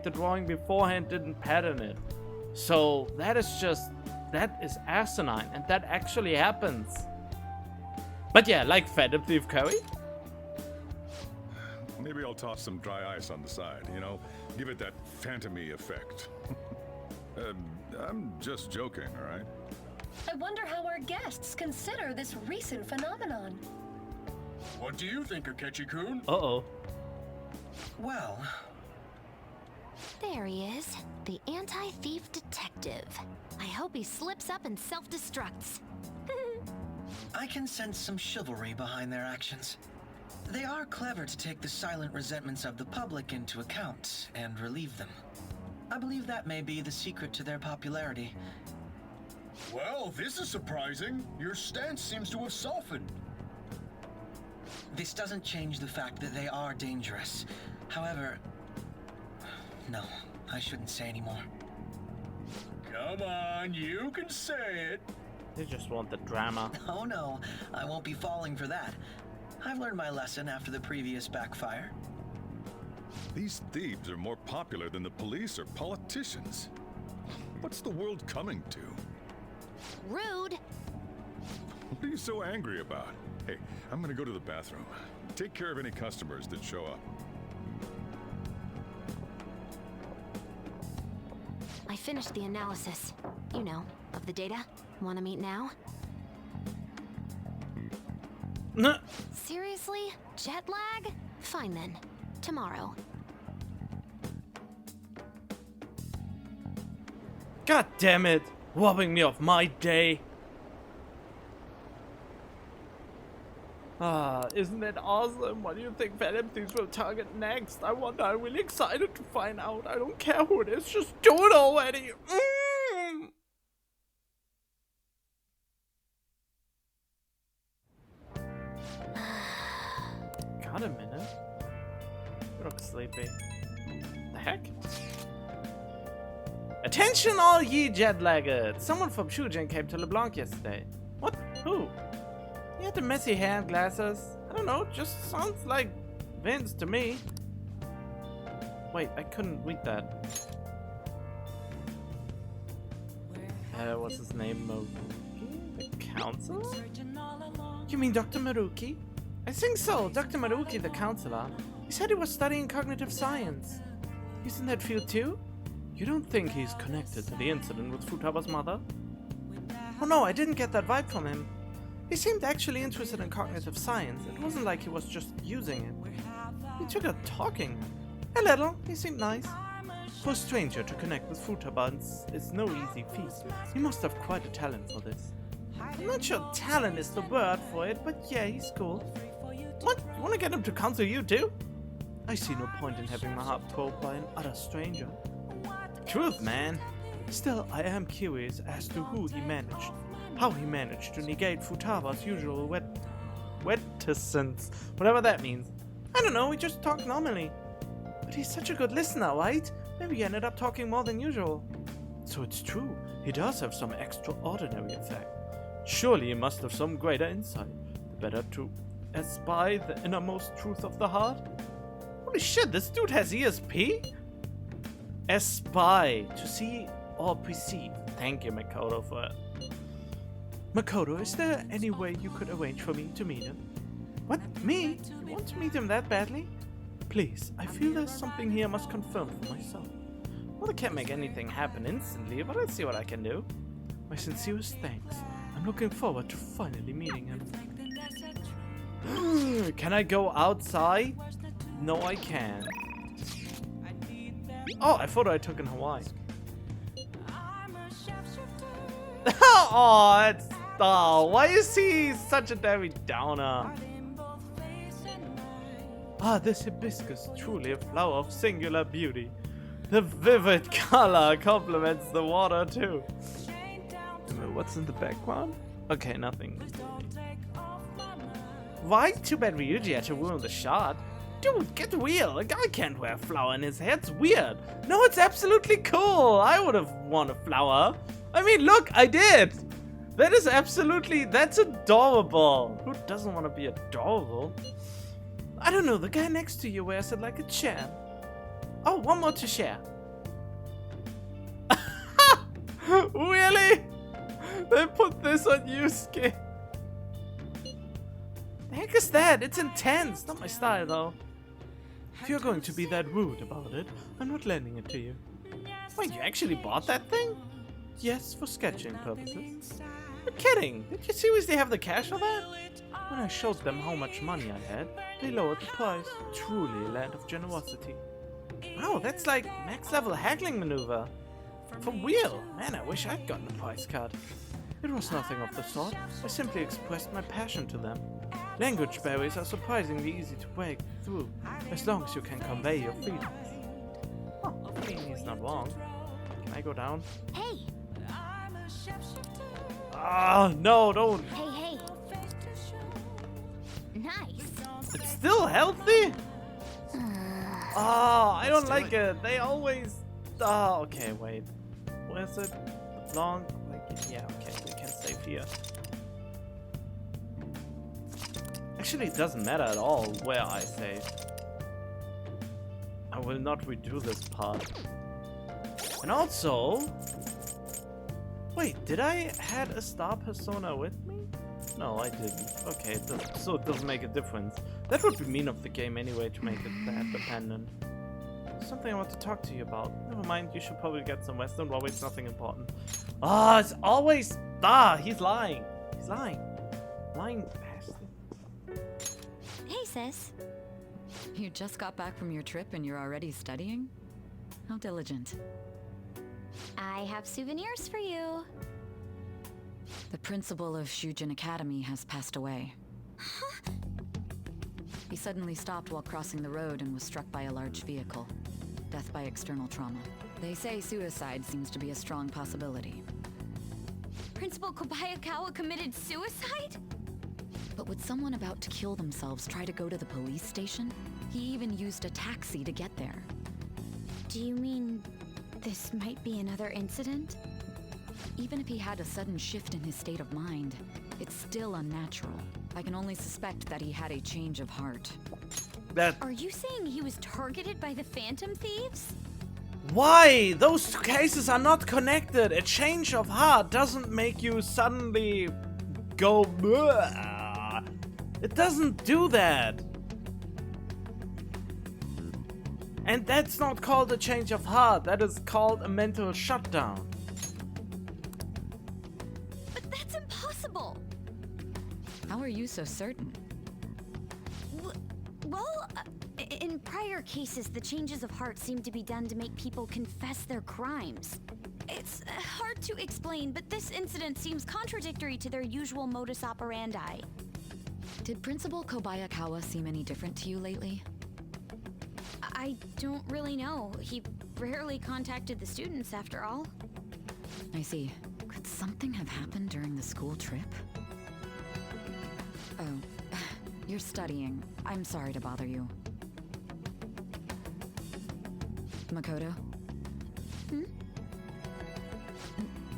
Speaker 1: the drawing beforehand didn't patent it. So that is asinine, and that actually happens. But yeah, like Phantom Thief Curry.
Speaker 10: Maybe I'll toss some dry ice on the side, you know? Give it that phantom-y effect. I'm just joking, all right?
Speaker 8: I wonder how our guests consider this recent phenomenon.
Speaker 23: What do you think, Akechi-kun?
Speaker 1: Uh-oh.
Speaker 5: Well,
Speaker 7: There he is, the anti-thief detective. I hope he slips up and self-destructs.
Speaker 5: I can sense some chivalry behind their actions. They are clever to take the silent resentments of the public into account and relieve them. I believe that may be the secret to their popularity.
Speaker 23: Well, this is surprising. Your stance seems to have softened.
Speaker 5: This doesn't change the fact that they are dangerous. However, no, I shouldn't say anymore.
Speaker 23: Come on, you can say it.
Speaker 1: They just want the drama.
Speaker 5: Oh no, I won't be falling for that. I've learned my lesson after the previous backfire.
Speaker 10: These thieves are more popular than the police or politicians. What's the world coming to?
Speaker 7: Rude!
Speaker 10: What are you so angry about? Hey, I'm gonna go to the bathroom. Take care of any customers that show up.
Speaker 7: I finished the analysis. You know, of the data. Wanna meet now? Seriously? Jet lag? Fine then. Tomorrow.
Speaker 1: God damn it! Robbing me of my day. Ah, isn't that awesome? What do you think Phantom Thieves will target next? I wonder. I'm really excited to find out. I don't care who it is, just do it already. Got a minute. You look sleepy. The heck? Attention all ye jet-laggers! Someone from Shujin came to LeBlanc yesterday. What? Who? He had the messy hair and glasses. I don't know, just sounds like Vince to me. Wait, I couldn't read that. What's his name? Maruki? The counselor? You mean Dr. Maruki? I think so, Dr. Maruki, the counselor. He said he was studying cognitive science. He's in that field too? You don't think he's connected to the incident with Futaba's mother? Oh no, I didn't get that vibe from him. He seemed actually interested in cognitive science. It wasn't like he was just using it. He took a talking. A little, he seemed nice. For a stranger to connect with Futaba is no easy feat. He must have quite a talent for this. I'm not sure talent is the word for it, but yeah, he's cool. What? You wanna get him to counsel you too? I see no point in having my heart probed by an utter stranger. Truth, man. Still, I am curious as to how he managed to negate Futaba's usual reticence, whatever that means. I don't know, we just talked normally. But he's such a good listener, right? Maybe he ended up talking more than usual. So it's true, he does have some extraordinary effect. Surely he must have some greater insight, the better to espy the innermost truth of the heart. Holy shit, this dude has ESP? Espy, to see or perceive. Thank you, Makoto, for it. Makoto, is there any way you could arrange for me to meet him? What? Me? You want to meet him that badly? Please, I feel there's something here I must confirm for myself. Well, I can't make anything happen instantly, but I'll see what I can do. My sincerest thanks. I'm looking forward to finally meeting him. Can I go outside? No, I can't. Oh, I thought I took in Hawaii. Oh, why is he such a Debbie Downer? Ah, this hibiscus, truly a flower of singular beauty. The vivid color complements the water too. What's in the background? Okay, nothing. Why? Too bad Ryuji had to ruin the shot. Dude, get real. A guy can't wear a flower in his hair. It's weird. No, it's absolutely cool. I would have worn a flower. I mean, look, I did. That is absolutely, that's adorable. Who doesn't want to be adorable? I don't know, the guy next to you wears it like a chair. Oh, one more to share. Really? They put this on Yusuke. The heck is that? It's intense. Not my style, though. If you're going to be that rude about it, I'm not lending it to you. Wait, you actually bought that thing? yes, for sketching purposes. You're kidding! Did you seriously have the cash for that? When I showed them how much money I had, they lowered the price. Truly a land of generosity. Wow, that's like max level haggling maneuver. For real! Man, I wish I'd gotten a price cut. It was nothing of the sort. I simply expressed my passion to them. Language barriers are surprisingly easy to break through, as long as you can convey your feelings. Oh, I mean, he's not wrong. Can I go down?
Speaker 6: Hey!
Speaker 1: Ah, no, don't!
Speaker 6: Hey, hey! Nice!
Speaker 1: It's still healthy? Oh, I don't like it. They always... Oh, okay, wait. Where is it? Long? Like, yeah, okay, we can save here. Actually, it doesn't matter at all where I save. I will not redo this part. And also... Wait, did I had a star persona with me? No, I didn't. Okay, so it doesn't make a difference. That would be mean of the game anyway to make it that dependent. Something I want to talk to you about. Never mind, you should probably get some rest. Don't worry, it's nothing important. Ah, it's always... Ah, he's lying. He's lying. Lying bastard.
Speaker 4: Hey, sis.
Speaker 11: You just got back from your trip and you're already studying? How diligent.
Speaker 4: I have souvenirs for you.
Speaker 11: The principal of Shujin Academy has passed away. He suddenly stopped while crossing the road and was struck by a large vehicle. Death by external trauma. They say suicide seems to be a strong possibility.
Speaker 4: Principal Kobayakawa committed suicide?
Speaker 11: But would someone about to kill themselves try to go to the police station? He even used a taxi to get there.
Speaker 4: Do you mean this might be another incident?
Speaker 11: Even if he had a sudden shift in his state of mind, it's still unnatural. I can only suspect that he had a change of heart.
Speaker 4: Are you saying he was targeted by the Phantom Thieves?
Speaker 1: Why? Those two cases are not connected. A change of heart doesn't make you suddenly go... Bleh. It doesn't do that. And that's not called a change of heart. That is called a mental shutdown.
Speaker 4: But that's impossible.
Speaker 11: How are you so certain?
Speaker 4: Well, in prior cases, the changes of heart seem to be done to make people confess their crimes. It's hard to explain, but this incident seems contradictory to their usual modus operandi.
Speaker 11: Did Principal Kobayakawa seem any different to you lately?
Speaker 4: I don't really know. He rarely contacted the students, after all.
Speaker 11: I see. Could something have happened during the school trip? Oh, you're studying. I'm sorry to bother you. Makoto?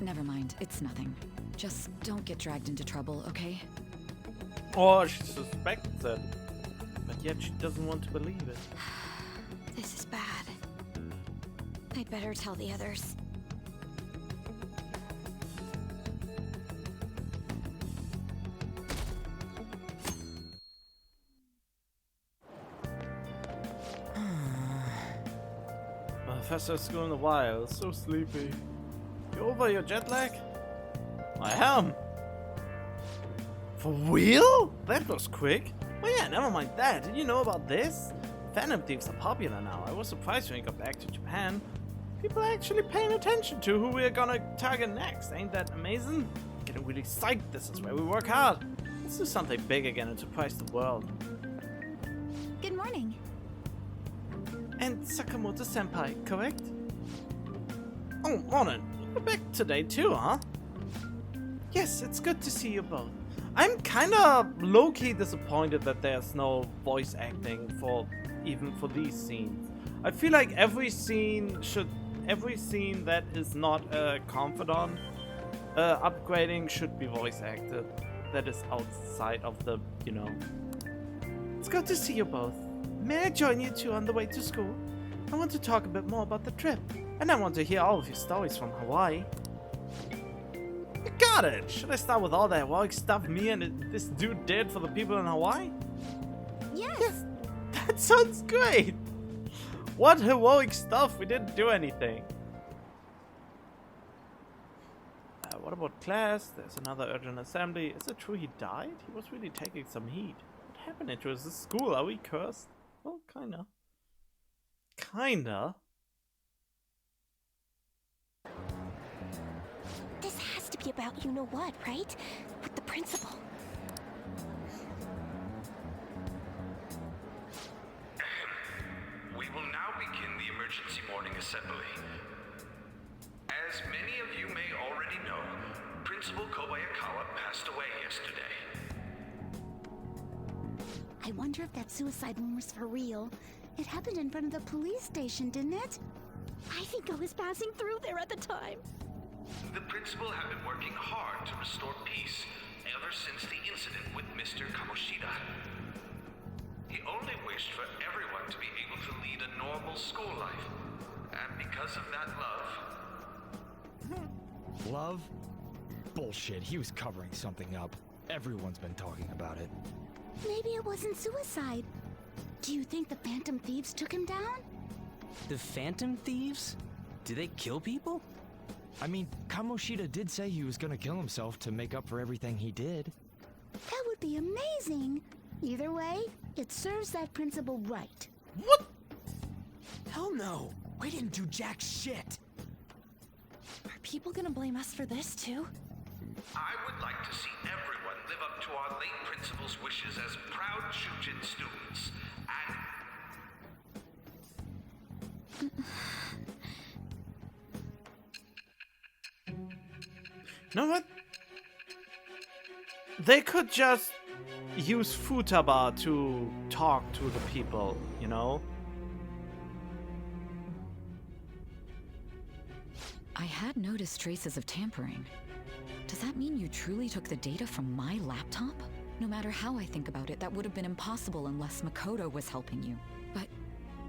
Speaker 11: Never mind, it's nothing. Just don't get dragged into trouble, okay?
Speaker 1: Or she suspects it, but yet she doesn't want to believe it.
Speaker 4: This is bad. I'd better tell the others.
Speaker 1: Professor at school in a while, so sleepy. You over your jet lag? I am. For real? That was quick. Oh yeah, never mind that. Did you know about this? Phantom Thieves are popular now. I was surprised when we got back to Japan. People are actually paying attention to who we're gonna target next. Ain't that amazing? Getting really psyched. This is where we work hard. Let's do something big again and surprise the world.
Speaker 20: Good morning.
Speaker 1: And Sakamoto-senpai, correct? Oh, morning. You're back today too, huh? Yes, it's good to see you both. I'm kinda low-key disappointed that there's no voice acting even for these scenes. I feel like every scene that is not a confidant upgrading should be voice acted. That is outside of the, you know. It's good to see you both. May I join you two on the way to school? I want to talk a bit more about the trip, and I want to hear all of your stories from Hawaii. You got it! Should I start with all the heroic stuff me and this dude did for the people in Hawaii?
Speaker 4: Yes!
Speaker 1: That sounds great! What heroic stuff? We didn't do anything. about class? There's another urgent assembly. Is it true he died? He was really taking some heat. What happened to us? This school? Are we cursed? Well, kinda. Kinda.
Speaker 3: This has to be about you know what, right? With the principal.
Speaker 13: We will now begin the emergency morning assembly. As many of you may already know, Principal Kobayakawa passed away yesterday.
Speaker 18: I wonder if that suicide rumor's for real. It happened in front of the police station, didn't it? I think I was passing through there at the time.
Speaker 13: The principal had been working hard to restore peace ever since the incident with Mr. Kamoshida. He only wished for everyone to be able to lead a normal school life. And because of that love...
Speaker 15: Love? Bullshit, he was covering something up. Everyone's been talking about it.
Speaker 18: Maybe it wasn't suicide. Do you think the Phantom Thieves took him down?
Speaker 9: The Phantom Thieves? Do they kill people?
Speaker 15: I mean, Kamoshida did say he was gonna kill himself to make up for everything he did.
Speaker 18: That would be amazing. Either way, it serves that principal right.
Speaker 9: What? Hell no. We didn't do jack shit.
Speaker 3: Are people gonna blame us for this too?
Speaker 13: I would like to see everyone live up to our late principal's wishes as proud Shujin students.
Speaker 1: You know what? They could just use Futaba to talk to the people, you know?
Speaker 11: I had noticed traces of tampering. Does that mean you truly took the data from my laptop? No matter how I think about it, that would have been impossible unless Makoto was helping you. But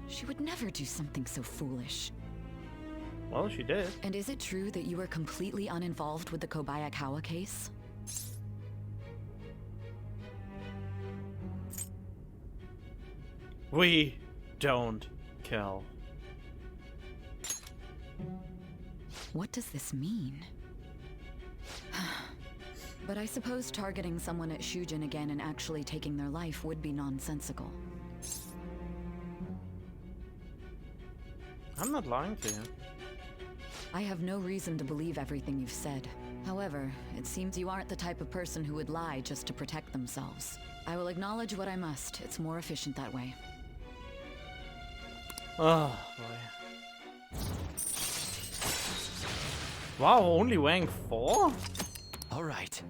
Speaker 11: she would never do something so foolish.
Speaker 1: Well, she did.
Speaker 11: And is it true that you were completely uninvolved with the Kobayakawa case?
Speaker 1: We don't kill.
Speaker 11: What does this mean? But I suppose targeting someone at Shujin again and actually taking their life would be nonsensical.
Speaker 1: I'm not lying to you.
Speaker 11: I have no reason to believe everything you've said. However, it seems you aren't the type of person who would lie just to protect themselves. I will acknowledge what I must. It's more efficient that way.
Speaker 1: Oh, boy. Wow, only weighing 4?
Speaker 9: All right.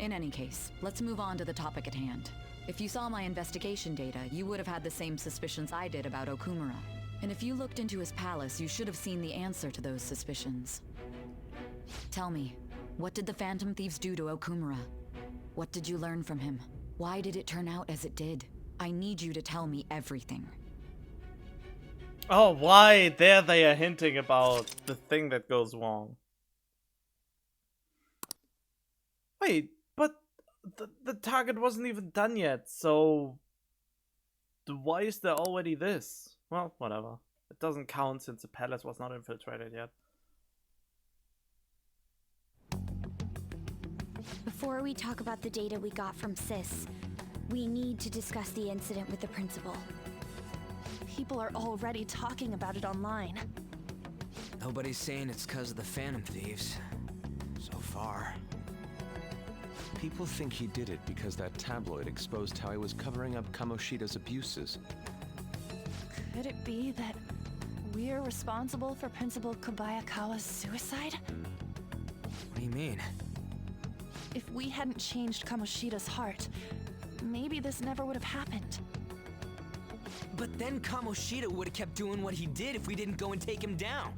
Speaker 11: In any case, let's move on to the topic at hand. If you saw my investigation data, you would have had the same suspicions I did about Okumura. And if you looked into his palace, you should have seen the answer to those suspicions. Tell me, what did the Phantom Thieves do to Okumura? What did you learn from him? Why did it turn out as it did? I need you to tell me everything.
Speaker 1: Oh, why? There they are hinting about the thing that goes wrong. Wait, but the target wasn't even done yet, so why is there already this? Well, whatever. It doesn't count since the palace was not infiltrated yet.
Speaker 4: Before we talk about the data we got from Sis, we need to discuss the incident with the principal.
Speaker 3: People are already talking about it online.
Speaker 5: Nobody's saying it's because of the Phantom Thieves. So far.
Speaker 2: People think he did it because that tabloid exposed how he was covering up Kamoshida's abuses.
Speaker 3: Could it be that we're responsible for Principal Kobayakawa's suicide?
Speaker 5: What do you mean?
Speaker 3: If we hadn't changed Kamoshida's heart, maybe this never would have happened.
Speaker 9: But then Kamoshida would have kept doing what he did if we didn't go and take him down.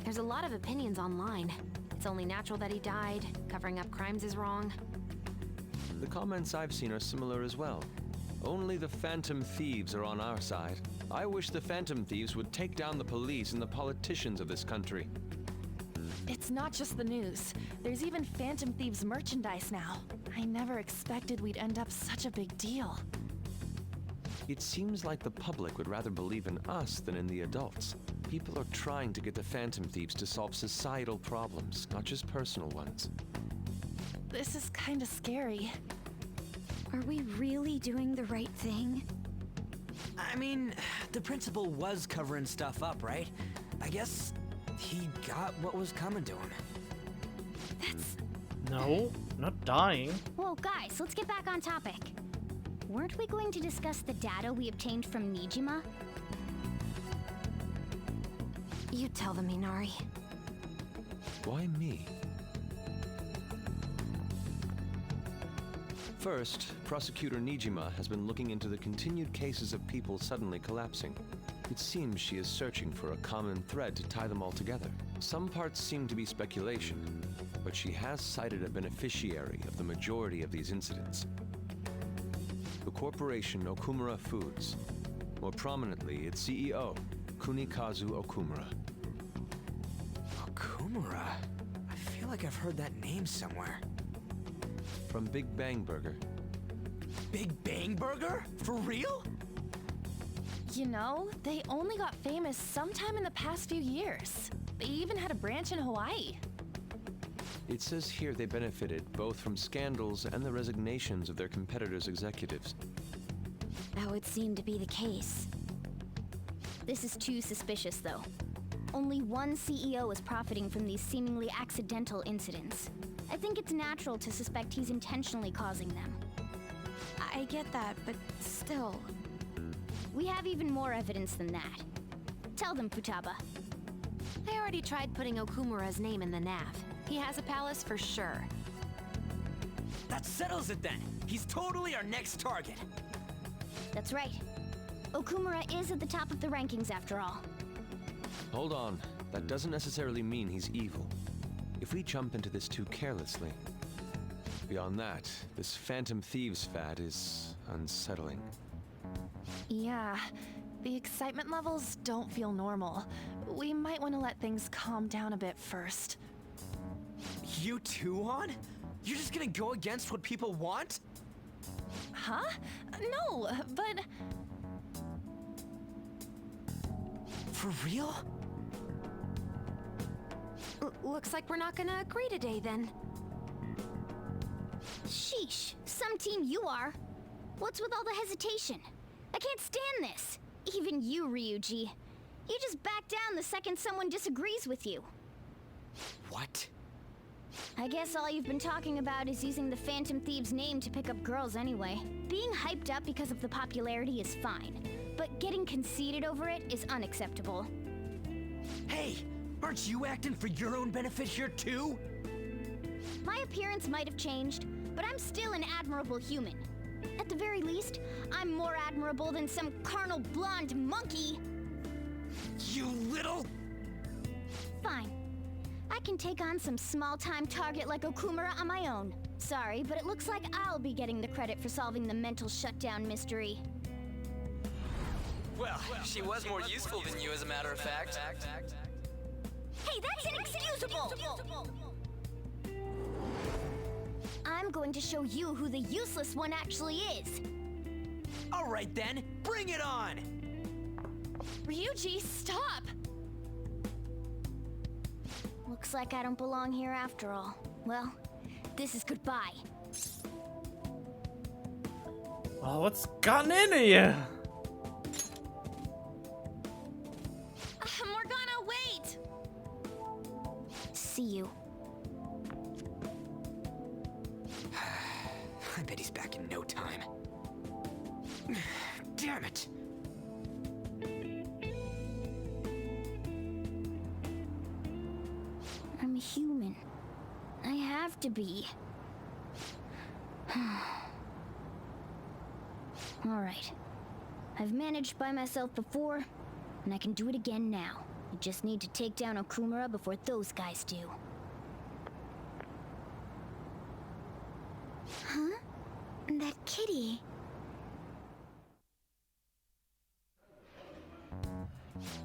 Speaker 7: There's a lot of opinions online. It's only natural that he died. Covering up crimes is wrong.
Speaker 2: The comments I've seen are similar as well. Only the Phantom Thieves are on our side. I wish the Phantom Thieves would take down the police and the politicians of this country.
Speaker 3: It's not just the news. There's even Phantom Thieves merchandise now. I never expected we'd end up such a big deal.
Speaker 2: It seems like the public would rather believe in us than in the adults. People are trying to get the Phantom Thieves to solve societal problems, not just personal ones.
Speaker 3: This is kind of scary.
Speaker 4: Are we really doing the right thing?
Speaker 9: I mean, the principal was covering stuff up, right? I guess he got what was coming to him.
Speaker 4: That's...
Speaker 1: No, not dying.
Speaker 6: Whoa, guys, let's get back on topic. Weren't we going to discuss the data we obtained from Nijima?
Speaker 7: You tell them, Inari.
Speaker 2: Why me? First, Prosecutor Nijima has been looking into the continued cases of people suddenly collapsing. It seems she is searching for a common thread to tie them all together. Some parts seem to be speculation, but she has cited a beneficiary of the majority of these incidents. The corporation Okumura Foods. More prominently, its CEO, Kunikazu Okumura.
Speaker 9: Okumura? I feel like I've heard that name somewhere.
Speaker 2: From Big Bang Burger.
Speaker 9: Big Bang Burger? For real?
Speaker 3: You know, they only got famous sometime in the past few years. They even had a branch in Hawaii.
Speaker 2: It says here they benefited both from scandals and the resignations of their competitors' executives.
Speaker 4: That would seem to be the case.
Speaker 6: This is too suspicious, though. Only one CEO is profiting from these seemingly accidental incidents. I think it's natural to suspect he's intentionally causing them.
Speaker 7: I get that, but still...
Speaker 6: We have even more evidence than that. Tell them, Futaba.
Speaker 7: I already tried putting Okumura's name in the nav. He has a palace for sure.
Speaker 9: That settles it then! He's totally our next target!
Speaker 6: That's right. Okumura is at the top of the rankings after all.
Speaker 2: Hold on. That doesn't necessarily mean he's evil. If we jump into this too carelessly. Beyond that, this Phantom Thieves fad is unsettling.
Speaker 3: Yeah, the excitement levels don't feel normal. We might want to let things calm down a bit first.
Speaker 9: You too, Han? You're just gonna go against what people want?
Speaker 3: Huh? No, but...
Speaker 9: For real?
Speaker 7: Looks like we're not gonna agree today, then.
Speaker 6: Sheesh, some team you are. What's with all the hesitation? I can't stand this. Even you, Ryuji. You just back down the second someone disagrees with you.
Speaker 9: What?
Speaker 6: I guess all you've been talking about is using the Phantom Thieves' name to pick up girls anyway. Being hyped up because of the popularity is fine, but getting conceited over it is unacceptable.
Speaker 9: Hey! Aren't you acting for your own benefit here too?
Speaker 6: My appearance might have changed, but I'm still an admirable human. At the very least, I'm more admirable than some carnal blonde monkey.
Speaker 9: You little...
Speaker 6: Fine. I can take on some small-time target like Okumura on my own. Sorry, but it looks like I'll be getting the credit for solving the mental shutdown mystery.
Speaker 16: Well, she was more useful than you, as a matter of fact.
Speaker 6: Hey, that's inexcusable! I'm going to show you who the useless one actually is.
Speaker 9: All right then, bring it on!
Speaker 3: Ryuji, stop!
Speaker 6: Looks like I don't belong here after all. Well, this is goodbye.
Speaker 1: Oh, what's gotten into you?
Speaker 3: Morgana, wait!
Speaker 6: See you.
Speaker 9: I bet he's back in no time. Damn it!
Speaker 6: I'm human. I have to be. Alright. I've managed by myself before, and I can do it again now. I just need to take down Okumura before those guys do. Huh? That kitty.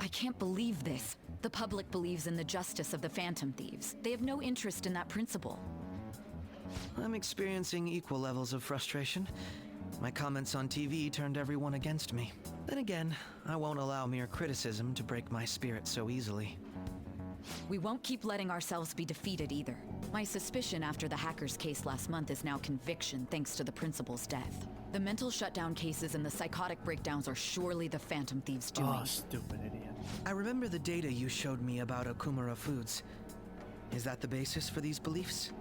Speaker 11: I can't believe this. The public believes in the justice of the Phantom Thieves. They have no interest in that principle.
Speaker 5: I'm experiencing equal levels of frustration. My comments on TV turned everyone against me. Then again, I won't allow mere criticism to break my spirit so easily.
Speaker 11: We won't keep letting ourselves be defeated either. My suspicion after the hackers case last month is now conviction thanks to the principal's death. The mental shutdown cases and the psychotic breakdowns are surely the Phantom Thieves' doing.
Speaker 1: Oh, stupid idiot.
Speaker 5: I remember the data you showed me about Okumura Foods. Is that the basis for these beliefs?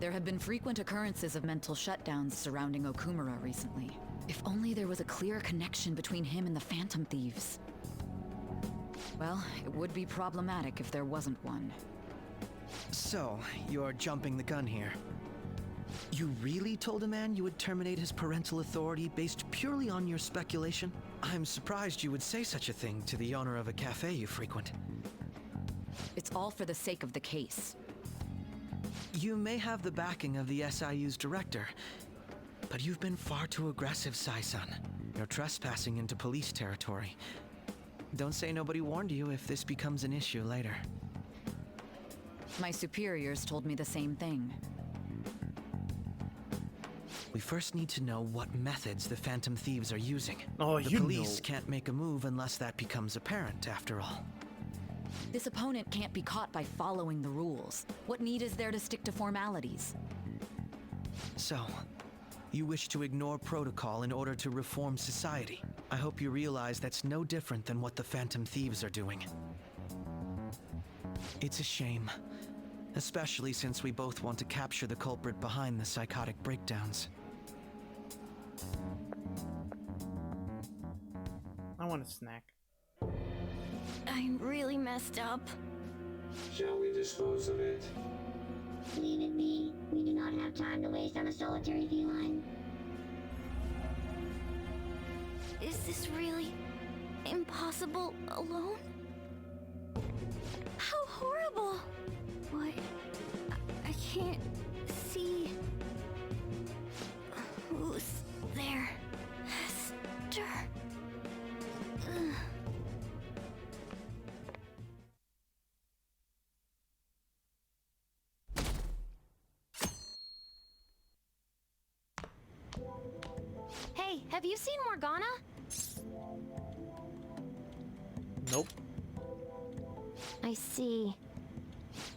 Speaker 11: There have been frequent occurrences of mental shutdowns surrounding Okumura recently. If only there was a clear connection between him and the Phantom Thieves. Well, it would be problematic if there wasn't one.
Speaker 5: So, you're jumping the gun here. You really told a man you would terminate his parental authority based purely on your speculation? I'm surprised you would say such a thing to the owner of a cafe you frequent.
Speaker 11: It's all for the sake of the case.
Speaker 5: You may have the backing of the SIU's director, but you've been far too aggressive, Sai-san. You're trespassing into police territory. Don't say nobody warned you if this becomes an issue later.
Speaker 11: My superiors told me the same thing.
Speaker 5: We first need to know what methods the Phantom Thieves are using.
Speaker 1: Oh,
Speaker 5: the
Speaker 1: you
Speaker 5: police
Speaker 1: know.
Speaker 5: can't make a move unless that becomes apparent, after all.
Speaker 11: This opponent can't be caught by following the rules. What need is there to stick to formalities?
Speaker 5: So, you wish to ignore protocol in order to reform society. I hope you realize that's no different than what the Phantom Thieves are doing. It's a shame, especially since we both want to capture the culprit behind the psychotic breakdowns.
Speaker 1: I want a snack.
Speaker 6: I'm really messed up.
Speaker 14: Shall we dispose of it?
Speaker 17: Leave it be. We do not have time to waste on a solitary feline.
Speaker 6: Is this really impossible alone? How horrible! What? I can't see. Who's there? Hester. Ugh.
Speaker 7: Hey, have you seen Morgana?
Speaker 1: Nope.
Speaker 7: I see.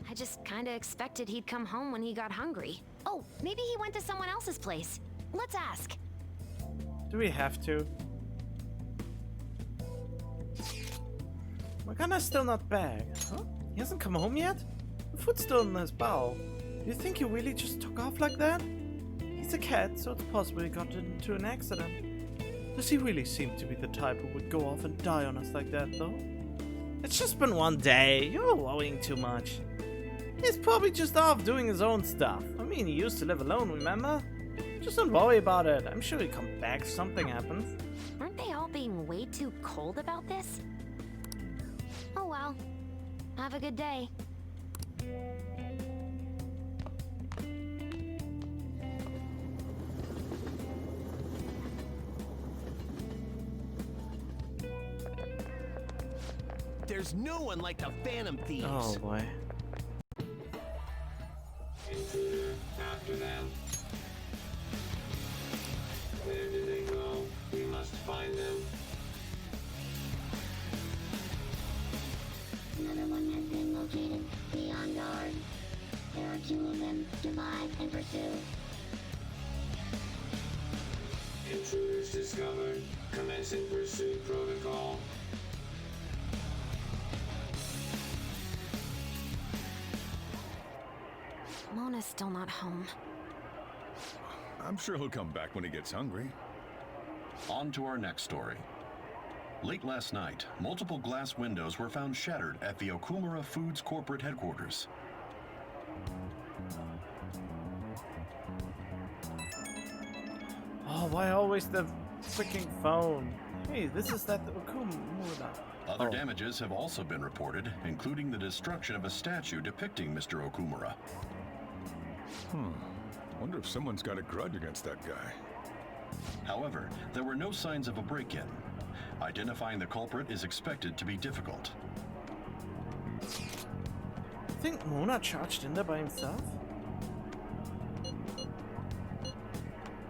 Speaker 7: I just kinda expected he'd come home when he got hungry. Oh, maybe he went to someone else's place. Let's ask.
Speaker 1: Do we have to? Morgana's still not back. Huh? He hasn't come home yet? The food's still in his bowl. Do you think he really just took off like that? He's a cat, so it's possible he got into an accident. Does he really seem to be the type who would go off and die on us like that, though? It's just been one day. You're worrying too much. He's probably just off doing his own stuff. I mean, he used to live alone, remember? Just don't worry about it. I'm sure he'll come back if something happens.
Speaker 7: Aren't they all being way too cold about this? Oh well. Have a good day.
Speaker 19: There's no one like the Phantom Thieves.
Speaker 1: Oh boy.
Speaker 14: Intruder, after them. Where did they go? We must find them.
Speaker 17: Another one has been located. Be on guard. There are 2 of them. Divide and pursue.
Speaker 14: Intruders discovered. Commencing pursuit protocol.
Speaker 7: Mona's still not home.
Speaker 10: I'm sure he'll come back when he gets hungry.
Speaker 24: On to our next story. Late last night, multiple glass windows were found shattered at the Okumura Foods corporate headquarters.
Speaker 1: Oh, why always the freaking phone? Hey, this is that Okumura.
Speaker 24: Other damages have also been reported, including the destruction of a statue depicting Mr. Okumura.
Speaker 10: Wonder if someone's got a grudge against that guy.
Speaker 24: However, there were no signs of a break-in. Identifying the culprit is expected to be difficult.
Speaker 1: I think Mona charged in there by himself?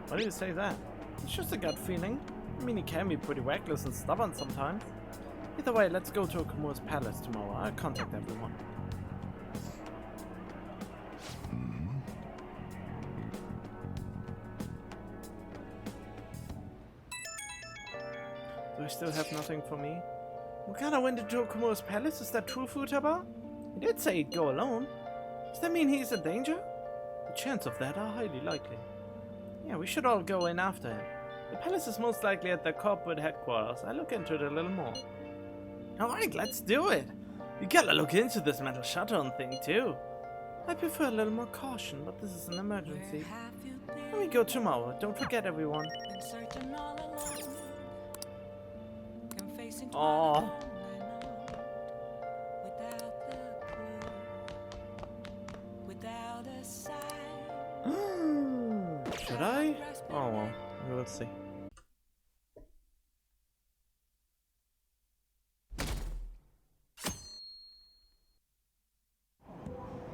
Speaker 1: Why do you say that? It's just a gut feeling. I mean, he can be pretty reckless and stubborn sometimes. Either way, let's go to Okumura's palace tomorrow. I'll contact everyone. Do I still have nothing for me? Wakana went into Okumura's palace? Is that true, Futaba? He did say he'd go alone. Does that mean he's in danger? The chances of that are highly likely. Yeah, we should all go in after him. The palace is most likely at the corporate headquarters. I'll look into it a little more. Alright, let's do it. We gotta look into this metal shutdown thing too. I prefer a little more caution, but this is an emergency. Let me go tomorrow. Don't forget, everyone. Oh. Should I? Oh well, we'll see.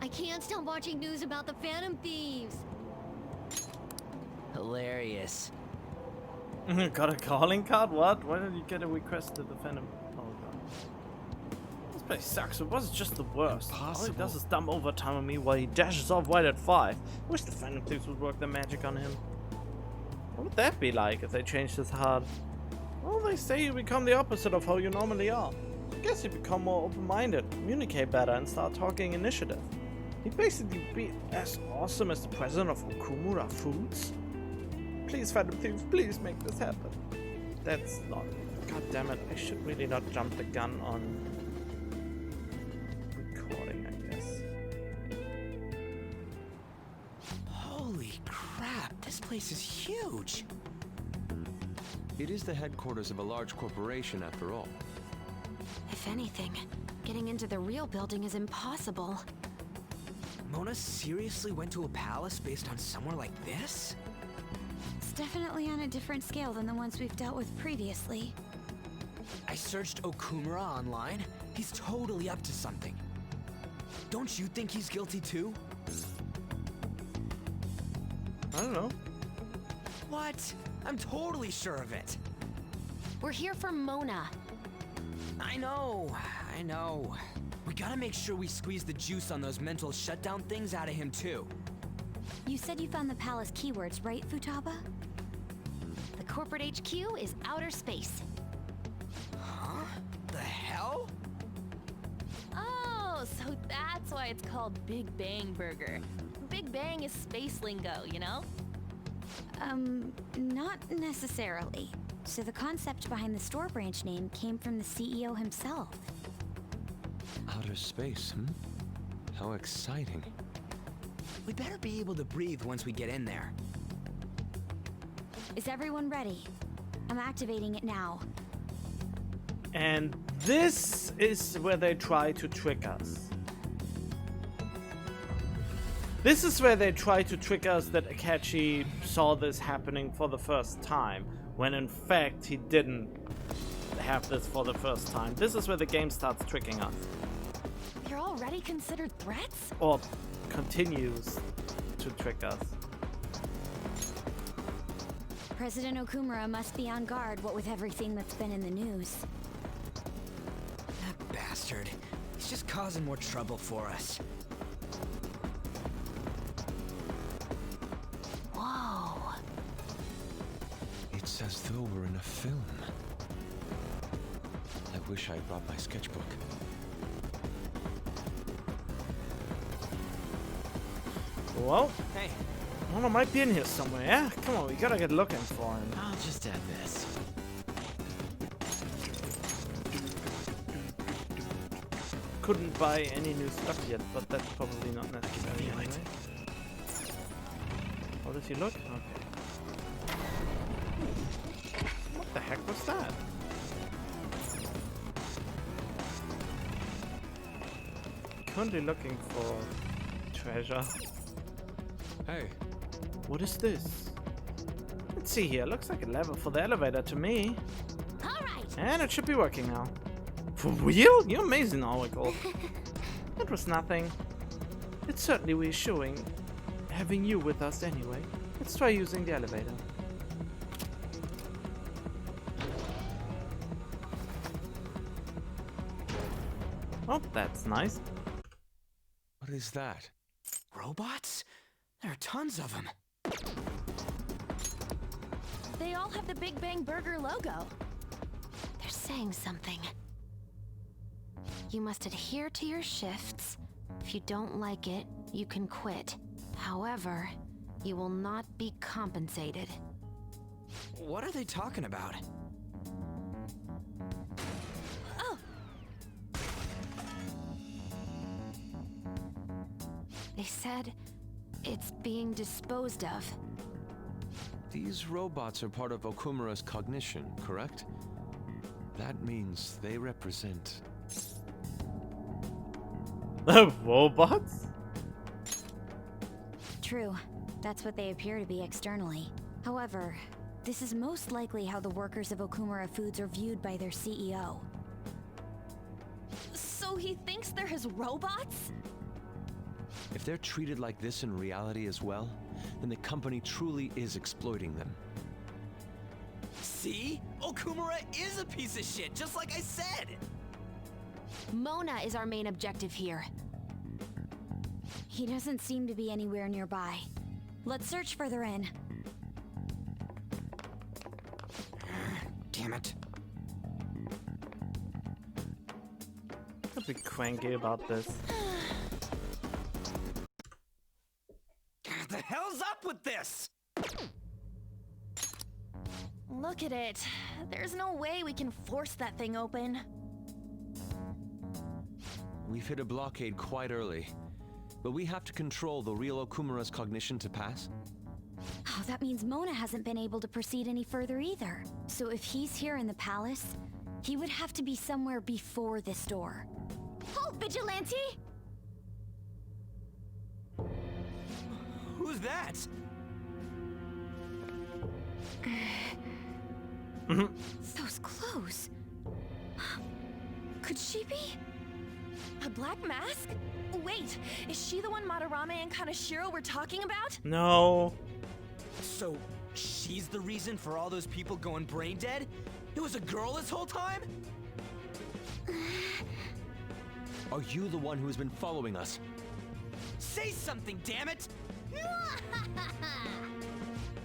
Speaker 6: I can't stop watching news about the Phantom Thieves.
Speaker 9: Hilarious.
Speaker 1: Got a calling card? What? Why did you get a request to the Phantom? Oh god. This place sucks. It was just the worst. All he does is dump overtime on me while he dashes off right at 5. I wish the Phantom Thieves would work their magic on him. What would that be like if they changed his heart? Well, they say you become the opposite of how you normally are. I guess you become more open-minded, communicate better, and start talking initiative. He'd basically be as awesome as the president of Okumura Foods. Please, Phantom Thieves, please make this happen. That's not... God damn it, I should really not jump the gun on recording, I guess.
Speaker 9: Holy crap, this place is huge.
Speaker 2: It is the headquarters of a large corporation, after all.
Speaker 7: If anything, getting into the real building is impossible.
Speaker 5: Mona seriously went to a palace based on somewhere like this?
Speaker 4: It's definitely on a different scale than the ones we've dealt with previously.
Speaker 5: I searched Okumura online. He's totally up to something. Don't you think he's guilty too?
Speaker 1: I don't know.
Speaker 5: What? I'm totally sure of it.
Speaker 6: We're here for Mona.
Speaker 5: I know. We gotta make sure we squeeze the juice on those mental shutdown things out of him too.
Speaker 4: You said you found the palace keywords, right, Futaba?
Speaker 6: The corporate HQ is outer space.
Speaker 5: Huh? The hell?
Speaker 3: Oh, so that's why it's called Big Bang Burger. Big Bang is space lingo, you know?
Speaker 4: Not necessarily. So the concept behind the store branch name came from the CEO himself.
Speaker 2: Outer space, How exciting.
Speaker 5: We better be able to breathe once we get in there.
Speaker 4: Is everyone ready? I'm activating it now.
Speaker 1: And this is where they try to trick us. This is where they try to trick us that Akechi saw this happening for the first time, when in fact he didn't have this for the first time. This is where the game starts tricking us.
Speaker 3: You're already considered threats?
Speaker 1: Or continues to trick us.
Speaker 4: President Okumura must be on guard, what with everything that's been in the news.
Speaker 5: That bastard. He's just causing more trouble for us.
Speaker 3: Whoa.
Speaker 2: It's as though we're in a film. I wish I brought my sketchbook.
Speaker 1: Well,
Speaker 5: hey,
Speaker 1: Mona might be in here somewhere, yeah? Come on, we gotta get looking for him.
Speaker 9: I'll just add this.
Speaker 1: Couldn't buy any new stuff yet, but that's probably not necessary anyway. How does he look? Okay. What the heck was that? Currently looking for treasure.
Speaker 2: Hey.
Speaker 1: What is this? Let's see here. Looks like a lever for the elevator to me.
Speaker 6: Alright.
Speaker 1: And it should be working now. For real? You're amazing, Oracle. That was nothing. It's certainly reassuring having you with us anyway. Let's try using the elevator. Oh, that's nice.
Speaker 2: What is that?
Speaker 9: Robots? There are tons of them.
Speaker 3: They all have the Big Bang Burger logo.
Speaker 7: They're saying something. You must adhere to your shifts. If you don't like it, you can quit. However, you will not be compensated.
Speaker 9: What are they talking about?
Speaker 3: Oh!
Speaker 7: They said it's being disposed of.
Speaker 2: These robots are part of Okumura's cognition, correct? That means they represent...
Speaker 1: robots?
Speaker 4: True. That's what they appear to be externally. However, this is most likely how the workers of Okumura Foods are viewed by their CEO.
Speaker 3: So he thinks they're his robots?
Speaker 2: If they're treated like this in reality as well, then the company truly is exploiting them.
Speaker 9: See? Okumura is a piece of shit, just like I said!
Speaker 7: Mona is our main objective here.
Speaker 4: He doesn't seem to be anywhere nearby. Let's search further in.
Speaker 9: Damn it.
Speaker 1: Don't be cranky about this.
Speaker 9: The hell's up with this?
Speaker 3: Look at it. There's no way we can force that thing open.
Speaker 2: We've hit a blockade quite early, but we have to control the real Okumura's cognition to pass.
Speaker 4: Oh, that means Mona hasn't been able to proceed any further either. So if he's here in the palace, he would have to be somewhere before this door.
Speaker 6: Halt, Vigilante!
Speaker 9: Who's that?
Speaker 3: Those clothes. Could she be? A black mask? Wait, is she the one Madarame and Kaneshiro were talking about?
Speaker 1: No.
Speaker 9: So, she's the reason for all those people going brain dead? It was a girl this whole time?
Speaker 2: Are you the one who has been following us?
Speaker 9: Say something, damn it!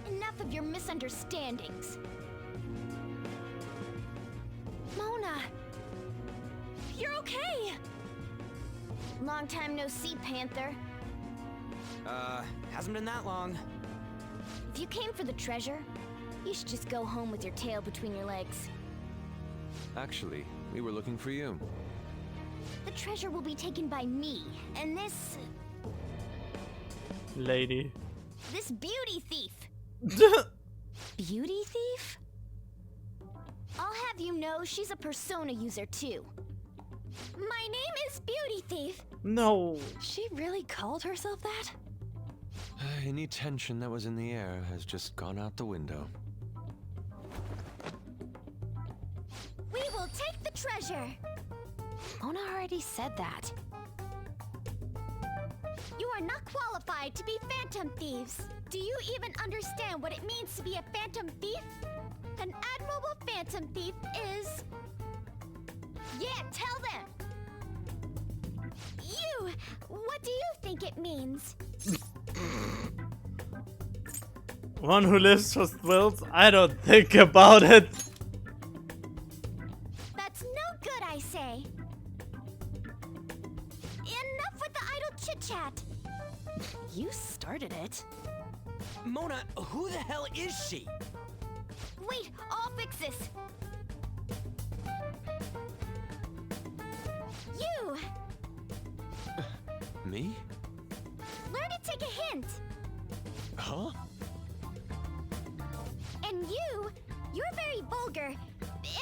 Speaker 6: Enough of your misunderstandings.
Speaker 3: Mona! You're okay!
Speaker 6: Long time no see, Panther.
Speaker 9: Hasn't been that long.
Speaker 6: If you came for the treasure, you should just go home with your tail between your legs.
Speaker 2: Actually, we were looking for you.
Speaker 6: The treasure will be taken by me, and this
Speaker 1: Lady.
Speaker 6: beauty thief.
Speaker 4: Beauty thief?
Speaker 6: I'll have you know she's a persona user too. My name is Beauty Thief.
Speaker 1: No.
Speaker 3: She really called herself that?
Speaker 2: Any tension that was in the air has just gone out the window.
Speaker 6: We will take the treasure.
Speaker 7: Mona already said that.
Speaker 6: You are not qualified to be phantom thieves. Do you even understand what it means to be a phantom thief? An admirable phantom thief is... Yeah, tell them! You! What do you think it means?
Speaker 1: One who lives for thrills? I don't think about it.
Speaker 6: That's no good, I say. Enough with the idle chit-chat.
Speaker 3: You started it.
Speaker 9: Mona, who the hell is she?
Speaker 6: Wait, I'll fix this. You!
Speaker 2: Me?
Speaker 6: Learn to take a hint.
Speaker 2: Huh?
Speaker 6: And you're very vulgar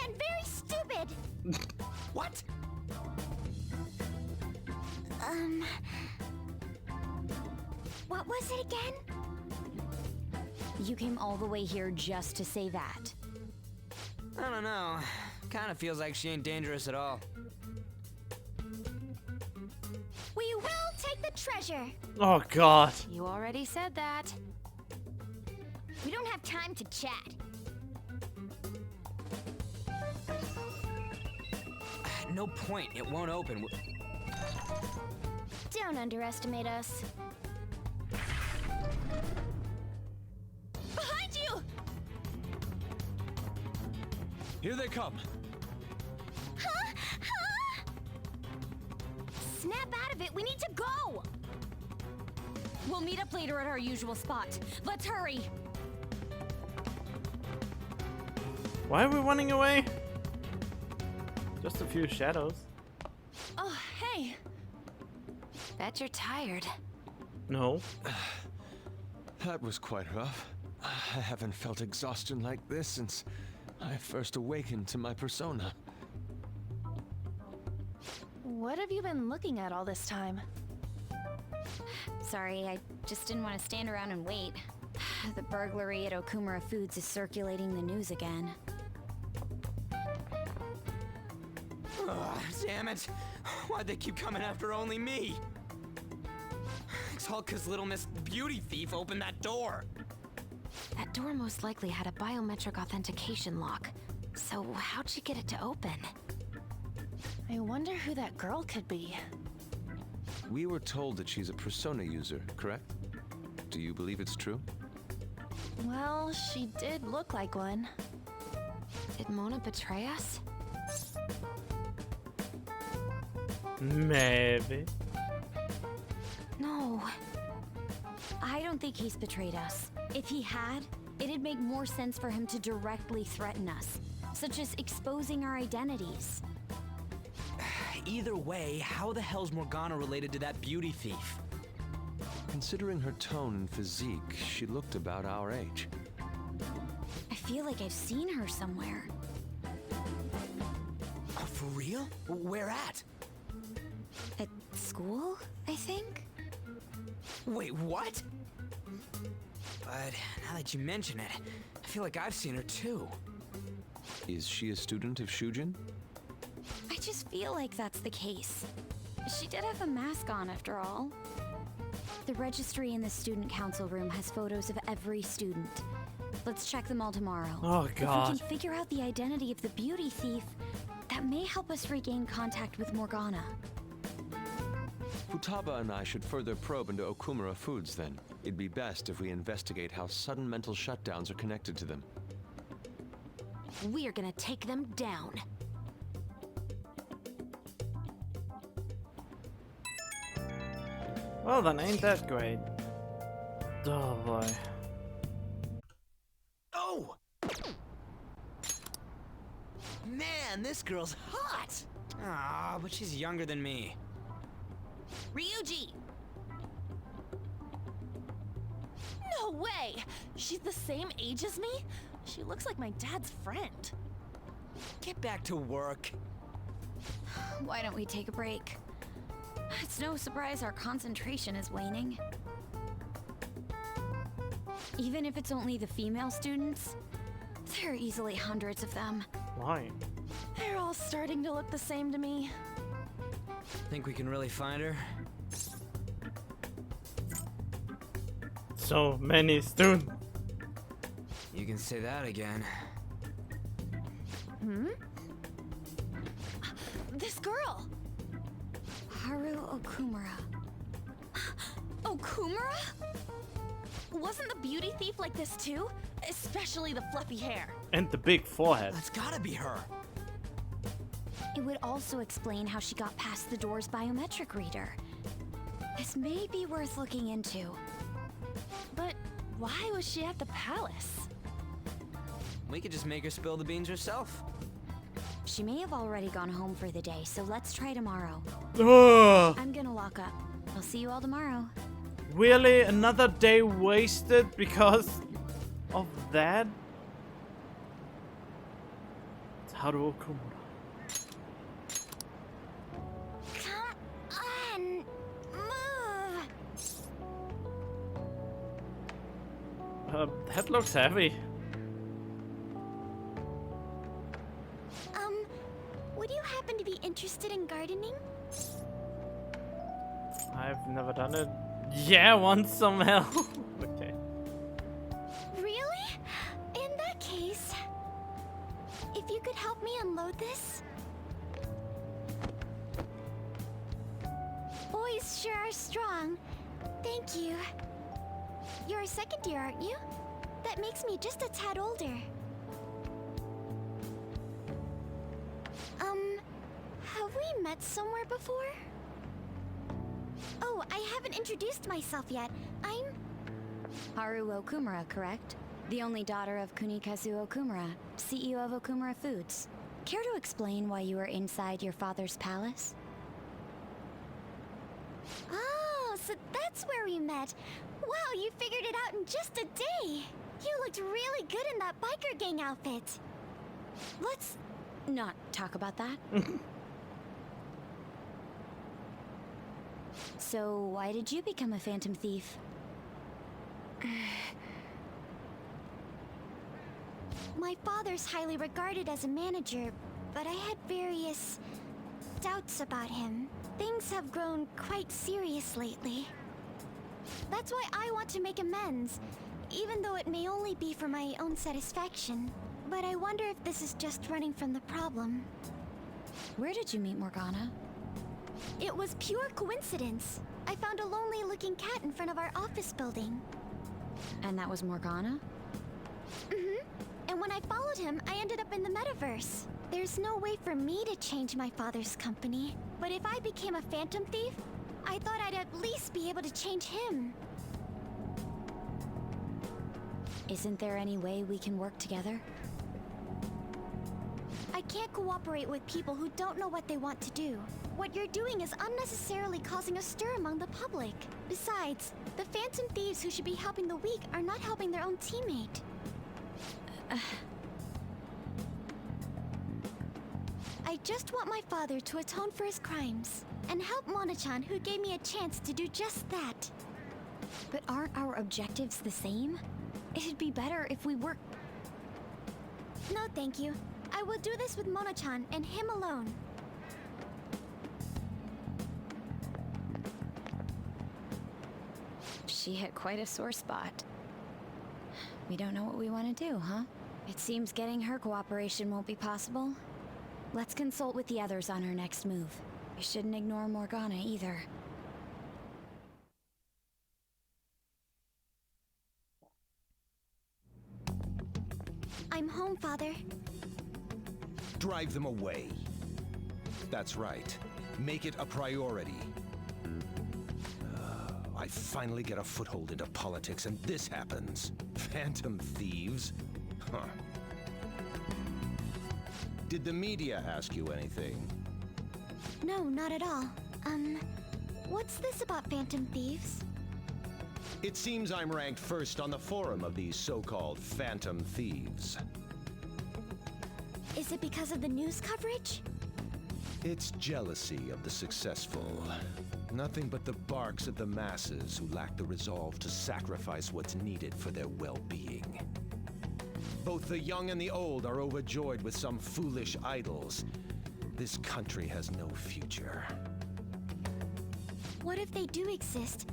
Speaker 6: and very stupid.
Speaker 9: What?
Speaker 6: What was it again?
Speaker 4: You came all the way here just to say that.
Speaker 9: I don't know. Kinda feels like she ain't dangerous at all.
Speaker 6: We will take the treasure.
Speaker 1: Oh god.
Speaker 7: You already said that.
Speaker 6: We don't have time to chat.
Speaker 9: No point. It won't open.
Speaker 6: Don't underestimate us.
Speaker 20: Behind you!
Speaker 15: Here they come.
Speaker 6: Huh? Huh? Snap out of it. We need to go.
Speaker 3: We'll meet up later at our usual spot. Let's hurry.
Speaker 1: Why are we running away? Just a few shadows.
Speaker 3: Oh, hey.
Speaker 7: Bet you're tired.
Speaker 1: No.
Speaker 2: That was quite rough. I haven't felt exhaustion like this since I first awakened to my persona.
Speaker 3: What have you been looking at all this time?
Speaker 4: Sorry, I just didn't want to stand around and wait. The burglary at Okumura Foods is circulating the news again.
Speaker 9: Ugh, damn it. Why'd they keep coming after only me? It's all 'cause little Miss Beauty Thief opened that door.
Speaker 7: That door most likely had a biometric authentication lock. So how'd she get it to open?
Speaker 3: I wonder who that girl could be.
Speaker 2: We were told that she's a persona user, correct? Do you believe it's true?
Speaker 3: Well, she did look like one.
Speaker 7: Did Mona betray us?
Speaker 1: Maybe.
Speaker 4: No. I don't think he's betrayed us. If he had, it'd make more sense for him to directly threaten us, such as exposing our identities.
Speaker 9: Either way, how the hell's Morgana related to that beauty thief?
Speaker 2: Considering her tone and physique, she looked about our age.
Speaker 4: I feel like I've seen her somewhere.
Speaker 9: Oh, for real? Where at?
Speaker 4: At school, I think?
Speaker 9: Wait, what? But now that you mention it, I feel like I've seen her too.
Speaker 2: Is she a student of Shujin?
Speaker 4: I just feel like that's the case. She did have a mask on after all. The registry in the student council room has photos of every student. Let's check them all tomorrow.
Speaker 1: Oh, God.
Speaker 4: If we can figure out the identity of the beauty thief, that may help us regain contact with Morgana.
Speaker 2: Futaba and I should further probe into Okumura Foods then. It'd be best if we investigate how sudden mental shutdowns are connected to them.
Speaker 7: We're gonna take them down.
Speaker 1: Well then, ain't that great. Oh boy.
Speaker 5: Oh! Man, this girl's hot!
Speaker 9: Ah, but she's younger than me.
Speaker 3: Ryuji! No way! She's the same age as me? She looks like my dad's friend.
Speaker 9: Get back to work.
Speaker 4: Why don't we take a break? It's no surprise our concentration is waning. Even if it's only the female students, there are easily hundreds of them.
Speaker 1: Why?
Speaker 3: They're all starting to look the same to me.
Speaker 9: Think we can really find her?
Speaker 1: So many students.
Speaker 9: You can say that again.
Speaker 3: Hmm? This girl!
Speaker 4: Haru Okumura.
Speaker 3: Okumura? Wasn't the beauty thief like this too? Especially the fluffy hair.
Speaker 1: And the big forehead.
Speaker 9: That's gotta be her.
Speaker 4: It would also explain how she got past the door's biometric reader. This may be worth looking into.
Speaker 3: But why was she at the palace?
Speaker 9: We could just make her spill the beans herself.
Speaker 4: She may have already gone home for the day, so let's try tomorrow.
Speaker 1: Ugh.
Speaker 4: I'm gonna lock up. I'll see you all tomorrow.
Speaker 1: Really? Another day wasted because of that? It's Haru Okumura.
Speaker 6: Come on, move.
Speaker 1: That looks heavy.
Speaker 6: Would you happen to be interested in gardening?
Speaker 1: I've never done it. Yeah, want some help. Okay.
Speaker 6: Really? me unload this? Boys sure are strong. Thank you. You're a second year, aren't you? That makes me just a tad older. Have we met somewhere before? Oh, I haven't introduced myself yet. I'm...
Speaker 4: Haru Okumura, correct? The only daughter of Kunikazu Okumura, CEO of Okumura Foods. Care to explain why you were inside your father's palace?
Speaker 6: Oh, so that's where we met. Wow, you figured it out in just a day. You looked really good in that biker gang outfit.
Speaker 4: Let's not talk about that. So, why did you become a phantom thief?
Speaker 6: My father's highly regarded as a manager, but I had various doubts about him. Things have grown quite serious lately. That's why I want to make amends, even though it may only be for my own satisfaction. But I wonder if this is just running from the problem.
Speaker 4: Where did you meet Morgana?
Speaker 6: It was pure coincidence. I found a lonely-looking cat in front of our office building.
Speaker 4: And that was Morgana?
Speaker 6: Mm-hmm. And when I followed him, I ended up in the metaverse. There's no way for me to change my father's company. But if I became a phantom thief, I thought I'd at least be able to change him.
Speaker 4: Isn't there any way we can work together?
Speaker 6: I can't cooperate with people who don't know what they want to do. What you're doing is unnecessarily causing a stir among the public. Besides, the phantom thieves who should be helping the weak are not helping their own teammate. I just want my father to atone for his crimes, and help Mona-chan, who gave me a chance to do just that.
Speaker 4: But aren't our objectives the same? It'd be better if we work...
Speaker 6: No, thank you. I will do this with Mona-chan and him alone.
Speaker 4: She hit quite a sore spot. We don't know what we want to do, huh? It seems getting her cooperation won't be possible. Let's consult with the others on her next move. We shouldn't ignore Morgana either.
Speaker 6: I'm home, Father.
Speaker 8: Drive them away. That's right. Make it a priority. I finally get a foothold into politics and this happens. Phantom thieves? Huh. Did the media ask you anything?
Speaker 6: No, not at all. What's this about phantom thieves?
Speaker 8: It seems I'm ranked first on the forum of these so-called phantom thieves.
Speaker 6: Is it because of the news coverage?
Speaker 8: It's jealousy of the successful. Nothing but the barks of the masses who lack the resolve to sacrifice what's needed for their well-being. Both the young and the old are overjoyed with some foolish idols. This country has no future.
Speaker 6: What if they do exist?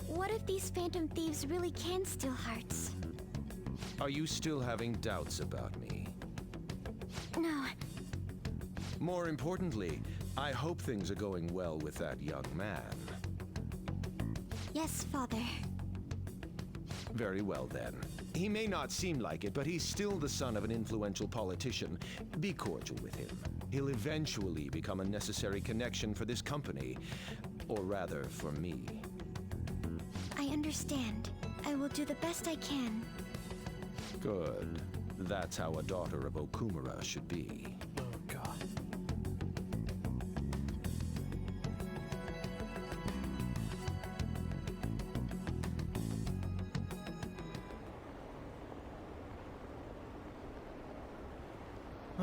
Speaker 6: What if these phantom thieves really can steal hearts?
Speaker 8: Are you still having doubts about me?
Speaker 6: No.
Speaker 8: More importantly, I hope things are going well with that young man.
Speaker 6: Yes, Father.
Speaker 8: Very well then. He may not seem like it, but he's still the son of an influential politician. Be cordial with him. He'll eventually become a necessary connection for this company. Or rather, for me.
Speaker 6: I understand. I will do the best I can.
Speaker 8: Good. That's how a daughter of Okumura should be.
Speaker 1: Oh, God.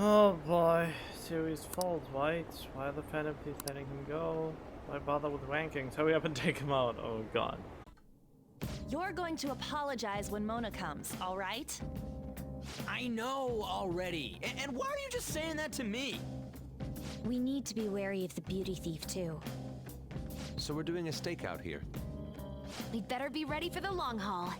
Speaker 1: Oh boy, serious fault, right? Why are the Phantom Thieves letting him go? Why bother with rankings? Hurry up and take him out. Oh god.
Speaker 3: You're going to apologize when Mona comes, all right?
Speaker 9: I know already. And why are you just saying that to me?
Speaker 4: We need to be wary of the beauty thief, too.
Speaker 2: So we're doing a stakeout here.
Speaker 7: We'd better be ready for the long haul.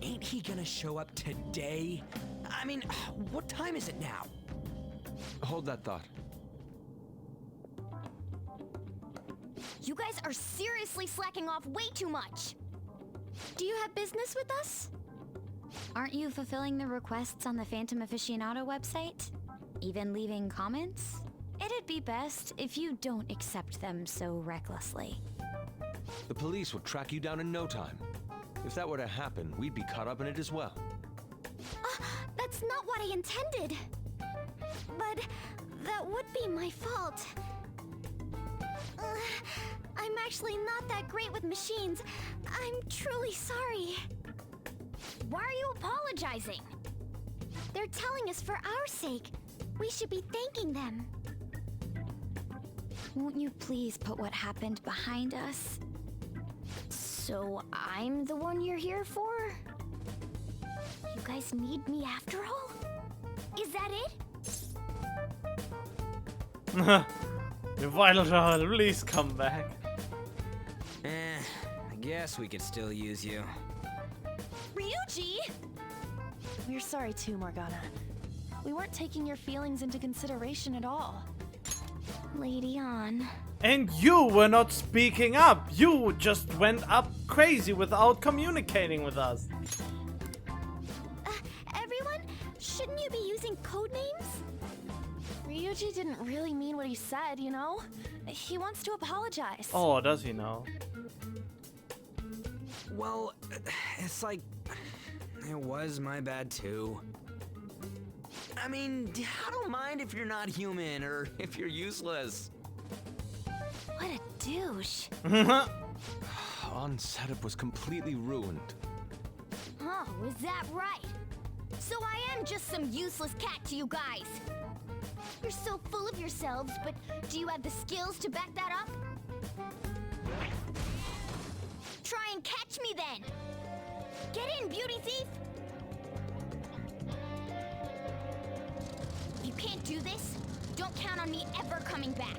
Speaker 9: Ain't he gonna show up today? I mean, what time is it now?
Speaker 2: Hold that thought.
Speaker 6: You guys are seriously slacking off way too much. Do you have business with us?
Speaker 4: Aren't you fulfilling the requests on the Phantom Aficionado website? Even leaving comments? It'd be best if you don't accept them so recklessly.
Speaker 2: The police will track you down in no time. If that were to happen, we'd be caught up in it as well.
Speaker 6: That's not what I intended. But that would be my fault. I'm actually not that great with machines. I'm truly sorry. Why are you apologizing? They're telling us for our sake. We should be thanking them.
Speaker 4: Won't you please put what happened behind us?
Speaker 6: So I'm the one you're here for? You guys need me after all? Is that it?
Speaker 1: Your vital child, please come back.
Speaker 5: I guess we could still use you.
Speaker 3: Ryuji! We're sorry too, Morgana. We weren't taking your feelings into consideration at all.
Speaker 6: Lady on.
Speaker 1: And you were not speaking up. You just went up crazy without communicating with us.
Speaker 6: Everyone, shouldn't you be using code names?
Speaker 3: Ryuji didn't really mean what he said, you know? He wants to apologize.
Speaker 1: Oh, does he know?
Speaker 5: Well, it's like... it was my bad too. I mean, I don't mind if you're not human or if you're useless.
Speaker 6: What a douche.
Speaker 2: On setup was completely ruined.
Speaker 6: Oh, is that right? So I am just some useless cat to you guys. You're so full of yourselves, but do you have the skills to back that up? Try and catch me then! Get in, beauty thief! If you can't do this, don't count on me ever coming back.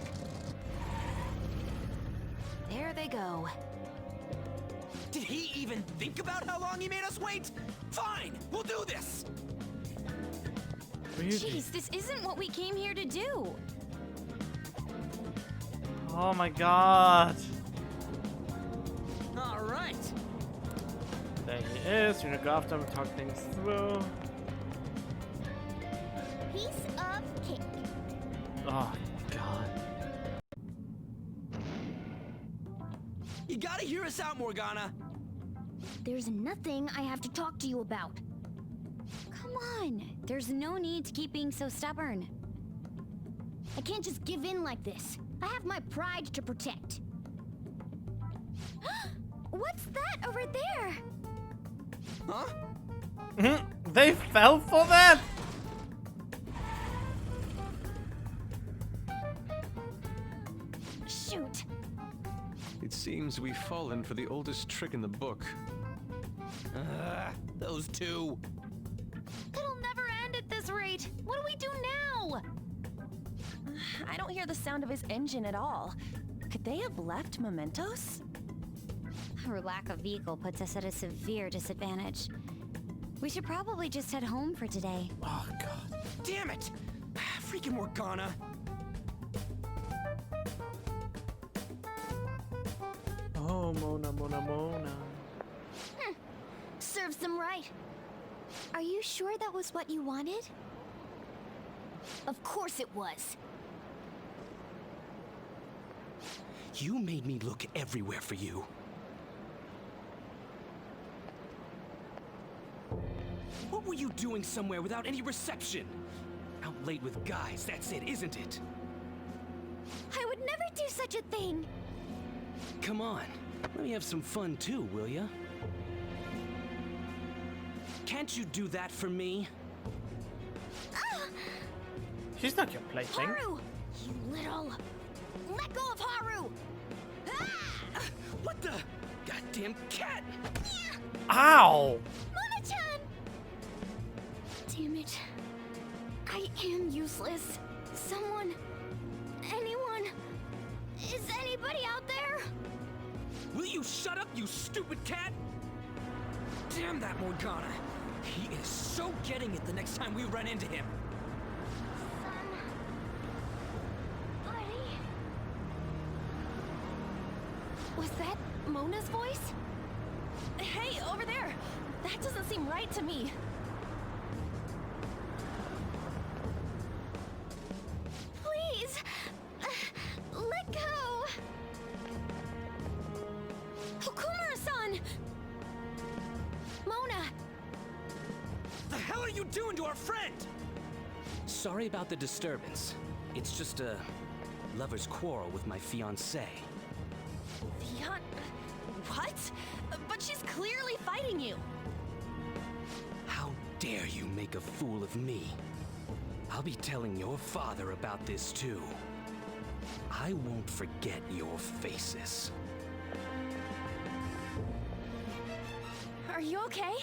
Speaker 4: There they go.
Speaker 9: Did he even think about how long he made us wait? Fine, we'll do this!
Speaker 3: Jeez, this isn't what we came here to do.
Speaker 1: Oh my god.
Speaker 9: All right.
Speaker 1: There he is. You're gonna go after him, talk things through.
Speaker 6: Piece of cake.
Speaker 1: Oh god.
Speaker 9: You gotta hear us out, Morgana.
Speaker 6: There's nothing I have to talk to you about.
Speaker 4: Come on, there's no need to keep being so stubborn.
Speaker 6: I can't just give in like this. I have my pride to protect. What's that over there?
Speaker 9: Huh?
Speaker 1: They fell for that?
Speaker 6: Shoot.
Speaker 2: It seems we've fallen for the oldest trick in the book.
Speaker 9: Those two.
Speaker 3: It'll never end at this rate. What do we do now? I don't hear the sound of his engine at all. Could they have left mementos?
Speaker 4: Our lack of vehicle puts us at a severe disadvantage. We should probably just head home for today.
Speaker 1: Oh god.
Speaker 9: Damn it! Freaking Morgana.
Speaker 1: Oh, Mona, Mona, Mona.
Speaker 6: Serves them right.
Speaker 4: Are you sure that was what you wanted?
Speaker 6: Of course it was.
Speaker 9: You made me look everywhere for you. What were you doing somewhere without any reception? Out late with guys, that's it, isn't it?
Speaker 6: I would never do such a thing.
Speaker 9: Come on, let me have some fun too, will ya? Can't you do that for me?
Speaker 1: She's not your plaything.
Speaker 6: Haru! You little... Let go of Haru!
Speaker 9: What the? Goddamn cat!
Speaker 1: Ow!
Speaker 6: Mona-chan! Damn it. I am useless. Someone... Anyone... Is anybody out there?
Speaker 9: Will you shut up, you stupid cat? Damn that Morgana! He is so getting it the next time we run into him.
Speaker 3: Was that Mona's voice? Hey, over there! That doesn't seem right to me.
Speaker 6: Please! Let go!
Speaker 3: Okumura-san! Mona!
Speaker 9: The hell are you doing to our friend?
Speaker 12: Sorry about the disturbance. It's just a lover's quarrel with my fiancée.
Speaker 3: What? But she's clearly fighting you.
Speaker 12: How dare you make a fool of me? I'll be telling your father about this too. I won't forget your faces.
Speaker 3: Are you okay?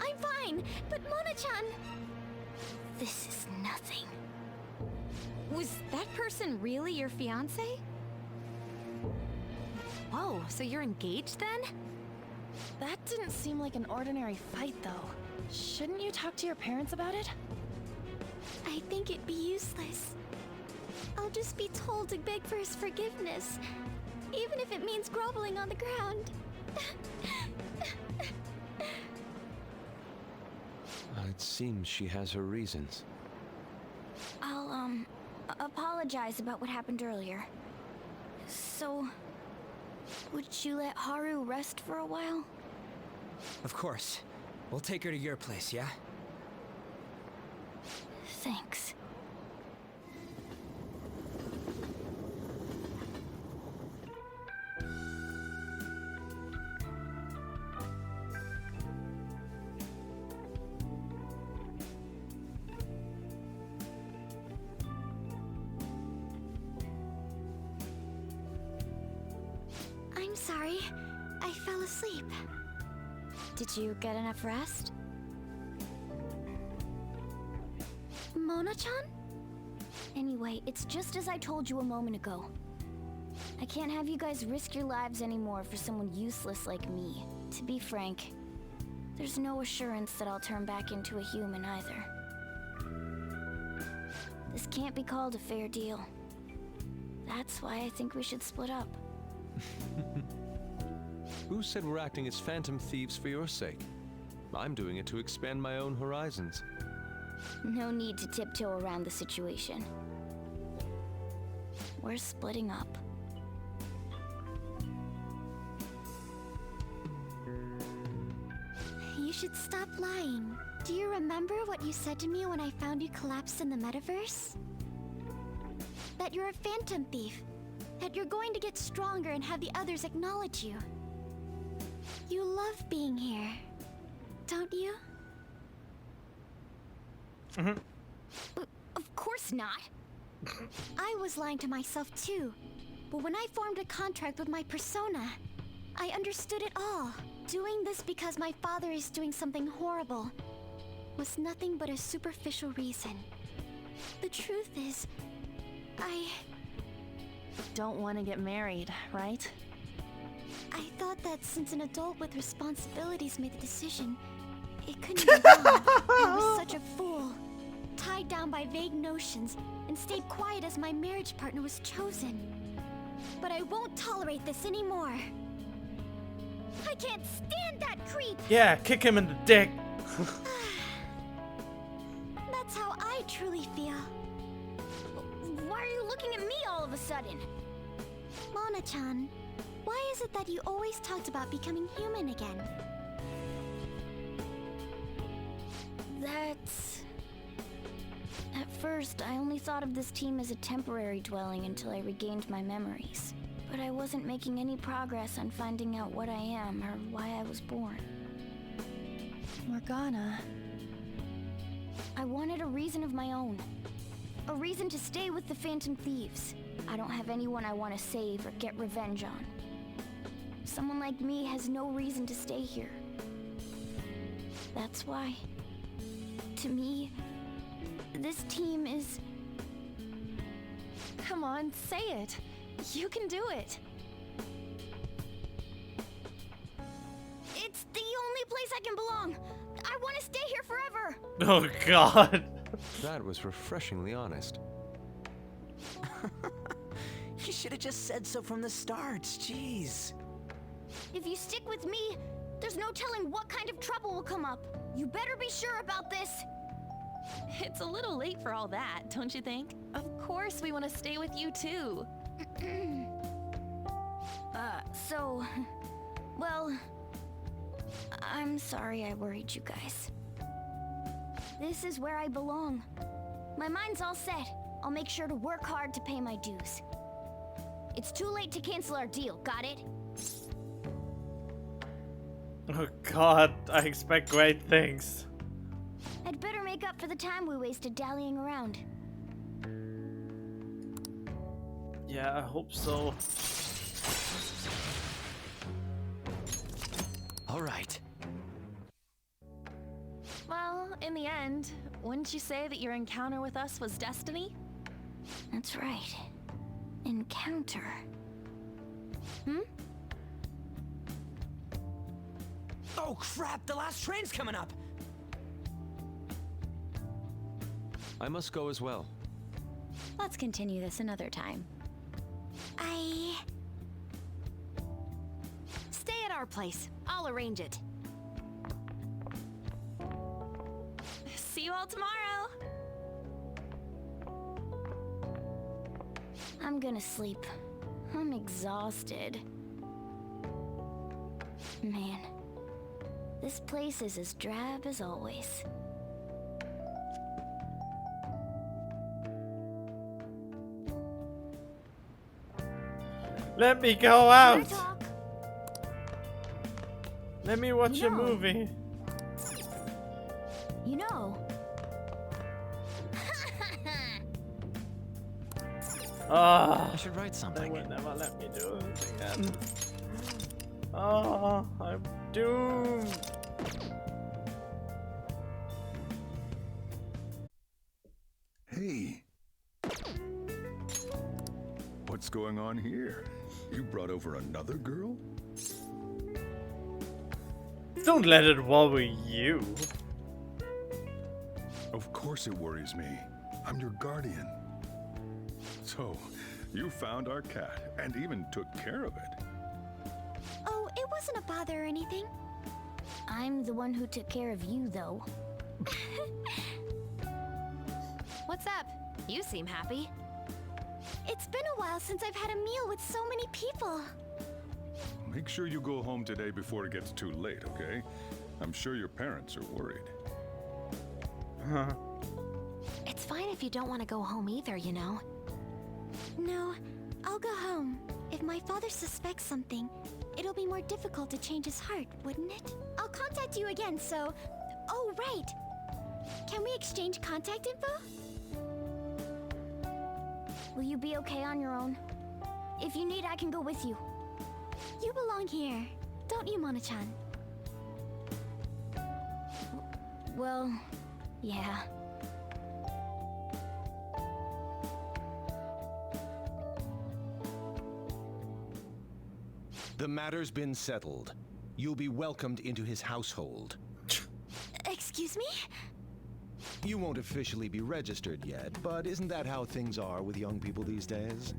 Speaker 6: I'm fine, but Mona-chan... This is nothing.
Speaker 7: Was that person really your fiancé? Whoa, so you're engaged then?
Speaker 3: That didn't seem like an ordinary fight, though. Shouldn't you talk to your parents about it?
Speaker 6: I think it'd be useless. I'll just be told to beg for his forgiveness, even if it means groveling on the ground.
Speaker 2: It seems she has her reasons.
Speaker 6: I'll, apologize about what happened earlier. So, would you let Haru rest for a while?
Speaker 9: Of course. We'll take her to your place, yeah?
Speaker 6: Thanks. I'm sorry. I fell asleep. Did you get enough rest? Mona-chan? Anyway, it's just as I told you a moment ago. I can't have you guys risk your lives anymore for someone useless like me. To be frank, there's no assurance that I'll turn back into a human either. This can't be called a fair deal. That's why I think we should split up.
Speaker 2: Who said we're acting as phantom thieves for your sake? I'm doing it to expand my own horizons.
Speaker 6: No need to tiptoe around the situation. We're splitting up. You should stop lying. Do you remember what you said to me when I found you collapsed in the metaverse? That you're a phantom thief. That you're going to get stronger and have the others acknowledge you. You love being here, don't you? Of course not. I was lying to myself too. But when I formed a contract with my persona, I understood it all. Doing this because my father is doing something horrible was nothing but a superficial reason. The truth is, I
Speaker 3: don't want to get married, right?
Speaker 6: I thought that since an adult with responsibilities made the decision, it couldn't be wrong. I was such a fool. Tied down by vague notions and stayed quiet as my marriage partner was chosen. But I won't tolerate this anymore. I can't stand that creep!
Speaker 1: Yeah, kick him in the dick!
Speaker 6: That's how I truly feel. Why are you looking at me all of a sudden? Mona-chan, why is it that you always talked about becoming human again? That's... At first, I only thought of this team as a temporary dwelling until I regained my memories. But I wasn't making any progress on finding out what I am or why I was born.
Speaker 3: Morgana.
Speaker 6: I wanted a reason of my own. A reason to stay with the Phantom Thieves. I don't have anyone I want to save or get revenge on. Someone like me has no reason to stay here. That's why, to me, this team is...
Speaker 3: Come on, say it. You can do it.
Speaker 6: It's the only I can belong. I want to stay here forever.
Speaker 1: Oh god.
Speaker 2: That was refreshingly honest.
Speaker 5: You should have just said so from the start. Jeez.
Speaker 6: If you stick with me, there's no telling what kind of trouble will come up. You better be sure about this.
Speaker 3: It's a little late for all that, don't you think? Of course we want to stay with you too.
Speaker 6: Well, I'm sorry I worried you guys. This is where I belong. My mind's all set. I'll make sure to work hard to pay my dues. It's too late to cancel our deal, got it?
Speaker 1: Oh god, I expect great things.
Speaker 6: I'd better make up for the time we wasted dallying around.
Speaker 1: Yeah, I hope so.
Speaker 5: All right.
Speaker 3: Well, in the end, wouldn't you say that your encounter with us was destiny?
Speaker 6: That's right. Encounter.
Speaker 9: Oh crap, the last train's coming up!
Speaker 2: I must go as well.
Speaker 4: Let's continue this another time.
Speaker 7: Stay at our place. I'll arrange it.
Speaker 3: See you all tomorrow!
Speaker 6: I'm gonna sleep. I'm exhausted. Man, this place is as drab as always.
Speaker 1: Let me go out! Let me watch a movie.
Speaker 6: You know.
Speaker 1: Ah,
Speaker 9: I should write something.
Speaker 1: They will never let me do it again. Oh, I'm doomed.
Speaker 10: Hey. What's going on here? You brought over another girl?
Speaker 1: Don't let it worry you.
Speaker 10: Of course it worries me. I'm your guardian. So, you found our cat and even took care of it.
Speaker 6: Oh, it wasn't a bother or anything. I'm the one who took care of you, though.
Speaker 7: What's up? You seem happy.
Speaker 6: It's been a while since I've had a meal with so many people.
Speaker 10: Make sure you go home today before it gets too late, okay? I'm sure your parents are worried.
Speaker 7: It's fine if you don't want to go home either, you know.
Speaker 4: No, I'll go home. If my father suspects something, it'll be more difficult to change his heart, wouldn't it?
Speaker 6: I'll contact you again, so... Oh, right. Can we exchange contact info? Will you be okay on your own? If you need, I can go with you.
Speaker 4: You belong here, don't you, Mona-chan?
Speaker 6: Well, yeah.
Speaker 8: The matter's been settled. You'll be welcomed into his household.
Speaker 4: Excuse me?
Speaker 8: You won't officially be registered yet, but isn't that how things are with young people these days?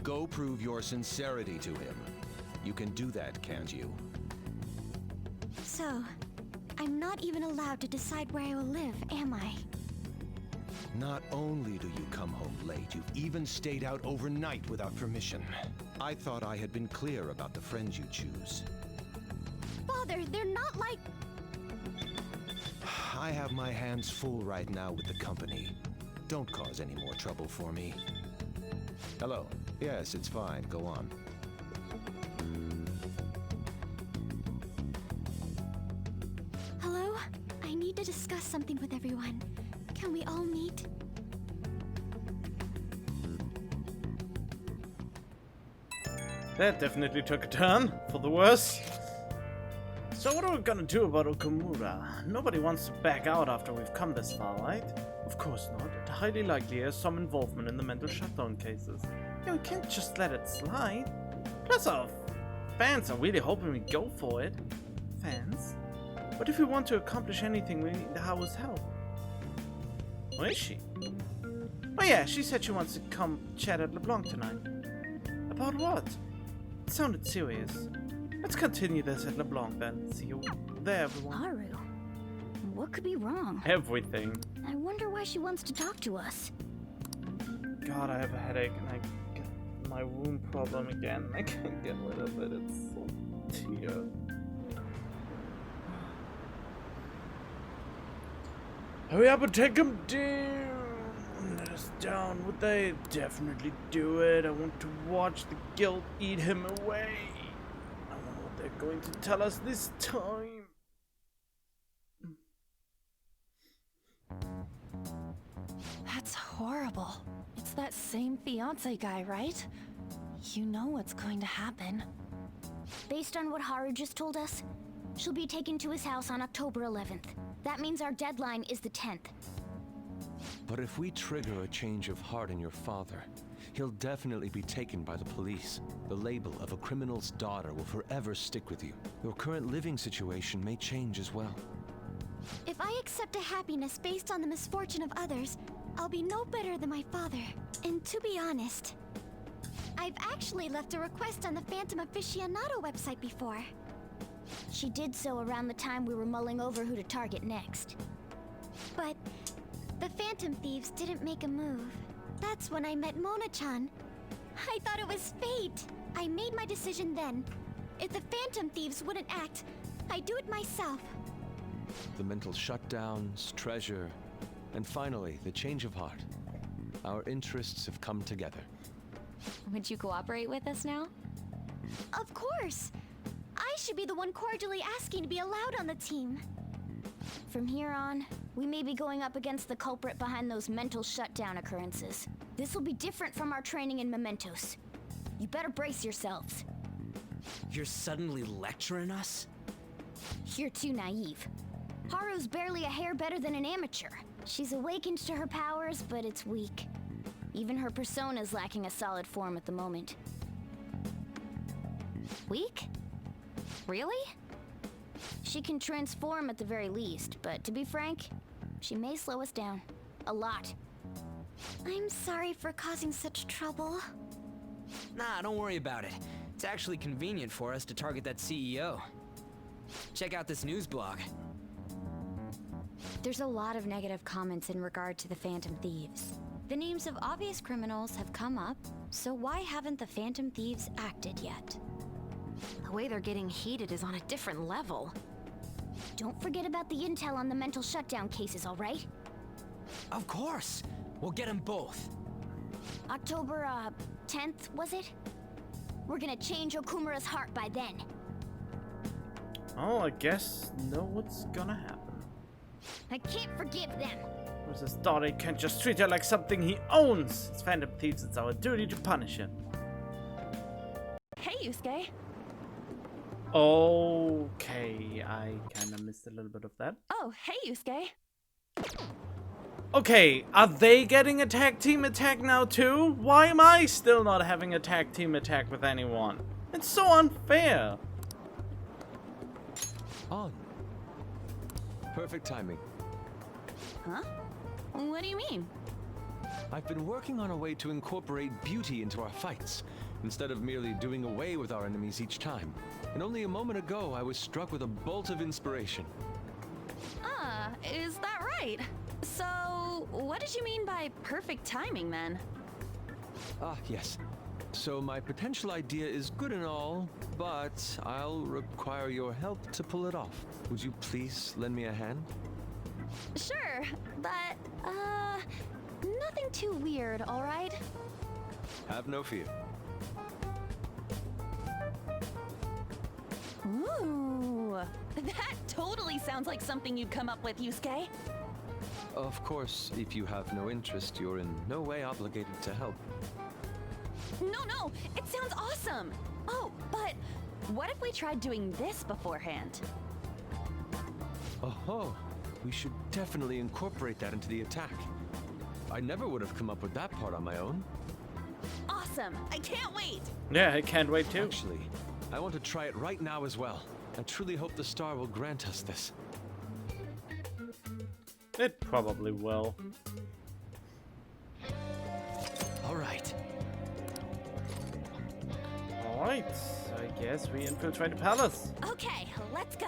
Speaker 8: Go prove your sincerity to him. You can do that, can't you?
Speaker 4: So, I'm not even allowed to decide where I will live, am I?
Speaker 8: Not only do you come home late, you've even stayed out overnight without permission. I thought I had been clear about the friends you choose.
Speaker 6: Father, they're not like...
Speaker 8: I have my hands full right now with the company. Don't cause any more trouble for me. Hello. Yes, it's fine. Go on.
Speaker 4: Hello? I need to discuss something with everyone. Can we all meet?
Speaker 1: That definitely took a turn for the worse. So what are we gonna do about Okumura? Nobody wants to back out after we've come this far, right? Of course not. It highly likely has some involvement in the mental shutdown cases. Yeah, we can't just let it slide. Plus our fans are really hoping we go for it. Fans? But if we want to accomplish anything, we need Haru's help. Where is she? Oh yeah, she said she wants to come chat at LeBlanc tonight. About what? It sounded serious. Let's continue this at LeBlanc then. See you there, everyone.
Speaker 6: Haru, what could be wrong?
Speaker 1: Everything.
Speaker 6: I wonder why she wants to talk to us.
Speaker 1: God, I have a headache and I get my womb problem again. I can't get rid of it. It's so tear. Hurry up and take him down. Let us down. Would they definitely do it? I want to watch the guilt eat him away. I wonder what they're going to tell us this time.
Speaker 3: That's horrible. It's that same fiance guy, right? You know what's going to happen.
Speaker 6: Based on what Haru just told us, she'll be taken to his house on October 11th. That means our deadline is the 10th.
Speaker 2: But if we trigger a change of heart in your father, he'll definitely be taken by the police. The label of a criminal's daughter will forever stick with you. Your current living situation may change as well.
Speaker 4: If I accept a happiness based on the misfortune of others, I'll be no better than my father. And to be honest, I've actually left a request on the Phantom Aficionado website before.
Speaker 6: She did so around the time we were mulling over who to target next.
Speaker 4: But the Phantom Thieves didn't make a move. That's when I met Mona-chan. I thought it was fate. I made my decision then. If the Phantom Thieves wouldn't act, I'd do it myself.
Speaker 2: The mental shutdowns, treasure, and finally, the change of heart. Our interests have come together.
Speaker 3: Would you cooperate with us now?
Speaker 4: Of course! I should be the one cordially asking to be allowed on the team.
Speaker 6: From here on, we may be going up against the culprit behind those mental shutdown occurrences. This will be different from our training in Mementos. You better brace yourselves.
Speaker 9: You're suddenly lecturing us?
Speaker 6: You're too naive. Haru's barely a hair better than an amateur. She's awakened to her powers, but it's weak. Even her persona's lacking a solid form at the moment.
Speaker 3: Weak? Really?
Speaker 6: She can transform at the very least, but to be frank, she may slow us down. A lot.
Speaker 4: I'm sorry for causing such trouble.
Speaker 9: Nah, don't worry about it. It's actually convenient for us to target that CEO. Check out this news blog.
Speaker 4: There's a lot of negative comments in regard to the Phantom Thieves. The names of obvious criminals have come up, so why haven't the Phantom Thieves acted yet?
Speaker 7: The way they're getting heated is on a different level.
Speaker 6: Don't forget about the intel on the mental shutdown cases, all right?
Speaker 9: Of course! We'll get them both.
Speaker 6: October, 10th, was it? We're gonna change Okumura's heart by then.
Speaker 1: Oh, I guess know what's gonna happen.
Speaker 6: I can't forgive them.
Speaker 1: With his daughter, he can't just treat her like something he owns. It's Phantom Thieves, it's our duty to punish him.
Speaker 3: Hey, Yusuke.
Speaker 1: Okay, I kinda missed a little bit of that.
Speaker 3: Oh, hey, Yusuke.
Speaker 1: Okay, are they getting a tag team attack now too? Why am I still not having a tag team attack with anyone? It's so unfair.
Speaker 2: On. Perfect timing.
Speaker 3: Huh? What do you mean?
Speaker 2: I've been working on a way to incorporate beauty into our fights, instead of merely doing away with our enemies each time. And only a moment ago, I was struck with a bolt of inspiration.
Speaker 3: Ah, is that right? So, what did you mean by perfect timing, then?
Speaker 2: Ah, yes. So my potential idea is good and all, but I'll require your help to pull it off. Would you please lend me a hand?
Speaker 3: Sure, but, nothing too weird, all right?
Speaker 2: Have no fear.
Speaker 3: Ooh, that totally sounds like something you'd come up with, Yusuke.
Speaker 2: Of course, if you have no interest, you're in no way obligated to help.
Speaker 3: No, it sounds awesome. Oh, but what if we tried doing this beforehand?
Speaker 2: Oh, we should definitely incorporate that into the attack. I never would have come up with that part on my own.
Speaker 3: Awesome, I can't wait.
Speaker 1: Yeah, I can't wait too.
Speaker 2: Actually, I want to try it right now as well. I truly hope the star will grant us this.
Speaker 1: It probably will.
Speaker 9: Alright.
Speaker 1: Alright, I guess we infiltrate the palace.
Speaker 3: Okay, let's go.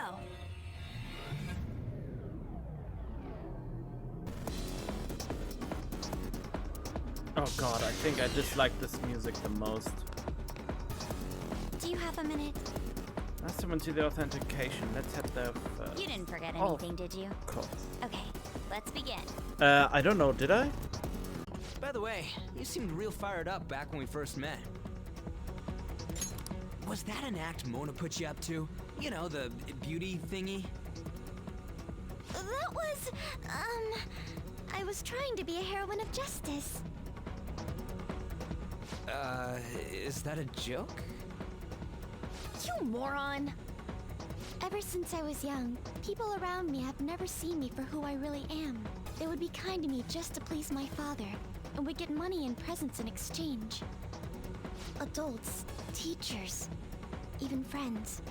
Speaker 1: Oh god, I think I dislike this music the most.
Speaker 4: Do you have a minute?
Speaker 1: Last time into the authentication. Let's head there first.
Speaker 4: You didn't forget
Speaker 1: Oh,
Speaker 4: anything, did you?
Speaker 1: of course.
Speaker 4: Okay, let's begin.
Speaker 1: I don't know, did I?
Speaker 9: By the way, you seemed real fired up back when we first met. Was that an act Mona put you up to? You know, the beauty thingy?
Speaker 6: That was, I was trying to be a heroine of justice.
Speaker 9: Is that a joke?
Speaker 6: You moron! Ever since I was young, people around me have never seen me for who I really am. They would be kind to me just to please my father, and would get money and presents in exchange. Adults, teachers, even friends.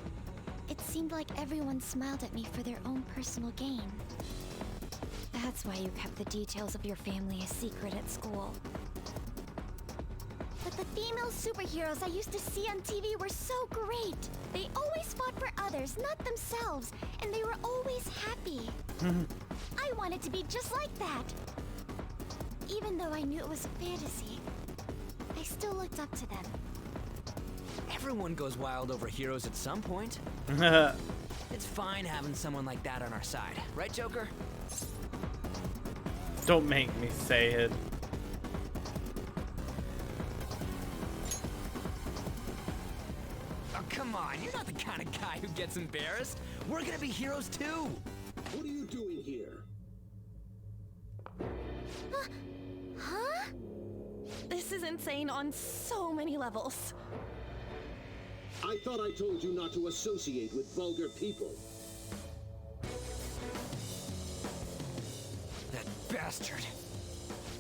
Speaker 6: It seemed like everyone smiled at me for their own personal gain. That's why you kept the details of your family a secret at school. But the female superheroes I used to see on TV were so great. They always fought for others, not themselves, and they were always happy. I wanted to be just like that. Even though I knew it was a fantasy, I still looked up to them.
Speaker 9: Everyone goes wild over heroes at some point. It's fine having someone like that on our side. Right, Joker?
Speaker 1: Don't make me say it.
Speaker 9: Oh, come on. You're not the kind of guy who gets embarrassed. We're gonna be heroes, too.
Speaker 18: What are you doing here?
Speaker 3: Huh? This is insane on so many levels.
Speaker 18: I thought I told you not to associate with vulgar people.
Speaker 9: That bastard.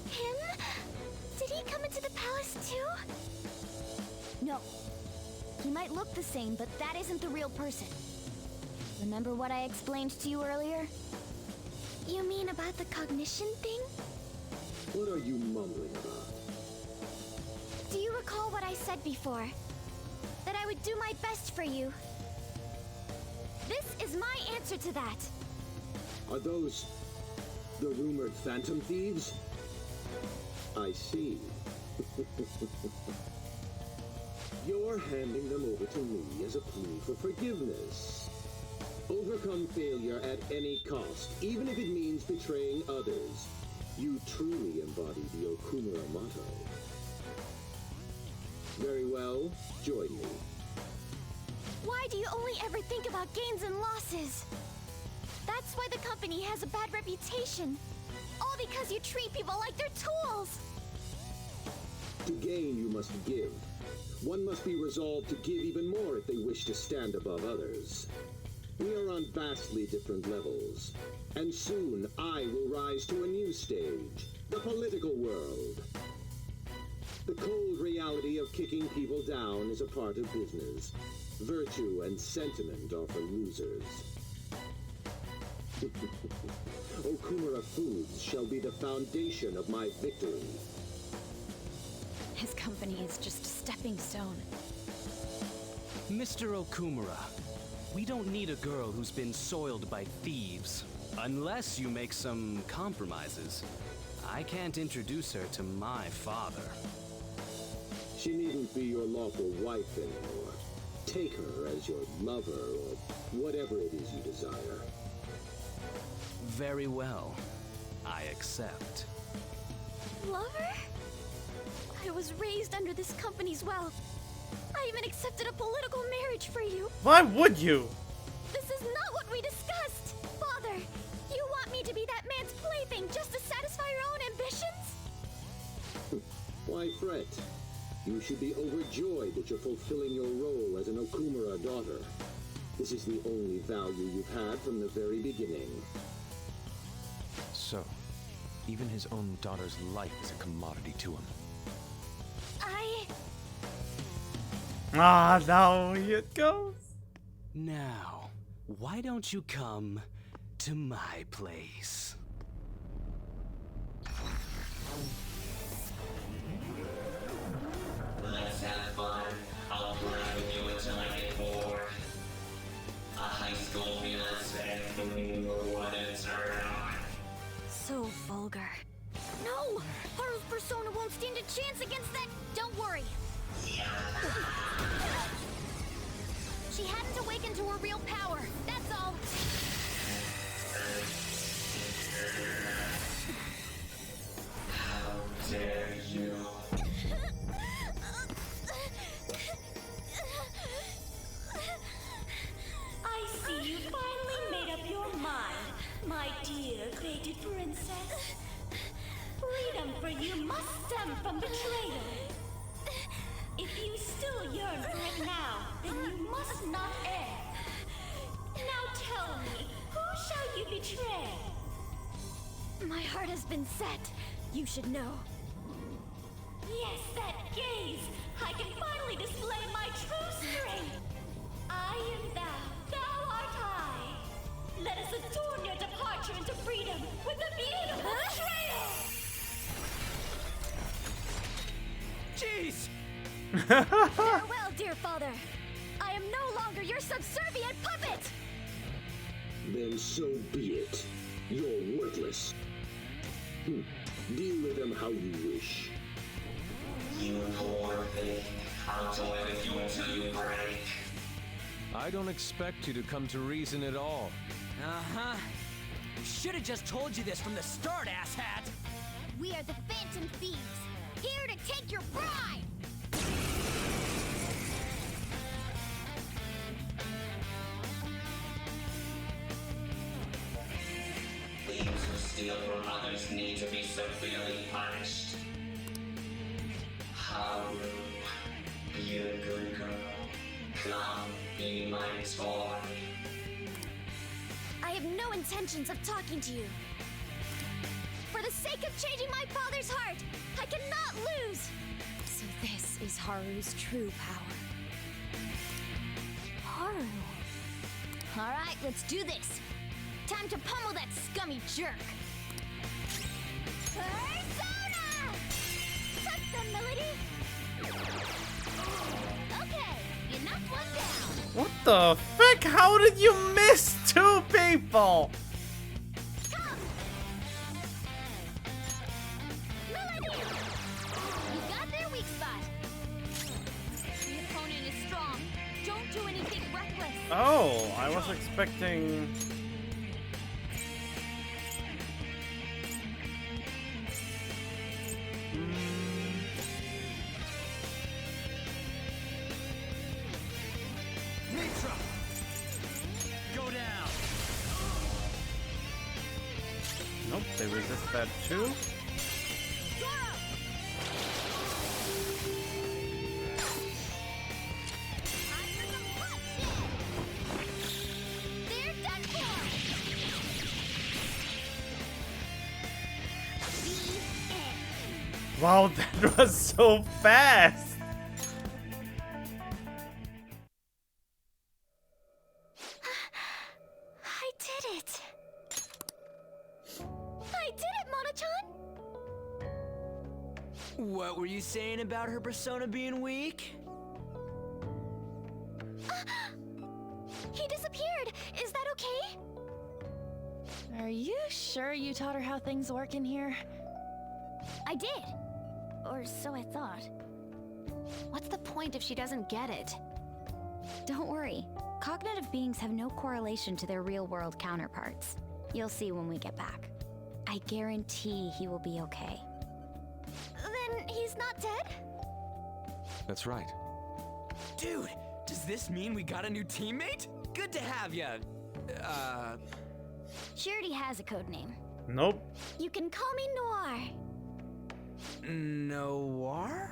Speaker 6: Him? Did he come into the palace too? No. He might look the same, but that isn't the real person. Remember what I explained to you earlier? You mean about the cognition thing?
Speaker 18: What are you mumbling about?
Speaker 6: Do you recall what I said before? That I would do my best for you. This is my answer to that.
Speaker 18: Are those the rumored phantom thieves? I see. You're handing them over to me as a plea for forgiveness. Overcome failure at any cost, even if it means betraying others. You truly embody the Okumura motto. Very well, join me.
Speaker 6: Why do you only ever think about gains and losses? That's why the company has a bad reputation. All because you treat people like they're tools.
Speaker 18: To gain, you must give. One must be resolved to give even more if they wish to stand above others. We are on vastly different levels, and soon I will rise to a new stage, the political world. The cold reality of kicking people down is a part of business. Virtue and sentiment are for losers. Okumura Foods shall be the foundation of my victory.
Speaker 3: His company is just a stepping stone.
Speaker 12: Mr. Okumura, we don't need a girl who's been soiled by thieves. Unless you make some compromises. I can't introduce her to my father.
Speaker 18: She needn't be your lawful wife anymore. Take her as your lover or whatever it is you desire.
Speaker 12: Very well. I accept.
Speaker 6: Lover? I was raised under this company's wealth. I even accepted a political marriage for you.
Speaker 1: Why would you?
Speaker 6: This is not what we discussed. Father, you want me to be that man's plaything just to satisfy your own ambitions?
Speaker 18: Why fret? You should be overjoyed that you're fulfilling your role as an Okumura daughter. This is the only value you've had from the very beginning.
Speaker 2: So, even his own daughter's life is a commodity to him.
Speaker 1: Ah, now here it goes.
Speaker 12: Now, why don't you come to my place?
Speaker 14: Let's have fun. I'll play with you until I get bored. A high school fiance, what a turn on.
Speaker 4: So vulgar.
Speaker 6: No! Haru's persona won't stand a chance against that. Don't worry. She hadn't awakened to her real power. That's all.
Speaker 14: How dare you?
Speaker 13: I see you finally made up your mind, my dear fated princess. Freedom for you must stem from betrayal. If you still yearn for it now, then you must not err. Now tell me, who shall you betray?
Speaker 6: My heart has been set. You should know.
Speaker 13: Yes, that gaze! I can finally display my true strength! I am thou, thou art I! Let us adorn your departure into freedom with a beautiful betrayal!
Speaker 9: Jeez!
Speaker 6: Farewell, dear father. I am no longer your subservient puppet!
Speaker 18: Then so be it. You're worthless. Deal with them how you wish.
Speaker 14: You poor thing. I'll toy with you until you break.
Speaker 2: I don't expect you to come to reason at all.
Speaker 9: Uh-huh. Should have just told you this from the start, asshat!
Speaker 6: We are the Phantom Thieves, here to take your bride!
Speaker 14: Thieves who steal from others need to be severely punished. Haru, be a good girl. Come, be my toy.
Speaker 6: I have no intentions of talking to you. For the sake of changing my father's heart, I cannot lose!
Speaker 4: So this is Haru's true power.
Speaker 6: Haru. Alright, let's do this. Time to pummel that scummy jerk. Persona! Touch them, Melody! Okay, you knocked one down.
Speaker 1: What the frick? How did you miss two people?
Speaker 6: Melody! You got their weak spot. The opponent is strong. Don't do anything reckless.
Speaker 1: Oh, I was expecting...
Speaker 9: Mitra! Go down!
Speaker 1: Nope, they resist that too.
Speaker 6: They're done for. The end.
Speaker 1: Wow, that was so fast!
Speaker 6: I did it. I did it, Mona-chan.
Speaker 9: What were you saying about her persona being weak?
Speaker 6: He disappeared. Is that okay?
Speaker 3: Are you sure you taught her how things work in here?
Speaker 6: I did. Or so I thought.
Speaker 7: What's the point if she doesn't get it?
Speaker 4: Don't worry. Cognitive beings have no correlation to their real-world counterparts. You'll see when we get back. I guarantee he will be okay.
Speaker 6: Then he's not dead?
Speaker 2: That's right.
Speaker 9: Dude, does this mean we got a new teammate? Good to have ya.
Speaker 6: She already has a code name.
Speaker 1: Nope.
Speaker 6: You can call me Noir.
Speaker 9: Noir?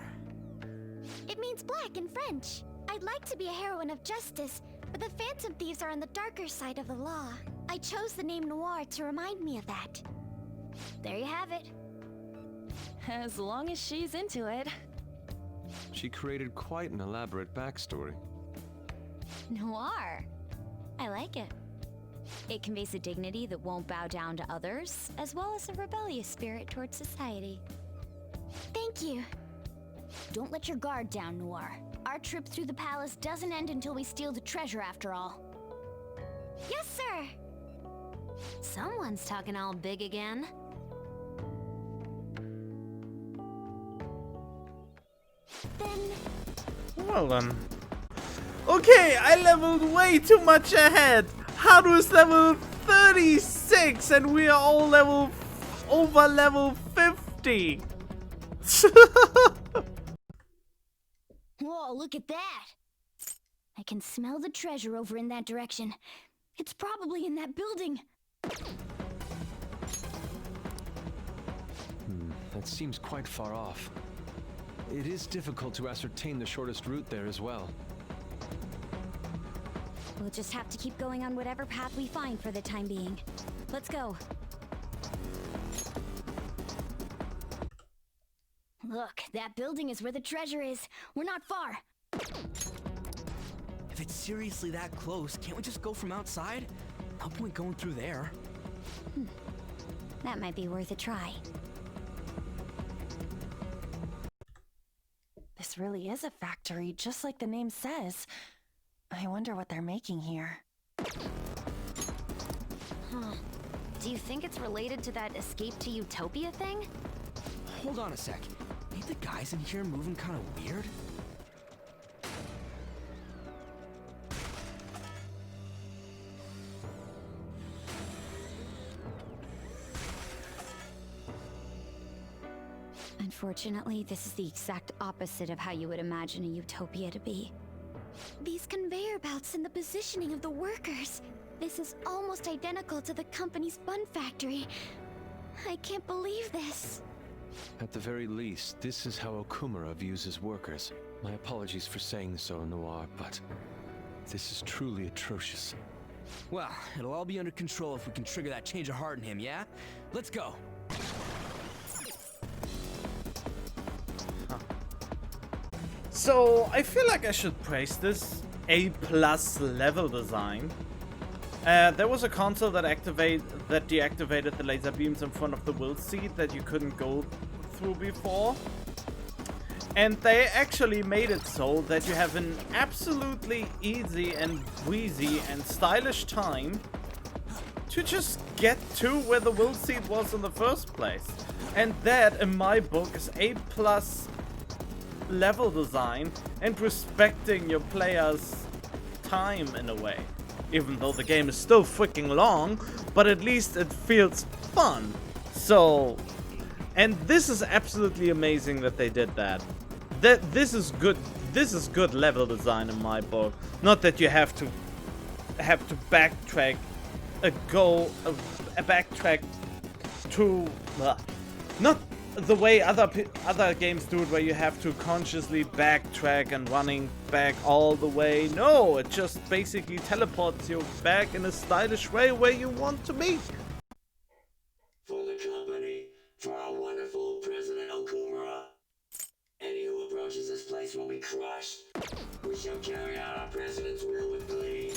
Speaker 6: It means black in French. I'd like to be a heroine of justice, but the Phantom Thieves are on the darker side of the law. I chose the name Noir to remind me of that. There you have it.
Speaker 3: As long as she's into it.
Speaker 2: She created quite an elaborate backstory.
Speaker 4: Noir. I like it. It conveys a dignity that won't bow down to others, as well as a rebellious spirit towards society.
Speaker 6: Thank you. Don't let your guard down, Noir. Our trip through the palace doesn't end until we steal the treasure after all.
Speaker 4: Yes, sir! Someone's talking all big again.
Speaker 1: Well then. Okay, I leveled way too much ahead. Haru is level 36 and we are all over level 50.
Speaker 6: Whoa, look at that! I can smell the treasure over in that direction. It's probably in that building.
Speaker 2: That seems quite far off. It is difficult to ascertain the shortest route there as well.
Speaker 4: We'll just have to keep going on whatever path we find for the time being. Let's go.
Speaker 6: Look, that building is where the treasure is. We're not far.
Speaker 9: If it's seriously that close, can't we just go from outside? No point going through there.
Speaker 4: That might be worth a try.
Speaker 3: This really is a factory, just like the name says. I wonder what they're making here.
Speaker 4: Huh. Do you think it's related to that escape to Utopia thing?
Speaker 9: Hold on a sec. Ain't the guys in here moving kind of weird?
Speaker 4: Unfortunately, this is the exact opposite of how you would imagine a utopia to be.
Speaker 6: These conveyor belts and the positioning of the workers. This is almost identical to the company's bun factory. I can't believe this.
Speaker 2: At the very least, this is how Okumura views his workers. My apologies for saying so, Noir, but this is truly atrocious.
Speaker 9: Well, it'll all be under control if we can trigger that change of heart in him, yeah? Let's go.
Speaker 1: So, I feel like I should praise this A+ level design. There was a console that deactivated the laser beams in front of the will seat that you couldn't go through before. And they actually made it so that you have an absolutely easy and breezy and stylish time to just get to where the will seat was in the first place. And that, in my book, is A+ level design and respecting your players' time in a way. Even though the game is still freaking long, but at least it feels fun. So, and this is absolutely amazing that they did that. This is good. This is good level design in my book. Not that you have to backtrack, backtrack to not the way other games do it, where you have to consciously backtrack and running back all the way. No, it just basically teleports you back in a stylish way where you want to be.
Speaker 14: For the company, for our wonderful President Okumura. Any who approaches this place will be crushed. We shall carry out our president's will with glee.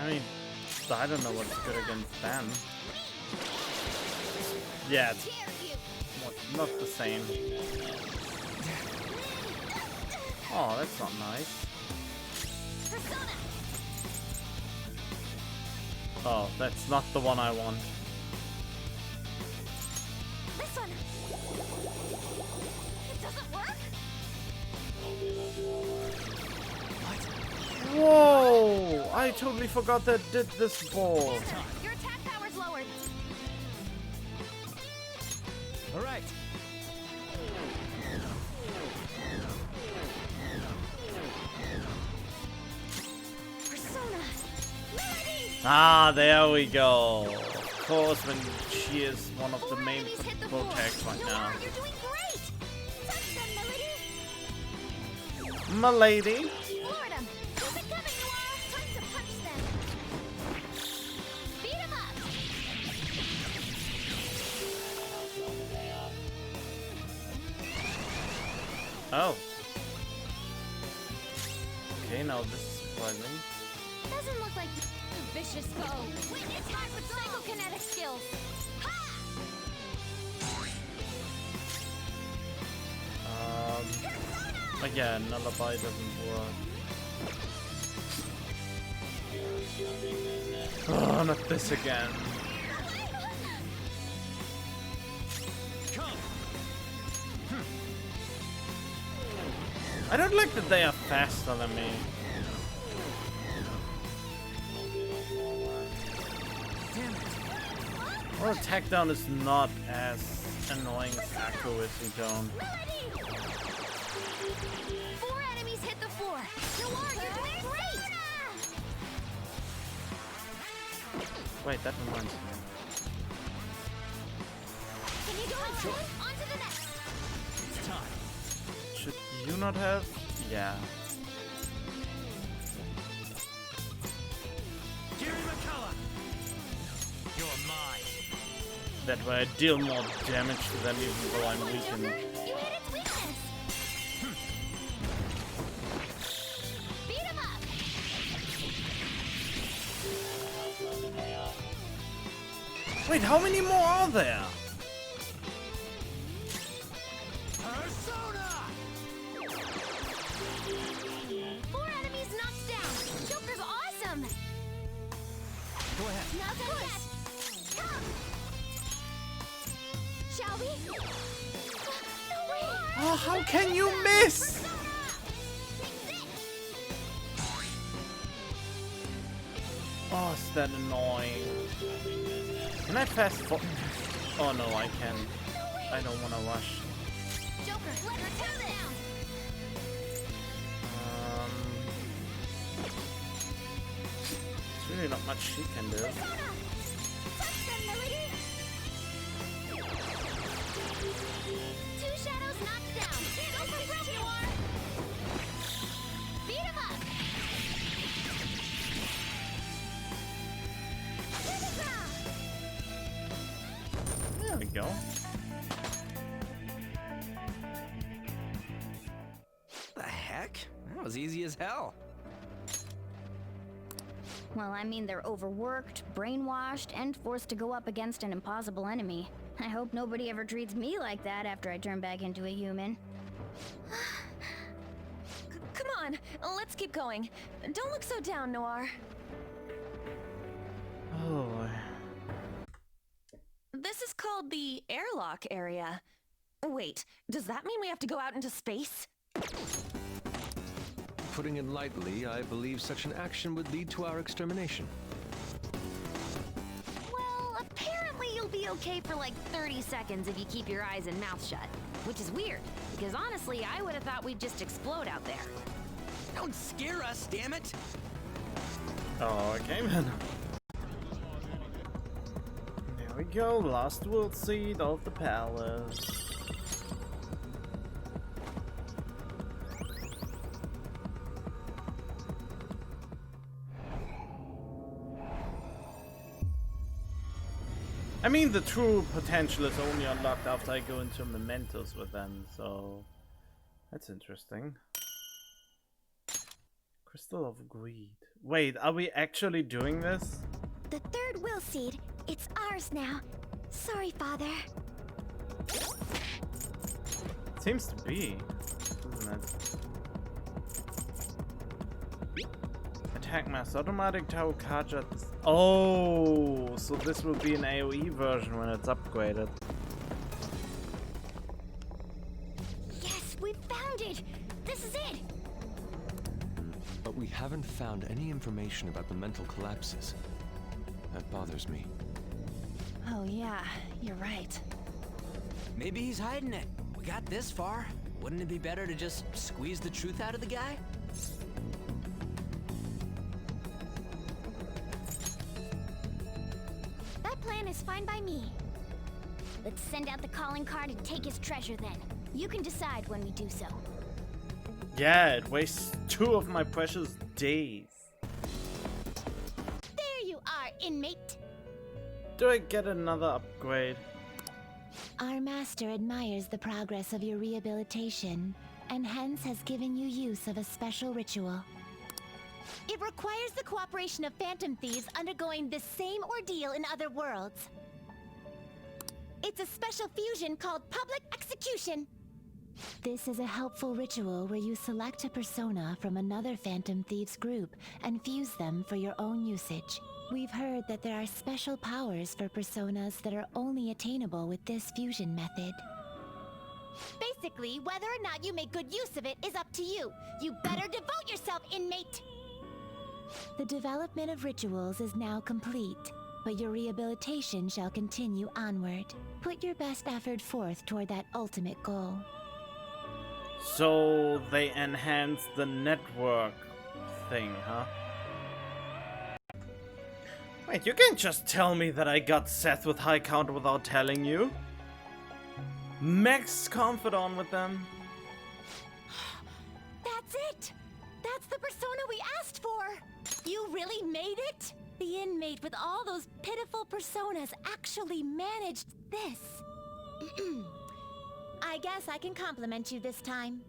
Speaker 1: I mean, I don't know what's good against them. Yeah, it's not the same. Oh, that's not nice. Oh, that's not the one I want.
Speaker 6: This one. It doesn't work.
Speaker 1: Whoa! I totally forgot that did this ball.
Speaker 6: Your attack power's lowered.
Speaker 9: All right.
Speaker 6: Persona. Melody.
Speaker 1: Ah, there we go. Of course, when she is one of the main protects right now.
Speaker 6: You're doing great. Touch them, Melody.
Speaker 1: Milady.
Speaker 6: Lord 'em. Keep it coming, Noir. Time to punch them. Beat 'em up.
Speaker 1: Oh. Okay, now this is surprising.
Speaker 6: Doesn't look like vicious foe. Witness my psychokinetic skills.
Speaker 1: Again, Lullaby doesn't work. Oh, not this again. I don't like that they are faster than me.
Speaker 9: Damn it.
Speaker 1: Well, attack down is not as annoying as accuracy down.
Speaker 6: 4 enemies hit the floor. Noir, you're doing great!
Speaker 1: Wait, that reminds me.
Speaker 6: Can you go
Speaker 9: Sure.
Speaker 6: on to the next?
Speaker 9: It's time.
Speaker 1: Should you not have? Yeah.
Speaker 9: Gary McCullough. You're mine.
Speaker 1: That way I deal more damage to them even though I'm weakened.
Speaker 6: You hit its weakness. Beat him up.
Speaker 1: Wait, how many more are there?
Speaker 9: Persona!
Speaker 6: 4 enemies knocked down. Joker's awesome.
Speaker 9: Go ahead.
Speaker 6: Now then, yes. Come. Shall we? No way.
Speaker 1: Oh, how can you miss? Oh, is that annoying? Can I fast forward? Oh no, I can. I don't want to rush.
Speaker 6: Joker, let her down.
Speaker 1: There's really not much she can do.
Speaker 6: Two shadows knocked down. Go for broke, Noir. Beat him up.
Speaker 1: There we go.
Speaker 5: The heck? That was easy as hell.
Speaker 6: Well, I mean, they're overworked, brainwashed, and forced to go up against an impossible enemy. I hope nobody ever treats me like that after I turn back into a human.
Speaker 3: Come on, let's keep going. Don't look so down, Noir.
Speaker 1: Oh.
Speaker 3: This is called the airlock area. Wait, does that mean we have to go out into space?
Speaker 2: Putting it lightly, I believe such an action would lead to our extermination.
Speaker 4: Well, apparently you'll be okay for like 30 seconds if you keep your eyes and mouth shut. Which is weird, because honestly, I would have thought we'd just explode out there.
Speaker 9: Don't scare us, damn it!
Speaker 1: Oh, okay, man. There we go, last world seed of the palace. I mean, the true potential is only unlocked after I go into mementos with them, so that's interesting. Crystal of Greed. Wait, are we actually doing this?
Speaker 6: The 3rd will seed. It's ours now. Sorry, Father.
Speaker 1: Seems to be, isn't it? Attack mass automatic Tau Kaja. Oh, so this will be an AoE version when it's upgraded.
Speaker 6: Yes, we found it. This is it.
Speaker 2: But we haven't found any information about the mental collapses. That bothers me.
Speaker 3: Oh yeah, you're right.
Speaker 9: Maybe he's hiding it. We got this far. Wouldn't it be better to just squeeze the truth out of the guy?
Speaker 6: That plan is fine by me. Let's send out the calling card and take his treasure then. You can decide when we do so.
Speaker 1: Yeah, it wastes 2 of my precious days.
Speaker 6: There you are, inmate.
Speaker 1: Do I get another upgrade?
Speaker 16: Our master admires the progress of your rehabilitation, and hence has given you use of a special ritual. It requires the cooperation of phantom thieves undergoing the same ordeal in other worlds. It's a special fusion called public execution. This is a helpful ritual where you select a persona from another phantom thieves group and fuse them for your own usage. We've heard that there are special powers for personas that are only attainable with this fusion method. Basically, whether or not you make good use of it is up to you. You better devote yourself, inmate! The development of rituals is now complete, but your rehabilitation shall continue onward. Put your best effort forth toward that ultimate goal.
Speaker 1: So they enhance the network thing, huh? Wait, you can't just tell me that I got Seth with high count without telling you. Max confidant with them.
Speaker 16: That's it! That's the persona we asked for! You really made it? The inmate with all those pitiful personas actually managed this. I guess I can compliment you this time.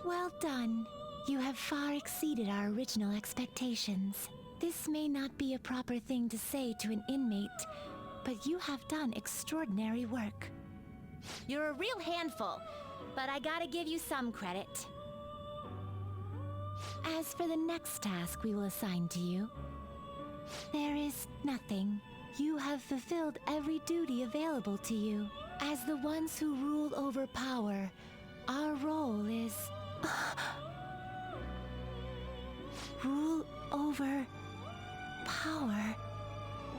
Speaker 16: Well done. You have far exceeded our original expectations. This may not be a proper thing to say to an inmate, but you have done extraordinary work. You're a real handful, but I gotta give you some credit. As for the next task we will assign to you, there is nothing. You have fulfilled every duty available to you. As the ones who rule over power, our role is... rule over... power.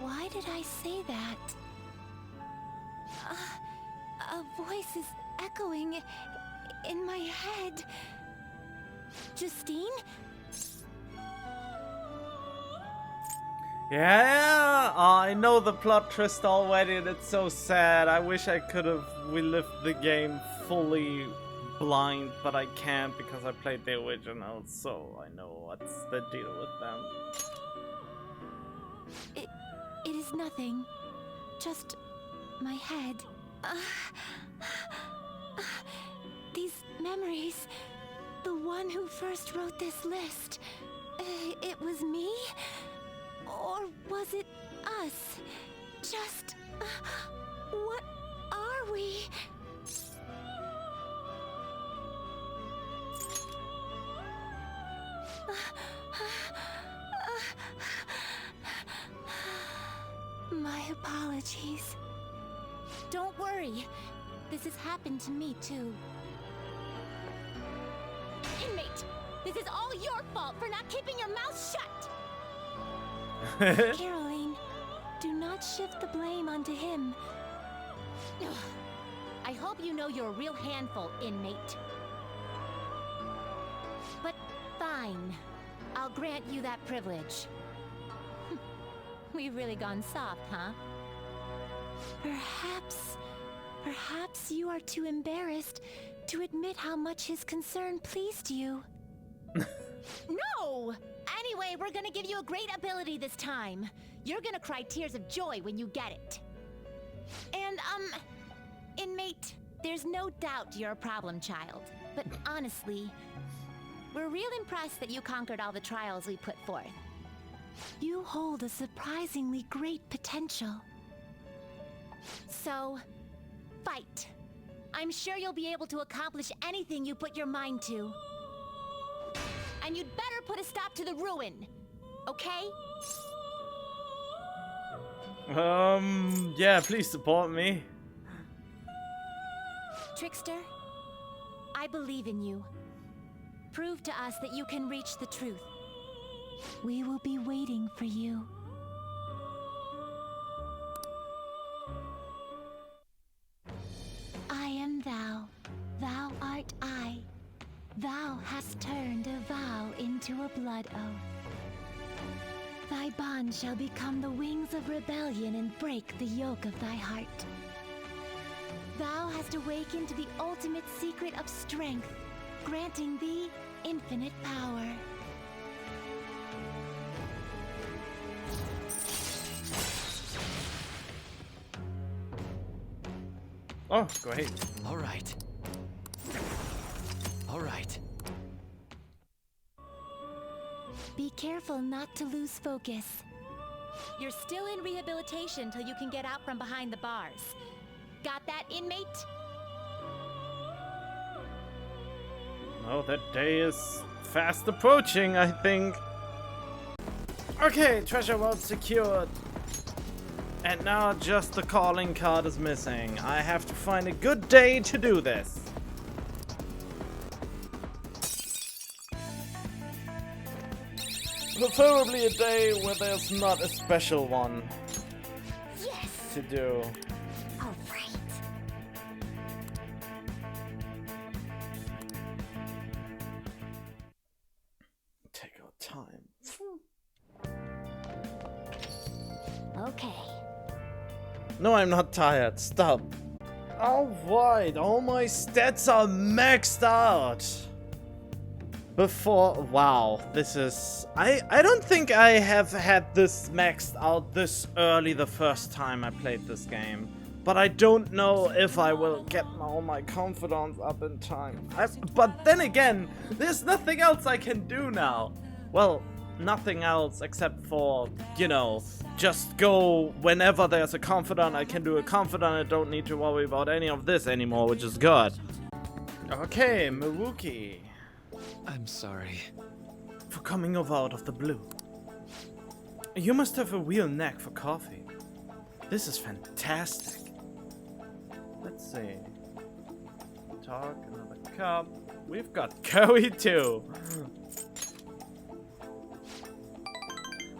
Speaker 16: Why did I say that? A voice is echoing in my head. Justine?
Speaker 1: Yeah, I know the plot twist already and it's so sad. I wish I could have relived the game fully blind, but I can't because I played the original, so I know what's the deal with them.
Speaker 16: It is nothing. Just my head. These memories. The one who first wrote this list. It was me? Or was it us? Just... what are we? My apologies. Don't worry. This has happened to me too. Inmate, this is all your fault for not keeping your mouth shut! Caroline, do not shift the blame onto him. I hope you know you're a real handful, inmate. But fine. I'll grant you that privilege. We've really gone soft, huh? Perhaps you are too embarrassed to admit how much his concern pleased you. No! Anyway, we're gonna give you a great ability this time. You're gonna cry tears of joy when you get it. And, inmate, there's no doubt you're a problem child. But honestly, we're real impressed that you conquered all the trials we put forth. You hold a surprisingly great potential. So, fight. I'm sure you'll be able to accomplish anything you put your mind to. And you'd better put a stop to the ruin, okay?
Speaker 1: Yeah, please support me.
Speaker 16: Trickster, I believe in you. Prove to us that you can reach the truth. We will be waiting for you. I am thou, thou art I. Thou hast turned a vow into a blood oath. Thy bond shall become the wings of rebellion and break the yoke of thy heart. Thou hast awakened the ultimate secret of strength, granting thee infinite power.
Speaker 1: Oh, great.
Speaker 9: All right. All right.
Speaker 16: Be careful not to lose focus.
Speaker 13: You're still in rehabilitation till you can get out from behind the bars. Got that, inmate?
Speaker 1: Oh, that day is fast approaching, I think. Okay, treasure vault secured. And now just the calling card is missing. I have to find a good day to do this. Preferably a day where there's not a special one to do.
Speaker 6: All right.
Speaker 1: Take our time.
Speaker 6: Okay.
Speaker 1: No, I'm not tired. Stop. Alright, all my stats are maxed out. Before, wow, this is, I don't think I have had this maxed out this early the first time I played this game. But I don't know if I will get all my confidence up in time. But then again, there's nothing else I can do now. Well, nothing else except for, you know, just go whenever there's a confidant. I can do a confidant. I don't need to worry about any of this anymore, which is good. Okay, Miruki.
Speaker 2: I'm sorry.
Speaker 1: For coming over out of the blue. You must have a real knack for coffee. This is fantastic. Let's see. Talk, another cup. We've got curry too.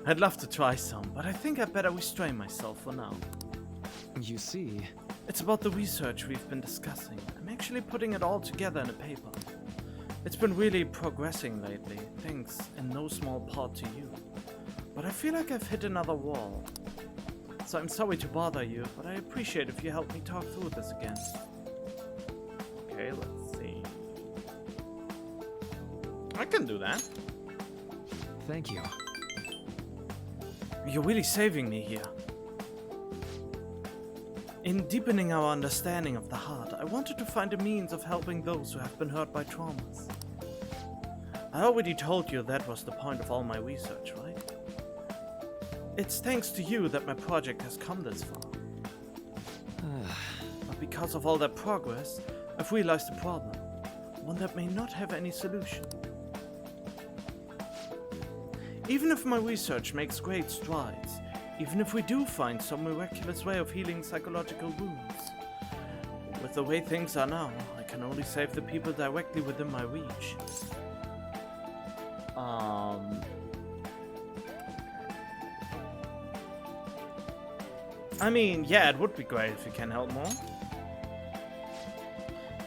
Speaker 1: I'd love to try some, but I think I'd better restrain myself for now.
Speaker 2: You see...
Speaker 1: It's about the research we've been discussing. I'm actually putting it all together in a paper. It's been really progressing lately, thanks in no small part to you. But I feel like I've hit another wall. So I'm sorry to bother you, but I appreciate if you help me talk through this again. Okay, let's see. I can do that.
Speaker 2: Thank you.
Speaker 1: You're really saving me here. In deepening our understanding of the heart, I wanted to find a means of helping those who have been hurt by traumas. I already told you that was the point of all my research, right? It's thanks to you that my project has come this far. But because of all that progress, I've realized a problem. One that may not have any solution. Even if my research makes great strides, even if we do find some miraculous way of healing psychological wounds, with the way things are now, I can only save the people directly within my reach. I mean, yeah, it would be great if you can help more.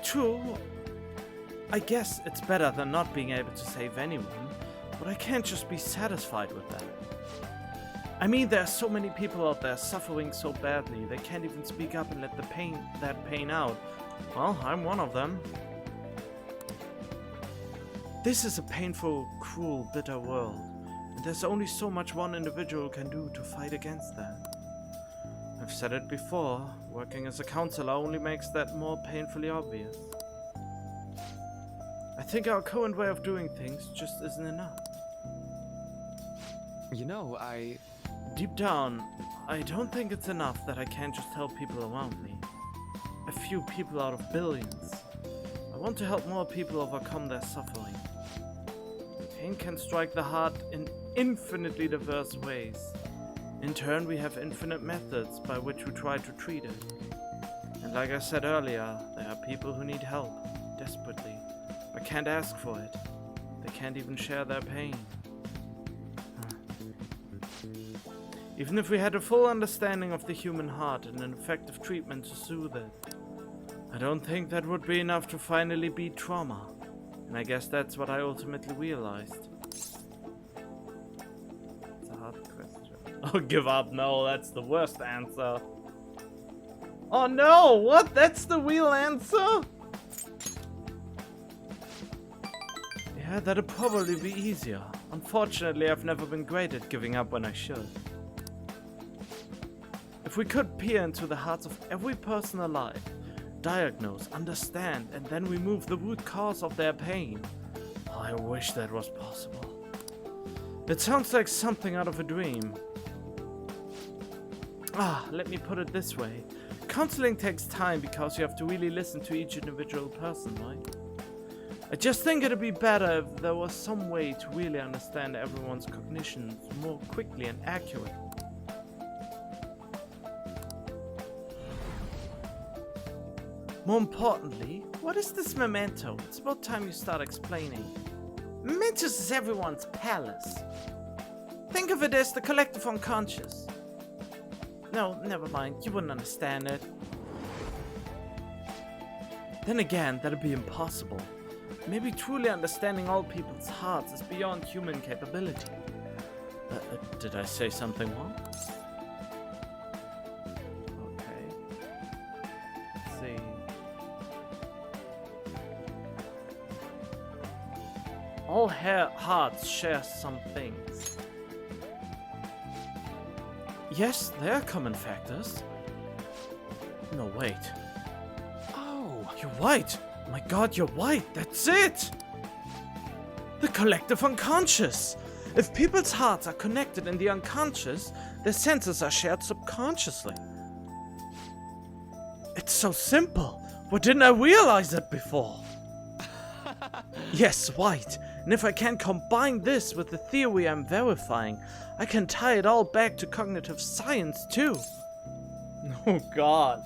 Speaker 1: True, I guess it's better than not being able to save anyone, but I can't just be satisfied with that. I mean, there are so many people out there suffering so badly, they can't even speak up and let that pain out. Well, I'm one of them. This is a painful, cruel, bitter world, and there's only so much one individual can do to fight against that. I've said it before, working as a counselor only makes that more painfully obvious. I think our current way of doing things just isn't enough.
Speaker 2: You know,
Speaker 1: Deep down, I don't think it's enough that I can't just help people around me. A few people out of billions. I want to help more people overcome their suffering. Pain can strike the heart in infinitely diverse ways. In turn, we have infinite methods by which we try to treat it. And like I said earlier, there are people who need help, desperately, but can't ask for it. They can't even share their pain. Even if we had a full understanding of the human heart and an effective treatment to soothe it, I don't think that would be enough to finally beat trauma. And I guess that's what I ultimately realized. It's a hard question. Oh, give up. No, that's the worst answer. Oh no, what? That's the real answer? Yeah, that'd probably be easier. Unfortunately, I've never been great at giving up when I should. If we could peer into the hearts of every person alive, diagnose, understand, and then remove the root cause of their pain. I wish that was possible. It sounds like something out of a dream. Let me put it this way. Counseling takes time because you have to really listen to each individual person, right? I just think it'd be better if there was some way to really understand everyone's cognitions more quickly and accurately. More importantly, what is this memento? It's about time you start explaining. Mementos is everyone's palace. Think of it as the collective unconscious. No, never mind, you wouldn't understand it. Then again, that'd be impossible. Maybe truly understanding all people's hearts is beyond human capability. Did I say something wrong? Okay. Let's see. All hearts share some things. Yes, there are common factors. No, wait. Oh, you're right. My god, you're right. That's it! The collective unconscious. If people's hearts are connected in the unconscious, their senses are shared subconsciously. It's so simple. Why didn't I realize that before? Yes, right. And if I can combine this with the theory I'm verifying, I can tie it all back to cognitive science too. Oh god.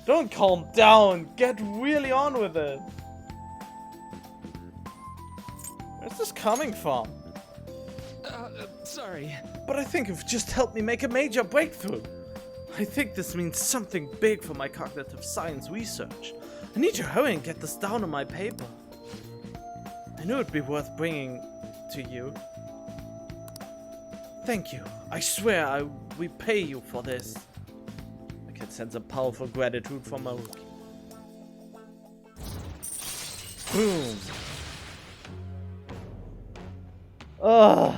Speaker 1: Don't calm down. Get really on with it. Where's this coming from?
Speaker 15: Sorry.
Speaker 1: But I think you've just helped me make a major breakthrough. I think this means something big for my cognitive science research. I need to hurry and get this down on my paper. I knew it'd be worth bringing to you. Thank you. I swear I repay you for this. I can sense a powerful gratitude from my rookie. Boom. Ugh.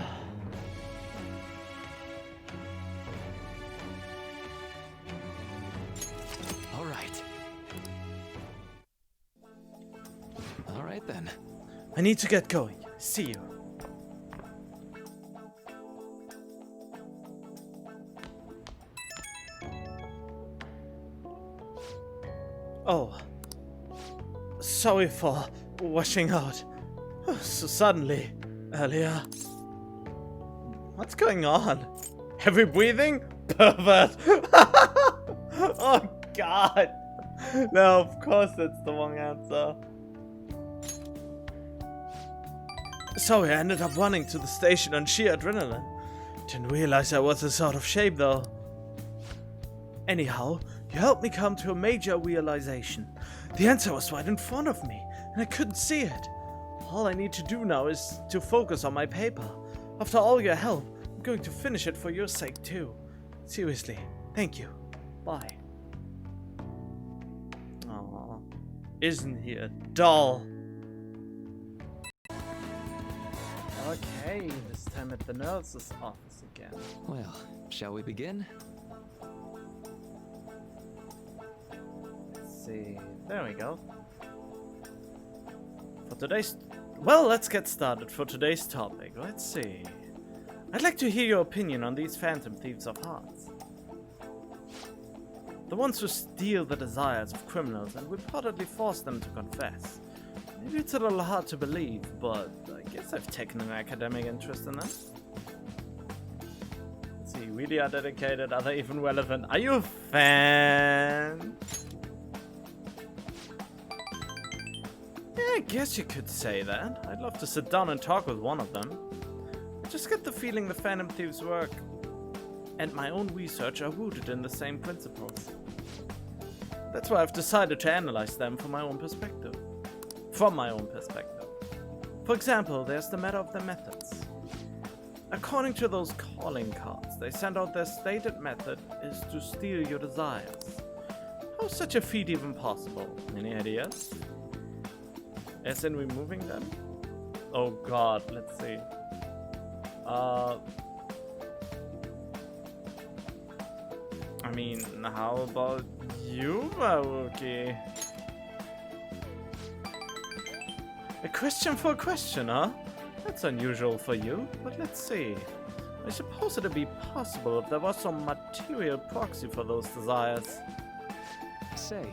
Speaker 2: All right then.
Speaker 1: I need to get going. See you. Oh. Sorry for washing out so suddenly earlier. What's going on? Heavy breathing? Pervert! Oh god! No, of course that's the wrong answer. Sorry, I ended up running to the station on sheer adrenaline. Didn't realize I was this out of shape though. Anyhow, you helped me come to a major realization. The answer was right in front of me, and I couldn't see it. All I need to do now is to focus on my paper. After all your help, I'm going to finish it for your sake too. Seriously, thank you. Bye. Aww, isn't he a doll? Okay, this time at the nurse's office again.
Speaker 2: Well, shall we begin?
Speaker 1: Let's see. There we go. For today's... Well, let's get started for today's topic. Let's see. I'd like to hear your opinion on these phantom thieves of hearts. The ones who steal the desires of criminals and reportedly force them to confess. Maybe it's a little hard to believe, but I guess I've taken an academic interest in them. Let's see, really are dedicated, are they even relevant? Are you a fan? Yeah, I guess you could say that. I'd love to sit down and talk with one of them. I just get the feeling the Phantom Thieves' work and my own research are rooted in the same principles. That's why I've decided to analyze them from my own perspective. For example, there's the matter of the methods. According to those calling cards, they send out their stated method is to steal your desires. How is such a feat even possible? Any ideas? As in removing them? Oh god, let's see. I mean, how about you, Maruki? A question for a question, huh? That's unusual for you, but let's see. I suppose it'd be possible if there was some material proxy for those desires.
Speaker 15: Say,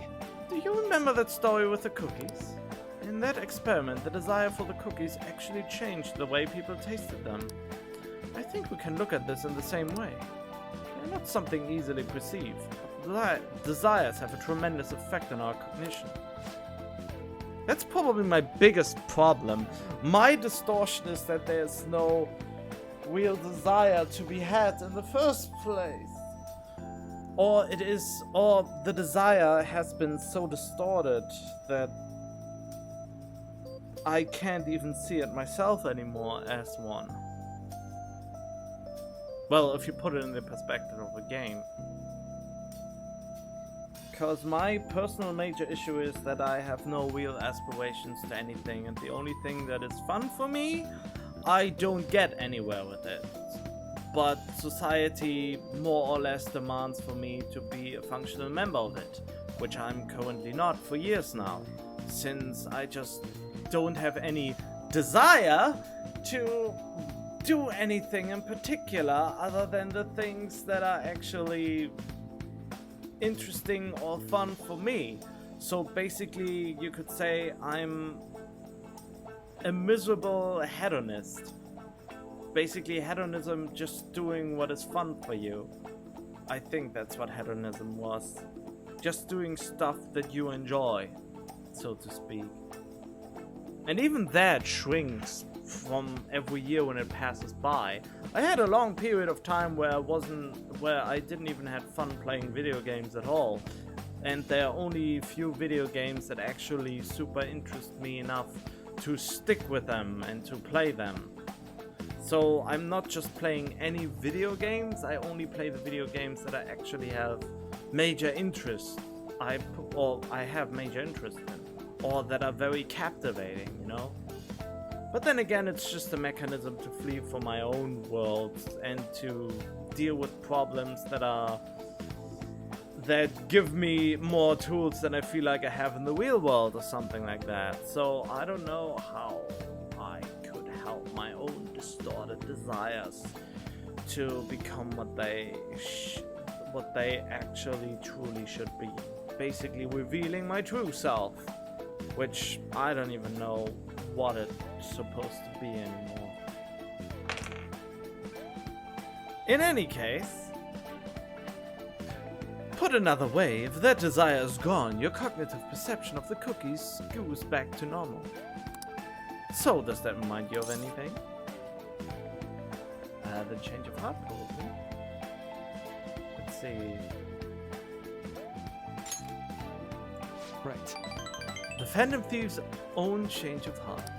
Speaker 1: do you remember that story with the cookies? In that experiment, the desire for the cookies actually changed the way people tasted them. I think we can look at this in the same way. They're not something easily perceived. Desires have a tremendous effect on our cognition. That's probably my biggest problem. My distortion is that there's no real desire to be had in the first place. Or the desire has been so distorted that I can't even see it myself anymore as one. Well, if you put it in the perspective of a game. Because my personal major issue is that I have no real aspirations to anything, and the only thing that is fun for me, I don't get anywhere with it. But society more or less demands for me to be a functional member of it, which I'm currently not for years now, since I just don't have any desire to do anything in particular other than the things that are actually interesting or fun for me. So basically you could say I'm a miserable hedonist. Basically hedonism, just doing what is fun for you. I think that's what hedonism was. Just doing stuff that you enjoy, so to speak. And even that shrinks from every year when it passes by. I had a long period of time where I didn't even have fun playing video games at all. And there are only a few video games that actually super interest me enough to stick with them and to play them. So I'm not just playing any video games, I only play the video games that I actually have major interest. I have major interest in. Or that are very captivating, you know? But then again, it's just a mechanism to flee from my own world and to deal with problems that give me more tools than I feel like I have in the real world or something like that. So I don't know how I could help my own distorted desires to become what they actually truly should be. Basically revealing my true self, which I don't even know what it's supposed to be anymore. In any case, put another way, if that desire is gone, your cognitive perception of the cookies goes back to normal. So, does that remind you of anything? The change of heart, probably. Let's see.
Speaker 15: Right.
Speaker 1: The Phantom Thief's own change of heart.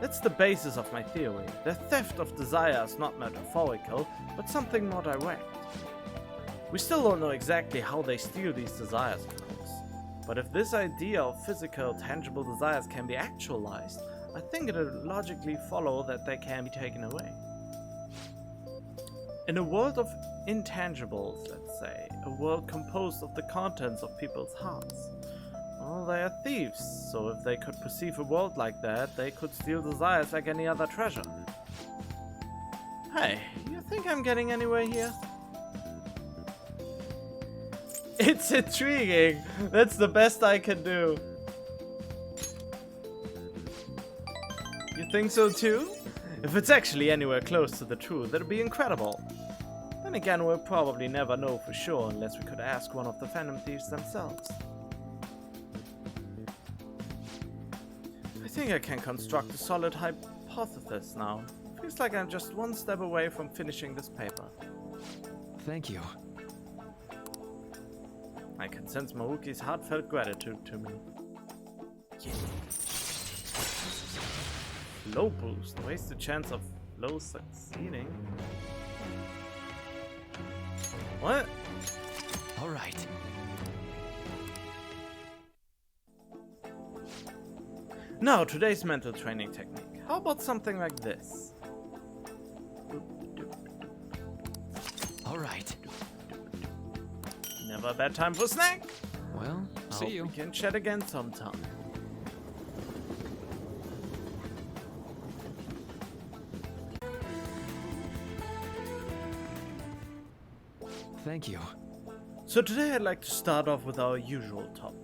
Speaker 1: That's the basis of my theory. The theft of desire is not metaphorical, but something more direct. We still don't know exactly how they steal these desires, of course. But if this idea of physical, tangible desires can be actualized, I think it would logically follow that they can be taken away. In a world of intangibles, let's say, a world composed of the contents of people's hearts, well, they are thieves, so if they could perceive a world like that, they could steal desires like any other treasure. Hey, you think I'm getting anywhere here? It's intriguing! That's the best I can do. You think so too? If it's actually anywhere close to the truth, that'd be incredible. Then again, we'll probably never know for sure unless we could ask one of the Phantom Thieves themselves. I think I can construct a solid hypothesis now. Feels like I'm just one step away from finishing this paper.
Speaker 15: Thank you.
Speaker 1: I can sense Maruki's heartfelt gratitude to me. Low boost, raise the chance of low succeeding. What?
Speaker 15: Alright.
Speaker 1: Now, today's mental training technique. How about something like this?
Speaker 15: Alright.
Speaker 1: Never a bad time for a snack.
Speaker 15: Well, see you.
Speaker 1: We can chat again sometime.
Speaker 2: Thank you.
Speaker 1: So today I'd like to start off with our usual topic.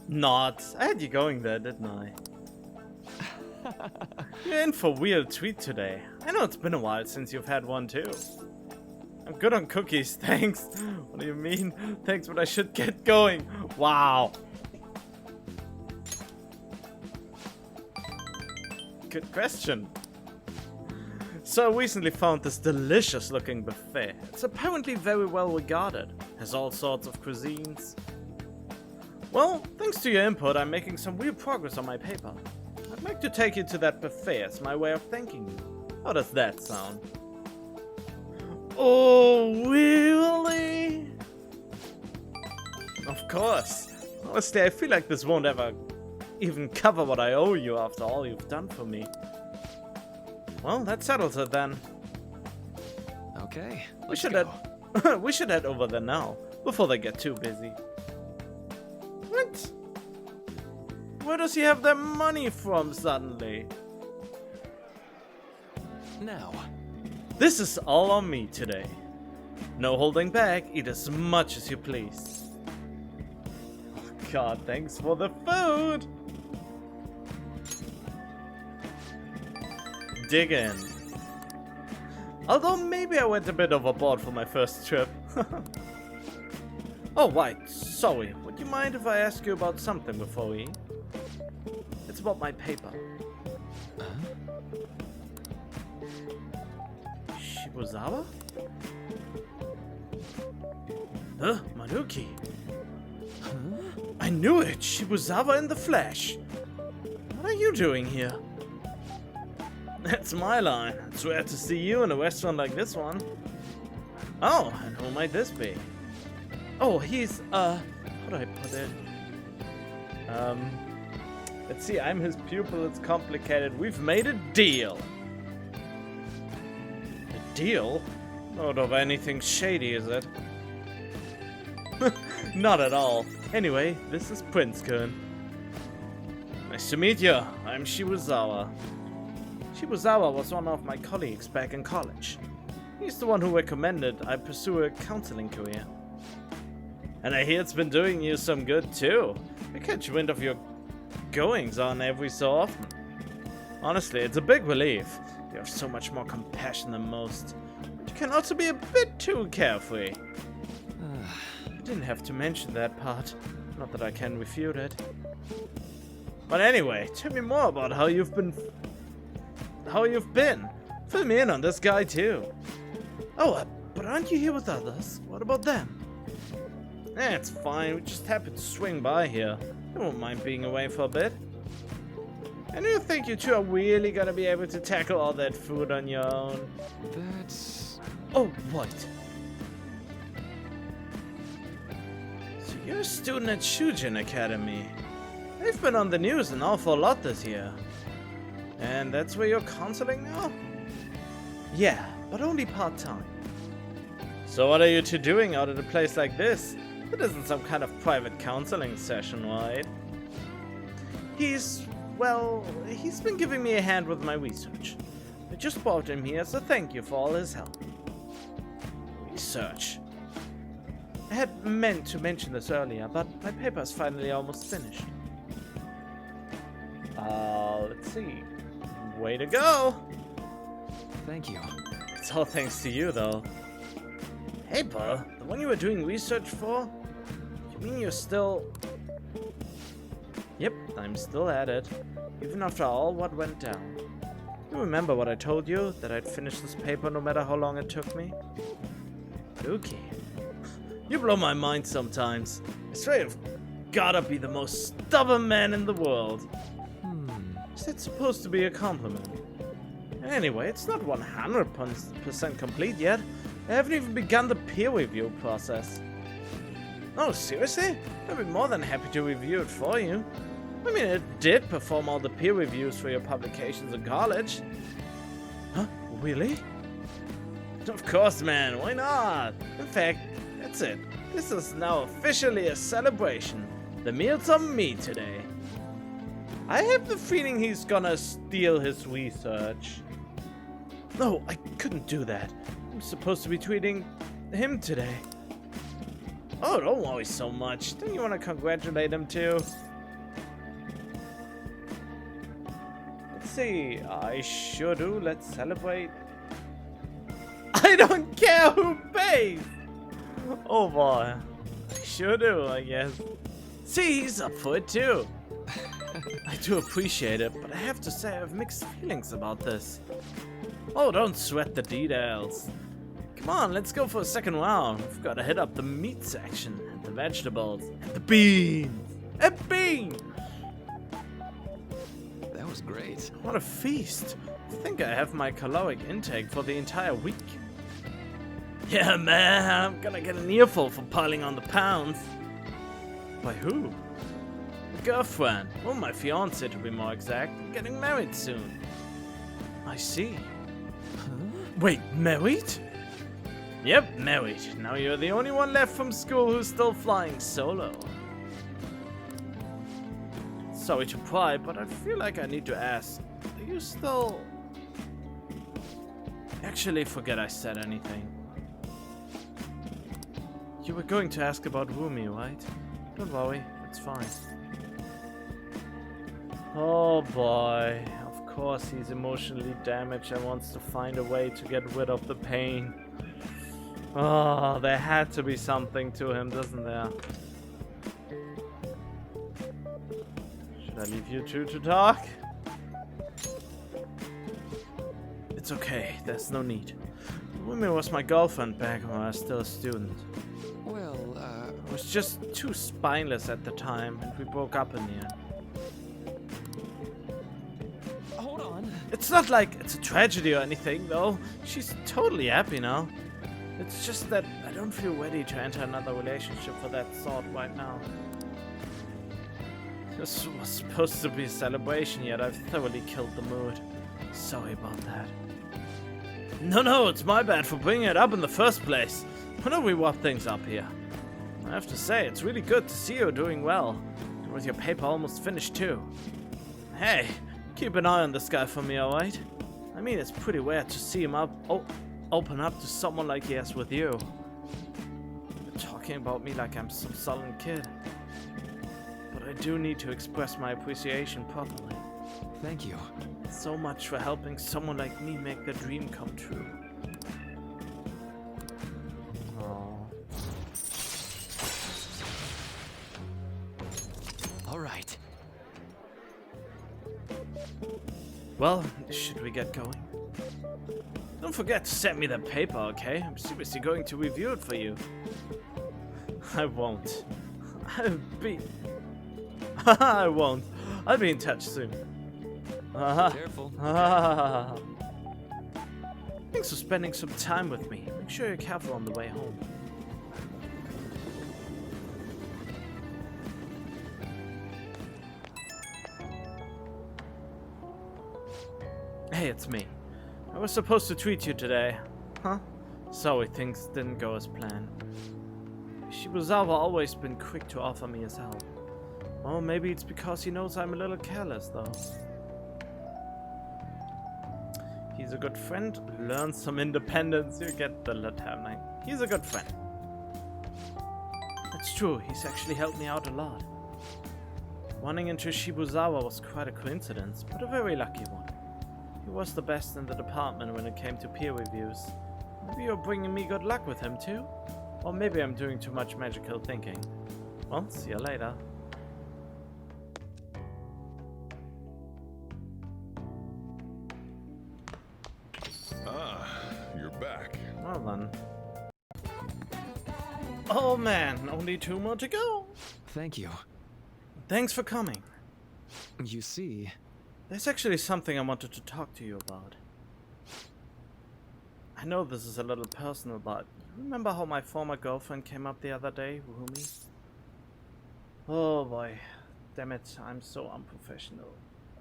Speaker 1: Not. I had you going there, didn't I? You're in for a weird treat today. I know it's been a while since you've had one too. I'm good on cookies, thanks. What do you mean? Thanks, but I should get going. Wow. Good question. So I recently found this delicious looking buffet. It's apparently very well regarded. Has all sorts of cuisines. Well, thanks to your input, I'm making some real progress on my paper. I'd like to take you to that buffet as my way of thanking you. How does that sound? Oh, really? Of course. Honestly, I feel like this won't ever even cover what I owe you after all you've done for me. Well, that settles it then.
Speaker 2: Okay,
Speaker 1: we should head over there now, before they get too busy. What? Where does he have their money from suddenly?
Speaker 2: Now.
Speaker 1: This is all on me today. No holding back, eat as much as you please. Oh God, thanks for the food! Dig in. Although maybe I went a bit overboard for my first trip. Oh, right, sorry. Would you mind if I ask you about something before we eat? It's about my paper. Shibuzawa? Huh? Manuki? Huh? I knew it! Shibuzawa in the flesh! What are you doing here? That's my line. It's rare to see you in a restaurant like this one. Oh, and who might this be? Oh, he's, how do I put it? Let's see, I'm his pupil, it's complicated. We've made a deal. A deal? Not of anything shady, is it? Not at all. Anyway, this is Prince-kun. Nice to meet you. I'm Shibuzawa. Shibuzawa was one of my colleagues back in college. He's the one who recommended I pursue a counseling career. And I hear it's been doing you some good too. I catch wind of your goings on every so often. Honestly, it's a big relief. You have so much more compassion than most. But you can also be a bit too carefree. I didn't have to mention that part. Not that I can refute it. But anyway, tell me more about how you've been. Fill me in on this guy too. Oh, but aren't you here with others? What about them? It's fine. We just happened to swing by here. I won't mind being away for a bit. And do you think you two are really gonna be able to tackle all that food on your own?
Speaker 2: That's...
Speaker 1: Oh, what? So you're a student at Shujin Academy. They've been on the news an awful lot this year. And that's where you're counseling now? Yeah, but only part-time. So what are you two doing out at a place like this? It isn't some kind of private counseling session, right? He's been giving me a hand with my research. I just brought him here as a thank you for all his help. Research? I had meant to mention this earlier, but my paper's finally almost finished. Let's see. Way to go!
Speaker 2: Thank you.
Speaker 1: It's all thanks to you, though. Paper? The one you were doing research for? You mean you're still... Yep, I'm still at it. Even after all what went down. You remember what I told you? That I'd finish this paper no matter how long it took me? Luki. You blow my mind sometimes. I swear you've gotta be the most stubborn man in the world. Is that supposed to be a compliment? Anyway, it's not 100% complete yet. I haven't even begun the peer review process. Oh, seriously? I'd be more than happy to review it for you. I mean, it did perform all the peer reviews for your publications in college. Huh? Really? Of course, man. Why not? In fact, that's it. This is now officially a celebration. The meal's on me today. I have the feeling he's gonna steal his research. No, I couldn't do that. I'm supposed to be tweeting him today. Oh, don't worry so much. Don't you want to congratulate him too? Let's see. I sure do. Let's celebrate. I don't care who pays! Oh boy. I sure do, I guess. See, he's up for it too. I do appreciate it, but I have to say I have mixed feelings about this. Oh, don't sweat the details. Come on, let's go for a second round. We've got to hit up the meat section, and the vegetables, and the beans. A bean!
Speaker 2: That was great.
Speaker 1: What a feast. I think I have my caloric intake for the entire week. Yeah, man, I'm gonna get an earful for piling on the pounds. By who? A girlfriend. Well, my fiance to be more exact. I'm getting married soon. I see. Huh? Wait, married? Yep, married. Now you're the only one left from school who's still flying solo. Sorry to pry, but I feel like I need to ask. Are you still... Actually, forget I said anything. You were going to ask about Rumi, right? Don't worry, it's fine. Oh boy, of course he's emotionally damaged and wants to find a way to get rid of the pain. Oh, there had to be something to him, doesn't there? Should I leave you two to talk? It's okay, there's no need. Rumi was my girlfriend back when I was still a student.
Speaker 2: Well,
Speaker 1: I was just too spineless at the time, and we broke up in the end.
Speaker 9: Hold on.
Speaker 1: It's not like it's a tragedy or anything, though. She's totally happy now. It's just that I don't feel ready to enter another relationship for that sort right now. This was supposed to be a celebration, yet I've thoroughly killed the mood. Sorry about that. No, it's my bad for bringing it up in the first place. Why don't we wrap things up here? I have to say, it's really good to see you doing well. And with your paper almost finished too. Hey, keep an eye on this guy for me, alright? I mean, it's pretty rare to see him open up to someone like he has with you. You're talking about me like I'm some sullen kid. But I do need to express my appreciation properly.
Speaker 2: Thank you.
Speaker 1: So much for helping someone like me make their dream come true.
Speaker 2: All right.
Speaker 1: Well, should we get going? Don't forget to send me the paper, okay? I'm seriously going to review it for you. I won't. I'll be... I won't. I'll be in touch soon.
Speaker 2: Careful.
Speaker 1: Thanks for spending some time with me. Make sure you're careful on the way home. Hey, it's me. I was supposed to treat you today. Huh? Sorry, things didn't go as planned. Shibuzawa always been quick to offer me his help. Or maybe it's because he knows I'm a little careless, though. He's a good friend. Learn some independence. You get the Latin. He's a good friend. It's true. He's actually helped me out a lot. Running into Shibuzawa was quite a coincidence, but a very lucky one. He was the best in the department when it came to peer reviews. Maybe you're bringing me good luck with him too? Or maybe I'm doing too much magical thinking. Well, see you later.
Speaker 10: Ah, you're back.
Speaker 1: Well then. Oh man, only 2 more to go.
Speaker 2: Thank you.
Speaker 1: Thanks for coming.
Speaker 2: You see...
Speaker 1: There's actually something I wanted to talk to you about. I know this is a little personal, but you remember how my former girlfriend came up the other day, Rumi? Oh boy. Damn it, I'm so unprofessional.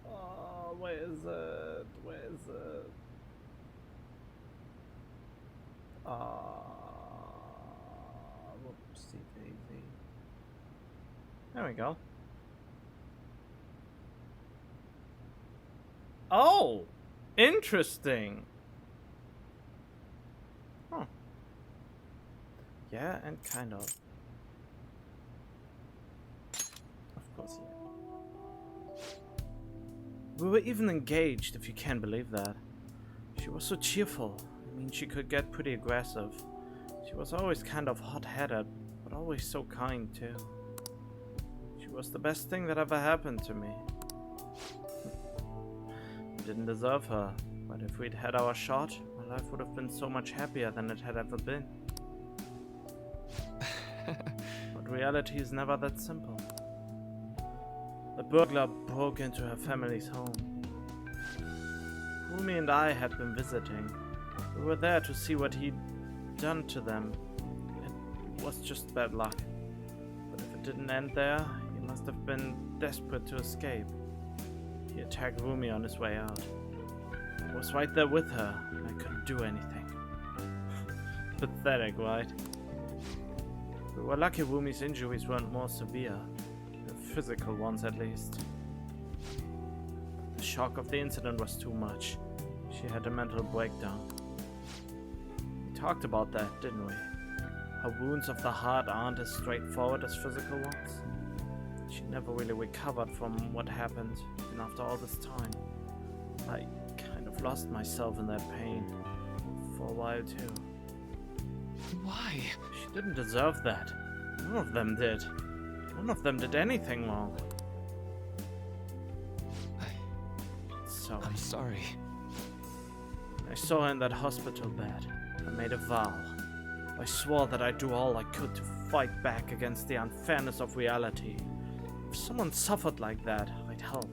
Speaker 1: Oh, where is it? Where is it? Whoopsie daisy. There we go. Oh! Interesting! Yeah, and kind of. Of course, yeah. We were even engaged, if you can believe that. She was so cheerful. I mean, she could get pretty aggressive. She was always kind of hot-headed, but always so kind, too. She was the best thing that ever happened to me. I didn't deserve her, but if we'd had our shot, my life would have been so much happier than it had ever been. But reality is never that simple. A burglar broke into her family's home. Rumi and I had been visiting. We were there to see what he'd done to them. It was just bad luck. But if it didn't end there, he must have been desperate to escape. He attacked Rumi on his way out. I was right there with her, and I couldn't do anything. Pathetic, right? We were lucky Rumi's injuries weren't more severe. Physical ones, at least. The shock of the incident was too much. She had a mental breakdown. We talked about that, didn't we? How wounds of the heart aren't as straightforward as physical ones. She never really recovered from what happened, and after all this time, I kind of lost myself in that pain. For a while, too.
Speaker 15: Why?
Speaker 1: She didn't deserve that. None of them did. None of them did anything wrong.
Speaker 15: I'm sorry.
Speaker 1: I saw her in that hospital bed. I made a vow. I swore that I'd do all I could to fight back against the unfairness of reality. If someone suffered like that, I'd help.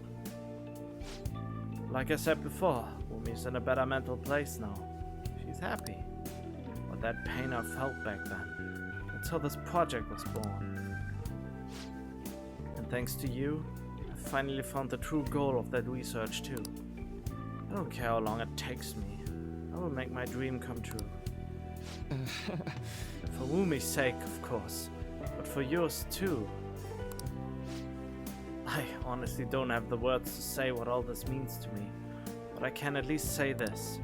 Speaker 1: Like I said before, Rumi's in a better mental place now. She's happy. But that pain I felt back then, that's how this project was born. Thanks to you, I finally found the true goal of that research too. I don't care how long it takes me. I will make my dream come true. For Rumi's sake, of course, but for yours too. I honestly don't have the words to say what all this means to me, but I can at least say this.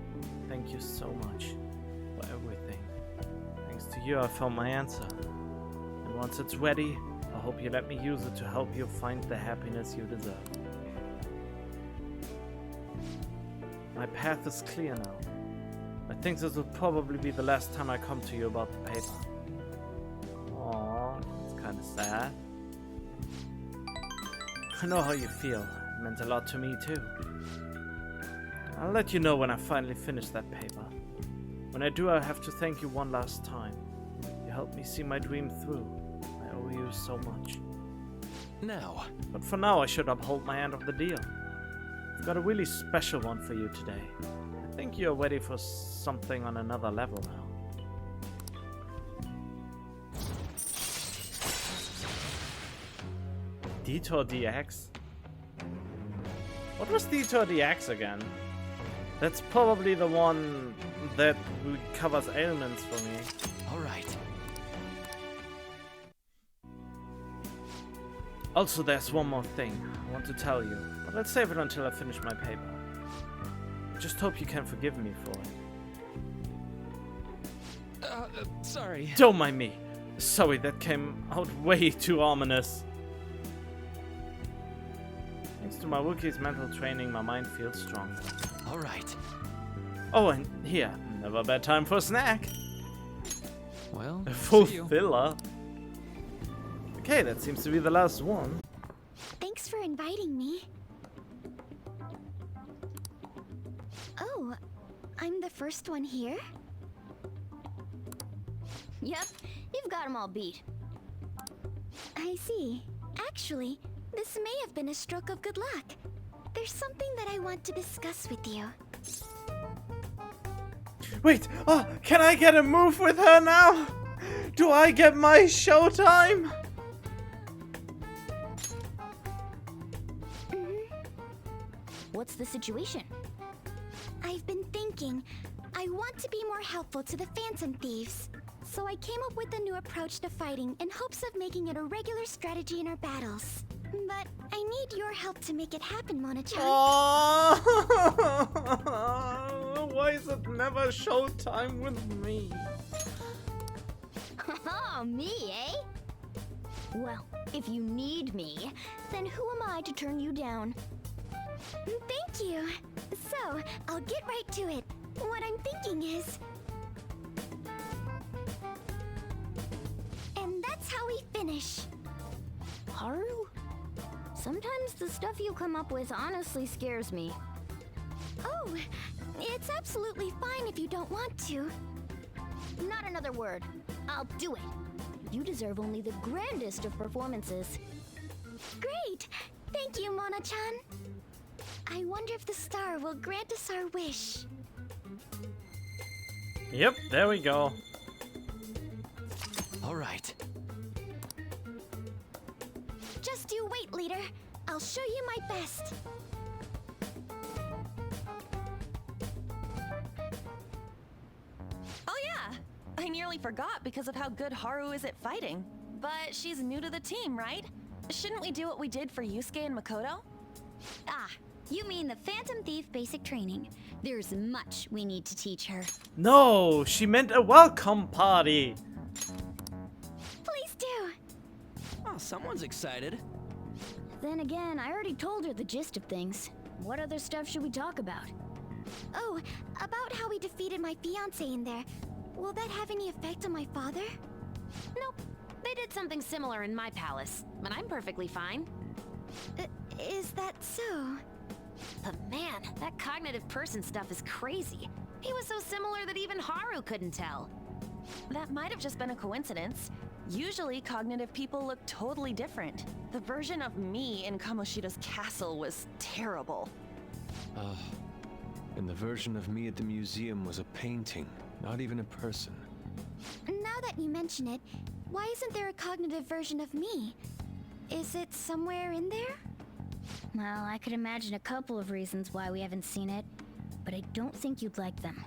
Speaker 1: Thank you so much for everything. Thanks to you, I found my answer. And once it's ready, I hope you let me use it to help you find the happiness you deserve. My path is clear now. I think this will probably be the last time I come to you about the paper. Aww, it's kinda sad. I know how you feel. It meant a lot to me too. I'll let you know when I finally finish that paper. When I do, I have to thank you one last time. You helped me see my dream through. I owe you so much.
Speaker 2: Now.
Speaker 1: But for now, I should uphold my end of the deal. I've got a really special one for you today. I think you're ready for something on another level now. Detour DX? What was Detour DX again? That's probably the one that covers ailments for me.
Speaker 15: Alright.
Speaker 1: Also, there's one more thing I want to tell you, but I'll save it until I finish my paper. I just hope you can forgive me for it.
Speaker 15: Sorry.
Speaker 1: Don't mind me. Sorry, that came out way too ominous. Thanks to my rookie's mental training, my mind feels stronger.
Speaker 15: Alright.
Speaker 1: Oh, and here, never a bad time for a snack.
Speaker 2: Well,
Speaker 1: a full filler. Okay, that seems to be the last one.
Speaker 6: Thanks for inviting me. Oh, I'm the first one here? Yep, you've got them all beat. I see. Actually, this may have been a stroke of good luck. There's something that I want to discuss with you.
Speaker 1: Wait, oh, can I get a move with her now? Do I get my showtime?
Speaker 6: What's the situation? I've been thinking, I want to be more helpful to the Phantom Thieves. So I came up with a new approach to fighting in hopes of making it a regular strategy in our battles. But I need your help to make it happen, Mona-chan.
Speaker 1: Why is it never showtime with me?
Speaker 6: Oh, me, eh? Well, if you need me, then who am I to turn you down? Thank you. So, I'll get right to it. What I'm thinking is... And that's how we finish. Haru? Sometimes the stuff you come up with honestly scares me. Oh, it's absolutely fine if you don't want to. Not another word. I'll do it. You deserve only the grandest of performances. Great! Thank you, Mona-chan. I wonder if the star will grant us our wish.
Speaker 1: Yep, there we go.
Speaker 9: All right.
Speaker 6: Just you wait, leader. I'll show you my best.
Speaker 3: Oh yeah! I nearly forgot because of how good Haru is at fighting. But she's new to the team, right? Shouldn't we do what we did for Yusuke and Makoto?
Speaker 4: Ah, you mean the Phantom Thief basic training. There's much we need to teach her.
Speaker 1: No, she meant a welcome party.
Speaker 6: Please do.
Speaker 9: Oh, someone's excited.
Speaker 6: Then again, I already told her the gist of things. What other stuff should we talk about? Oh, about how we defeated my fiancé in there. Will that have any effect on my father?
Speaker 7: Nope. They did something similar in my palace, but I'm perfectly fine.
Speaker 6: Is that so?
Speaker 7: But man, that cognitive person stuff is crazy. He was so similar that even Haru couldn't tell.
Speaker 3: That might have just been a coincidence. Usually, cognitive people look totally different. The version of me in Kamoshida's castle was terrible.
Speaker 2: And the version of me at the museum was a painting, not even a person.
Speaker 6: Now that you mention it, why isn't there a cognitive version of me? Is it somewhere in there? Well, I could imagine a couple of reasons why we haven't seen it, but I don't think you'd like them.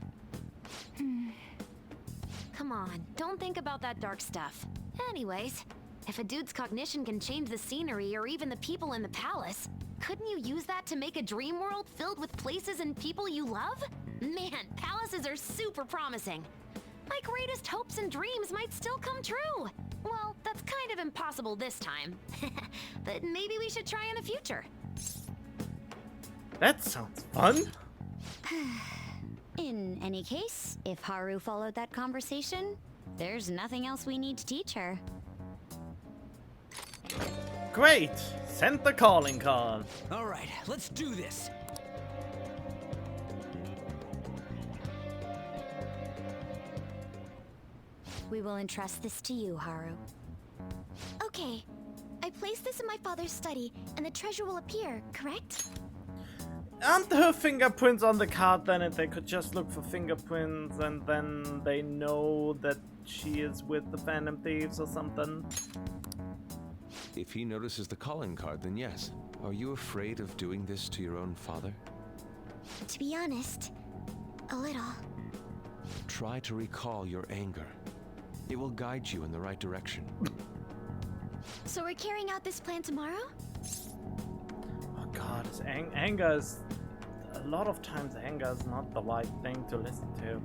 Speaker 7: Come on, don't think about that dark stuff. Anyways, if a dude's cognition can change the scenery or even the people in the palace, couldn't you use that to make a dream world filled with places and people you love? Man, palaces are super promising. My greatest hopes and dreams might still come true. Well, that's kind of impossible this time. But maybe we should try in the future.
Speaker 1: That sounds fun.
Speaker 4: In any case, if Haru followed that conversation, there's nothing else we need to teach her.
Speaker 1: Great! Send the calling card.
Speaker 9: All right, let's do this.
Speaker 4: We will entrust this to you, Haru.
Speaker 6: Okay. I place this in my father's study, and the treasure will appear, correct?
Speaker 1: Aren't her fingerprints on the card then, and they could just look for fingerprints and then they know that she is with the Phantom Thieves or something?
Speaker 2: If he notices the calling card, then yes. Are you afraid of doing this to your own father?
Speaker 6: To be honest, a little.
Speaker 2: Try to recall your anger. It will guide you in the right direction.
Speaker 6: So we're carrying out this plan tomorrow?
Speaker 1: Oh god, anger is... A lot of times anger is not the right thing to listen to.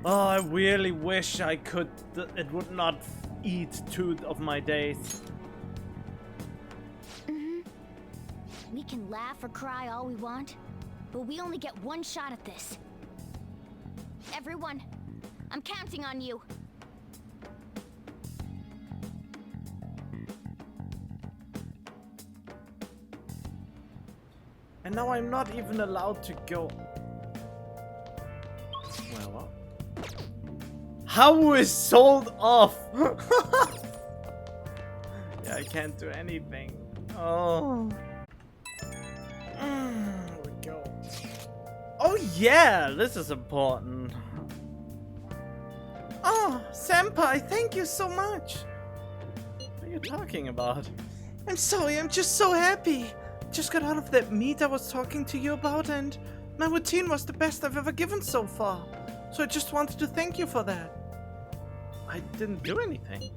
Speaker 1: Oh, I really wish I could... It would not eat 2 of my days.
Speaker 6: We can laugh or cry all we want, but we only get one shot at this. Everyone, I'm counting on you.
Speaker 1: And now I'm not even allowed to go. Well, how is sold off? Yeah, I can't do anything. Oh. There we go. Oh yeah, this is important. Oh, Senpai, thank you so much. What are you talking about? I'm sorry, I'm just so happy. Just got out of that meet I was talking to you about, and my routine was the best I've ever given so far. So I just wanted to thank you for that. I didn't do anything.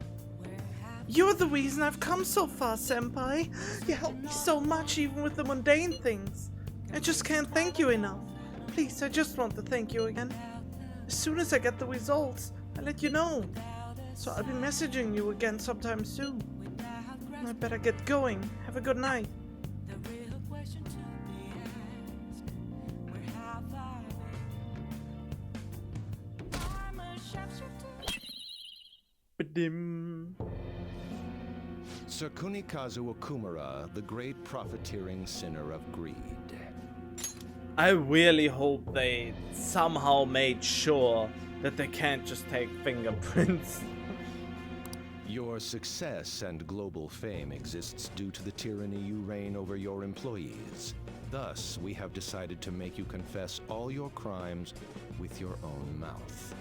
Speaker 1: You're the reason I've come so far, Senpai. You helped me so much, even with the mundane things. I just can't thank you enough. Please, I just want to thank you again. As soon as I get the results, I'll let you know. So I'll be messaging you again sometime soon. I better get going. Have a good night. Ba-dim.
Speaker 8: Sir Kunikazu Okumura, the great profiteering sinner of greed.
Speaker 1: I really hope they somehow made sure that they can't just take fingerprints.
Speaker 8: Your success and global fame exists due to the tyranny you reign over your employees. Thus, we have decided to make you confess all your crimes with your own mouth.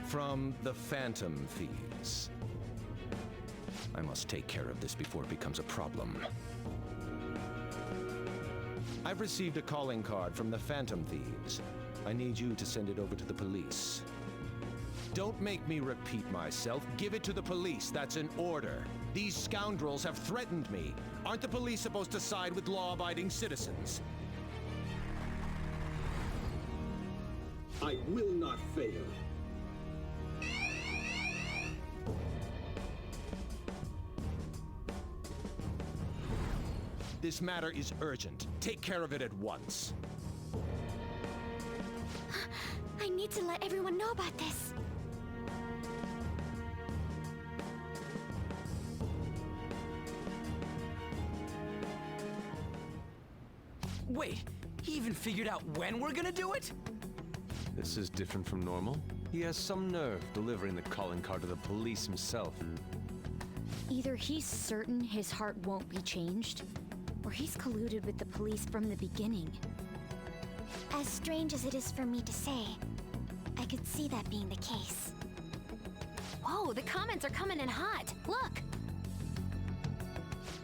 Speaker 8: From the Phantom Thieves. I must take care of this before it becomes a problem. I've received a calling card from the Phantom Thieves. I need you to send it over to the police. Don't make me repeat myself. Give it to the police. That's an order. These scoundrels have threatened me. Aren't the police supposed to side with law-abiding citizens?
Speaker 18: I will not fail.
Speaker 8: This matter is urgent. Take care of it at once.
Speaker 6: I need to let everyone know about this.
Speaker 9: Wait, he even figured out when we're gonna do it?
Speaker 2: This is different from normal. He has some nerve delivering the calling card to the police himself.
Speaker 4: Either he's certain his heart won't be changed, or he's colluded with the police from the beginning.
Speaker 6: As strange as it is for me to say, I could see that being the case.
Speaker 3: Whoa, the comments are coming in hot. Look!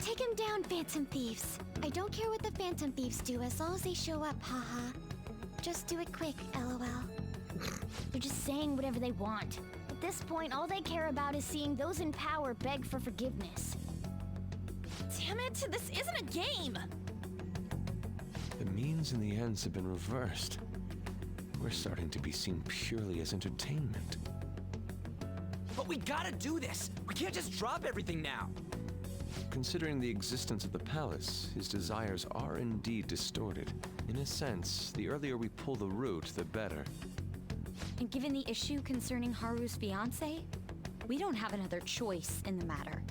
Speaker 6: Take him down, Phantom Thieves. I don't care what the Phantom Thieves do as long as they show up, haha. Just do it quick, lol. They're just saying whatever they want. At this point, all they care about is seeing those in power beg for forgiveness.
Speaker 3: Damn it, this isn't a game!
Speaker 2: The means and the ends have been reversed. We're starting to be seen purely as entertainment.
Speaker 9: But we gotta do this! We can't just drop everything now!
Speaker 2: Considering the existence of the palace, his desires are indeed distorted. In a sense, the earlier we pull the root, the better.
Speaker 4: And given the issue concerning Haru's fiancé, we don't have another choice in the matter.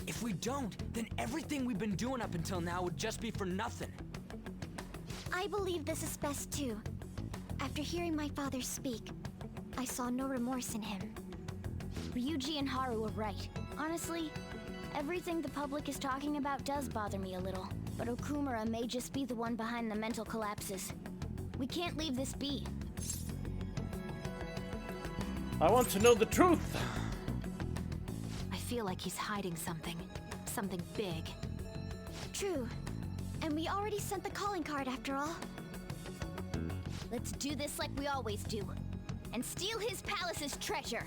Speaker 9: If we don't, then everything we've been doing up until now would just be for nothing.
Speaker 6: I believe this is best too. After hearing my father speak, I saw no remorse in him. Ryuji and Haru were right. Honestly, everything the public is talking about does bother me a little. But Okumura may just be the one behind the mental collapses. We can't leave this be.
Speaker 1: I want to know the truth.
Speaker 3: I feel like he's hiding something. Something big.
Speaker 6: True. And we already sent the calling card after all. Let's do this like we always do. And steal his palace's treasure.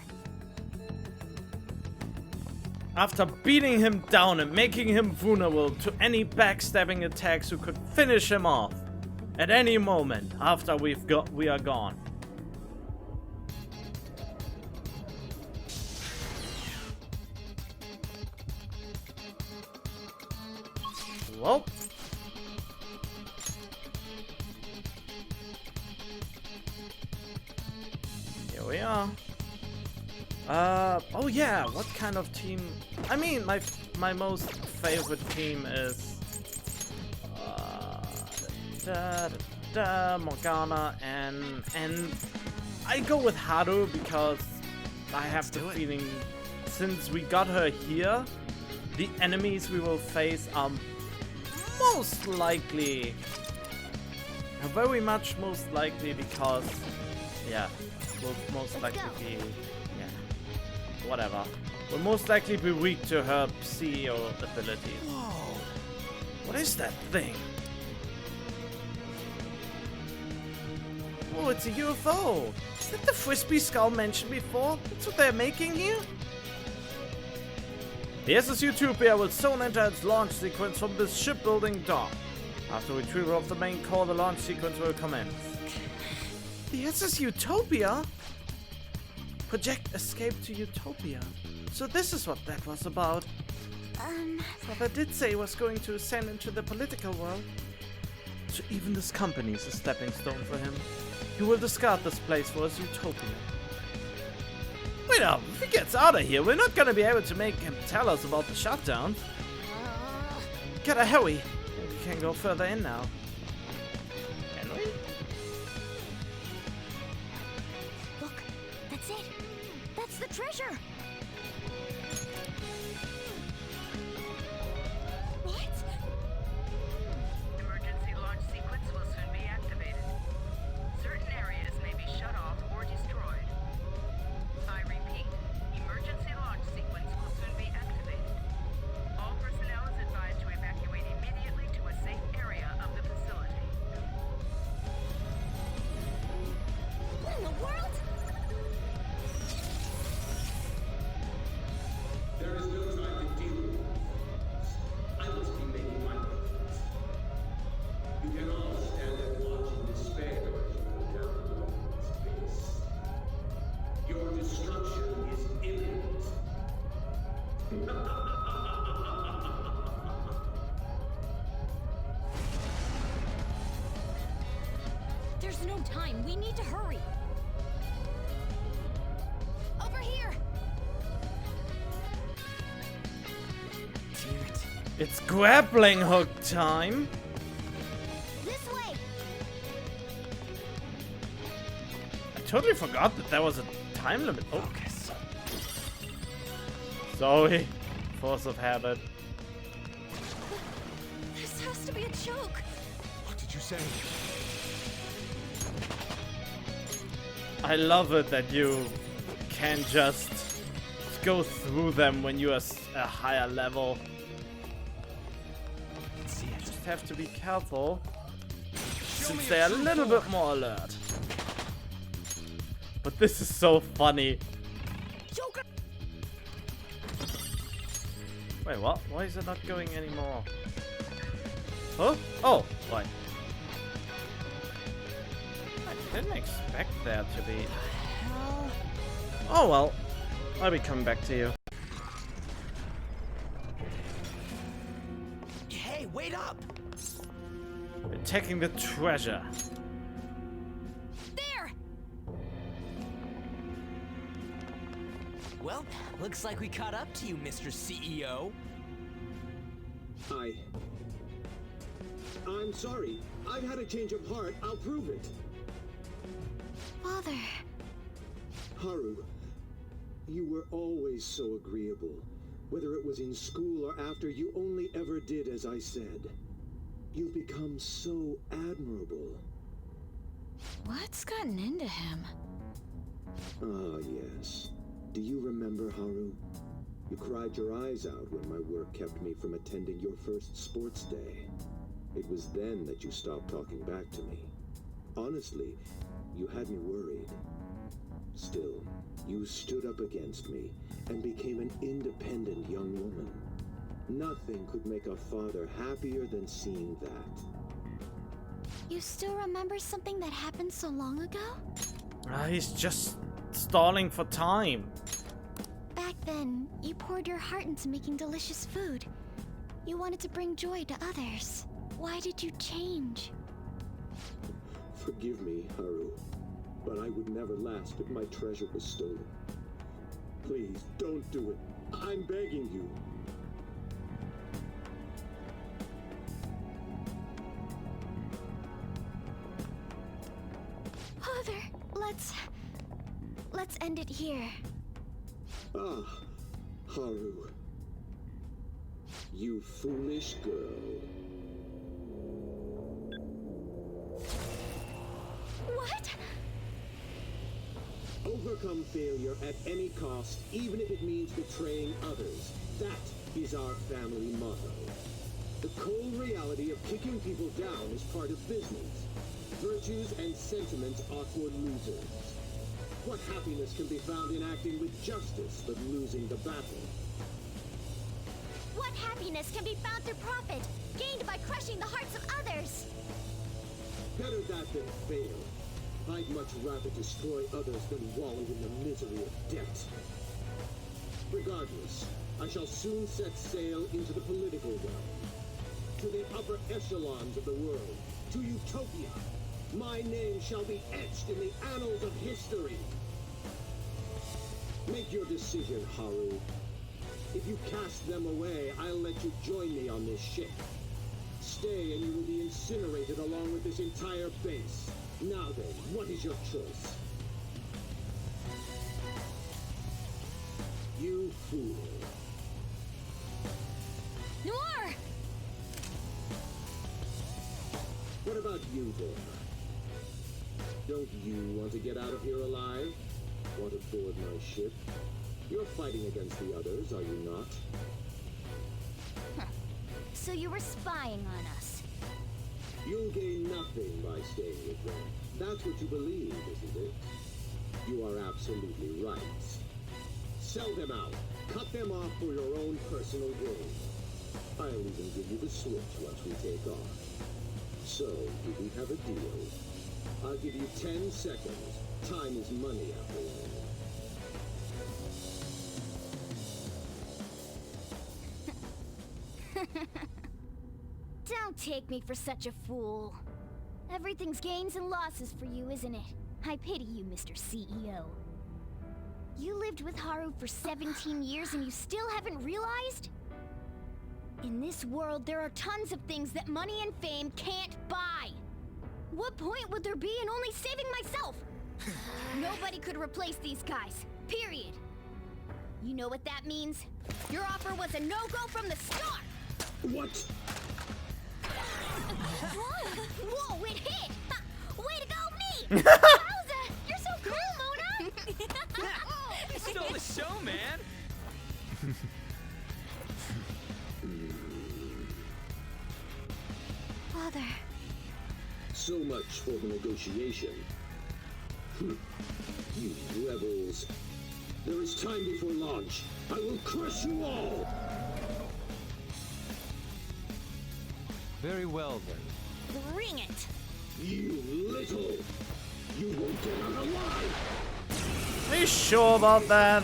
Speaker 1: After beating him down and making him vulnerable to any backstabbing attacks who could finish him off at any moment after we are gone. Well, here we are. Oh yeah, what kind of team? I mean, my most favorite team is Morgana, and I go with Haru because I have the feeling since we got her here, the enemies we will face are most likely, very much most likely, because yeah, will most likely be, yeah, whatever, will most likely be weak to her CEO abilities. Whoa, what is that thing? Oh, it's a UFO. Is that the Frisbee skull mentioned before? That's what they're making here? The SS Utopia will soon enter its launch sequence from this shipbuilding dock. After retrieval of the main core, the launch sequence will commence. The SS Utopia? Project Escape to Utopia. So this is what that was about. Father did say he was going to ascend into the political world. So even this company is a stepping stone for him. He will discard this place for his utopia. Wait up, if he gets out of here, we're not gonna be able to make him tell us about the shutdown. Gotta hurry. We can go further in now. Can we?
Speaker 6: Look, that's it. That's the treasure. What?
Speaker 11: Emergency launch sequence will soon be activated. Certain areas may be shut off or destroyed. I repeat, emergency launch sequence will soon be activated. All personnel is advised to evacuate immediately to a safe area of the facility.
Speaker 6: What in the world?
Speaker 18: There is no time to deal with this. I must be making my point. You can all stand and watch in despair as you go down in space. Your destruction is imminent.
Speaker 3: There's no time. We need to hurry. Over here.
Speaker 1: It's grappling hook time.
Speaker 6: This way.
Speaker 1: I totally forgot that there was a time limit. Focus. Sorry. Force of habit.
Speaker 3: This has to be a joke.
Speaker 8: What did you say?
Speaker 1: I love it that you can just go through them when you are a higher level. You just have to be careful since they are a little bit more alert. But this is so funny. Wait, what? Why is it not going anymore? Huh? Oh, why? I didn't expect there to be. Oh well, I'll be coming back to you.
Speaker 9: Hey, wait up!
Speaker 1: We're taking the treasure.
Speaker 3: There!
Speaker 9: Well, looks like we caught up to you, Mr. CEO.
Speaker 18: I'm sorry. I've had a change of heart. I'll prove it.
Speaker 4: Father.
Speaker 18: Haru, you were always so agreeable. Whether it was in school or after, you only ever did as I said. You've become so admirable.
Speaker 4: What's gotten into him?
Speaker 18: Ah, yes. Do you remember, Haru? You cried your eyes out when my work kept me from attending your first sports day. It was then that you stopped talking back to me. Honestly, you had me worried. Still, you stood up against me and became an independent young woman. Nothing could make a father happier than seeing that.
Speaker 4: You still remember something that happened so long ago?
Speaker 1: He's just stalling for time.
Speaker 4: Back then, you poured your heart into making delicious food. You wanted to bring joy to others. Why did you change?
Speaker 18: Forgive me, Haru, but I would never last if my treasure was stolen. Please, don't do it. I'm begging you.
Speaker 4: Father, let's end it here.
Speaker 18: Ah, Haru. You foolish girl.
Speaker 4: What?
Speaker 18: Overcome failure at any cost, even if it means betraying others. That is our family motto. The cold reality of kicking people down is part of business. Virtues and sentiments are for losers. What happiness can be found in acting with justice but losing the battle?
Speaker 6: What happiness can be found through profit, gained by crushing the hearts of others?
Speaker 18: Better that than fail. I'd much rather destroy others than wallow in the misery of debt. Regardless, I shall soon set sail into the political realm, to the upper echelons of the world, to Utopia. My name shall be etched in the annals of history. Make your decision, Haru. If you cast them away, I'll let you join me on this ship. Stay and you will be incinerated along with this entire base. Now then, what is your choice? You fool.
Speaker 3: Noir!
Speaker 18: What about you, boy? Don't you want to get out of here alive? Want to board my ship? You're fighting against the others, are you not?
Speaker 6: So you were spying on us.
Speaker 18: You'll gain nothing by staying with them. That's what you believe, isn't it? You are absolutely right. Sell them out. Cut them off for your own personal gain. I'll even give you the switch once we take off. So, do we have a deal? I'll give you 10 seconds. Time is money, after all.
Speaker 6: Don't take me for such a fool. Everything's gains and losses for you, isn't it? I pity you, Mr. CEO. You lived with Haru for 17 years and you still haven't realized? In this world, there are tons of things that money and fame can't buy. What point would there be in only saving myself? Nobody could replace these guys, period. You know what that means? Your offer was a no-go from the start!
Speaker 18: What?
Speaker 6: Whoa, it hit! Way to go, me! Bowser, you're so cool, Mona!
Speaker 9: You stole the show, man!
Speaker 6: Father.
Speaker 18: So much for the negotiation. You rebels. There is time before launch. I will crush you all!
Speaker 2: Very well, then.
Speaker 6: Bring it!
Speaker 18: You little! You won't get out alive!
Speaker 1: Are you sure about that?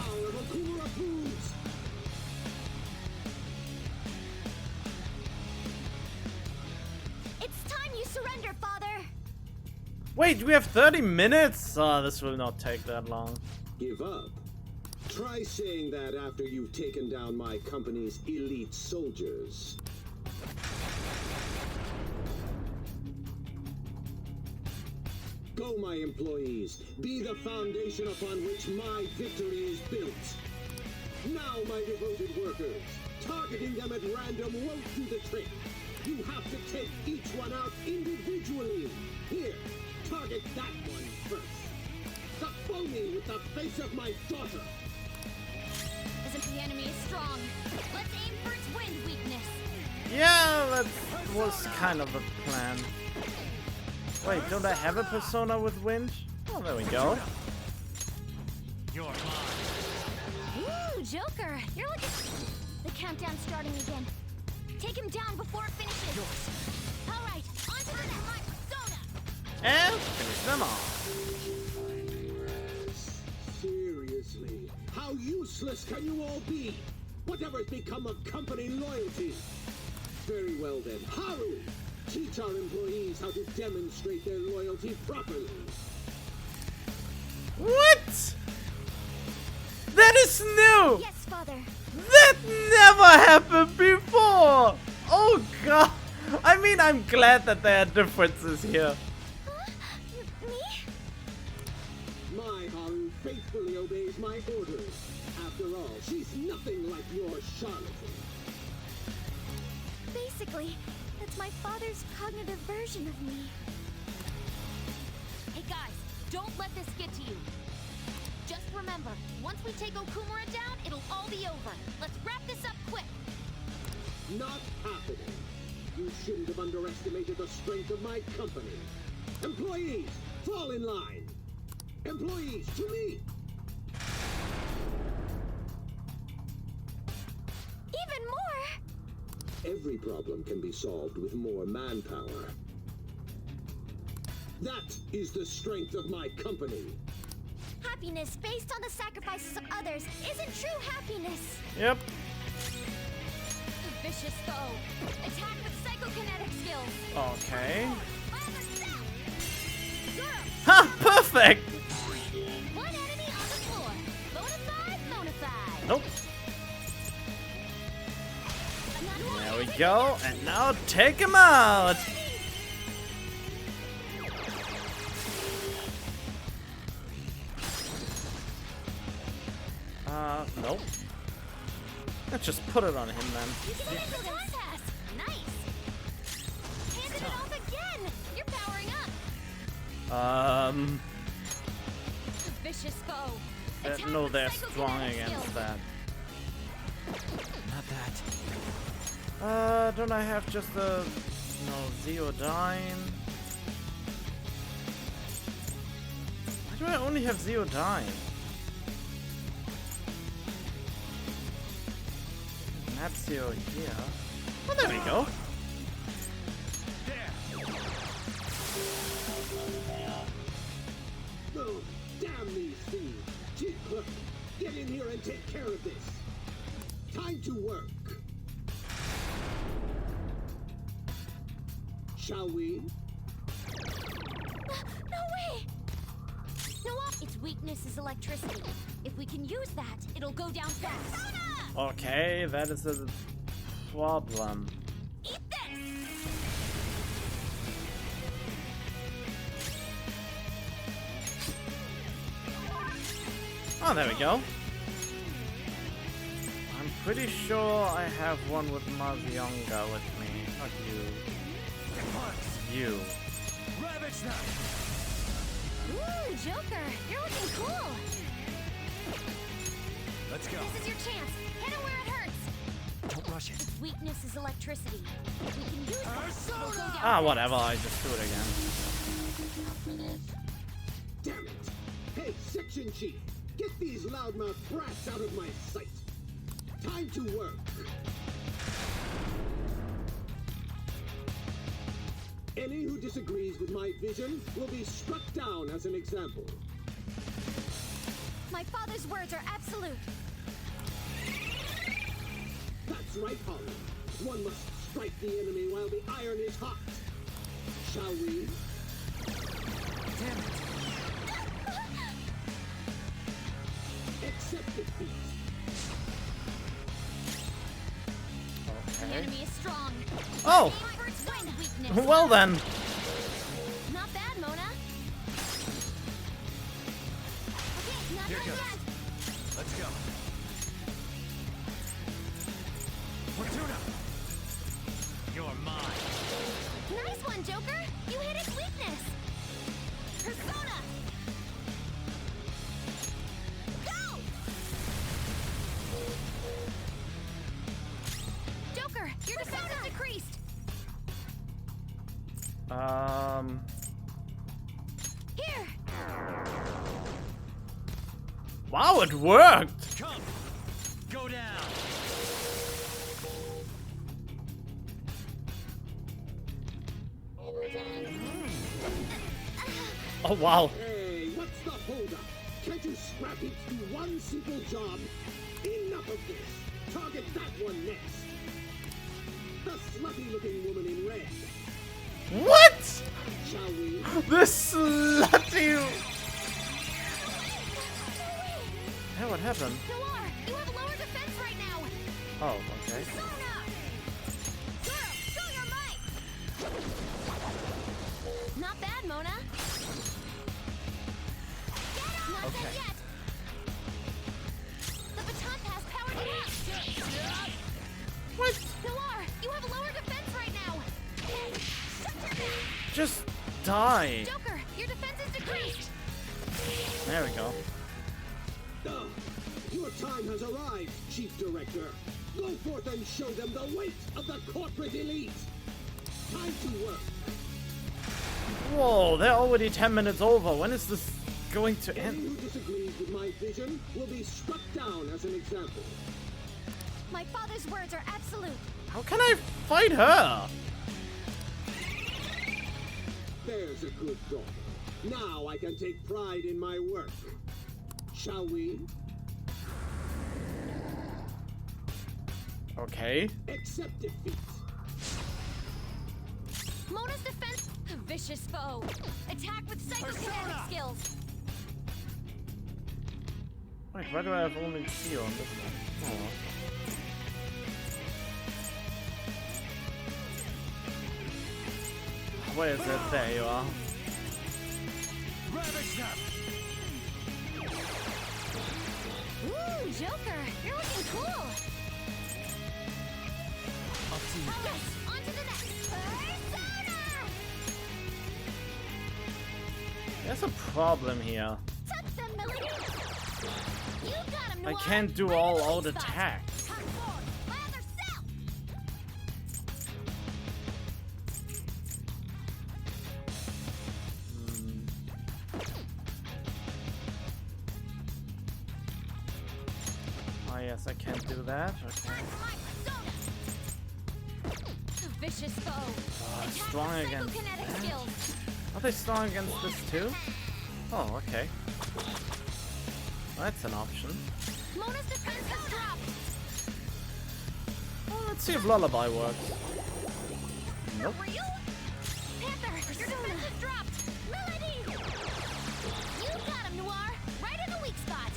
Speaker 6: It's time you surrender, Father!
Speaker 1: Wait, we have 30 minutes? Oh, this will not take that long.
Speaker 18: Give up? Try saying that after you've taken down my company's elite soldiers. Go, my employees. Be the foundation upon which my victory is built. Now, my devoted workers. Targeting them at random won't do the trick. You have to take each one out individually. Here, target that one first. The phony with the face of my daughter.
Speaker 6: Isn't the enemy strong? Let's aim for its wind weakness.
Speaker 1: Yeah, that was kind of a plan. Wait, don't I have a persona with wind? Oh, there we go.
Speaker 6: You're mine. Ooh, Joker, you're looking... The countdown's starting again. Take him down before it finishes. All right, on to the next persona.
Speaker 1: And finish them off.
Speaker 18: Seriously, how useless can you all be? Whatever's become of company loyalty? Very well then, Haru! Teach our employees how to demonstrate their loyalty properly.
Speaker 1: What? That is new!
Speaker 6: Yes, Father.
Speaker 1: That never happened before! Oh god! I mean, I'm glad that there are differences here.
Speaker 6: Me?
Speaker 18: My Haru faithfully obeys my orders. After all, she's nothing like your charlatan.
Speaker 6: Basically, that's my father's cognitive version of me. Hey guys, don't let this get to you. Just remember, once we take Okumura down, it'll all be over. Let's wrap this up quick.
Speaker 18: Not happening. You shouldn't have underestimated the strength of my company. Employees, fall in line. Employees, to me.
Speaker 6: Even more?
Speaker 18: every problem can be solved with more manpower. That is the strength of my company.
Speaker 6: Happiness based on the sacrifices of others isn't true happiness.
Speaker 1: Yep.
Speaker 6: Vicious foe. Attack with psychokinetic skills.
Speaker 1: Okay.
Speaker 6: Ha!
Speaker 1: Perfect!
Speaker 6: One enemy on the floor. Bonafide.
Speaker 1: Nope. There we go. And now take him out. Nope. Let's just put it on him then.
Speaker 6: You can make the time pass. Nice. Handed it off again. You're powering up. Vicious foe.
Speaker 1: No, they're strong against that.
Speaker 5: Not that.
Speaker 1: Don't I have just a Zeodyne? Why do I only have Zeodyne? Map Zero here. Oh, there we go.
Speaker 18: Oh, damn these thieves. Chief Clerk, get in here and take care of this. Time to work. Shall we?
Speaker 6: No way! No, its weakness is electricity. If we can use that, it'll go down fast.
Speaker 1: Okay, that is a problem.
Speaker 6: Eat this!
Speaker 1: Oh, there we go. I'm pretty sure I have one with Mazionga with me. Not you. You.
Speaker 6: Ooh, Joker, you're looking cool.
Speaker 5: Let's go.
Speaker 6: This is your chance. Hit it where it hurts.
Speaker 5: Don't rush it.
Speaker 6: Its weakness is electricity. If we can use that, it'll go down
Speaker 1: Ah,
Speaker 6: fast.
Speaker 1: whatever. I just do it again.
Speaker 18: Damn it! Hey, Section Chief, get these loudmouth brats out of my sight. Time to work. Any who disagrees with my vision will be struck down as an example.
Speaker 6: My father's words are absolute.
Speaker 18: That's right, Holly. One must strike the enemy while the iron is hot. Shall we?
Speaker 5: Damn it.
Speaker 18: Accept defeat.
Speaker 6: The enemy is strong.
Speaker 1: Oh!
Speaker 6: Weakness.
Speaker 1: Well then.
Speaker 6: Not bad, Mona. Okay, not
Speaker 5: Here
Speaker 6: done
Speaker 5: goes.
Speaker 6: yet.
Speaker 5: Let's go. Fortuna! You're mine.
Speaker 6: Nice one, Joker. You hit its weakness. Persona. Go! Joker, your defense is decreased. Here.
Speaker 1: Wow, it worked!
Speaker 5: Come! Go down!
Speaker 1: Oh, wow.
Speaker 18: Hey, what's the holdup? Can't you scrap it to one simple job? Enough of this. Target that one next. The slutty-looking woman in red.
Speaker 1: What?
Speaker 18: Shall we?
Speaker 1: The slutty. Hey, what happened?
Speaker 6: Noir, you have lower defense right now.
Speaker 1: Oh, okay.
Speaker 6: Persona. Zoro, show your might. Not bad, Mona. Not
Speaker 5: Okay.
Speaker 6: dead yet. The baton pass powered you up.
Speaker 1: What?
Speaker 6: Noir, you have lower defense right now.
Speaker 1: Just die.
Speaker 6: Joker, your defense is decreased.
Speaker 1: There we go.
Speaker 18: Your time has arrived, Chief Director. Go forth and show them the weight of the corporate elite. Time to work.
Speaker 1: Whoa, they're already 10 minutes over. When is this going to
Speaker 18: Any
Speaker 1: end?
Speaker 18: who disagrees with my vision will be struck down as an example.
Speaker 6: My father's words are absolute.
Speaker 1: How can I fight her?
Speaker 18: There's a good daughter. Now I can take pride in my work. Shall we?
Speaker 1: Okay.
Speaker 18: Accept defeat.
Speaker 3: Mona's defense. Vicious foe. Attack with psychokinetic skills.
Speaker 1: Wait, why do I have only T on this one? Oh. Where is it? There you are.
Speaker 3: Ooh, Joker, you're looking cool. Yes, on to the next. Persona!
Speaker 1: There's a problem here.
Speaker 6: Touch them, Melody. You got him,
Speaker 1: I
Speaker 6: Noir.
Speaker 1: can't do all out attacks.
Speaker 6: Come forward, my other self.
Speaker 1: Oh yes, I can't do that. Okay.
Speaker 3: Vicious foe.
Speaker 1: Oh,
Speaker 3: Attack
Speaker 1: strong
Speaker 3: with
Speaker 1: against
Speaker 3: psychokinetic
Speaker 1: that?
Speaker 3: skills.
Speaker 1: Are they strong against this too? Oh, okay. Well, that's an option.
Speaker 3: Mona's defense has dropped.
Speaker 1: Well, let's see if Lullaby works. Nope.
Speaker 3: For real? Panther, your defense has dropped. Melody!
Speaker 6: You got him, Noir. Right in the weak spot.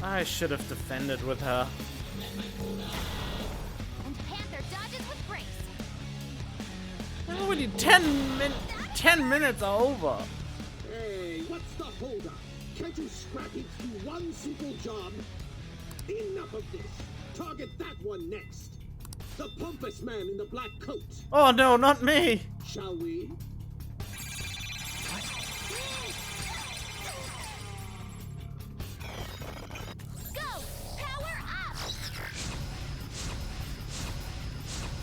Speaker 1: I should have defended with her.
Speaker 6: And Panther dodges with grace.
Speaker 1: Already 10 minutes are over.
Speaker 18: Hey, what's the holdup? Can't you scrap it to one simple job? Enough of this. Target that one next. The pompous man in the black coat.
Speaker 1: Oh no, not me.
Speaker 18: Shall we?
Speaker 6: Go! Power up!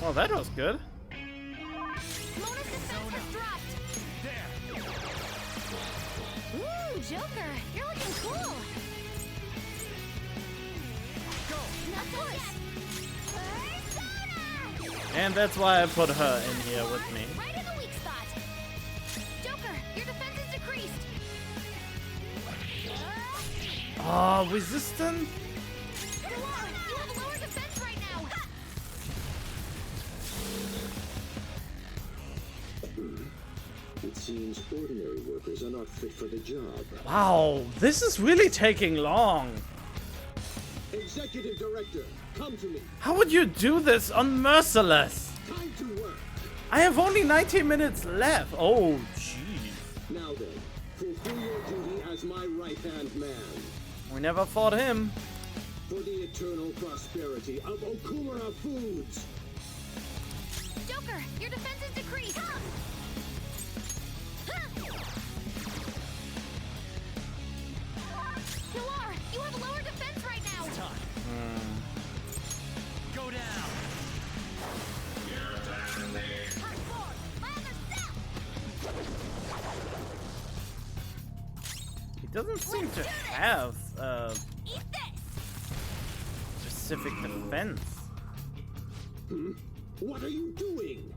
Speaker 1: Oh, that was good.
Speaker 3: Mona's defense has dropped. Ooh, Joker, you're looking cool.
Speaker 1: And that's why I put her in here with me.
Speaker 6: Right in the weak spot. Joker, your defense is decreased.
Speaker 1: Oh, resistant?
Speaker 6: You have a lower defense right now.
Speaker 18: It seems ordinary workers are not fit for the job.
Speaker 1: Wow, this is really taking long.
Speaker 18: Executive Director, come to me.
Speaker 1: How would you do this on Merciless?
Speaker 18: Time to work.
Speaker 1: I have only 19 minutes left. Oh, jeez.
Speaker 18: Now then, fulfill your duty as my right-hand man.
Speaker 1: We never fought him.
Speaker 18: For the eternal prosperity of Okumura Foods.
Speaker 6: Joker, your defense is decreased. Noir, you have a lower defense right now.
Speaker 9: Go down.
Speaker 6: My other self.
Speaker 1: He doesn't seem to have a
Speaker 6: Eat this.
Speaker 1: specific defense.
Speaker 18: What are you doing?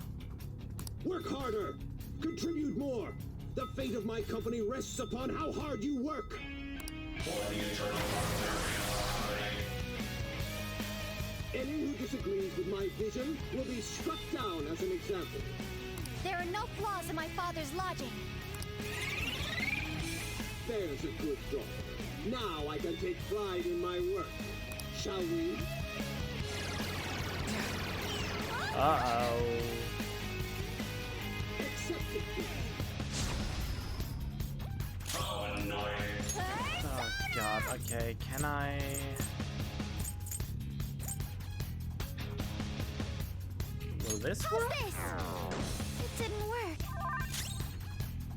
Speaker 18: Work harder. Contribute more. The fate of my company rests upon how hard you work. Any who disagrees with my vision will be struck down as an example.
Speaker 6: There are no flaws in my father's logic.
Speaker 18: There's a good daughter. Now I can take pride in my work. Shall we?
Speaker 1: Uh-oh.
Speaker 18: Accept it.
Speaker 1: Oh god, okay, can I... Will this work?
Speaker 6: This? It didn't work.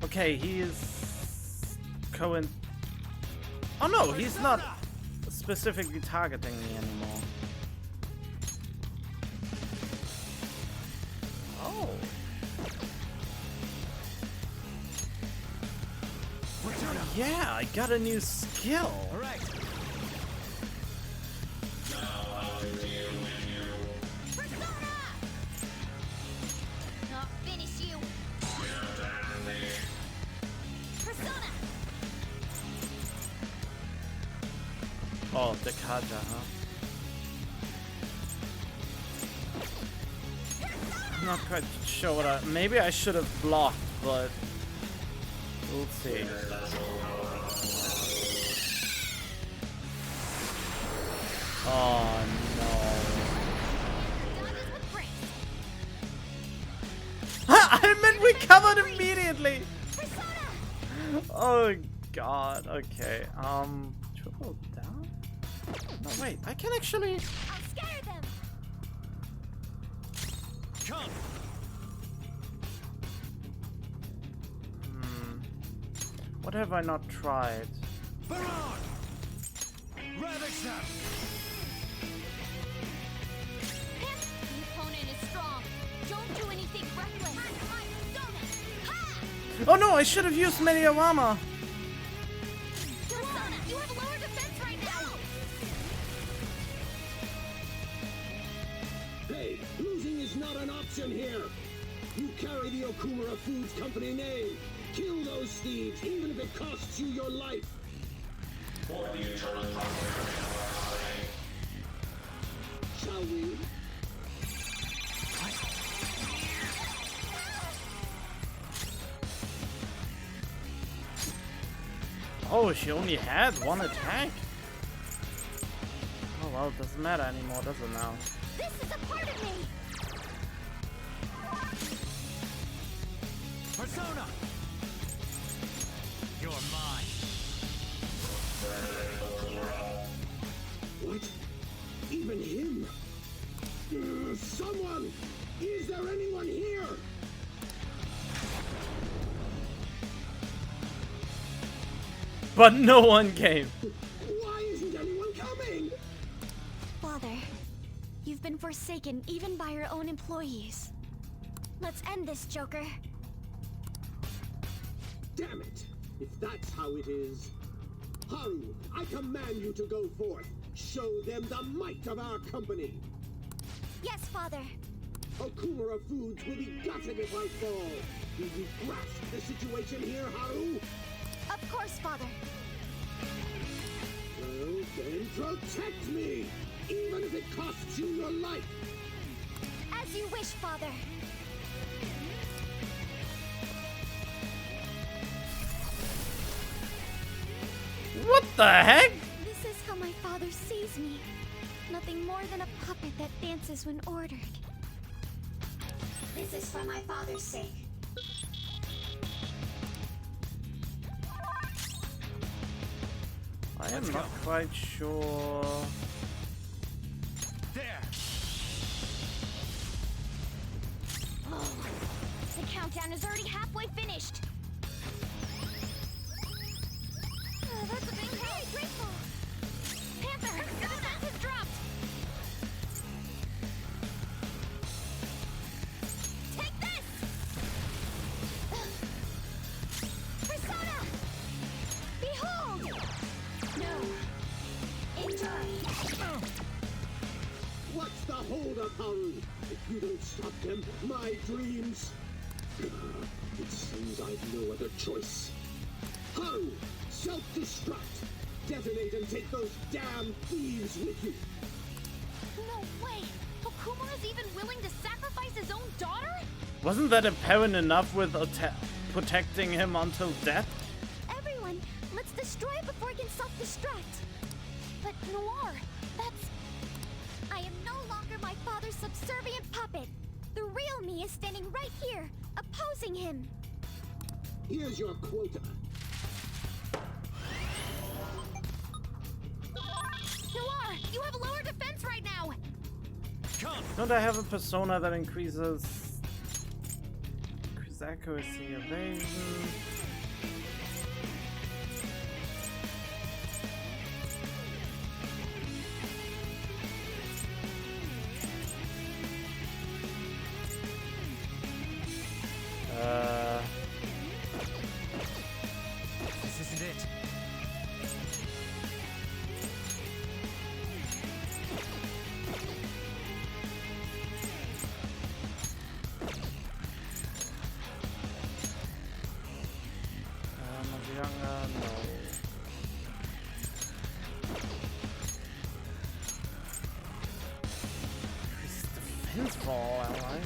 Speaker 1: Okay, he is... Oh no, he's not specifically targeting me anymore. Oh. yeah, I got a new skill.
Speaker 9: All right.
Speaker 6: I'll finish you. Persona.
Speaker 1: Oh, the Kaja, huh? I'm not quite sure what maybe I should have blocked, but we'll see. Oh no. I meant we covered immediately. Oh god, okay. Triple down? No wait, I can actually
Speaker 6: I'll scare them.
Speaker 9: Come.
Speaker 1: What have I not tried?
Speaker 9: Baron! Ravage them!
Speaker 6: The opponent is strong. Don't do anything reckless.
Speaker 1: Oh no, I should have used Mediawama.
Speaker 6: Persona, you have lower defense right now.
Speaker 18: Hey, losing is not an option here. You carry the Okumura Foods Company name. Kill those thieves, even if it costs you your life.
Speaker 14: For the eternal prosperity.
Speaker 18: Shall we?
Speaker 1: Oh, she only had one attack? Oh well, it doesn't matter anymore, does it now?
Speaker 6: This is a part of me.
Speaker 9: Persona! You're mine.
Speaker 18: What? Even him? Someone! Is there anyone here?
Speaker 1: But no one came.
Speaker 18: Why isn't anyone coming?
Speaker 16: Father, you've been forsaken even by your own employees.
Speaker 6: Let's end this, Joker.
Speaker 18: Damn it! If that's how it is. Haru, I command you to go forth. Show them the might of our company.
Speaker 6: Yes, Father.
Speaker 18: Okumura Foods will be gutted if I fall. Do you grasp the situation here, Haru?
Speaker 6: Of course, Father.
Speaker 18: Well, then protect me! Even if it costs you your life!
Speaker 6: As you wish, Father.
Speaker 1: What the heck?
Speaker 6: This is how my father sees me. Nothing more than a puppet that dances when ordered.
Speaker 17: This is for my father's sake.
Speaker 1: I am not quite sure.
Speaker 9: There!
Speaker 6: Oh, the countdown is already halfway finished. Oh, that's a big hey, grateful. Panther, your defense has dropped. Take this. Persona. Behold.
Speaker 17: No. Enjoy.
Speaker 18: What's the holdup, Haru? If you don't stop them, my dreams... It seems I've no other choice. Haru, self-destruct! Detonate and take those damn thieves with you!
Speaker 6: No way. Okumura's even willing to sacrifice his own daughter?
Speaker 1: Wasn't that apparent enough with protecting him until death?
Speaker 6: Everyone, let's destroy it before it can self-destruct. But Noir, that's... I am no longer my father's subservient puppet. The real me is standing right here, opposing him.
Speaker 18: Here's your quota.
Speaker 6: Noir, you have lower defense right now.
Speaker 9: Come.
Speaker 1: Don't I have a persona that increases accuracy, evasion?
Speaker 9: This isn't it.
Speaker 1: all allies.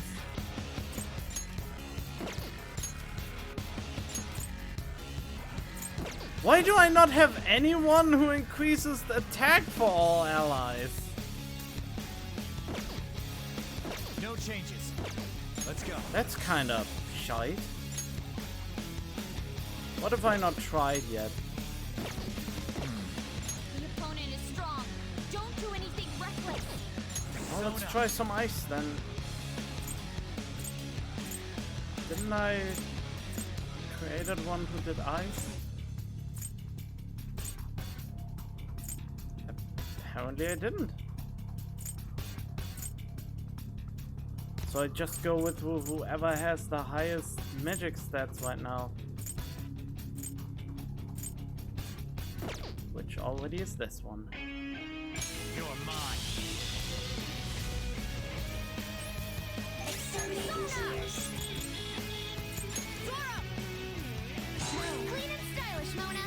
Speaker 1: Why do I not have anyone who increases the attack for all allies?
Speaker 15: No changes. Let's go.
Speaker 1: That's kind of shite. What have I not tried yet?
Speaker 16: The opponent is strong. Don't do anything reckless.
Speaker 1: Well, let's try some ice then. Didn't I created one who did ice? Apparently I didn't. So I just go with whoever has the highest magic stats right now. Which already is this one.
Speaker 15: You're mine.
Speaker 6: Clean and stylish, Mona.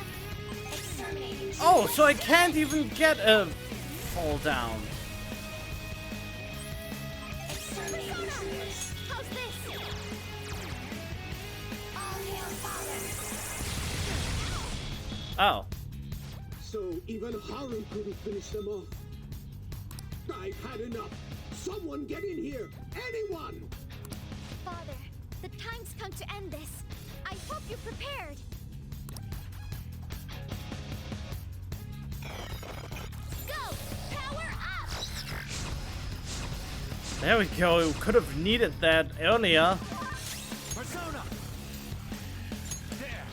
Speaker 6: Exterminating.
Speaker 1: Oh, so I can't even get a fall down.
Speaker 6: How's this? All hail father.
Speaker 1: Oh.
Speaker 18: So even Haru couldn't finish them off. I've had enough. Someone get in here. Anyone!
Speaker 6: Father, the time's come to end this. I hope you're prepared. Go! Power up!
Speaker 1: There we go. Could have needed that earlier.
Speaker 15: Persona. There.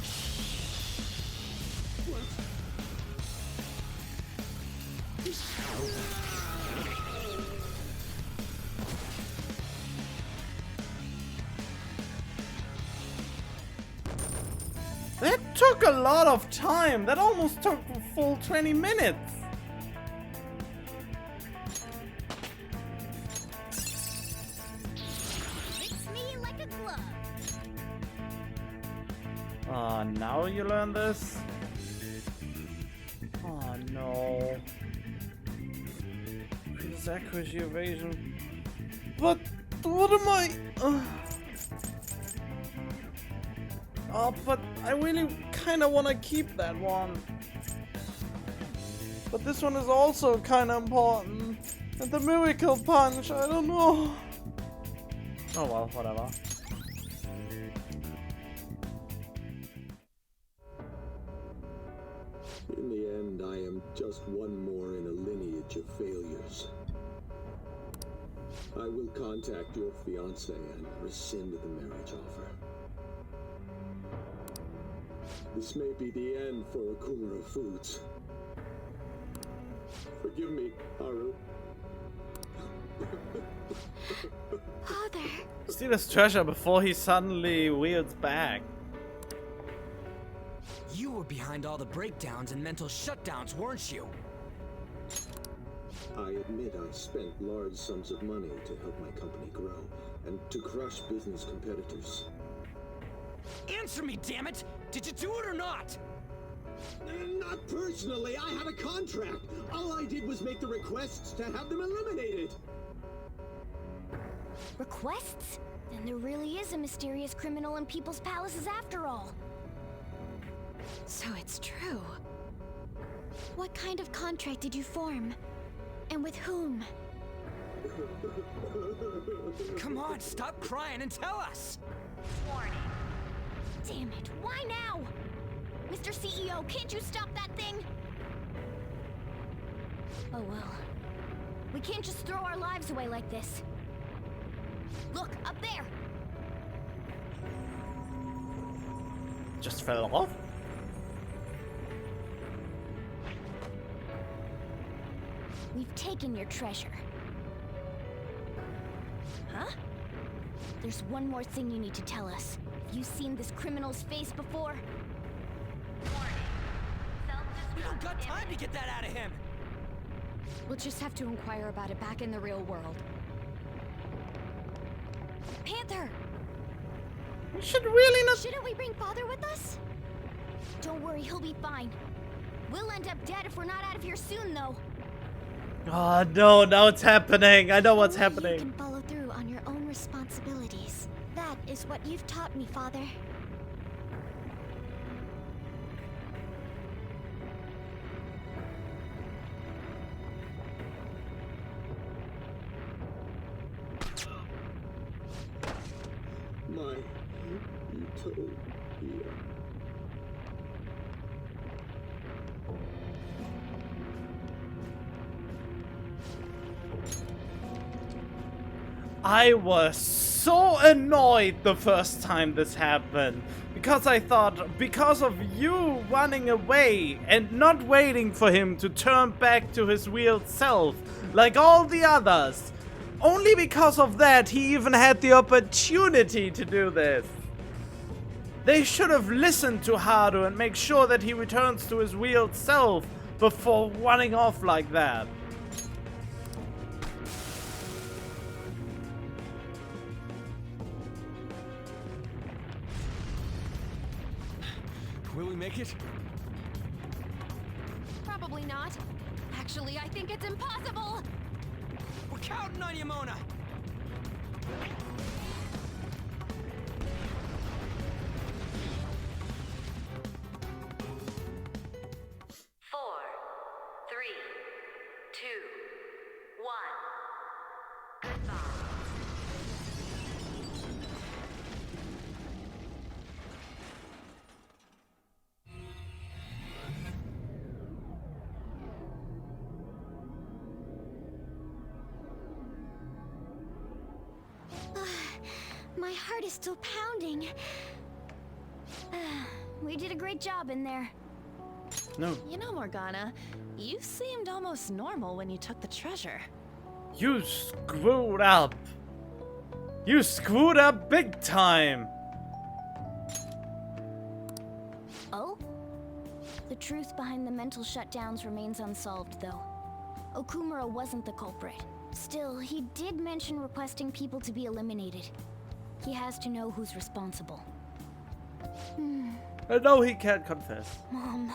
Speaker 1: That took a lot of time. That almost took a full 20 minutes.
Speaker 6: Fits me like a glove.
Speaker 1: Oh, now you learn this? Oh no. This accuracy evasion. But what am I? Oh, but I really kind of want to keep that one. But this one is also kind of important. And the miracle punch, I don't know. Oh well, whatever.
Speaker 18: In the end, I am just one more in a lineage of failures. I will contact your fiancé and rescind the marriage offer. This may be the end for Okumura Foods. Forgive me, Haru.
Speaker 4: Father!
Speaker 1: Steal his treasure before he suddenly wields back.
Speaker 9: You were behind all the breakdowns and mental shutdowns, weren't you?
Speaker 18: I admit I spent large sums of money to help my company grow and to crush business competitors.
Speaker 9: Answer me, damn it! Did you do it or not?
Speaker 18: Not personally. I had a contract. All I did was make the requests to have them eliminated.
Speaker 6: Requests? Then there really is a mysterious criminal in people's palaces after all.
Speaker 4: So it's true. What kind of contract did you form? And with whom?
Speaker 9: Come on, stop crying and tell us!
Speaker 6: Warning. Damn it, why now? Mr. CEO, can't you stop that thing? Oh well. We can't just throw our lives away like this. Look, up there!
Speaker 1: Just fell off?
Speaker 6: We've taken your treasure. Huh? There's one more thing you need to tell us. Have you seen this criminal's face before?
Speaker 9: We don't got time to get that out of him!
Speaker 4: We'll just have to inquire about it back in the real world. Panther!
Speaker 1: We should really not.
Speaker 6: Shouldn't we bring Father with us? Don't worry, he'll be fine. We'll end up dead if we're not out of here soon, though.
Speaker 1: Oh no, now it's happening. I know what's
Speaker 6: Only
Speaker 1: happening.
Speaker 6: You can follow through on your own responsibilities. That is what you've taught me, Father.
Speaker 18: My utopia.
Speaker 1: I was so annoyed the first time this happened, because I thought, because of you running away and not waiting for him to turn back to his real self, like all the others, only because of that he even had the opportunity to do this. They should have listened to Haru and make sure that he returns to his real self before running off like that.
Speaker 15: Will we make it?
Speaker 7: Probably not. Actually, I think it's impossible.
Speaker 9: We're counting on you, Mona.
Speaker 11: 4, 3, 2, 1. Goodbye.
Speaker 6: My heart is still pounding. We did a great job in there.
Speaker 1: No.
Speaker 3: You know, Morgana, you seemed almost normal when you took the treasure.
Speaker 1: You screwed up. You screwed up big time.
Speaker 6: Oh? The truth behind the mental shutdowns remains unsolved, though. Okumura wasn't the culprit. Still, he did mention requesting people to be eliminated. He has to know who's responsible.
Speaker 1: I know he can't confess.
Speaker 6: Mom.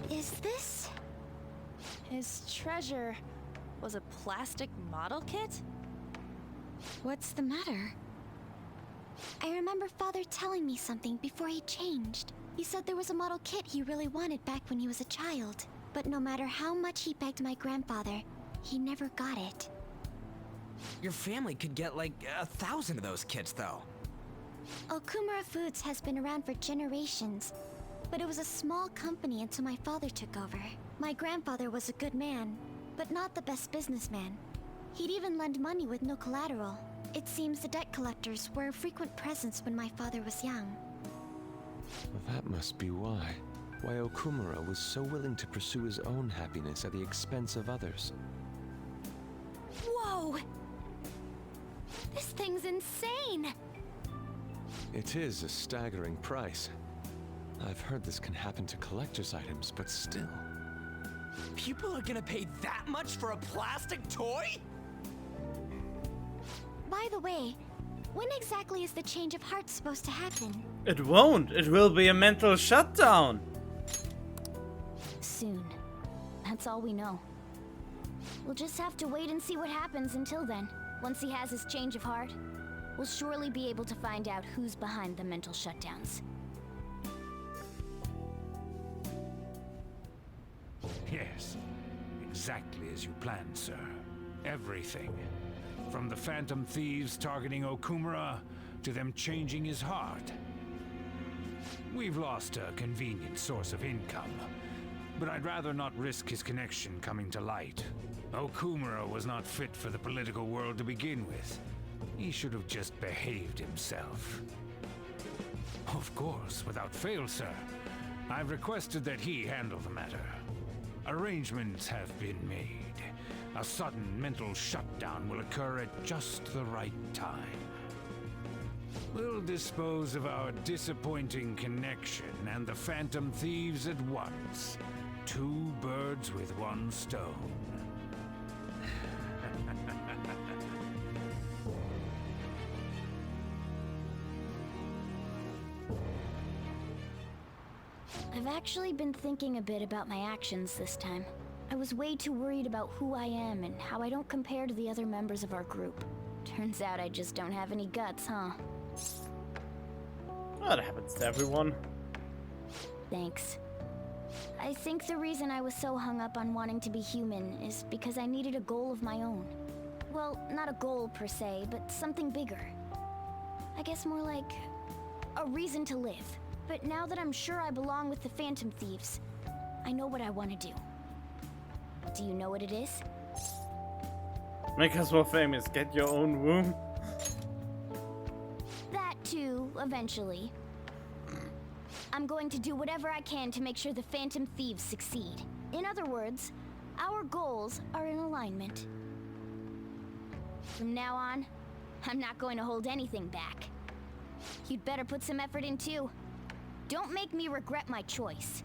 Speaker 6: Is this?
Speaker 3: His treasure was a plastic model kit?
Speaker 4: What's the matter?
Speaker 6: I remember Father telling me something before he changed. He said there was a model kit he really wanted back when he was a child. But no matter how much he begged my grandfather, he never got it.
Speaker 9: Your family could get like 1,000 of those kits, though.
Speaker 6: Okumura Foods has been around for generations, but it was a small company until my father took over. My grandfather was a good man, but not the best businessman. He'd even lend money with no collateral. It seems the debt collectors were a frequent presence when my father was young.
Speaker 2: Well, that must be why. Why Okumura was so willing to pursue his own happiness at the expense of others.
Speaker 6: Whoa! This thing's insane!
Speaker 2: It is a staggering price. I've heard this can happen to collector's items, but still.
Speaker 9: People are gonna pay that much for a plastic toy?
Speaker 6: By the way, when exactly is the change of heart supposed to happen?
Speaker 1: It won't. It will be a mental shutdown.
Speaker 6: Soon. That's all we know. We'll just have to wait and see what happens until then. Once he has his change of heart, we'll surely be able to find out who's behind the mental shutdowns.
Speaker 19: Yes, exactly as you planned, sir. Everything. From the phantom thieves targeting Okumura, to them changing his heart. We've lost a convenient source of income, but I'd rather not risk his connection coming to light. Okumura was not fit for the political world to begin with. He should have just behaved himself. Of course, without fail, sir. I've requested that he handle the matter. Arrangements have been made. A sudden mental shutdown will occur at just the right time. We'll dispose of our disappointing connection and the phantom thieves at once. 2 birds with 1 stone.
Speaker 6: I've actually been thinking a bit about my actions this time. I was way too worried about who I am and how I don't compare to the other members of our group. Turns out I just don't have any guts, huh?
Speaker 1: Well, that happens to everyone.
Speaker 6: Thanks. I think the reason I was so hung up on wanting to be human is because I needed a goal of my own. Well, not a goal per se, but something bigger. I guess more like a reason to live. But now that I'm sure I belong with the Phantom Thieves, I know what I want to do. Do you know what it is?
Speaker 1: Make us more famous. Get your own womb.
Speaker 6: That too, eventually. I'm going to do whatever I can to make sure the Phantom Thieves succeed. In other words, our goals are in alignment. From now on, I'm not going to hold anything back. You'd better put some effort in too. Don't make me regret my choice.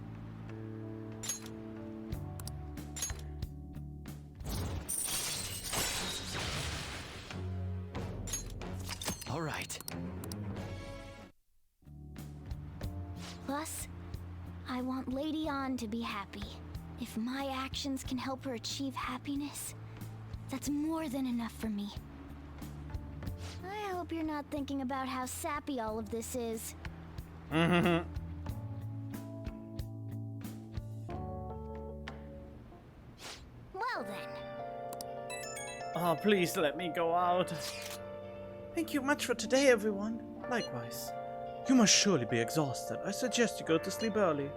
Speaker 9: All right.
Speaker 6: Plus, I want Lady An to be happy. If my actions can help her achieve happiness, that's more than enough for me. I hope you're not thinking about how sappy all of this is. Well then.
Speaker 1: Oh, please let me go out. Thank you much for today, everyone. Likewise. You must surely be exhausted. I suggest you go to sleep early.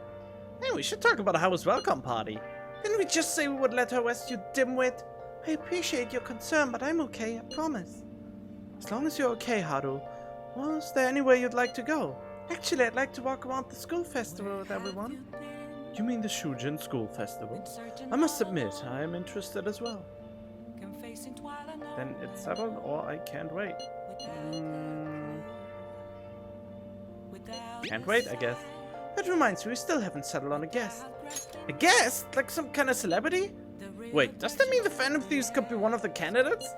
Speaker 1: Hey, we should talk about Haru's welcome party. Didn't we just say we would let her rest, you dimwit? I appreciate your concern, but I'm okay, I promise. As long as you're okay, Haru. Well, is there anywhere you'd like to go? Actually, I'd like to walk around the school festival with everyone. You mean the Shujin School Festival? I must admit, I am interested as well. Then it's settled, or I can't wait. Can't wait, I guess. That reminds me, we still haven't settled on a guest. A guest? Like some kind of celebrity? Wait, does that mean the Phantom Thieves could be one of the candidates?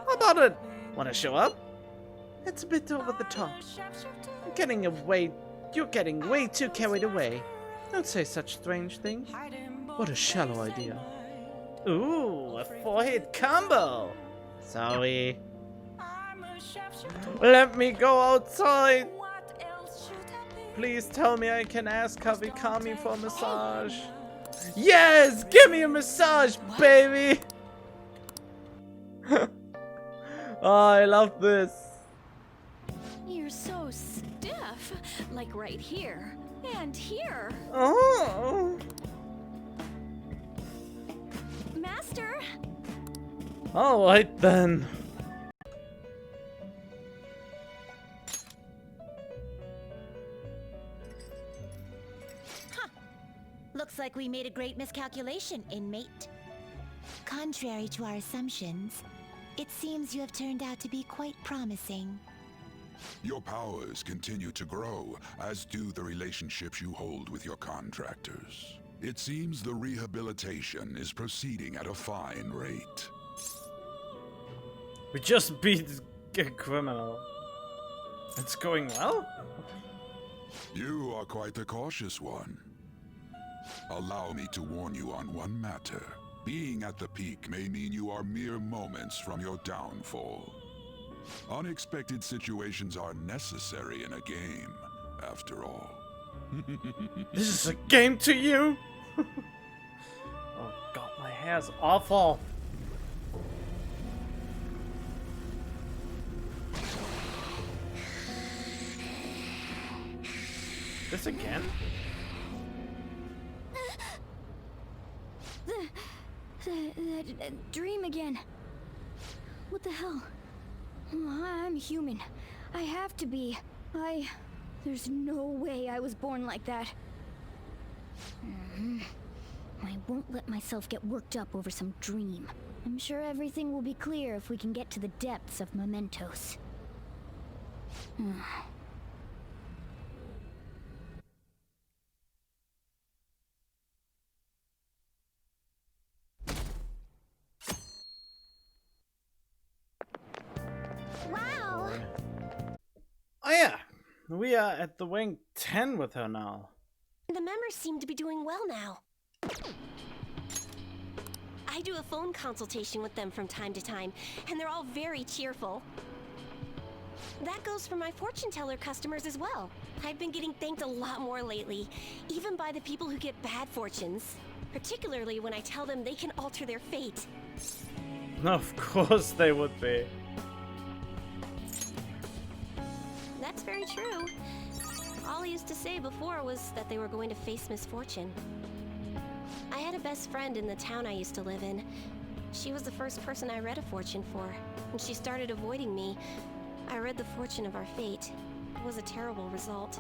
Speaker 1: How about it? Wanna show up? It's a bit over the top. You're getting way too carried away. Don't say such strange things. What a shallow idea. Ooh, a 4-hit combo. Sorry. Let me go outside. Please tell me I can ask Kavikami for a massage. Yes! Give me a massage, baby! Oh, I love this.
Speaker 3: You're so stiff. Like right here. And here.
Speaker 1: Oh.
Speaker 3: Master!
Speaker 1: Alright then.
Speaker 16: Looks like we made a great miscalculation, inmate. Contrary to our assumptions, it seems you have turned out to be quite promising.
Speaker 10: Your powers continue to grow, as do the relationships you hold with your contractors. It seems the rehabilitation is proceeding at a fine rate.
Speaker 1: We just beat a criminal. It's going well?
Speaker 10: You are quite the cautious one. Allow me to warn you on one matter. Being at the peak may mean you are mere moments from your downfall. Unexpected situations are necessary in a game, after all.
Speaker 1: This is a game to you? Oh god, my hair's awful. This again?
Speaker 6: That dream again. What the hell? I'm human. I have to be. There's no way I was born like that. I won't let myself get worked up over some dream. I'm sure everything will be clear if we can get to the depths of mementos.
Speaker 16: Wow!
Speaker 1: Oh yeah, we are at the wing 10 with her now.
Speaker 16: The members seem to be doing well now.
Speaker 21: I do a phone consultation with them from time to time, and they're all very cheerful. That goes for my fortune teller customers as well. I've been getting thanked a lot more lately, even by the people who get bad fortunes. Particularly when I tell them they can alter their fate.
Speaker 1: Of course they would be.
Speaker 21: That's very true. All I used to say before was that they were going to face misfortune. I had a best friend in the town I used to live in. She was the first person I read a fortune for. When she started avoiding me, I read the fortune of our fate. It was a terrible result.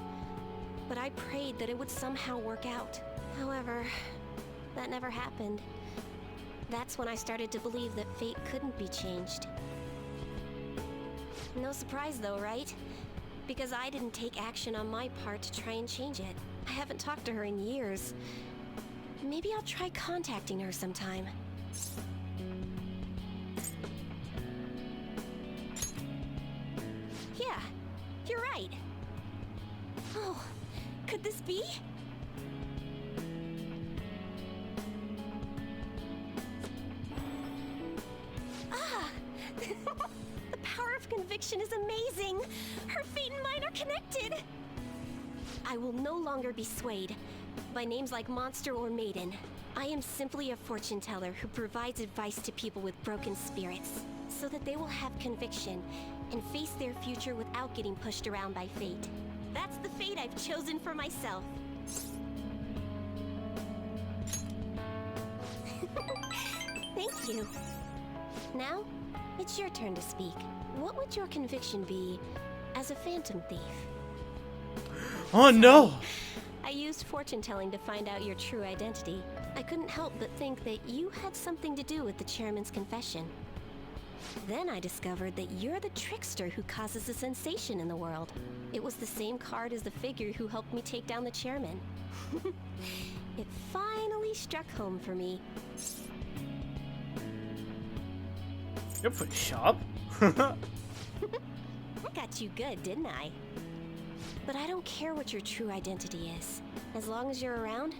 Speaker 21: But I prayed that it would somehow work out. However, that never happened. That's when I started to believe that fate couldn't be changed. No surprise though, right? Because I didn't take action on my part to try and change it. I haven't talked to her in years. Maybe I'll try contacting her sometime. Yeah, you're right. Oh, could this be? Ah! The power of conviction is amazing! Her fate and mine are connected! I will no longer be swayed by names like monster or maiden. I am simply a fortune teller who provides advice to people with broken spirits, so that they will have conviction and face their future without getting pushed around by fate. That's the fate I've chosen for myself. Thank you. Now, it's your turn to speak. What would your conviction be as a phantom thief?
Speaker 1: Oh no!
Speaker 21: I used fortune telling to find out your true identity. I couldn't help but think that you had something to do with the chairman's confession. Then I discovered that you're the trickster who causes a sensation in the world. It was the same card as the figure who helped me take down the chairman. It finally struck home for me.
Speaker 1: You're pretty sharp.
Speaker 21: I got you good, didn't I? But I don't care what your true identity is. As long as you're around,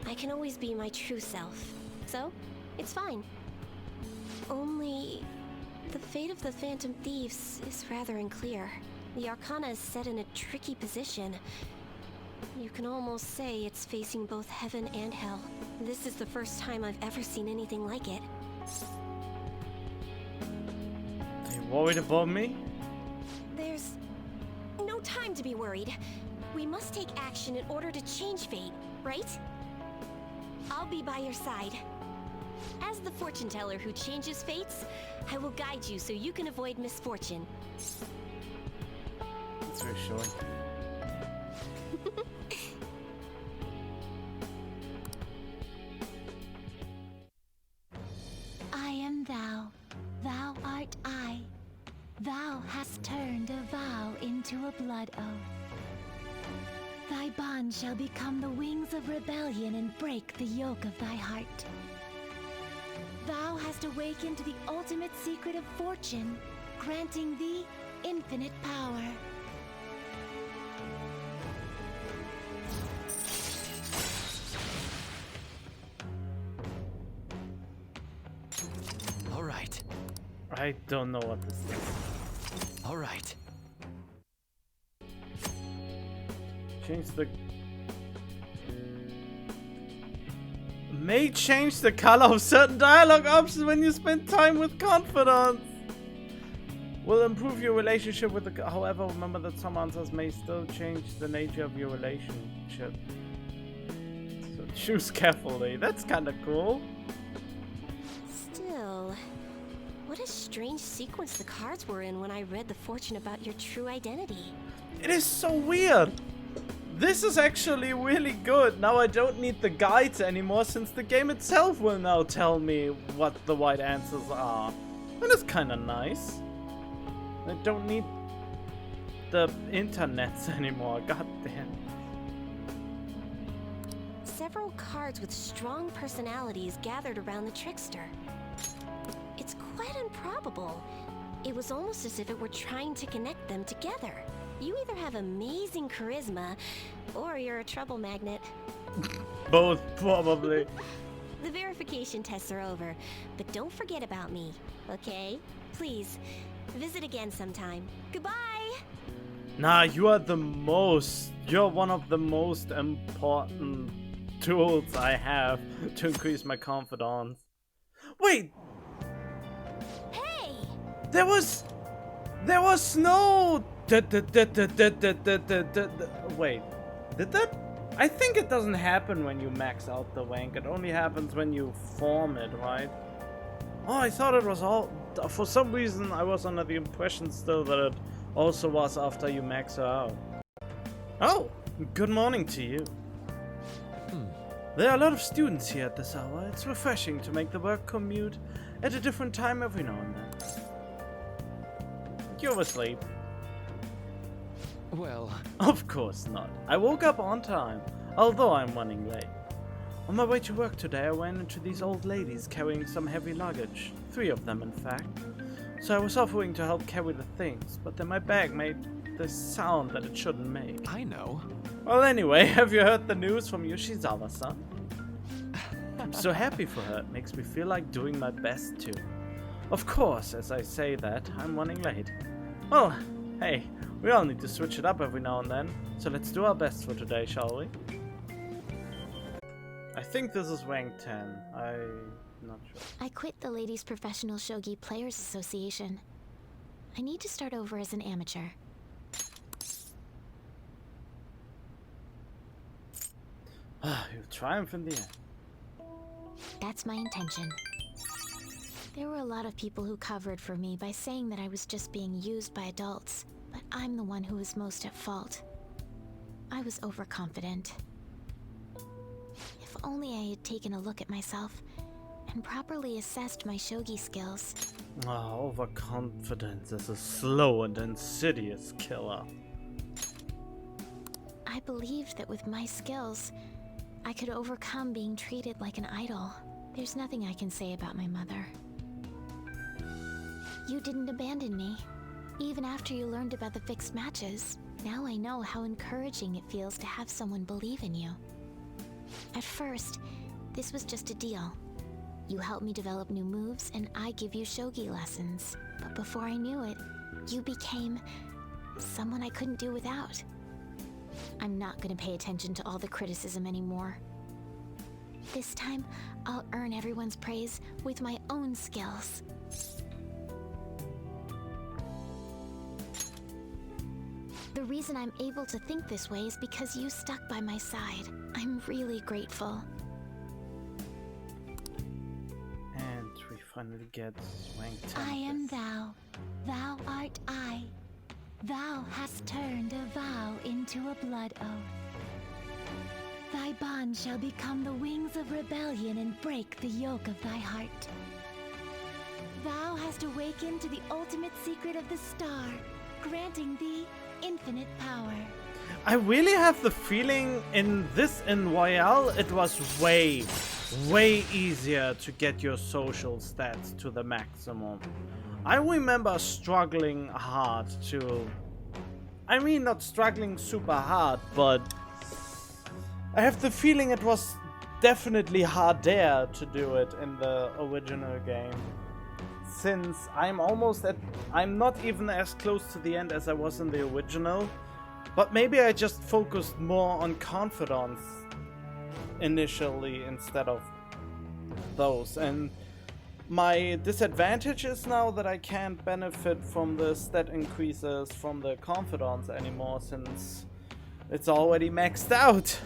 Speaker 21: I can always be my true self. So, it's fine. Only, the fate of the Phantom Thieves is rather unclear. The Arcana is set in a tricky position. You can almost say it's facing both heaven and hell. This is the first time I've ever seen anything like it.
Speaker 1: Are you worried about me?
Speaker 21: There's no time to be worried. We must take action in order to change fate, right? I'll be by your side. As the fortune teller who changes fates, I will guide you so you can avoid misfortune.
Speaker 1: That's reassuring.
Speaker 13: I am thou, thou art I. Thou hast turned a vow into a blood oath. Thy bond shall become the wings of rebellion and break the yoke of thy heart. Thou hast awakened the ultimate secret of fortune, granting thee infinite power.
Speaker 9: All right.
Speaker 1: I don't know what this is.
Speaker 9: All right.
Speaker 1: Change the... May change the color of certain dialogue options when you spend time with confidants. Will improve your relationship with the... However, remember that some answers may still change the nature of your relationship. So choose carefully. That's kind of cool.
Speaker 21: Still, what a strange sequence the cards were in when I read the fortune about your true identity.
Speaker 1: It is so weird. This is actually really good. Now I don't need the guides anymore since the game itself will now tell me what the right answers are. And it's kind of nice. I don't need the internets anymore. God damn.
Speaker 21: Several cards with strong personalities gathered around the trickster. It's quite improbable. It was almost as if it were trying to connect them together. You either have amazing charisma, or you're a trouble magnet.
Speaker 1: Both, probably.
Speaker 21: The verification tests are over, but don't forget about me, okay? Please, visit again sometime. Goodbye!
Speaker 1: Nah, you're one of the most important tools I have to increase my confidence. Wait!
Speaker 16: Hey!
Speaker 1: There was no... Wait, did that? I think it doesn't happen when you max out the rank. It only happens when you form it, right? Oh, I thought it was all... For some reason, I was under the impression still that it also was after you max her out. Oh, good morning to you. There are a lot of students here at this hour. It's refreshing to make the work commute at a different time every now and then. You're asleep.
Speaker 2: Well...
Speaker 1: Of course not. I woke up on time, although I'm running late. On my way to work today, I ran into these old ladies carrying some heavy luggage. 3 of them, in fact. So I was offering to help carry the things, but then my bag made the sound that it shouldn't make.
Speaker 2: I know.
Speaker 1: Well, anyway, have you heard the news from Yoshizawa-san? I'm so happy for her. It makes me feel like doing my best too. Of course, as I say that, I'm running late. Well, hey, we all need to switch it up every now and then, so let's do our best for today, shall we? I think this is rank 10. I'm not sure.
Speaker 4: I quit the Ladies Professional Shogi Players Association. I need to start over as an amateur.
Speaker 1: You'll triumph in the end.
Speaker 4: That's my intention. There were a lot of people who covered for me by saying that I was just being used by adults, but I'm the one who was most at fault. I was overconfident. If only I had taken a look at myself and properly assessed my shogi skills.
Speaker 1: Overconfidence is a slow and insidious killer.
Speaker 4: I believed that with my skills, I could overcome being treated like an idol. There's nothing I can say about my mother. You didn't abandon me, even after you learned about the fixed matches. Now I know how encouraging it feels to have someone believe in you. At first, this was just a deal. You help me develop new moves, and I give you shogi lessons. But before I knew it, you became someone I couldn't do without. I'm not gonna pay attention to all the criticism anymore. This time, I'll earn everyone's praise with my own skills. The reason I'm able to think this way is because you stuck by my side. I'm really grateful.
Speaker 1: And we finally get rank 10.
Speaker 16: I am thou, thou art I. Thou hast turned a vow into a blood oath. Thy bond shall become the wings of rebellion and break the yoke of thy heart. Thou hast awakened to the ultimate secret of the star, granting thee infinite power.
Speaker 1: I really have the feeling in Royale it was way easier to get your social stats to the maximum. I remember struggling hard to... I mean, not struggling super hard, but I have the feeling it was definitely harder to do it in the original game. Since I'm not even as close to the end as I was in the original, but maybe I just focused more on confidence initially instead of those. And my disadvantage is now that I can't benefit from the stat increases from the confidence anymore since it's already maxed out.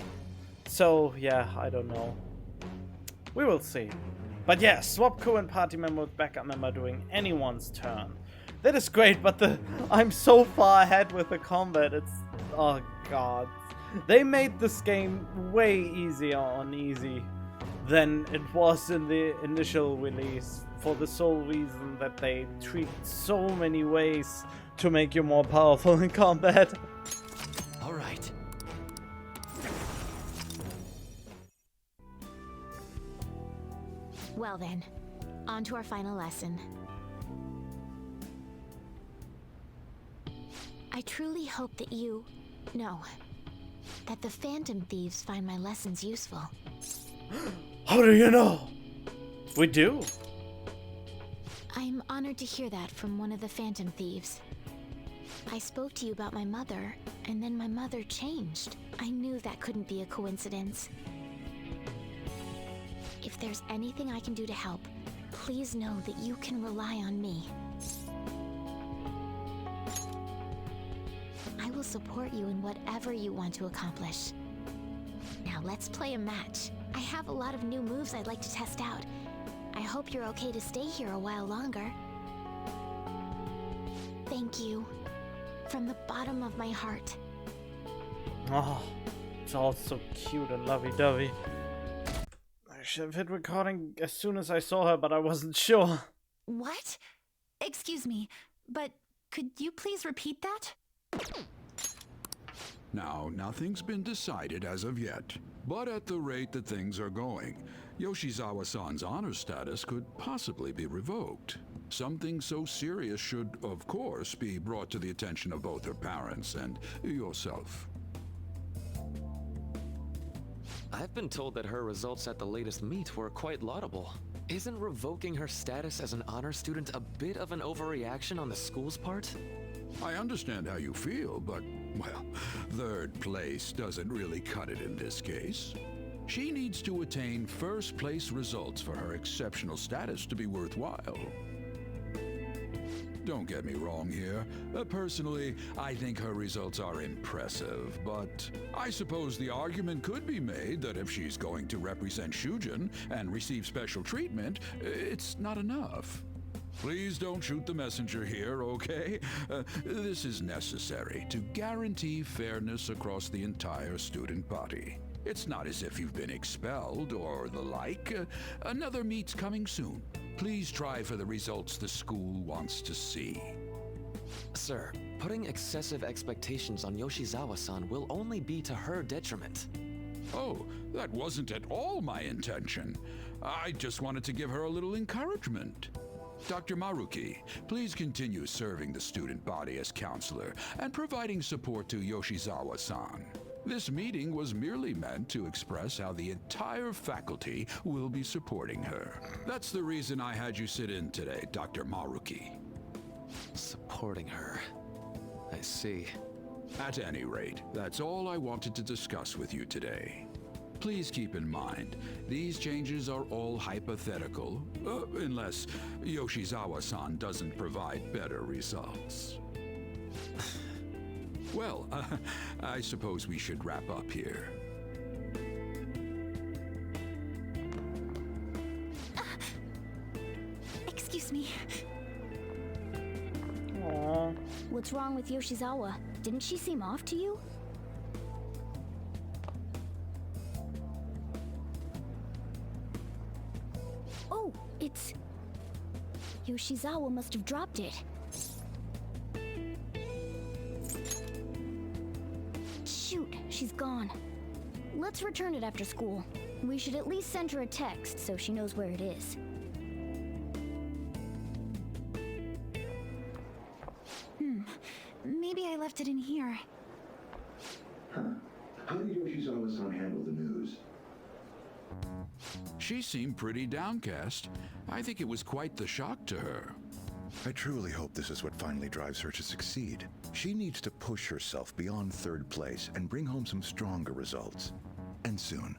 Speaker 1: So yeah, I don't know. We will see. But yeah, swap current party member with backup member during anyone's turn. That is great, but I'm so far ahead with the combat. It's... oh god. They made this game way easier on easy than it was in the initial release, for the sole reason that they tweaked so many ways to make you more powerful in combat.
Speaker 9: All right.
Speaker 4: Well then, on to our final lesson. I truly hope that that the Phantom Thieves find my lessons useful.
Speaker 1: How do you know? We do.
Speaker 16: I'm honored to hear that from one of the Phantom Thieves. I spoke to you about my mother, and then my mother changed. I knew that couldn't be a coincidence. If there's anything I can do to help, please know that you can rely on me. I will support you in whatever you want to accomplish. Now let's play a match. I have a lot of new moves I'd like to test out. I hope you're okay to stay here a while longer. Thank you. From the bottom of my heart.
Speaker 1: Oh, it's all so cute and lovey-dovey. I should have hit recording as soon as I saw her, but I wasn't sure.
Speaker 3: What? Excuse me, but could you please repeat that?
Speaker 10: Now, nothing's been decided as of yet, but at the rate that things are going, Yoshizawa-san's honor status could possibly be revoked. Something so serious should, of course, be brought to the attention of both her parents and yourself.
Speaker 2: I've been told that her results at the latest meet were quite laudable. Isn't revoking her status as an honor student a bit of an overreaction on the school's part?
Speaker 10: I understand how you feel, but, well, third place doesn't really cut it in this case. She needs to attain first place results for her exceptional status to be worthwhile. Don't get me wrong here. Personally, I think her results are impressive, but I suppose the argument could be made that if she's going to represent Shujin and receive special treatment, it's not enough. Please don't shoot the messenger here, okay? This is necessary to guarantee fairness across the entire student body. It's not as if you've been expelled or the like. Another meet's coming soon. Please try for the results the school wants to see.
Speaker 2: Sir, putting excessive expectations on Yoshizawa-san will only be to her detriment.
Speaker 10: Oh, that wasn't at all my intention. I just wanted to give her a little encouragement. Dr. Maruki, please continue serving the student body as counselor and providing support to Yoshizawa-san. This meeting was merely meant to express how the entire faculty will be supporting her. That's the reason I had you sit in today, Dr. Maruki.
Speaker 2: Supporting her. I see.
Speaker 10: At any rate, that's all I wanted to discuss with you today. Please keep in mind, these changes are all hypothetical, unless Yoshizawa-san doesn't provide better results. Well, I suppose we should wrap up here.
Speaker 3: Excuse me.
Speaker 1: Aww.
Speaker 6: What's wrong with Yoshizawa? Didn't she seem off to you? Oh, it's... Yoshizawa must have dropped it. Shoot, she's gone. Let's return it after school. We should at least send her a text so she knows where it is.
Speaker 3: Maybe I left it in here.
Speaker 18: Huh. How did Yoshizawa-san handle the news?
Speaker 10: She seemed pretty downcast. I think it was quite the shock to her.
Speaker 20: I truly hope this is what finally drives her to succeed. She needs to push herself beyond third place and bring home some stronger results. And soon.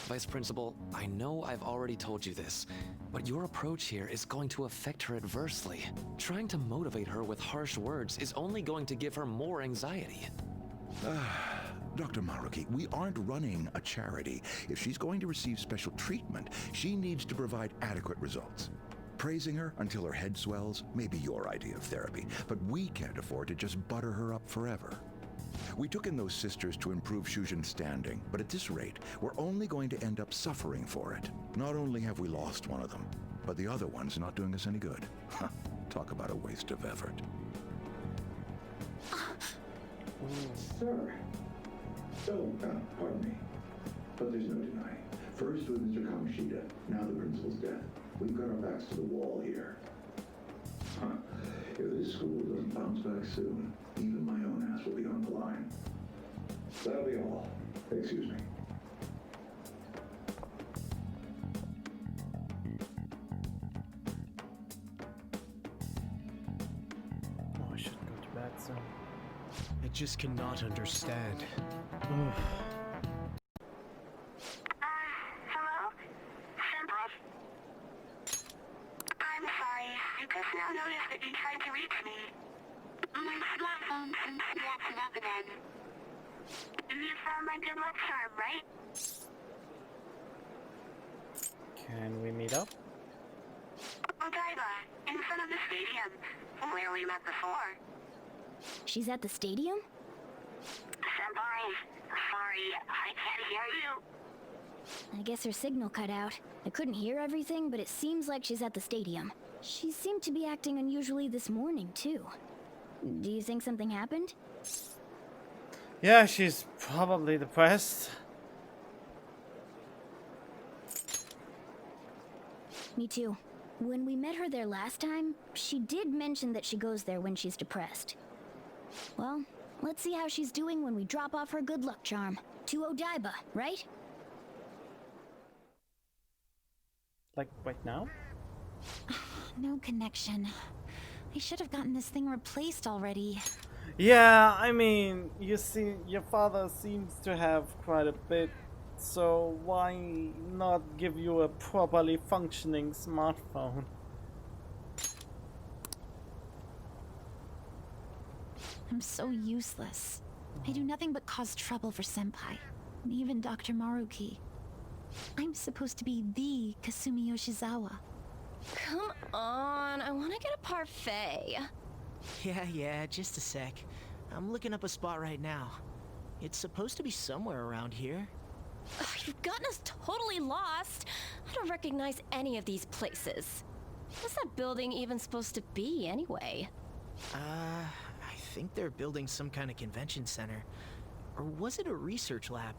Speaker 2: Vice Principal, I know I've already told you this, but your approach here is going to affect her adversely. Trying to motivate her with harsh words is only going to give her more anxiety.
Speaker 20: Dr. Maruki, we aren't running a charity. If she's going to receive special treatment, she needs to provide adequate results. Praising her until her head swells may be your idea of therapy, but we can't afford to just butter her up forever. We took in those sisters to improve Shujin's standing, but at this rate, we're only going to end up suffering for it. Not only have we lost one of them, but the other one's not doing us any good. Talk about a waste of effort.
Speaker 18: Sir. Oh, pardon me. But there's no denying. First with Mr. Kamoshida, now the principal's death. We've got our backs to the wall here. If this school doesn't bounce back soon, even my own ass will be on the line. That'll be all. Excuse me.
Speaker 15: just cannot understand.
Speaker 11: Hello? Senpai? I'm sorry. I just now noticed that you tried to reach me. My smartphone seems to be acting up again. You found my good luck charm, right?
Speaker 1: Can we meet up?
Speaker 11: Odaiba, in front of the stadium, where we met before.
Speaker 6: She's at the stadium?
Speaker 11: Senpai, sorry, I can't hear you.
Speaker 6: I guess her signal cut out. I couldn't hear everything, but it seems like she's at the stadium. She seemed to be acting unusually this morning, too. Do you think something happened?
Speaker 1: Yeah, she's probably depressed.
Speaker 6: Me too. When we met her there last time, she did mention that she goes there when she's depressed. Well, let's see how she's doing when we drop off her good luck charm. To Odaiba, right?
Speaker 1: Like, right now?
Speaker 3: No connection. I should have gotten this thing replaced already.
Speaker 1: Yeah, I mean, you see, your father seems to have quite a bit, so why not give you a properly functioning smartphone?
Speaker 3: I'm so useless. I do nothing but cause trouble for Senpai, and even Dr. Maruki. I'm supposed to be the Kasumi Yoshizawa.
Speaker 7: Come on, I want to get a parfait.
Speaker 5: Yeah, just a sec. I'm looking up a spot right now. It's supposed to be somewhere around here.
Speaker 7: Ugh, you've gotten us totally lost. I don't recognize any of these places. What's that building even supposed to be, anyway?
Speaker 5: I think they're building some kind of convention center. Or was it a research lab?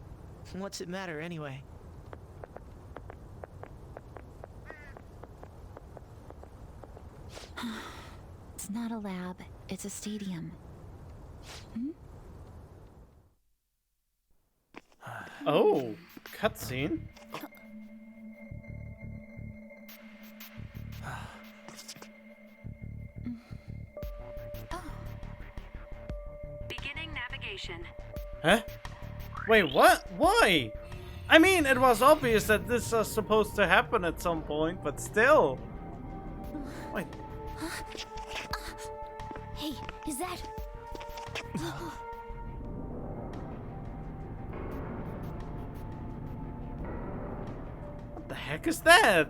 Speaker 5: What's it matter, anyway?
Speaker 3: It's not a lab, it's a stadium.
Speaker 1: Oh, cutscene.
Speaker 11: Beginning navigation.
Speaker 1: Huh? Wait, what? Why? I mean, it was obvious that this was supposed to happen at some point, but still. Wait.
Speaker 6: Hey, is that...
Speaker 1: What the heck is that?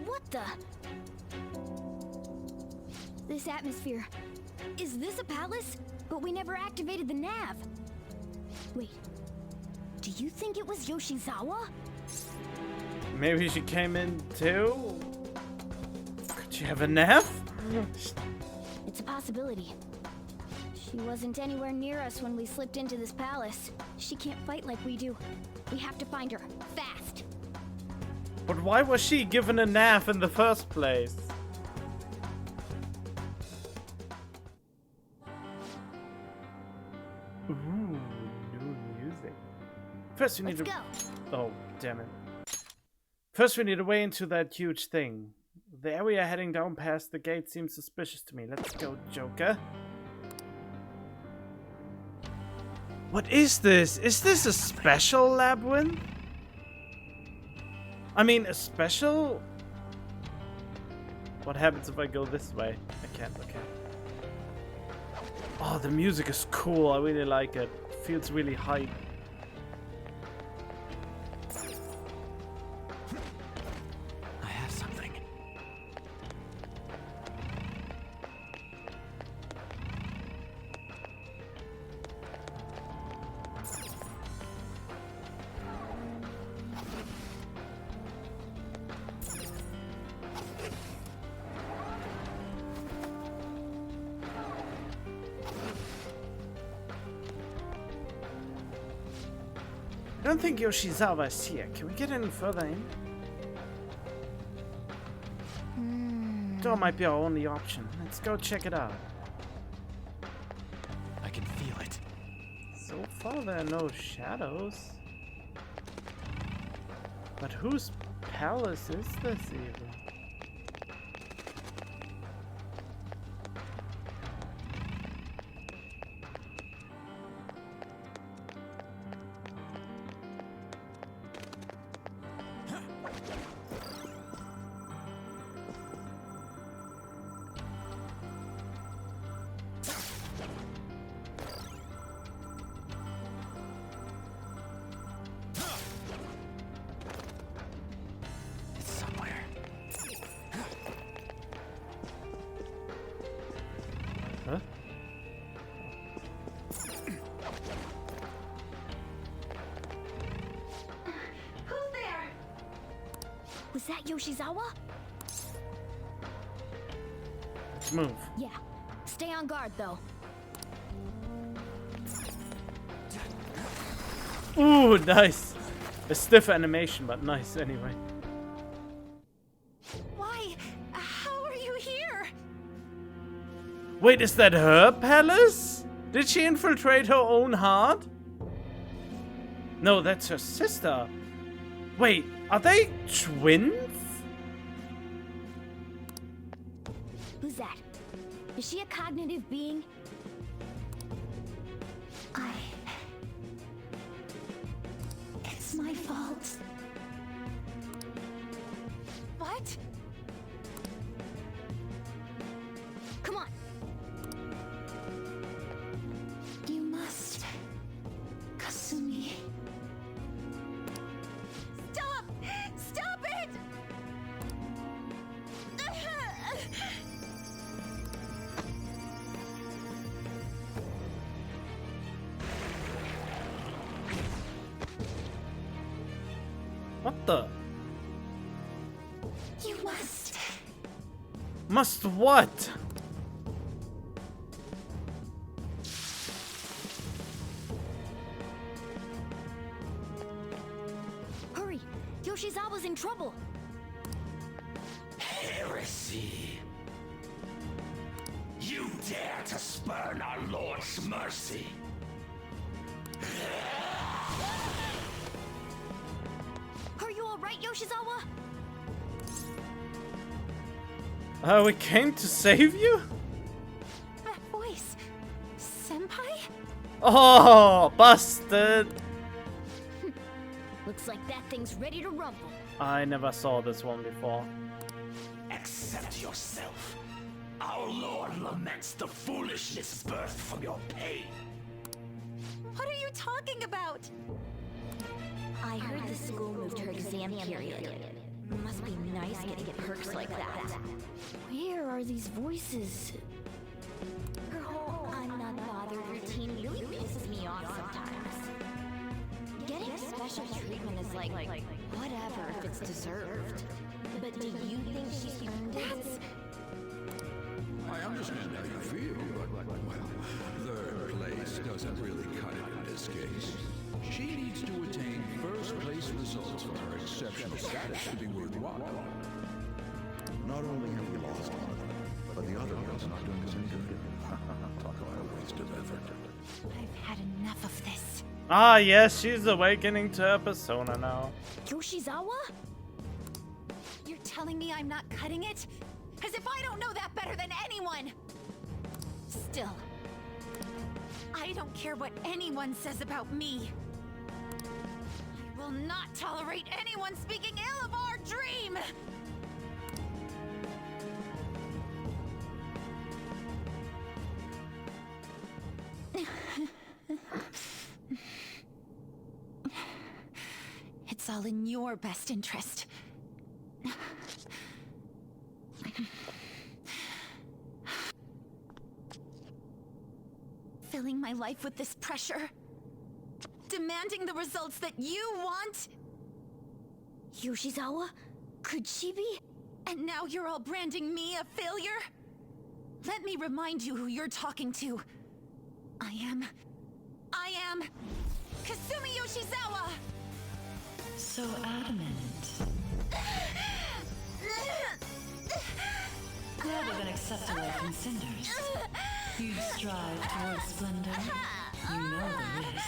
Speaker 6: What the... This atmosphere... Is this a palace? But we never activated the nav. Wait. Do you think it was Yoshizawa?
Speaker 1: Maybe she came in too? Could she have a nap?
Speaker 6: It's a possibility. She wasn't anywhere near us when we slipped into this palace. She can't fight like we do. We have to find her, fast.
Speaker 1: But why was she given a nap in the first place? Ooh, new music. First we need
Speaker 6: Let's
Speaker 1: to...
Speaker 6: go.
Speaker 1: Oh, damn it. First we need a way into that huge thing. The area heading down past the gate seems suspicious to me. Let's go, Joker. What is this? Is this a special labyrinth? I mean, a special... What happens if I go this way? I can't, okay. Oh, the music is cool. I really like it. Feels really hype.
Speaker 5: I have something.
Speaker 1: I don't think Yoshizawa is here. Can we get any further in? Door might be our only option. Let's go check it out.
Speaker 5: I can feel it.
Speaker 1: So far there are no shadows. But whose palace is this even?
Speaker 6: Was that Yoshizawa?
Speaker 1: Let's move.
Speaker 6: Yeah. Stay on guard, though.
Speaker 1: Ooh, nice. A stiff animation, but nice anyway.
Speaker 7: Why? How are you here?
Speaker 1: Wait, is that her palace? Did she infiltrate her own heart? No, that's her sister. Wait, are they twins?
Speaker 6: Who's that? Is she a cognitive being?
Speaker 7: It's my fault. What?
Speaker 6: Come on.
Speaker 7: You must. Kasumi. Stop! Stop it!
Speaker 1: What the?
Speaker 7: You must.
Speaker 1: Must what?
Speaker 6: Hurry! Yoshizawa's in trouble!
Speaker 14: Heresy! You dare to spurn our Lord's mercy!
Speaker 6: Are you alright, Yoshizawa?
Speaker 1: We came to save you?
Speaker 7: That voice. Senpai?
Speaker 1: Oh, busted.
Speaker 6: Looks like that thing's ready to rumble.
Speaker 1: I never saw this one before.
Speaker 14: Accept yourself. Our Lord laments the foolishness birthed from your pain.
Speaker 7: What are you talking about?
Speaker 4: I heard the school moved her exam period. Must be nice getting perks like that.
Speaker 6: Where are these voices?
Speaker 4: Her whole I'm not bothered routine really pisses me off sometimes. Getting special treatment is like whatever if it's deserved. But do you think she's earned it?
Speaker 8: I understand how you feel, but, well, third place doesn't really cut it in this case. She needs to attain first place results for her exceptional status to be worthwhile. Not only have we lost one of them, but the other one's not doing us any good. Talk about a waste of effort.
Speaker 7: I've had enough of this.
Speaker 1: Ah, yes, she's awakening to her persona now.
Speaker 6: Yoshizawa?
Speaker 7: You're telling me I'm not cutting it? As if I don't know that better than anyone! Still, I don't care what anyone says about me. I will not tolerate anyone speaking ill of our dream! It's all in your best interest. Filling my life with this pressure. Demanding the results that you want.
Speaker 6: Yoshizawa? Could she be?
Speaker 7: And now you're all branding me a failure? Let me remind you who you're talking to. I am Kasumi Yoshizawa!
Speaker 13: So adamant. Glad of an accepted life in cinders. You'd strive towards splendor.
Speaker 12: You know the risk.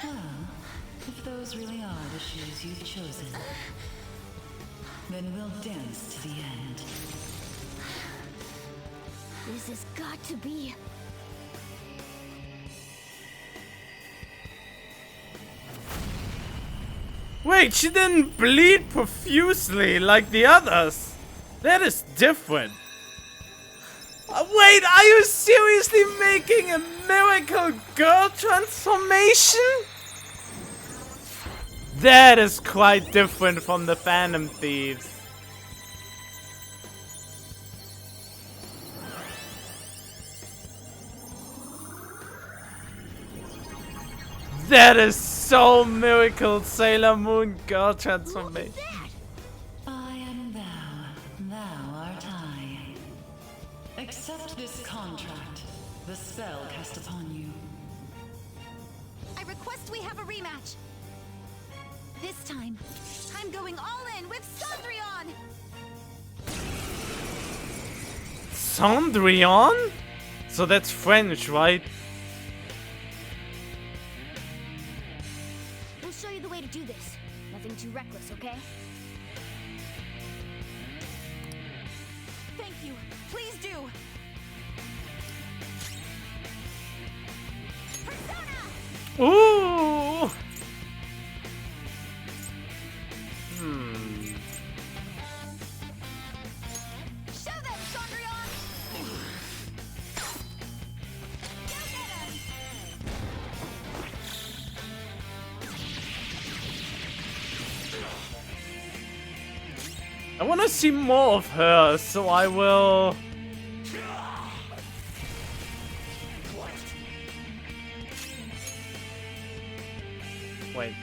Speaker 12: Well, if those really are the shoes you've chosen, then we'll dance to the end.
Speaker 6: This has got to be...
Speaker 1: Wait, she didn't bleed profusely like the others. That is different. Wait, are you seriously making a miracle girl transformation? That is quite different from the Phantom Thieves. That is so miracle Sailor Moon girl transformation.
Speaker 12: I am thou, thou art I. Accept this contract, the spell cast upon you.
Speaker 4: I request we have a rematch. This time, I'm going all in with Cendrillon!
Speaker 1: Cendrillon? So that's French, right?
Speaker 6: We'll show you the way to do this. Nothing too reckless, okay?
Speaker 4: Thank you. Please do.
Speaker 1: Ooh!
Speaker 4: Show them, Cendrillon!
Speaker 1: I want to see more of her, so I will... Wait.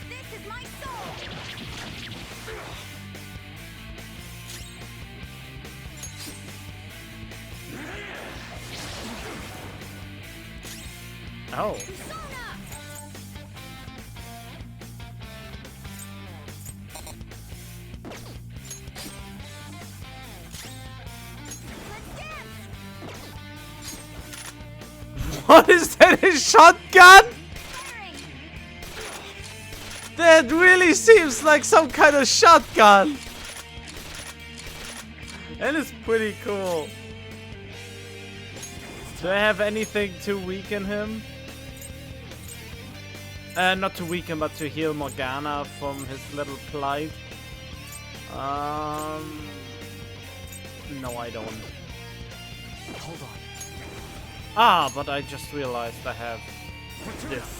Speaker 4: This is my soul!
Speaker 1: Oh. What is that? A shotgun? That really seems like some kind of shotgun. That is pretty cool. Do I have anything to weaken him? Not to weaken, but to heal Morgana from his little plight. No, I don't.
Speaker 15: Hold on.
Speaker 1: Ah, but I just realized I have this.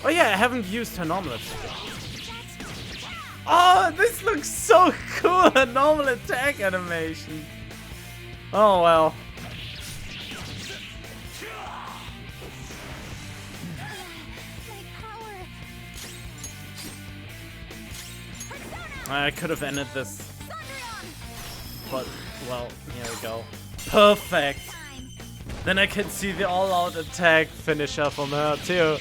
Speaker 1: Oh yeah, I haven't used her normal attack. Oh, this looks so cool, a normal attack animation. Oh well. I could have ended this. But, well, here we go. Perfect! Then I can see the all-out attack finisher from her too.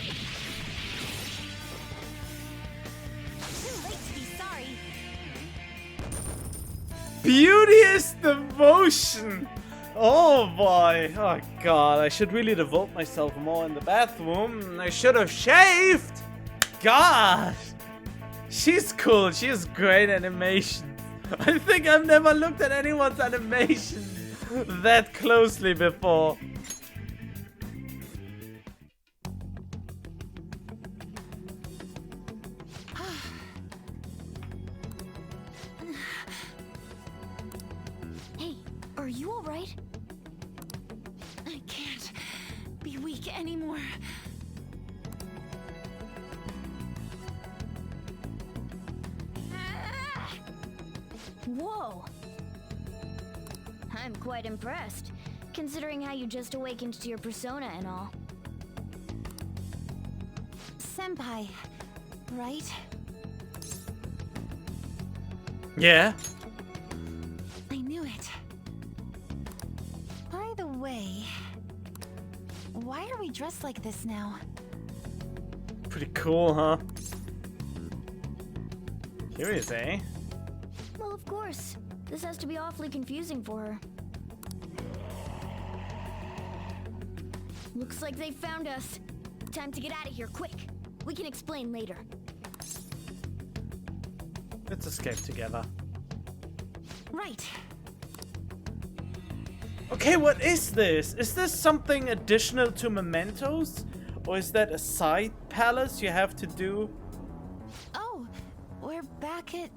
Speaker 1: Beauteous devotion! Oh boy! Oh god, I should really devote myself more in the bathroom. I should have shaved! Gosh! She's cool, she has great animation. I think I've never looked at anyone's animation that closely before.
Speaker 4: Hey, are you alright? I can't be weak anymore.
Speaker 6: Whoa! I'm quite impressed, considering how you just awakened to your persona and all.
Speaker 3: Senpai, right?
Speaker 1: Yeah.
Speaker 3: I knew it. By the way, why are we dressed like this now?
Speaker 1: Pretty cool, huh? Curious, eh?
Speaker 6: Well, of course. This has to be awfully confusing for her. Looks like they found us. Time to get out of here, quick. We can explain later.
Speaker 1: Let's escape together.
Speaker 3: Right.
Speaker 1: Okay, what is this? Is this something additional to Mementos? Or is that a side palace you have to do?
Speaker 3: Oh, we're back at...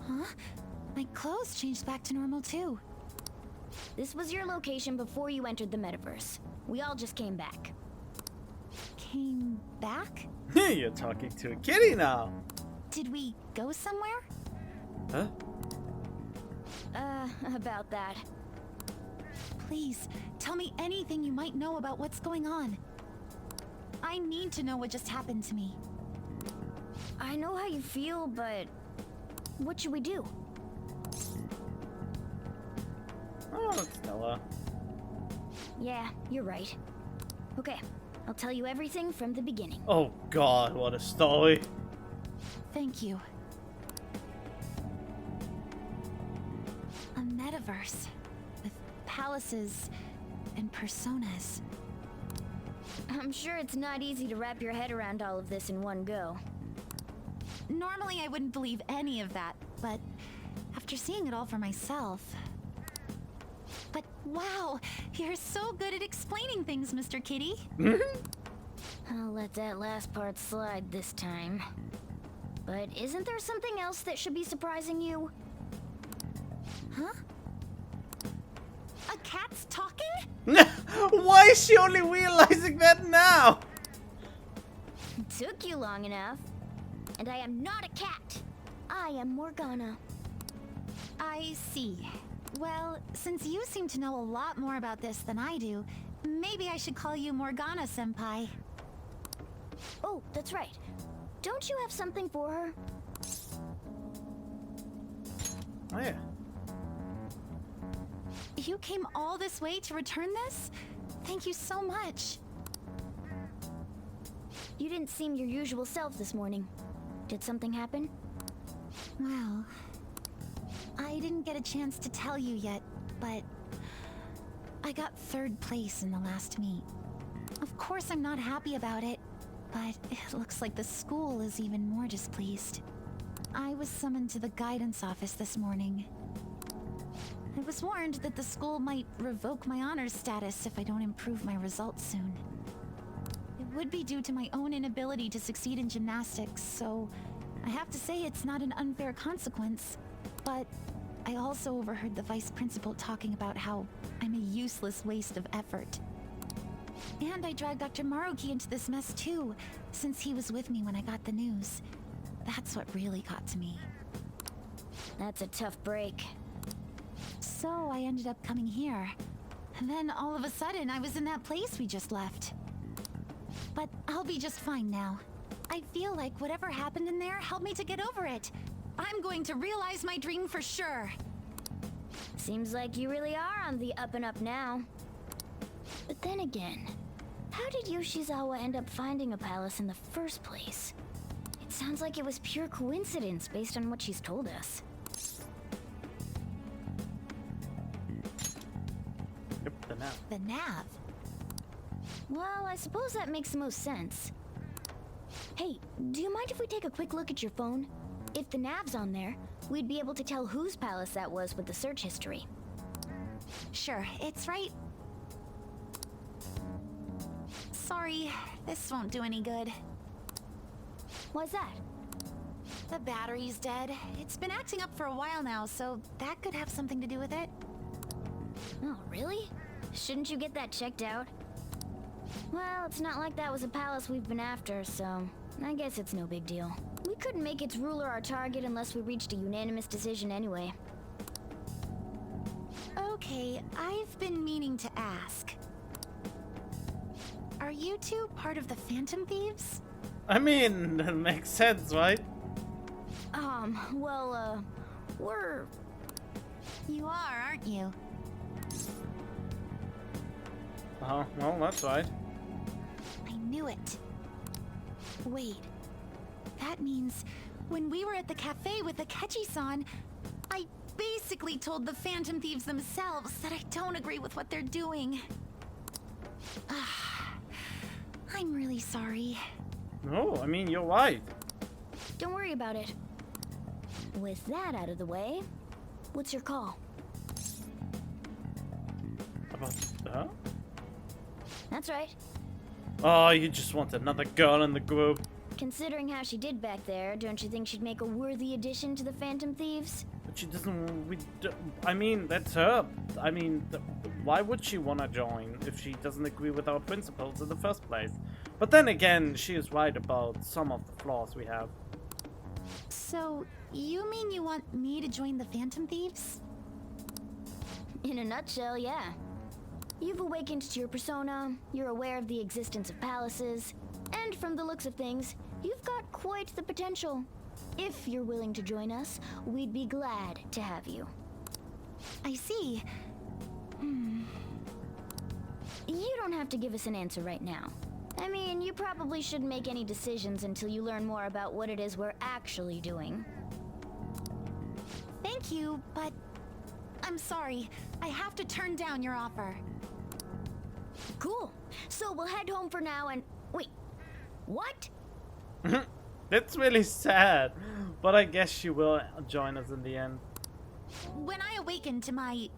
Speaker 3: Huh? My clothes changed back to normal too.
Speaker 6: This was your location before you entered the metaverse. We all just came back.
Speaker 3: Came back?
Speaker 1: You're talking to a kitty now.
Speaker 3: Did we go somewhere?
Speaker 1: Huh?
Speaker 6: About that.
Speaker 3: Please, tell me anything you might know about what's going on. I need to know what just happened to me.
Speaker 6: I know how you feel, but... what should we do?
Speaker 1: Oh, Stella.
Speaker 6: Yeah, you're right. Okay, I'll tell you everything from the beginning.
Speaker 1: Oh god, what a story.
Speaker 3: Thank you. A metaverse with palaces and personas.
Speaker 6: I'm sure it's not easy to wrap your head around all of this in one go.
Speaker 3: Normally I wouldn't believe any of that, but after seeing it all for myself... But wow, you're so good at explaining things, Mr. Kitty.
Speaker 6: I'll let that last part slide this time. But isn't there something else that should be surprising you?
Speaker 3: Huh? A cat's talking?
Speaker 1: Why is she only realizing that now?
Speaker 6: Took you long enough. And I am not a cat. I am Morgana.
Speaker 3: I see. Well, since you seem to know a lot more about this than I do, maybe I should call you Morgana-senpai.
Speaker 6: Oh, that's right. Don't you have something for her?
Speaker 1: Oh yeah.
Speaker 3: You came all this way to return this? Thank you so much.
Speaker 6: You didn't seem your usual self this morning. Did something happen?
Speaker 3: Well, I didn't get a chance to tell you yet, but I got 3rd place in the last meet. Of course I'm not happy about it, but it looks like the school is even more displeased. I was summoned to the guidance office this morning. I was warned that the school might revoke my honors status if I don't improve my results soon. It would be due to my own inability to succeed in gymnastics, so I have to say it's not an unfair consequence. But I also overheard the vice principal talking about how I'm a useless waste of effort. And I dragged Dr. Maruki into this mess too, since he was with me when I got the news. That's what really got to me.
Speaker 6: That's a tough break.
Speaker 3: So I ended up coming here. And then all of a sudden I was in that place we just left. But I'll be just fine now. I feel like whatever happened in there helped me to get over it. I'm going to realize my dream for sure.
Speaker 6: Seems like you really are on the up and up now. But then again, how did Yoshizawa end up finding a palace in the first place? It sounds like it was pure coincidence based on what she's told us.
Speaker 1: Yep, the nav.
Speaker 3: The nav?
Speaker 6: Well, I suppose that makes the most sense. Hey, do you mind if we take a quick look at your phone? If the nav's on there, we'd be able to tell whose palace that was with the search history.
Speaker 3: Sure, it's right. Sorry, this won't do any good.
Speaker 6: Why's that?
Speaker 3: The battery's dead. It's been acting up for a while now, so that could have something to do with it.
Speaker 6: Oh, really? Shouldn't you get that checked out? Well, it's not like that was a palace we've been after, so I guess it's no big deal. We couldn't make its ruler our target unless we reached a unanimous decision anyway.
Speaker 3: Okay, I've been meaning to ask.
Speaker 17: Are you two part of the Phantom Thieves?
Speaker 1: I mean, that makes sense, right?
Speaker 6: Well, we're...
Speaker 17: You are, aren't you?
Speaker 1: Oh, well, that's right.
Speaker 17: I knew it. Wait. That means when we were at the cafe with Akechi-san, I basically told the Phantom Thieves themselves that I don't agree with what they're doing. I'm really sorry.
Speaker 1: No, I mean, you're right.
Speaker 6: Don't worry about it. With that out of the way, what's your call?
Speaker 1: About her?
Speaker 6: That's right.
Speaker 1: Oh, you just want another girl in the group.
Speaker 6: Considering how she did back there, don't you think she'd make a worthy addition to the Phantom Thieves?
Speaker 1: But she doesn't... I mean, that's her. I mean, why would she want to join if she doesn't agree with our principles in the first place? But then again, she is right about some of the flaws we have.
Speaker 17: So, you mean you want me to join the Phantom Thieves?
Speaker 6: In a nutshell, yeah. You've awakened to your persona, you're aware of the existence of palaces, and from the looks of things, you've got quite the potential. If you're willing to join us, we'd be glad to have you.
Speaker 17: I see.
Speaker 6: You don't have to give us an answer right now. I mean, you probably shouldn't make any decisions until you learn more about what it is we're actually doing.
Speaker 17: Thank you, but I'm sorry. I have to turn down your offer.
Speaker 6: Cool. So we'll head home for now and... Wait. What?
Speaker 1: That's really sad. But I guess she will join us in the end.
Speaker 17: When I awakened to my...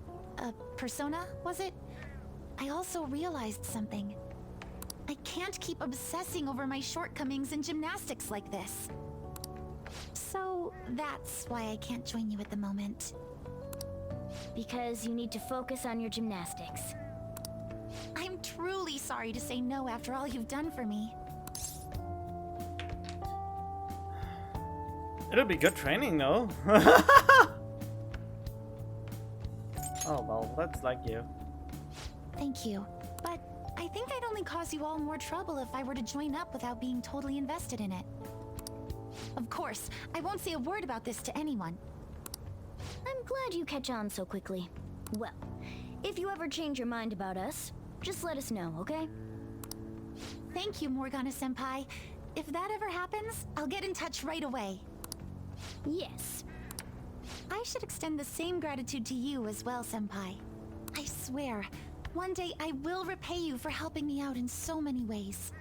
Speaker 17: persona, was it? I also realized something. I can't keep obsessing over my shortcomings in gymnastics like this. So that's why I can't join you at the moment.
Speaker 6: Because you need to focus on your gymnastics.
Speaker 17: I'm truly sorry to say no after all you've done for me.
Speaker 1: It'll be good training, though. Oh, well, that's like you.
Speaker 17: Thank you. But I think I'd only cause you all more trouble if I were to join up without being totally invested in it. Of course, I won't say a word about this to anyone.
Speaker 6: I'm glad you catch on so quickly. Well, if you ever change your mind about us, just let us know, okay?
Speaker 17: Thank you, Morgana-senpai. If that ever happens, I'll get in touch right away.
Speaker 6: Yes.
Speaker 17: I should extend the same gratitude to you as well, senpai. I swear, one day I will repay you for helping me out in so many ways.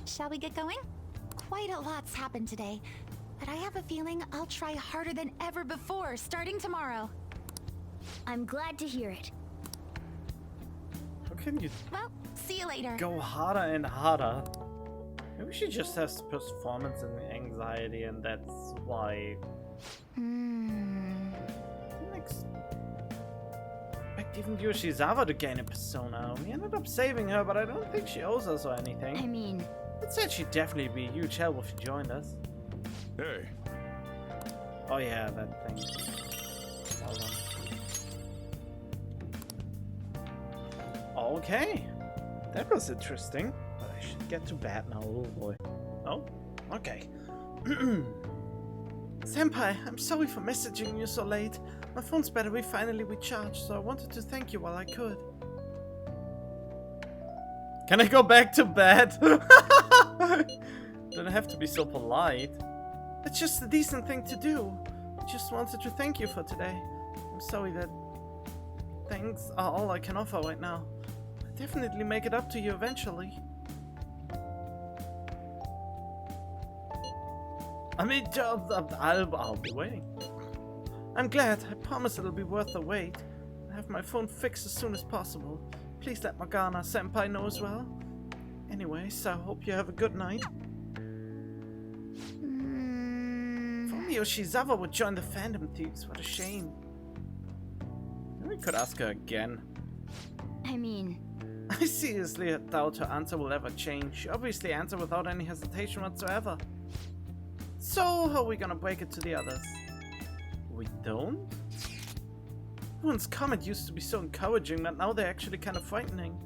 Speaker 17: Shall we get going? Quite a lot's happened today, but I have a feeling I'll try harder than ever before starting tomorrow.
Speaker 6: I'm glad to hear it.
Speaker 1: How can you...
Speaker 17: Well, see you later.
Speaker 1: Go harder and harder. Maybe she just has performance and anxiety, and that's why. Didn't expect even Yoshizawa to gain a persona. We ended up saving her, but I don't think she owes us or anything.
Speaker 6: I mean,
Speaker 1: it said she'd definitely be a huge help if she joined us.
Speaker 10: Hey.
Speaker 1: Oh yeah, that thing. Well done. Okay, that was interesting. But I should get to bed now. Oh boy. Oh, okay. Senpai, I'm sorry for messaging you so late. My phone's battery finally recharged, so I wanted to thank you while I could. Can I go back to bed? Don't have to be so polite. It's just a decent thing to do. I just wanted to thank you for today. I'm sorry that thanks are all I can offer right now. I'll definitely make it up to you eventually. I mean, I'll be waiting. I'm glad. I promise it'll be worth the wait. I'll have my phone fixed as soon as possible. Please let Morgana-senpai know as well. Anyways, I hope you have a good night. If only Yoshizawa would join the Phantom Thieves. What a shame. We could ask her again.
Speaker 6: I mean...
Speaker 1: I seriously doubt her answer will ever change. She obviously answered without any hesitation whatsoever. So, how are we gonna break it to the others? We don't? Everyone's comment used to be so encouraging that now they're actually kind of frightening.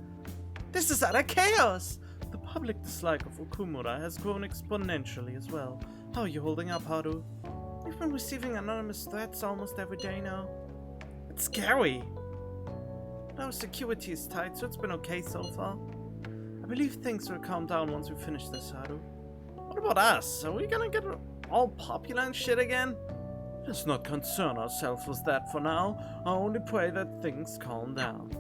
Speaker 1: This is utter chaos! The public dislike of Okumura has grown exponentially as well. How are you holding up, Haru? We've been receiving anonymous threats almost every day now. It's scary! But our security is tight, so it's been okay so far. I believe things will calm down once we finish this, Haru. What about us? Are we gonna get all popular and shit again? Let's not concern ourselves with that for now. I only pray that things calm down.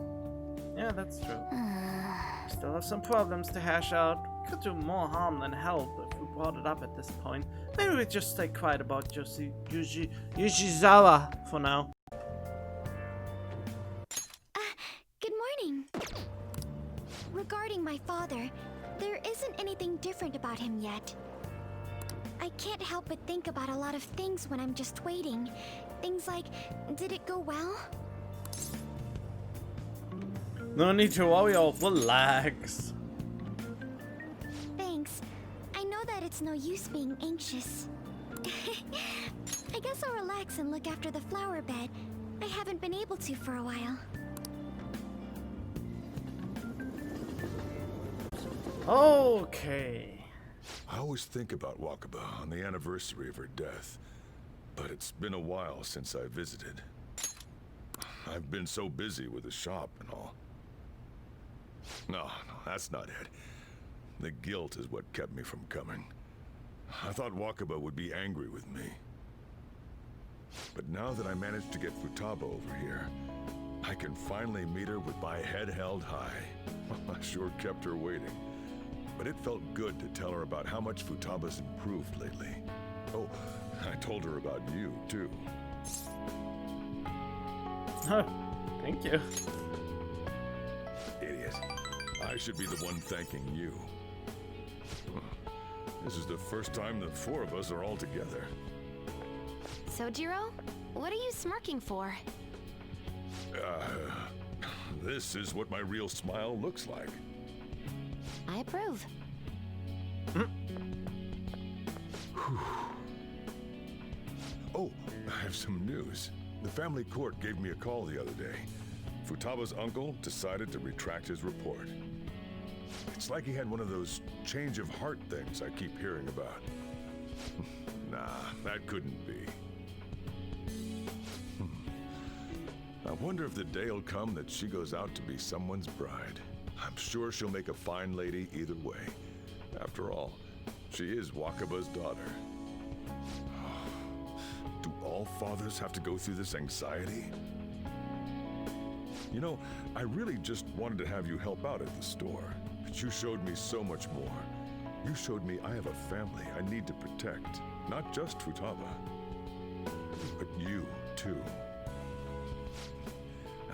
Speaker 1: Yeah, that's true. We still have some problems to hash out. We could do more harm than help if we brought it up at this point. Maybe we just stay quiet about Yoshizawa for now.
Speaker 4: Good morning. Regarding my father, there isn't anything different about him yet. I can't help but think about a lot of things when I'm just waiting. Things like, did it go well?
Speaker 1: No need to worry, I'll relax.
Speaker 4: Thanks. I know that it's no use being anxious. I guess I'll relax and look after the flower bed. I haven't been able to for a while.
Speaker 1: Okay.
Speaker 10: I always think about Wakaba on the anniversary of her death, but it's been a while since I visited. I've been so busy with the shop and all. No, that's not it. The guilt is what kept me from coming. I thought Wakaba would be angry with me. But now that I managed to get Futaba over here, I can finally meet her with my head held high. I sure kept her waiting. But it felt good to tell her about how much Futaba's improved lately. Oh, I told her about you, too.
Speaker 1: Oh, thank you.
Speaker 10: Idiot. I should be the one thanking you. This is the first time the four of us are all together.
Speaker 7: Sojiro, what are you smirking for?
Speaker 10: This is what my real smile looks like.
Speaker 7: I approve.
Speaker 10: Oh, I have some news. The family court gave me a call the other day. Futaba's uncle decided to retract his report. It's like he had one of those change of heart things I keep hearing about. Nah, that couldn't be. I wonder if the day will come that she goes out to be someone's bride. I'm sure she'll make a fine lady either way. After all, she is Wakaba's daughter. Do all fathers have to go through this anxiety? You know, I really just wanted to have you help out at the store, but you showed me so much more. You showed me I have a family I need to protect, not just Futaba, but you too.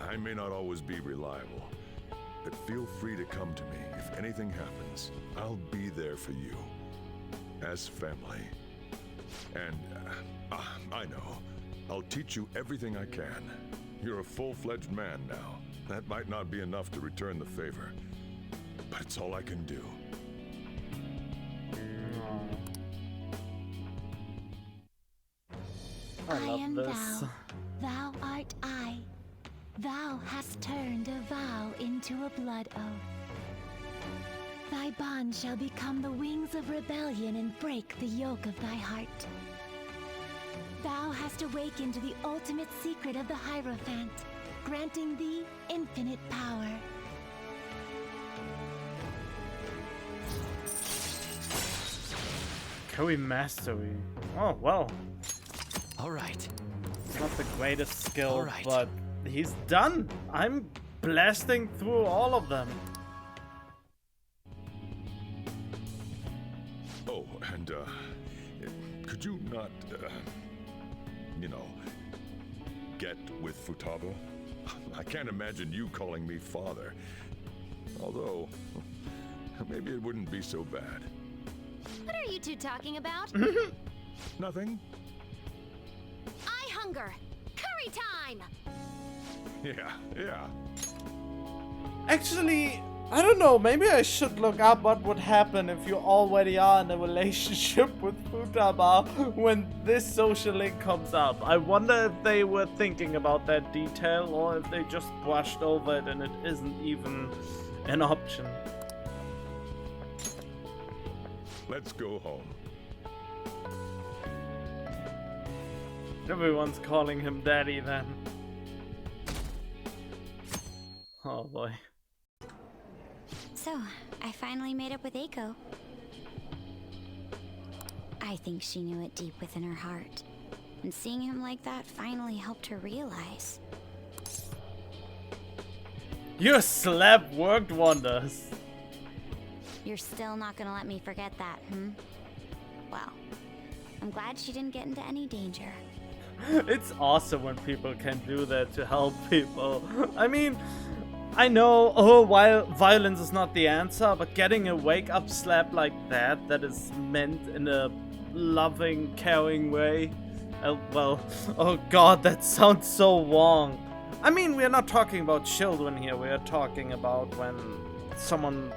Speaker 10: I may not always be reliable, but feel free to come to me if anything happens. I'll be there for you, as family. And I know, I'll teach you everything I can. You're a full-fledged man now. That might not be enough to return the favor, but it's all I can do.
Speaker 1: I love
Speaker 16: am
Speaker 1: this.
Speaker 16: thou, thou art I. Thou hast turned a vow into a blood oath. Thy bond shall become the wings of rebellion and break the yoke of thy heart. Thou hast awakened the ultimate secret of the Hierophant, granting thee infinite power.
Speaker 1: Koei mastery. Oh, well.
Speaker 9: Alright.
Speaker 1: It's not the greatest skill,
Speaker 9: Alright.
Speaker 1: but he's done. I'm blasting through all of them.
Speaker 10: Oh, and could you not, you know, get with Futaba? I can't imagine you calling me father. Although, maybe it wouldn't be so bad.
Speaker 7: What are you two talking about?
Speaker 10: Nothing?
Speaker 7: I hunger. Curry time!
Speaker 10: Yeah.
Speaker 1: Actually, I don't know, maybe I should look up what would happen if you already are in a relationship with Futaba when this social link comes up. I wonder if they were thinking about that detail or if they just brushed over it and it isn't even an option.
Speaker 10: Let's go home.
Speaker 1: Everyone's calling him daddy then. Oh boy.
Speaker 4: So, I finally made up with Eiko. I think she knew it deep within her heart. And seeing him like that finally helped her realize.
Speaker 1: Your slap worked wonders.
Speaker 4: You're still not gonna let me forget that, Well, I'm glad she didn't get into any danger.
Speaker 1: It's awesome when people can do that to help people. I mean, I know, while violence is not the answer, but getting a wake-up slap like that is meant in a loving, caring way, well, oh god, that sounds so wrong. I mean, we're not talking about children here, we are talking about when someone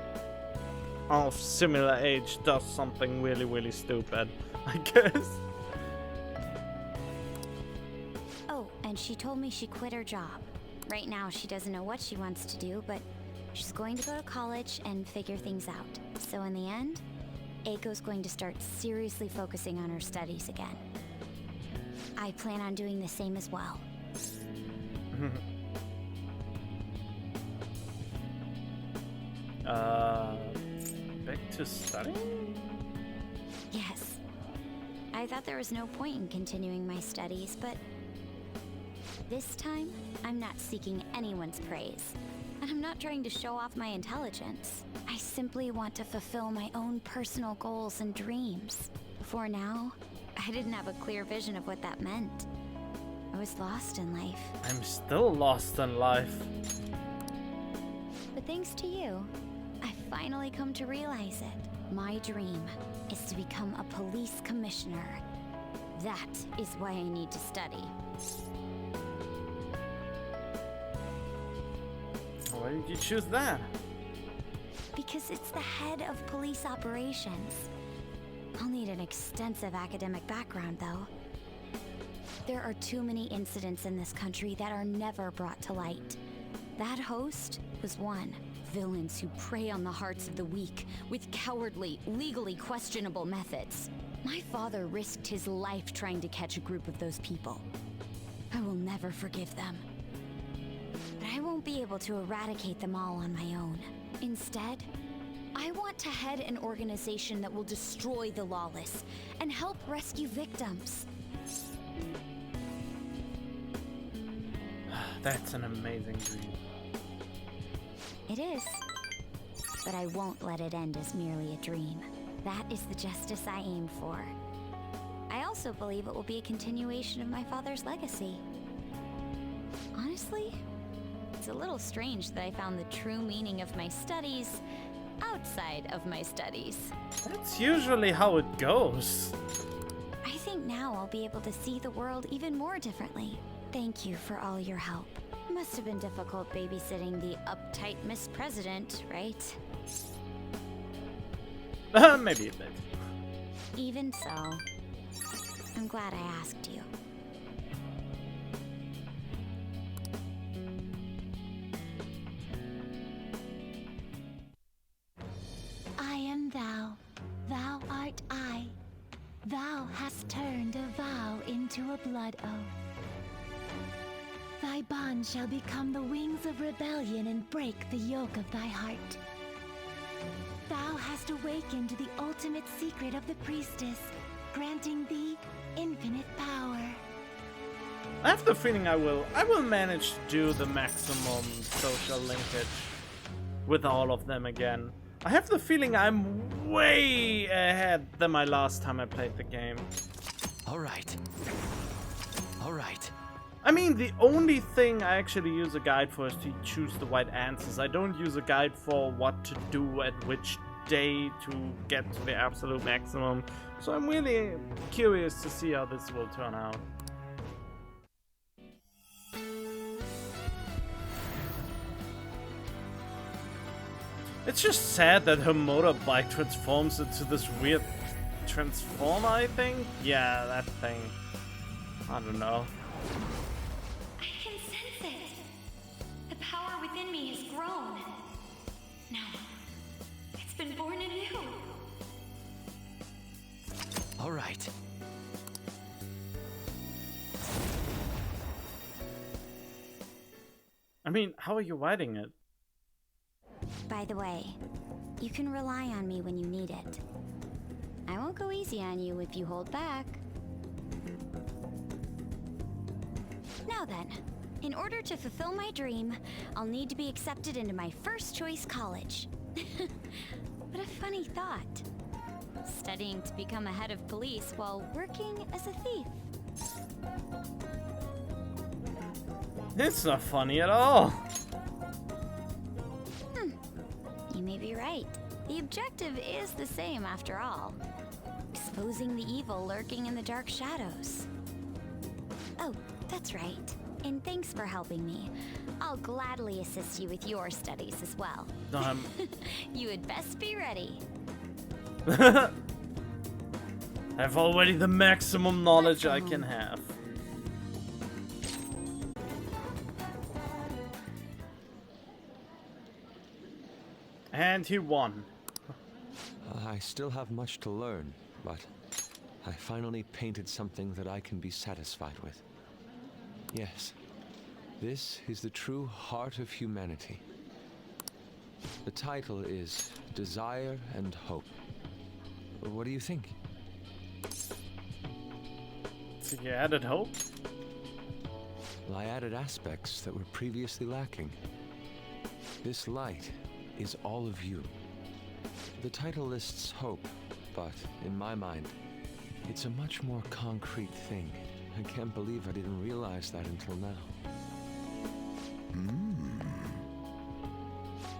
Speaker 1: of similar age does something really, really stupid, I guess.
Speaker 4: Oh, and she told me she quit her job. Right now, she doesn't know what she wants to do, but she's going to go to college and figure things out. So in the end, Eiko's going to start seriously focusing on her studies again. I plan on doing the same as well.
Speaker 1: Back to studying?
Speaker 4: Yes. I thought there was no point in continuing my studies, but this time, I'm not seeking anyone's praise. And I'm not trying to show off my intelligence. I simply want to fulfill my own personal goals and dreams. Before now, I didn't have a clear vision of what that meant. I was lost in life.
Speaker 1: I'm still lost in life.
Speaker 4: But thanks to you, I finally come to realize it. My dream is to become a police commissioner. That is why I need to study.
Speaker 1: Why did you choose that?
Speaker 4: Because it's the head of police operations. I'll need an extensive academic background, though. There are too many incidents in this country that are never brought to light. That host was one. Villains who prey on the hearts of the weak with cowardly, legally questionable methods. My father risked his life trying to catch a group of those people. I will never forgive them. But I won't be able to eradicate them all on my own. Instead, I want to head an organization that will destroy the lawless and help rescue victims.
Speaker 1: That's an amazing dream.
Speaker 4: It is. But I won't let it end as merely a dream. That is the justice I aim for. I also believe it will be a continuation of my father's legacy. Honestly, it's a little strange that I found the true meaning of my studies outside of my studies.
Speaker 1: That's usually how it goes.
Speaker 4: I think now I'll be able to see the world even more differently. Thank you for all your help. Must have been difficult babysitting the uptight Miss President, right?
Speaker 1: Maybe a bit.
Speaker 4: Even so, I'm glad I asked you.
Speaker 16: I am thou, thou art I. Thou hast turned a vow into a blood oath. Thy bond shall become the wings of rebellion and break the yoke of thy heart. Thou hast awakened the ultimate secret of the priestess, granting thee infinite power.
Speaker 1: I have the feeling I will manage to do the maximum social linkage with all of them again. I have the feeling I'm way ahead than my last time I played the game.
Speaker 9: Alright. Alright.
Speaker 1: I mean, the only thing I actually use a guide for is to choose the right answers. I don't use a guide for what to do at which day to get to the absolute maximum. So I'm really curious to see how this will turn out. It's just sad that her motorbike transforms into this weird transformer thing. Yeah, that thing. I don't know.
Speaker 13: I can sense it. The power within me has grown. No, it's been born anew.
Speaker 9: All right.
Speaker 1: I mean, how are you riding it?
Speaker 4: By the way, you can rely on me when you need it. I won't go easy on you if you hold back. Now then, in order to fulfill my dream, I'll need to be accepted into my first choice college. What a funny thought. Studying to become a head of police while working as a thief.
Speaker 1: It's not funny at all.
Speaker 4: You may be right. The objective is the same after all. Exposing the evil lurking in the dark shadows. Oh, that's right. And thanks for helping me. I'll gladly assist you with your studies as well. You had best be ready.
Speaker 1: I have already the maximum knowledge I can have. And he won.
Speaker 2: I still have much to learn, but I finally painted something that I can be satisfied with. Yes, this is the true heart of humanity. The title is Desire and Hope. What do you think?
Speaker 1: So you added hope?
Speaker 2: Well, I added aspects that were previously lacking. This light is all of you. The title lists hope, but in my mind, it's a much more concrete thing. I can't believe I didn't realize that until now.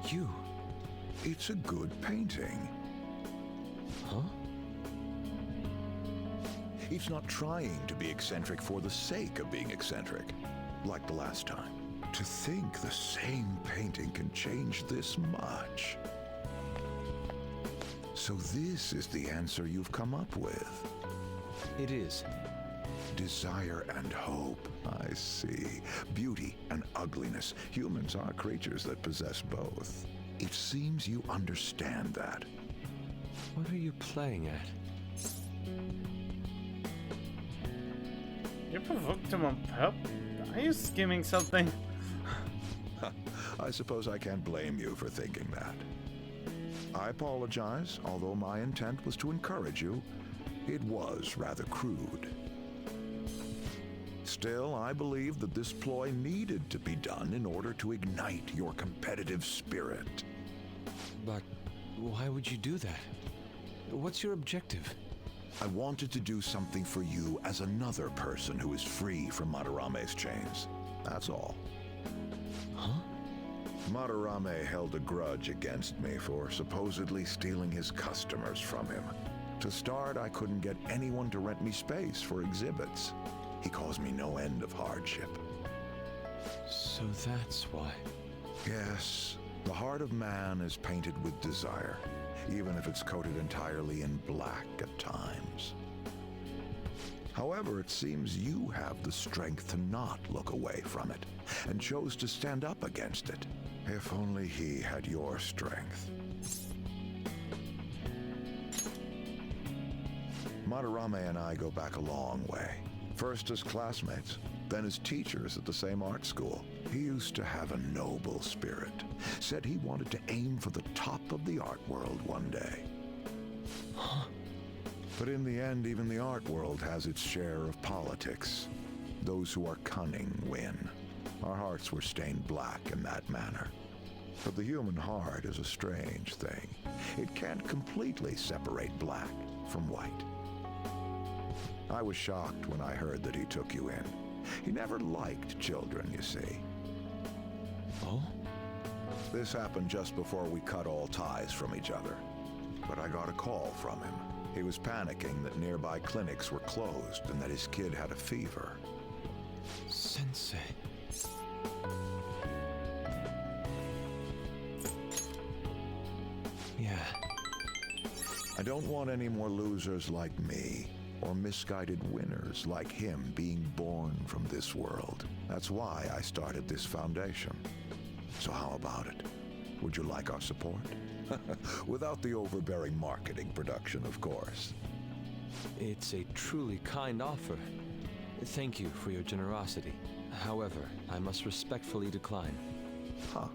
Speaker 20: You. It's a good painting.
Speaker 2: Huh?
Speaker 20: It's not trying to be eccentric for the sake of being eccentric, like the last time. To think the same painting can change this much. So this is the answer you've come up with.
Speaker 2: It is.
Speaker 20: Desire and hope. I see. Beauty and ugliness. Humans are creatures that possess both. It seems you understand that.
Speaker 2: What are you playing at?
Speaker 1: You provoked him on purpose? Are you skimming something?
Speaker 20: I suppose I can't blame you for thinking that. I apologize, although my intent was to encourage you. It was rather crude. Still, I believe that this ploy needed to be done in order to ignite your competitive spirit.
Speaker 2: But why would you do that? What's your objective?
Speaker 20: I wanted to do something for you as another person who is free from Madarame's chains. That's all.
Speaker 2: Huh?
Speaker 20: Madarame held a grudge against me for supposedly stealing his customers from him. To start, I couldn't get anyone to rent me space for exhibits. He caused me no end of hardship.
Speaker 2: So that's why.
Speaker 20: Yes, the heart of man is painted with desire, even if it's coated entirely in black at times. However, it seems you have the strength to not look away from it, and chose to stand up against it. If only he had your strength. Madarame and I go back a long way. First as classmates, then as teachers at the same art school. He used to have a noble spirit. Said he wanted to aim for the top of the art world one day. But in the end, even the art world has its share of politics. Those who are cunning win. Our hearts were stained black in that manner. But the human heart is a strange thing. It can't completely separate black from white. I was shocked when I heard that he took you in. He never liked children, you see.
Speaker 2: Oh?
Speaker 20: This happened just before we cut all ties from each other. But I got a call from him. He was panicking that nearby clinics were closed and that his kid had a fever.
Speaker 2: Sensei.
Speaker 20: I don't want any more losers like me, or misguided winners like him being born from this world. That's why I started this foundation. So how about it? Would you like our support? Without the overbearing marketing production, of course.
Speaker 2: It's a truly kind offer. Thank you for your generosity. However, I must respectfully decline.
Speaker 20: Huh.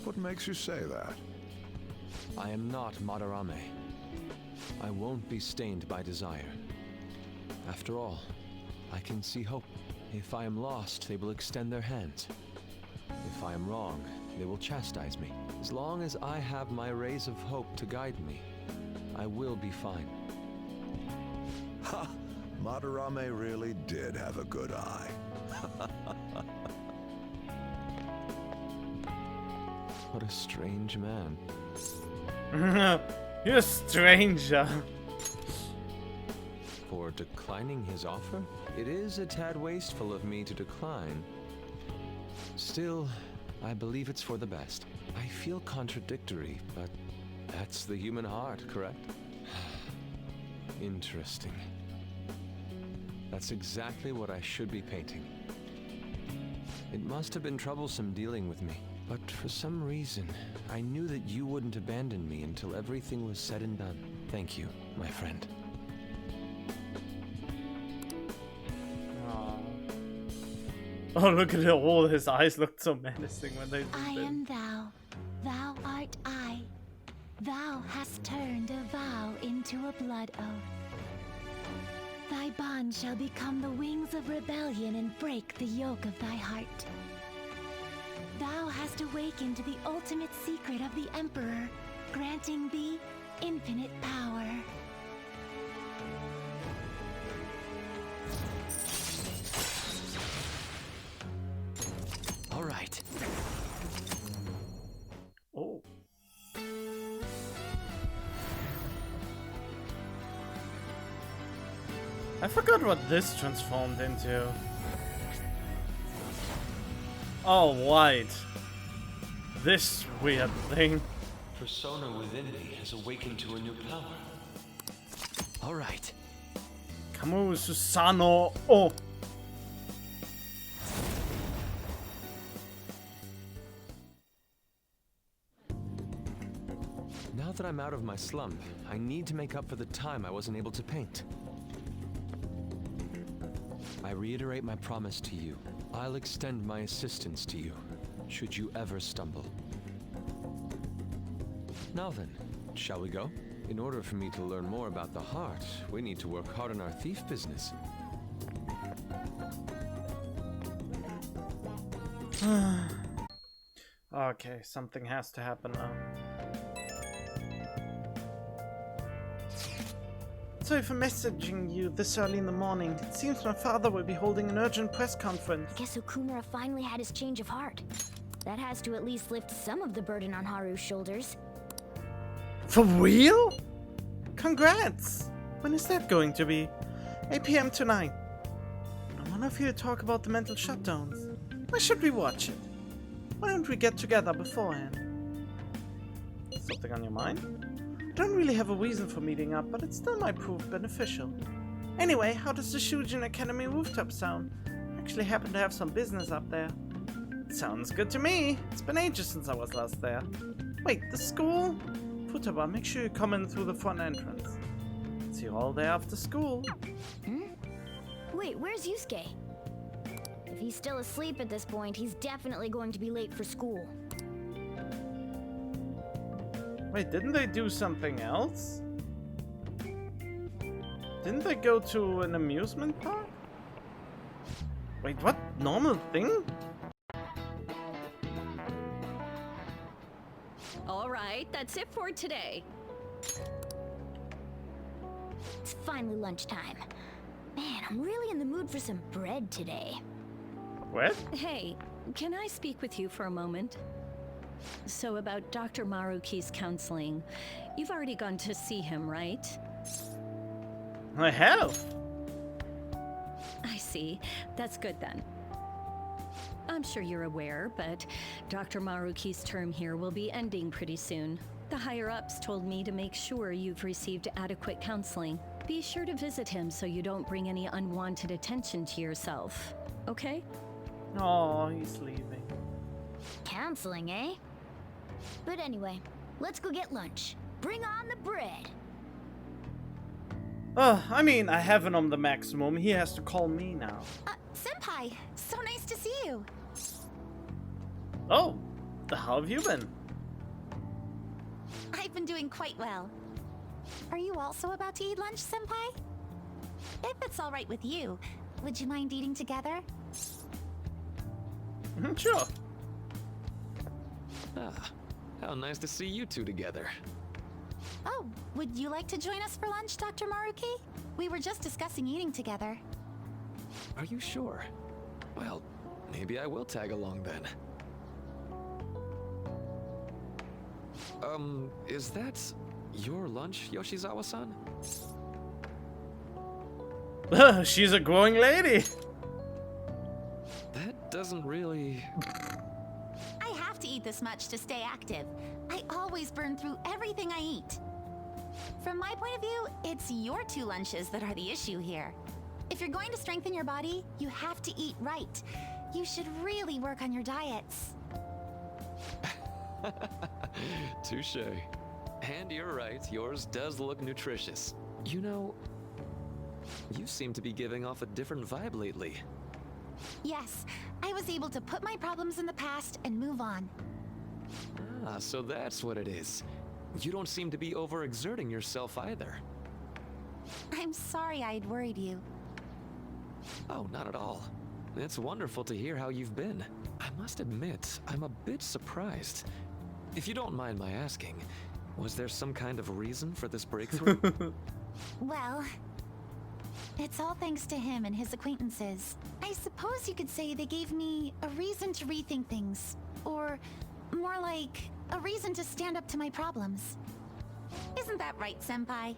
Speaker 20: What makes you say that?
Speaker 2: I am not Madarame. I won't be stained by desire. After all, I can see hope. If I am lost, they will extend their hands. If I am wrong, they will chastise me. As long as I have my rays of hope to guide me, I will be fine.
Speaker 20: Ha! Madarame really did have a good eye.
Speaker 2: What a strange man.
Speaker 1: You're a stranger.
Speaker 2: For declining his offer? It is a tad wasteful of me to decline. Still, I believe it's for the best. I feel contradictory, but that's the human heart, correct? Interesting. That's exactly what I should be painting. It must have been troublesome dealing with me, but for some reason, I knew that you wouldn't abandon me until everything was said and done. Thank you, my friend.
Speaker 1: Oh, look at it all. His eyes looked so menacing when they
Speaker 16: I
Speaker 1: did.
Speaker 16: am thou, thou art I. Thou hast turned a vow into a blood oath. Thy bond shall become the wings of rebellion and break the yoke of thy heart. Thou hast awakened the ultimate secret of the Emperor, granting thee infinite power.
Speaker 9: All right.
Speaker 1: Oh. I forgot what this transformed into. Oh, white. This weird thing.
Speaker 2: Persona within me has awakened to a new power.
Speaker 9: All right.
Speaker 1: Kamu Susano. Oh.
Speaker 2: Now that I'm out of my slump, I need to make up for the time I wasn't able to paint. I reiterate my promise to you. I'll extend my assistance to you, should you ever stumble. Now then, shall we go? In order for me to learn more about the heart, we need to work hard on our thief business.
Speaker 1: Okay, something has to happen now. Sorry for messaging you this early in the morning. It seems my father will be holding an urgent press conference.
Speaker 6: I guess Okumura finally had his change of heart. That has to at least lift some of the burden on Haru's shoulders.
Speaker 1: For real? Congrats! When is that going to be? 8 PM tonight. I wonder if he'll talk about the mental shutdowns. Why should we watch it? Why don't we get together beforehand? Something on your mind? I don't really have a reason for meeting up, but it still might prove beneficial. Anyway, how does the Shujin Academy rooftop sound? I actually happen to have some business up there. Sounds good to me. It's been ages since I was last there. Wait, the school? Futaba, make sure you come in through the front entrance. See you all day after school.
Speaker 6: Wait, where's Yusuke? If he's still asleep at this point, he's definitely going to be late for school.
Speaker 1: Wait, didn't they do something else? Didn't they go to an amusement park? Wait, what? Normal thing?
Speaker 3: All right, that's it for today.
Speaker 6: It's finally lunchtime. Man, I'm really in the mood for some bread today.
Speaker 1: What?
Speaker 3: Hey, can I speak with you for a moment? So about Dr. Maruki's counseling, you've already gone to see him, right?
Speaker 1: I have.
Speaker 3: I see. That's good then. I'm sure you're aware, but Dr. Maruki's term here will be ending pretty soon.
Speaker 19: The higher-ups told me to make sure you've received adequate counseling. Be sure to visit him so you don't bring any unwanted attention to yourself, okay?
Speaker 1: Oh, he's leaving.
Speaker 6: Counseling, eh? But anyway, let's go get lunch. Bring on the bread.
Speaker 1: I mean, I have him on the maximum. He has to call me now.
Speaker 17: Senpai, so nice to see you.
Speaker 1: Oh, how have you been?
Speaker 17: I've been doing quite well. Are you also about to eat lunch, Senpai? If it's all right with you, would you mind eating together?
Speaker 1: Sure.
Speaker 2: Ah, how nice to see you two together.
Speaker 17: Oh, would you like to join us for lunch, Dr. Maruki? We were just discussing eating together.
Speaker 2: Are you sure? Well, maybe I will tag along then. Is that your lunch, Yoshizawa-san?
Speaker 1: She's a growing lady.
Speaker 2: That doesn't really...
Speaker 17: I have to eat this much to stay active. I always burn through everything I eat. From my point of view, it's your two lunches that are the issue here. If you're going to strengthen your body, you have to eat right. You should really work on your diets.
Speaker 2: Touche. And you're right, yours does look nutritious. You know, you seem to be giving off a different vibe lately.
Speaker 17: Yes, I was able to put my problems in the past and move on.
Speaker 2: Ah, so that's what it is. You don't seem to be overexerting yourself either.
Speaker 17: I'm sorry I'd worried you.
Speaker 2: Oh, not at all. It's wonderful to hear how you've been. I must admit, I'm a bit surprised. If you don't mind my asking, was there some kind of reason for this breakthrough?
Speaker 17: Well, it's all thanks to him and his acquaintances. I suppose you could say they gave me a reason to rethink things. Or more like, a reason to stand up to my problems. Isn't that right, Senpai?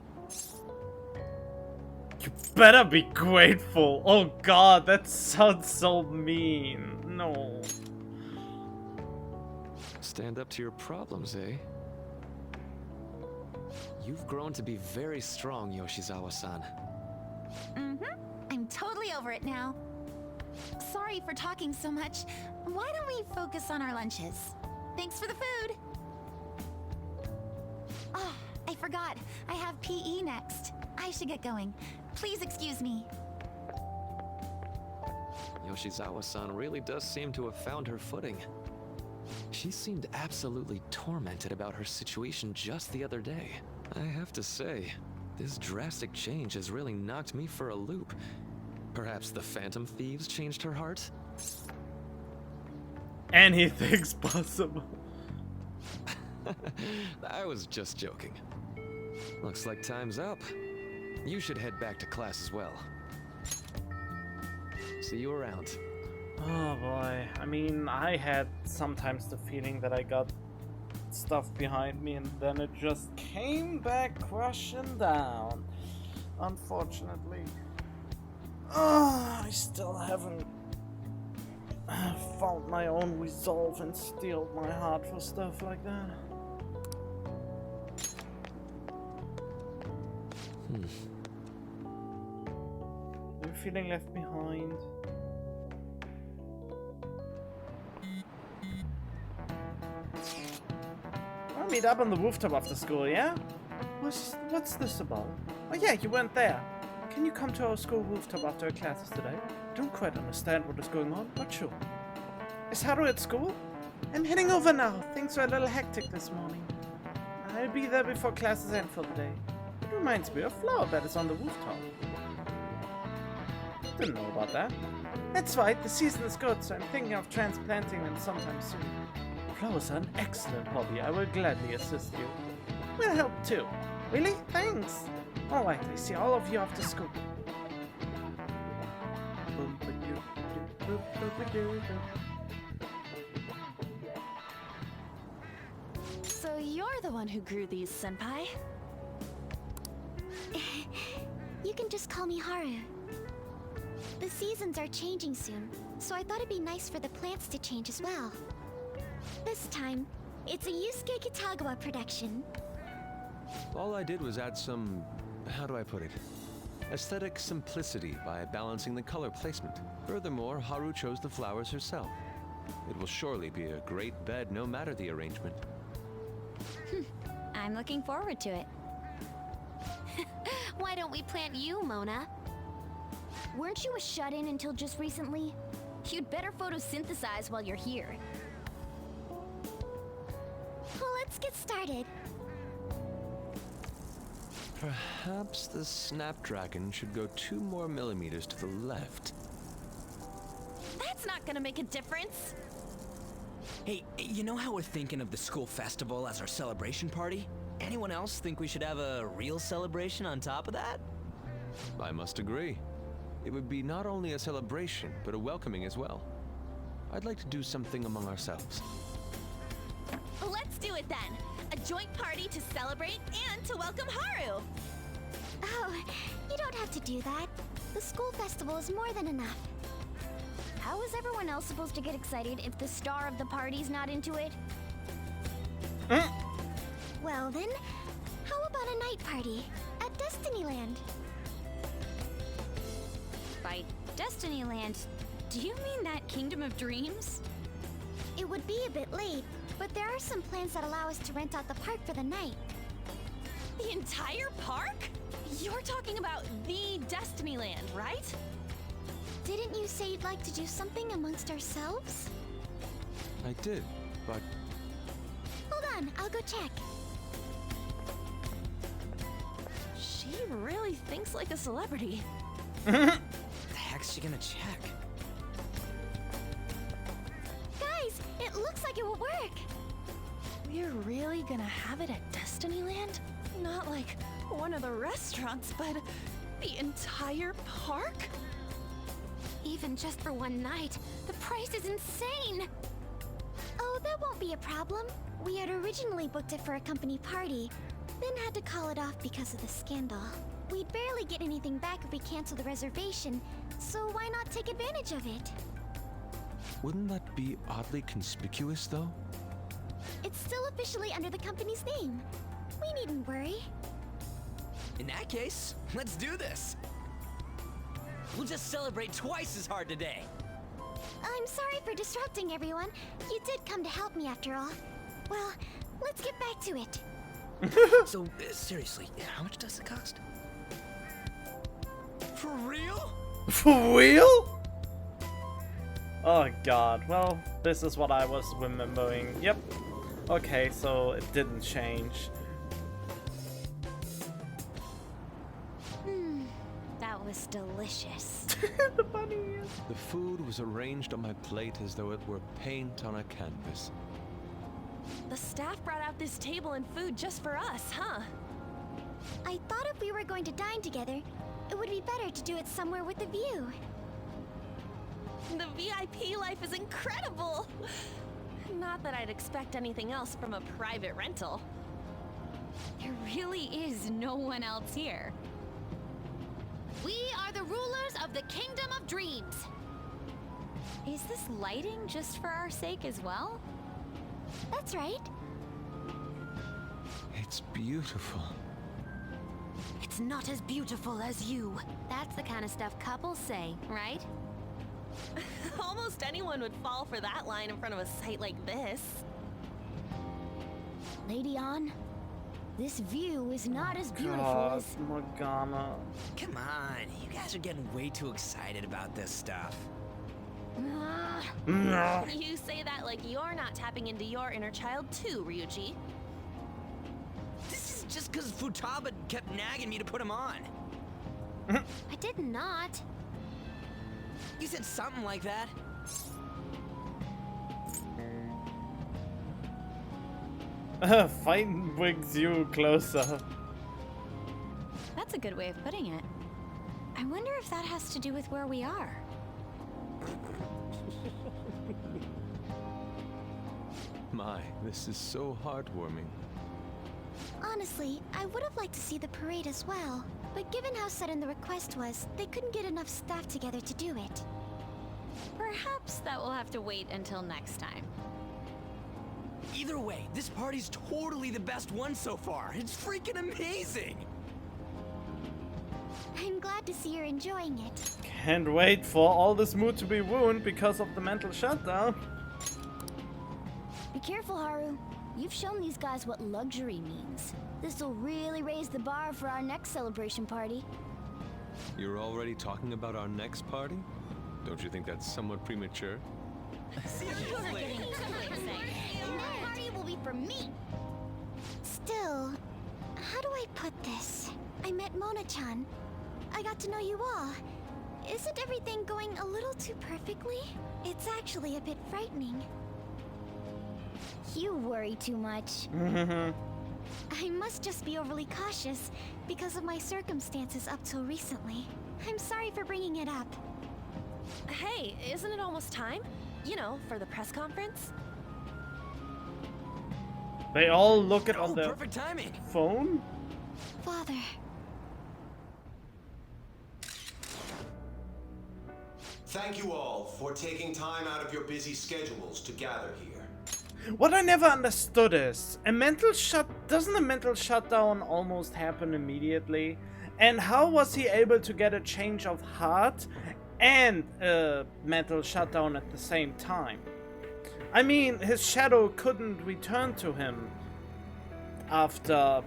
Speaker 1: You better be grateful. Oh god, that sounds so mean. No.
Speaker 2: Stand up to your problems, eh? You've grown to be very strong, Yoshizawa-san.
Speaker 17: I'm totally over it now. Sorry for talking so much. Why don't we focus on our lunches? Thanks for the food! Oh, I forgot. I have PE next. I should get going. Please excuse me.
Speaker 2: Yoshizawa-san really does seem to have found her footing. She seemed absolutely tormented about her situation just the other day. I have to say, this drastic change has really knocked me for a loop. Perhaps the Phantom Thieves changed her heart?
Speaker 1: Anything's possible.
Speaker 2: I was just joking. Looks like time's up. You should head back to class as well. See you around.
Speaker 1: Oh boy, I mean, I had sometimes the feeling that I got stuff behind me and then it just came back crashing down. Unfortunately. I still haven't found my own resolve and steeled my heart for stuff like that. Are you feeling left behind? I'll meet up on the rooftop after school, yeah? What's this about? Oh yeah, you weren't there. Can you come to our school rooftop after our classes today? I don't quite understand what is going on, but sure. Is Haru at school? I'm heading over now. Things were a little hectic this morning. I'll be there before classes end for the day. It reminds me of flower bed is on the rooftop. Didn't know about that. That's right, the season is good, so I'm thinking of transplanting them sometime soon. Flowers are an excellent hobby. I will gladly assist you. We'll help too. Really? Thanks. Alright, I see all of you after school.
Speaker 3: So you're the one who grew these, Senpai?
Speaker 6: You can just call me Haru. The seasons are changing soon, so I thought it'd be nice for the plants to change as well. This time, It's a Yusuke Kitagawa production.
Speaker 2: All I did was add some, how do I put it, aesthetic simplicity by balancing the color placement. Furthermore, Haru chose the flowers herself. It will surely be a great bed no matter the arrangement.
Speaker 4: I'm looking forward to it.
Speaker 3: Why don't we plant you, Mona?
Speaker 6: Weren't you a shut-in until just recently?
Speaker 16: You'd better photosynthesize while you're here.
Speaker 6: Well, let's get started.
Speaker 2: Perhaps the Snapdragon should go 2 more millimeters to the left.
Speaker 3: That's not gonna make a difference.
Speaker 9: Hey, you know how we're thinking of the school festival as our celebration party? Anyone else think we should have a real celebration on top of that?
Speaker 2: I must agree. It would be not only a celebration, but a welcoming as well. I'd like to do something among ourselves.
Speaker 3: Let's do it then. A joint party to celebrate and to welcome Haru.
Speaker 6: Oh, you don't have to do that. The school festival is more than enough. How is everyone else supposed to get excited if the star of the party's not into it? Well then, how about a night party at Destinyland?
Speaker 4: By Destinyland, do you mean that Kingdom of Dreams?
Speaker 6: It would be a bit late, but there are some plans that allow us to rent out the park for the night.
Speaker 3: The entire park? You're talking about the Destinyland, right?
Speaker 6: Didn't you say you'd like to do something amongst ourselves?
Speaker 2: I did, but...
Speaker 6: Hold on, I'll go check.
Speaker 3: She really thinks like a celebrity.
Speaker 9: The heck's she gonna check?
Speaker 6: Guys, it looks like it will work.
Speaker 3: We're really gonna have it at Destinyland? Not like one of the restaurants, but the entire park?
Speaker 4: Even just for one night, the price is insane!
Speaker 6: Oh, that won't be a problem. We had originally booked it for a company party, then had to call it off because of the scandal. We'd barely get anything back if we cancel the reservation, so why not take advantage of it?
Speaker 2: Wouldn't that be oddly conspicuous, though?
Speaker 6: It's still officially under the company's name. We needn't worry.
Speaker 9: In that case, let's do this. We'll just celebrate twice as hard today.
Speaker 6: I'm sorry for disrupting everyone. You did come to help me after all. Well, let's get back to it.
Speaker 9: So, seriously, how much does it cost? For real?
Speaker 1: For real? Oh god, well, this is what I was remembering. Yep. Okay, so it didn't change.
Speaker 4: That was delicious.
Speaker 1: The bunny ears.
Speaker 2: The food was arranged on my plate as though it were paint on a canvas.
Speaker 3: The staff brought out this table and food just for us, huh?
Speaker 6: I thought if we were going to dine together, it would be better to do it somewhere with a view.
Speaker 3: The VIP life is incredible! Not that I'd expect anything else from a private rental.
Speaker 4: There really is no one else here.
Speaker 16: We are the rulers of the Kingdom of Dreams.
Speaker 4: Is this lighting just for our sake as well?
Speaker 6: That's right.
Speaker 2: It's beautiful.
Speaker 3: It's not as beautiful as you.
Speaker 4: That's the kind of stuff couples say, right?
Speaker 3: Almost anyone would fall for that line in front of a site like this.
Speaker 6: Lady On, this view is not as beautiful
Speaker 1: God,
Speaker 6: as...
Speaker 1: Morgana.
Speaker 9: Come on, you guys are getting way too excited about this stuff.
Speaker 3: You say that like you're not tapping into your inner child too, Ryuji.
Speaker 9: This is just because Futaba kept nagging me to put him on.
Speaker 6: I did not.
Speaker 9: You said something like that.
Speaker 1: Fighting brings you closer.
Speaker 4: That's a good way of putting it. I wonder if that has to do with where we are.
Speaker 2: My, this is so heartwarming.
Speaker 6: Honestly, I would have liked to see the parade as well. But given how sudden the request was, they couldn't get enough staff together to do it.
Speaker 4: Perhaps that will have to wait until next time.
Speaker 9: Either way, this party's totally the best one so far. It's freaking amazing!
Speaker 6: I'm glad to see you're enjoying it.
Speaker 1: Can't wait for all this mood to be ruined because of the mental shutdown.
Speaker 6: Be careful, Haru. You've shown these guys what luxury means. This'll really raise the bar for our next celebration party.
Speaker 2: You're already talking about our next party? Don't you think that's somewhat premature?
Speaker 6: That party will be for me. Still, how do I put this? I met Mona-chan. I got to know you all. Isn't everything going a little too perfectly? It's actually a bit frightening. You worry too much. I must just be overly cautious because of my circumstances up till recently. I'm sorry for bringing it up.
Speaker 3: Hey, isn't it almost time? You know, for the press conference?
Speaker 1: They all look at on their
Speaker 9: perfect timing.
Speaker 1: phone?
Speaker 6: Father.
Speaker 21: Thank you all for taking time out of your busy schedules to gather here.
Speaker 1: What I never understood is, doesn't a mental shutdown almost happen immediately? And how was he able to get a change of heart and a mental shutdown at the same time? I mean, his shadow couldn't return to him after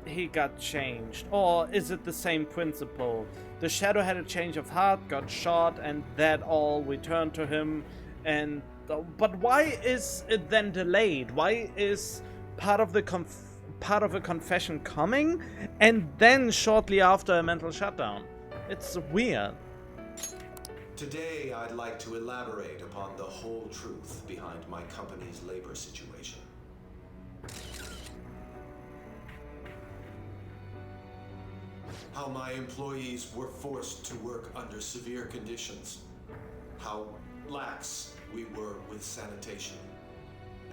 Speaker 1: he got changed. Or is it the same principle? The shadow had a change of heart, got shot, and that all returned to him. And but why is it then delayed? Why is part of a confession coming and then shortly after a mental shutdown? It's weird.
Speaker 21: Today, I'd like to elaborate upon the whole truth behind my company's labor situation. How my employees were forced to work under severe conditions. How lax we were with sanitation.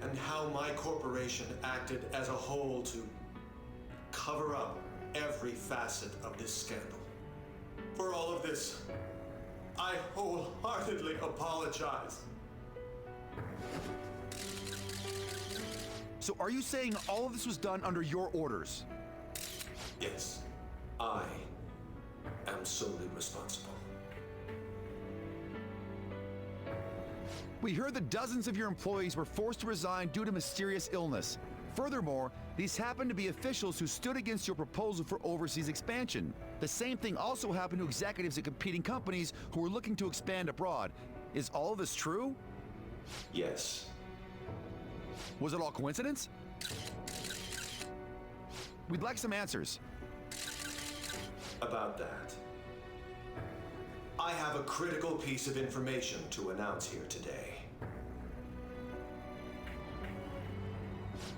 Speaker 21: And how my corporation acted as a whole to cover up every facet of this scandal. For all of this, I wholeheartedly apologize.
Speaker 22: So are you saying all of this was done under your orders?
Speaker 21: Yes, I am solely responsible.
Speaker 22: We heard that dozens of your employees were forced to resign due to mysterious illness. Furthermore, these happened to be officials who stood against your proposal for overseas expansion. The same thing also happened to executives at competing companies who were looking to expand abroad. Is all of this true?
Speaker 21: Yes.
Speaker 22: Was it all coincidence? We'd like some answers.
Speaker 21: About that, I have a critical piece of information to announce here today.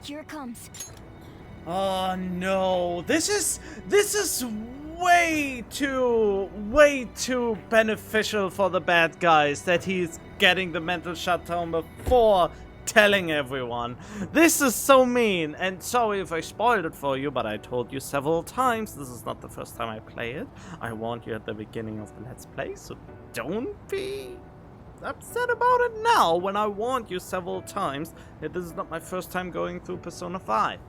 Speaker 6: Here it comes.
Speaker 1: Oh no, this is way too beneficial for the bad guys that he's getting the mental shutdown before telling everyone. This is so mean, and sorry if I spoiled it for you, but I told you several times this is not the first time I play it. I warned you at the beginning of the Let's Play, so don't be upset about it now when I warned you several times that this is not my first time going through Persona 5.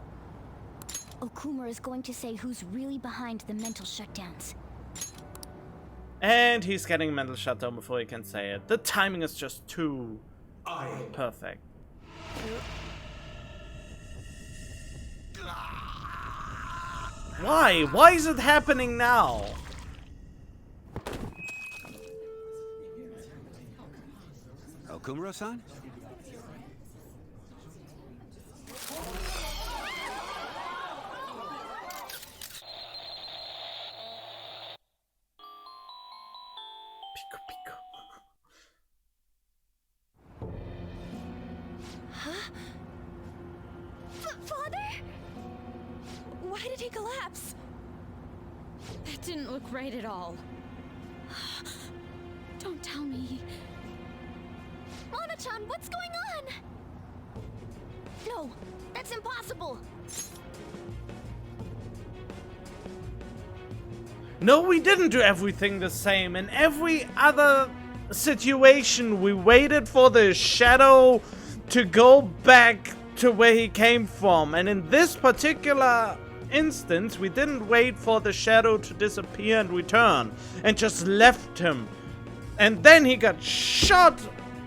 Speaker 6: Okumura is going to say who's really behind the mental shutdowns.
Speaker 1: And he's getting a mental shutdown before he can say it. The timing is just too perfect. Why? Why is it happening now?
Speaker 23: Okumura-san?
Speaker 3: Huh? Father? Why did he collapse? That didn't look right at all. Don't tell me.
Speaker 6: Mona-chan, what's going on? No, that's impossible.
Speaker 1: No, we didn't do everything the same. In every other situation, we waited for the shadow to go back to where he came from. And in this particular instance, we didn't wait for the shadow to disappear and return, and just left him. And then he got shot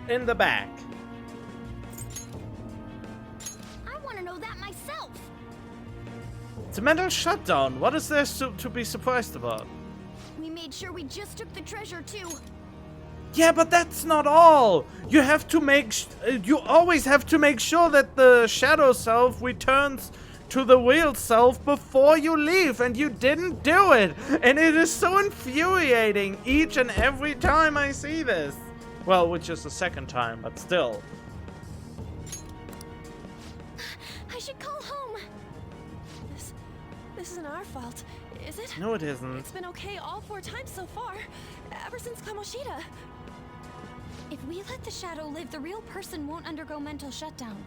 Speaker 1: in the back.
Speaker 6: I want to know that myself.
Speaker 1: It's a mental shutdown. What is there to be surprised about?
Speaker 6: We made sure we just took the treasure too.
Speaker 1: Yeah, but that's not all. You have to you always have to make sure that the shadow self returns to the real self before you leave, and you didn't do it. And it is so infuriating each and every time I see this. Well, which is the second time, but still.
Speaker 3: I should call home. This isn't our fault, is it?
Speaker 1: No, it isn't.
Speaker 3: It's been okay all 4 times so far, ever since Kamoshida.
Speaker 4: If we let the shadow live, the real person won't undergo mental shutdown,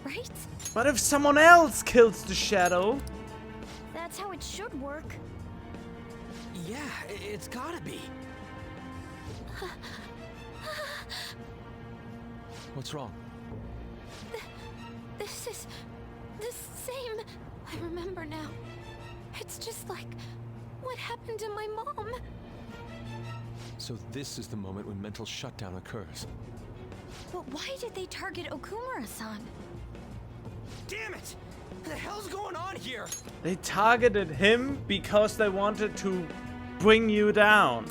Speaker 4: right?
Speaker 1: But if someone else kills the shadow?
Speaker 6: That's how it should work.
Speaker 5: Yeah, it's gotta be.
Speaker 2: What's wrong?
Speaker 3: This is the same. I remember now. It's just like what happened to my mom.
Speaker 2: So this is the moment when mental shutdown occurs.
Speaker 4: But why did they target Okumura-san?
Speaker 5: Damn it! What the hell's going on here?
Speaker 1: They targeted him because they wanted to bring you down.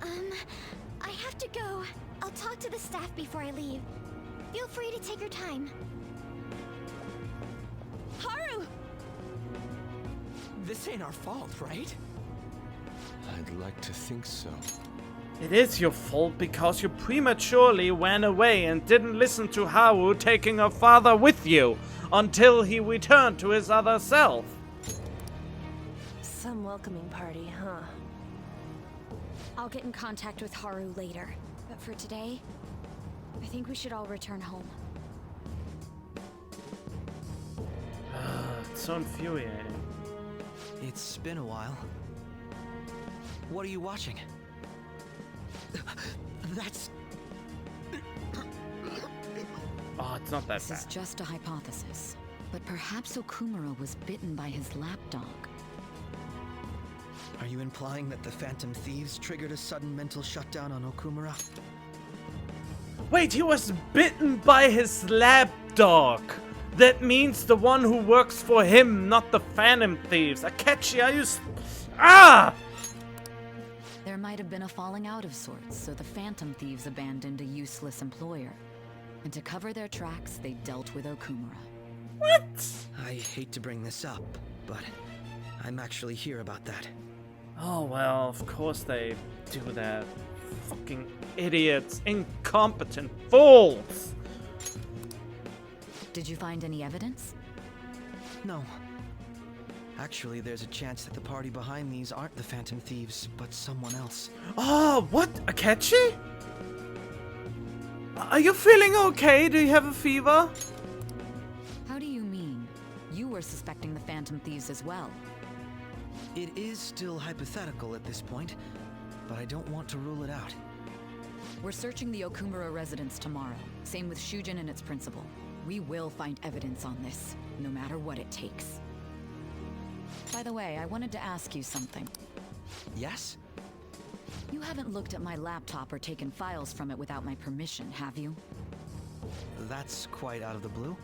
Speaker 6: I have to go. I'll talk to the staff before I leave. Feel free to take your time.
Speaker 3: Haru!
Speaker 5: This ain't our fault, right?
Speaker 2: I'd like to think so.
Speaker 1: It is your fault because you prematurely ran away and didn't listen to Haru taking her father with you until he returned to his other self.
Speaker 3: Some welcoming party, huh?
Speaker 4: I'll get in contact with Haru later. But for today, I think we should all return home.
Speaker 1: It's so infuriating.
Speaker 5: It's been a while. What are you watching? That's...
Speaker 1: Oh, it's not that
Speaker 11: This
Speaker 1: bad.
Speaker 11: is just a hypothesis, but perhaps Okumura was bitten by his lapdog.
Speaker 5: Are you implying that the Phantom Thieves triggered a sudden mental shutdown on Okumura?
Speaker 1: Wait, he was bitten by his lapdog. That means the one who works for him, not the Phantom Thieves. Akechi, are you... Ah!
Speaker 11: There might have been a falling out of sorts, so the Phantom Thieves abandoned a useless employer. And to cover their tracks, they dealt with Okumura.
Speaker 1: What?
Speaker 5: I hate to bring this up, but I'm actually here about that.
Speaker 1: Oh, well, of course they do that. Fucking idiots. Incompetent fools.
Speaker 11: Did you find any evidence?
Speaker 5: No. Actually, there's a chance that the party behind these aren't the Phantom Thieves, but someone else.
Speaker 1: Oh, what? Akechi? Are you feeling okay? Do you have a fever?
Speaker 11: How do you mean? You were suspecting the Phantom Thieves as well.
Speaker 5: It is still hypothetical at this point, but I don't want to rule it out.
Speaker 11: We're searching the Okumura residence tomorrow. Same with Shujin and its principal. We will find evidence on this, no matter what it takes. By the way, I wanted to ask you something.
Speaker 5: Yes?
Speaker 11: You haven't looked at my laptop or taken files from it without my permission, have you?
Speaker 5: That's quite out of the blue.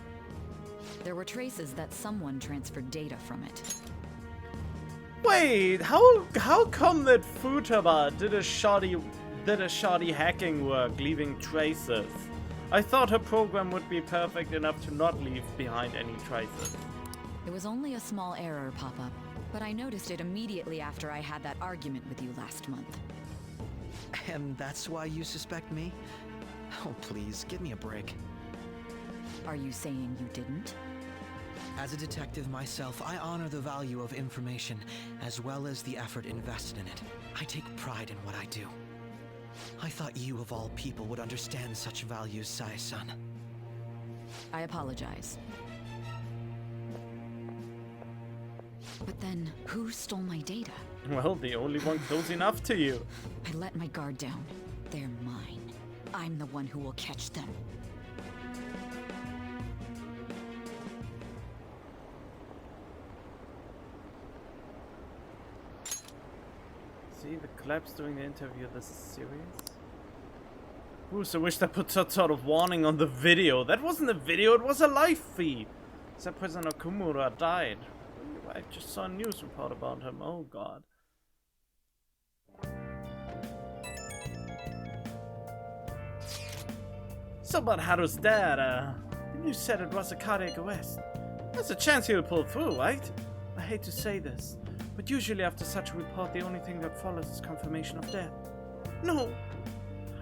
Speaker 11: There were traces that someone transferred data from it.
Speaker 1: Wait, how come that Futaba did a shoddy hacking work, leaving traces? I thought her program would be perfect enough to not leave behind any traces.
Speaker 11: It was only a small error pop-up, but I noticed it immediately after I had that argument with you last month.
Speaker 5: And that's why you suspect me? Oh, please, give me a break.
Speaker 11: Are you saying you didn't?
Speaker 5: As a detective myself, I honor the value of information, as well as the effort invested in it. I take pride in what I do. I thought you, of all people, would understand such values, Sae-san.
Speaker 11: I apologize. But then, who stole my data?
Speaker 1: Well, the only one close enough to you.
Speaker 11: I let my guard down. They're mine. I'm the one who will catch them.
Speaker 1: See the collapse during the interview. This is serious. Ooh, so wish they put that sort of warning on the video. That wasn't a video, it was a live feed. Said President Okumura died. I just saw a news report about him. Oh god. So about Haru's dad, you said it was a cardiac arrest. There's a chance he'll pull through, right? I hate to say this, but usually after such a report, the only thing that follows is confirmation of death. No!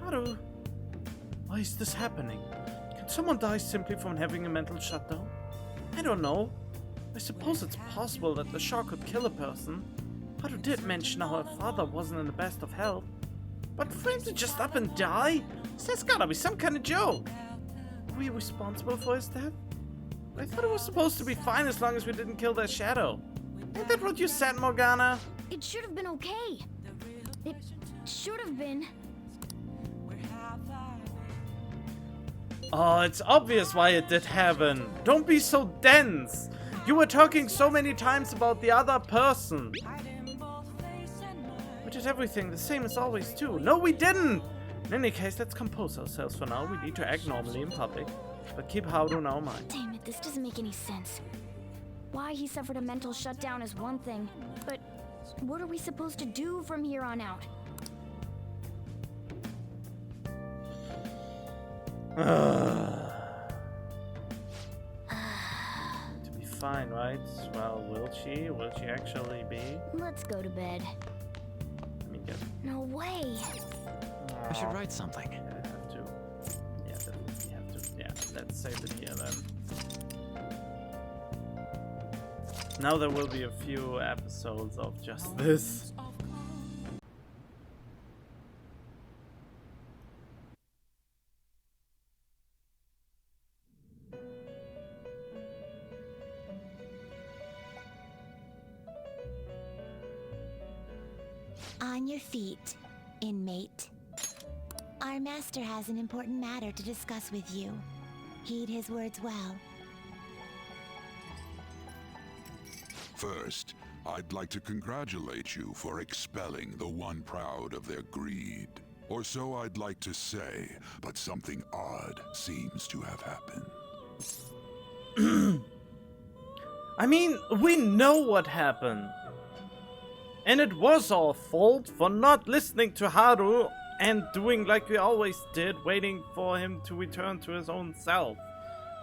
Speaker 1: Haru! Why is this happening? Can someone die simply from having a mental shutdown? I don't know. I suppose it's possible that the shock could kill a person. Haru did mention how her father wasn't in the best of health. But for him to just up and die? That's gotta be some kind of joke. Are we responsible for his death? I thought it was supposed to be fine as long as we didn't kill their shadow. Ain't that what you said, Morgana?
Speaker 6: It should have been okay. It should have been.
Speaker 1: Oh, it's obvious why it did happen. Don't be so dense. You were talking so many times about the other person. We did everything the same as always too. No, we didn't. In any case, let's compose ourselves for now. We need to act normally in public, but keep Haru in our mind.
Speaker 6: Damn it, this doesn't make any sense. Why he suffered a mental shutdown is one thing, but what are we supposed to do from here on out?
Speaker 1: To be fine, right? Well, will she? Will she actually be?
Speaker 6: Let's go to bed.
Speaker 1: I mean, yes.
Speaker 6: No way.
Speaker 2: I should write something.
Speaker 1: Yeah, I have to. Yeah, definitely have to. Yeah, let's save it here then. Now there will be a few episodes of just this.
Speaker 16: On your feet, inmate. Our master has an important matter to discuss with you. Heed his words well.
Speaker 14: First, I'd like to congratulate you for expelling the one proud of their greed. Or so I'd like to say, but something odd seems to have happened.
Speaker 1: I mean, we know what happened. And it was our fault for not listening to Haru and doing like we always did, waiting for him to return to his own self.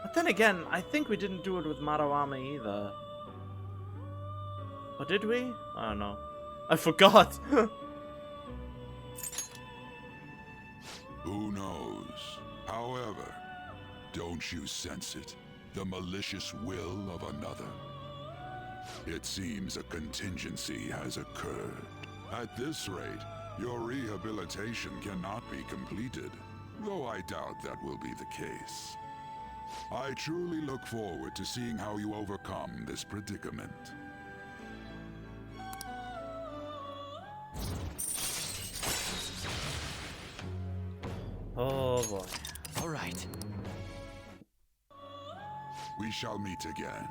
Speaker 1: But then again, I think we didn't do it with Madarame either. Or did we? I don't know. I forgot.
Speaker 14: Who knows? However, don't you sense it? The malicious will of another? It seems a contingency has occurred. At this rate, your rehabilitation cannot be completed, though I doubt that will be the case. I truly look forward to seeing how you overcome this predicament.
Speaker 1: Oh boy.
Speaker 2: All right.
Speaker 14: We shall meet again.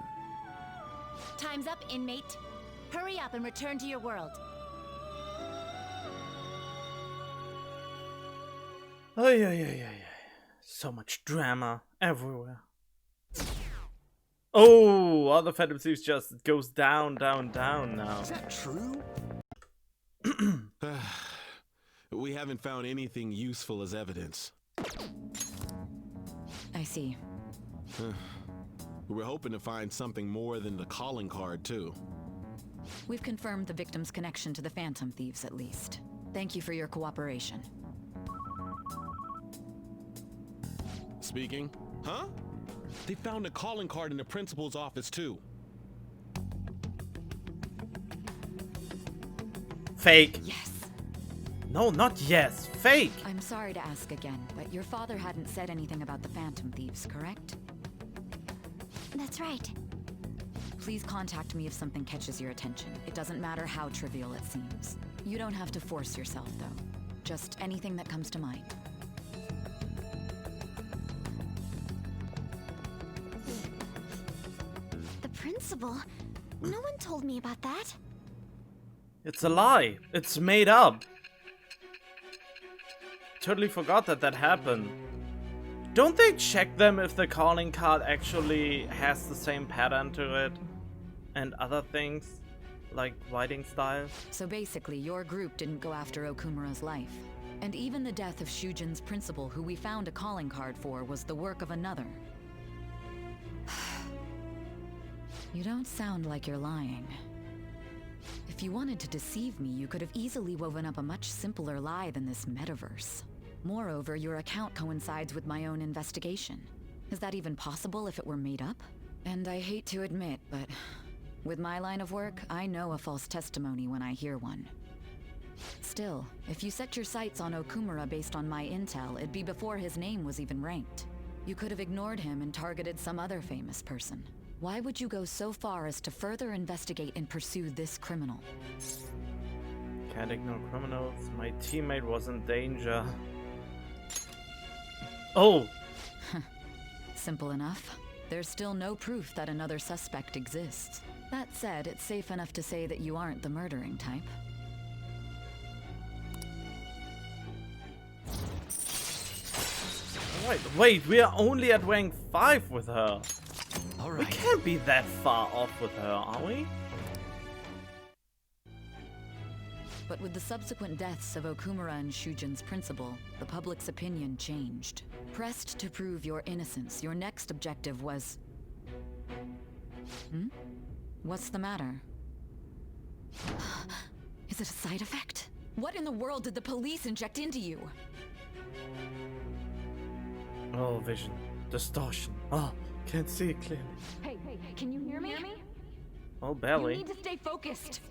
Speaker 16: Time's up, inmate. Hurry up and return to your world.
Speaker 1: Ay, ay, ay, ay. So much drama everywhere. Oh, all the Phantom Thieves just it goes down, down, down now.
Speaker 2: Is that true? We haven't found anything useful as evidence.
Speaker 11: I see.
Speaker 2: We're hoping to find something more than the calling card, too.
Speaker 11: We've confirmed the victim's connection to the Phantom Thieves, at least. Thank you for your cooperation.
Speaker 2: Speaking. Huh? They found a calling card in the principal's office, too.
Speaker 1: Fake.
Speaker 11: Yes.
Speaker 1: No, not yes. Fake.
Speaker 11: I'm sorry to ask again, but your father hadn't said anything about the Phantom Thieves, correct?
Speaker 6: That's right.
Speaker 11: Please contact me if something catches your attention. It doesn't matter how trivial it seems. You don't have to force yourself, though. Just anything that comes to mind.
Speaker 6: The principal? No one told me about that.
Speaker 1: It's a lie. It's made up. Totally forgot that that happened. Don't they check them if the calling card actually has the same pattern to it? And other things? Like writing style?
Speaker 11: So basically, your group didn't go after Okumura's life. And even the death of Shujin's principal, who we found a calling card for, was the work of another. You don't sound like you're lying. If you wanted to deceive me, you could have easily woven up a much simpler lie than this metaverse. Moreover, your account coincides with my own investigation. Is that even possible if it were made up? And I hate to admit, but with my line of work, I know a false testimony when I hear one. Still, if you set your sights on Okumura based on my intel, it'd be before his name was even ranked. You could have ignored him and targeted some other famous person. Why would you go so far as to further investigate and pursue this criminal?
Speaker 1: Can't ignore criminals. My teammate was in danger. Oh!
Speaker 11: Simple enough. There's still no proof that another suspect exists. That said, it's safe enough to say that you aren't the murdering type.
Speaker 1: Alright, wait, we are only at rank 5 with her.
Speaker 2: Alright.
Speaker 1: We can't be that far off with her, are we?
Speaker 11: But with the subsequent deaths of Okumura and Shujin's principal, the public's opinion changed. Pressed to prove your innocence, your next objective was... What's the matter? Is it a side effect? What in the world did the police inject into you?
Speaker 1: Oh, vision. Distortion. Oh, can't see it clearly.
Speaker 11: Hey, can you hear me?
Speaker 1: Oh, barely.
Speaker 11: You need to stay focused.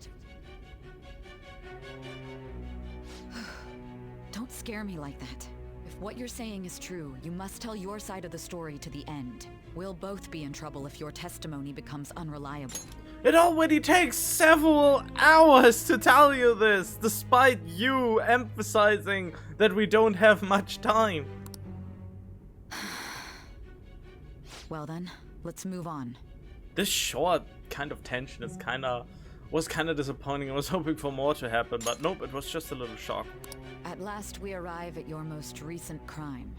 Speaker 11: Don't scare me like that. If what you're saying is true, you must tell your side of the story to the end. We'll both be in trouble if your testimony becomes unreliable.
Speaker 1: It already takes several hours to tell you this, despite you emphasizing that we don't have much time.
Speaker 11: Well then, let's move on.
Speaker 1: This short kind of tension is was kind of disappointing. I was hoping for more to happen, but nope, it was just a little shock.
Speaker 11: At last we arrive at your most recent crime.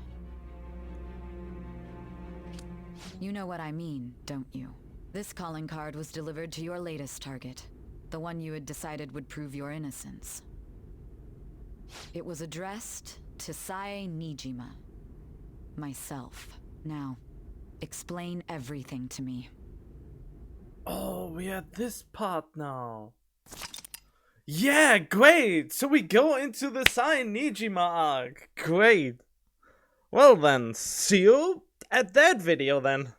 Speaker 11: You know what I mean, don't you? This calling card was delivered to your latest target, the one you had decided would prove your innocence. It was addressed to Sae Nijima, myself. Now, explain everything to me.
Speaker 1: Oh, we are at this part now. Yeah, great! So we go into the Sae Nijima arc. Great. Well then, see you at that video then.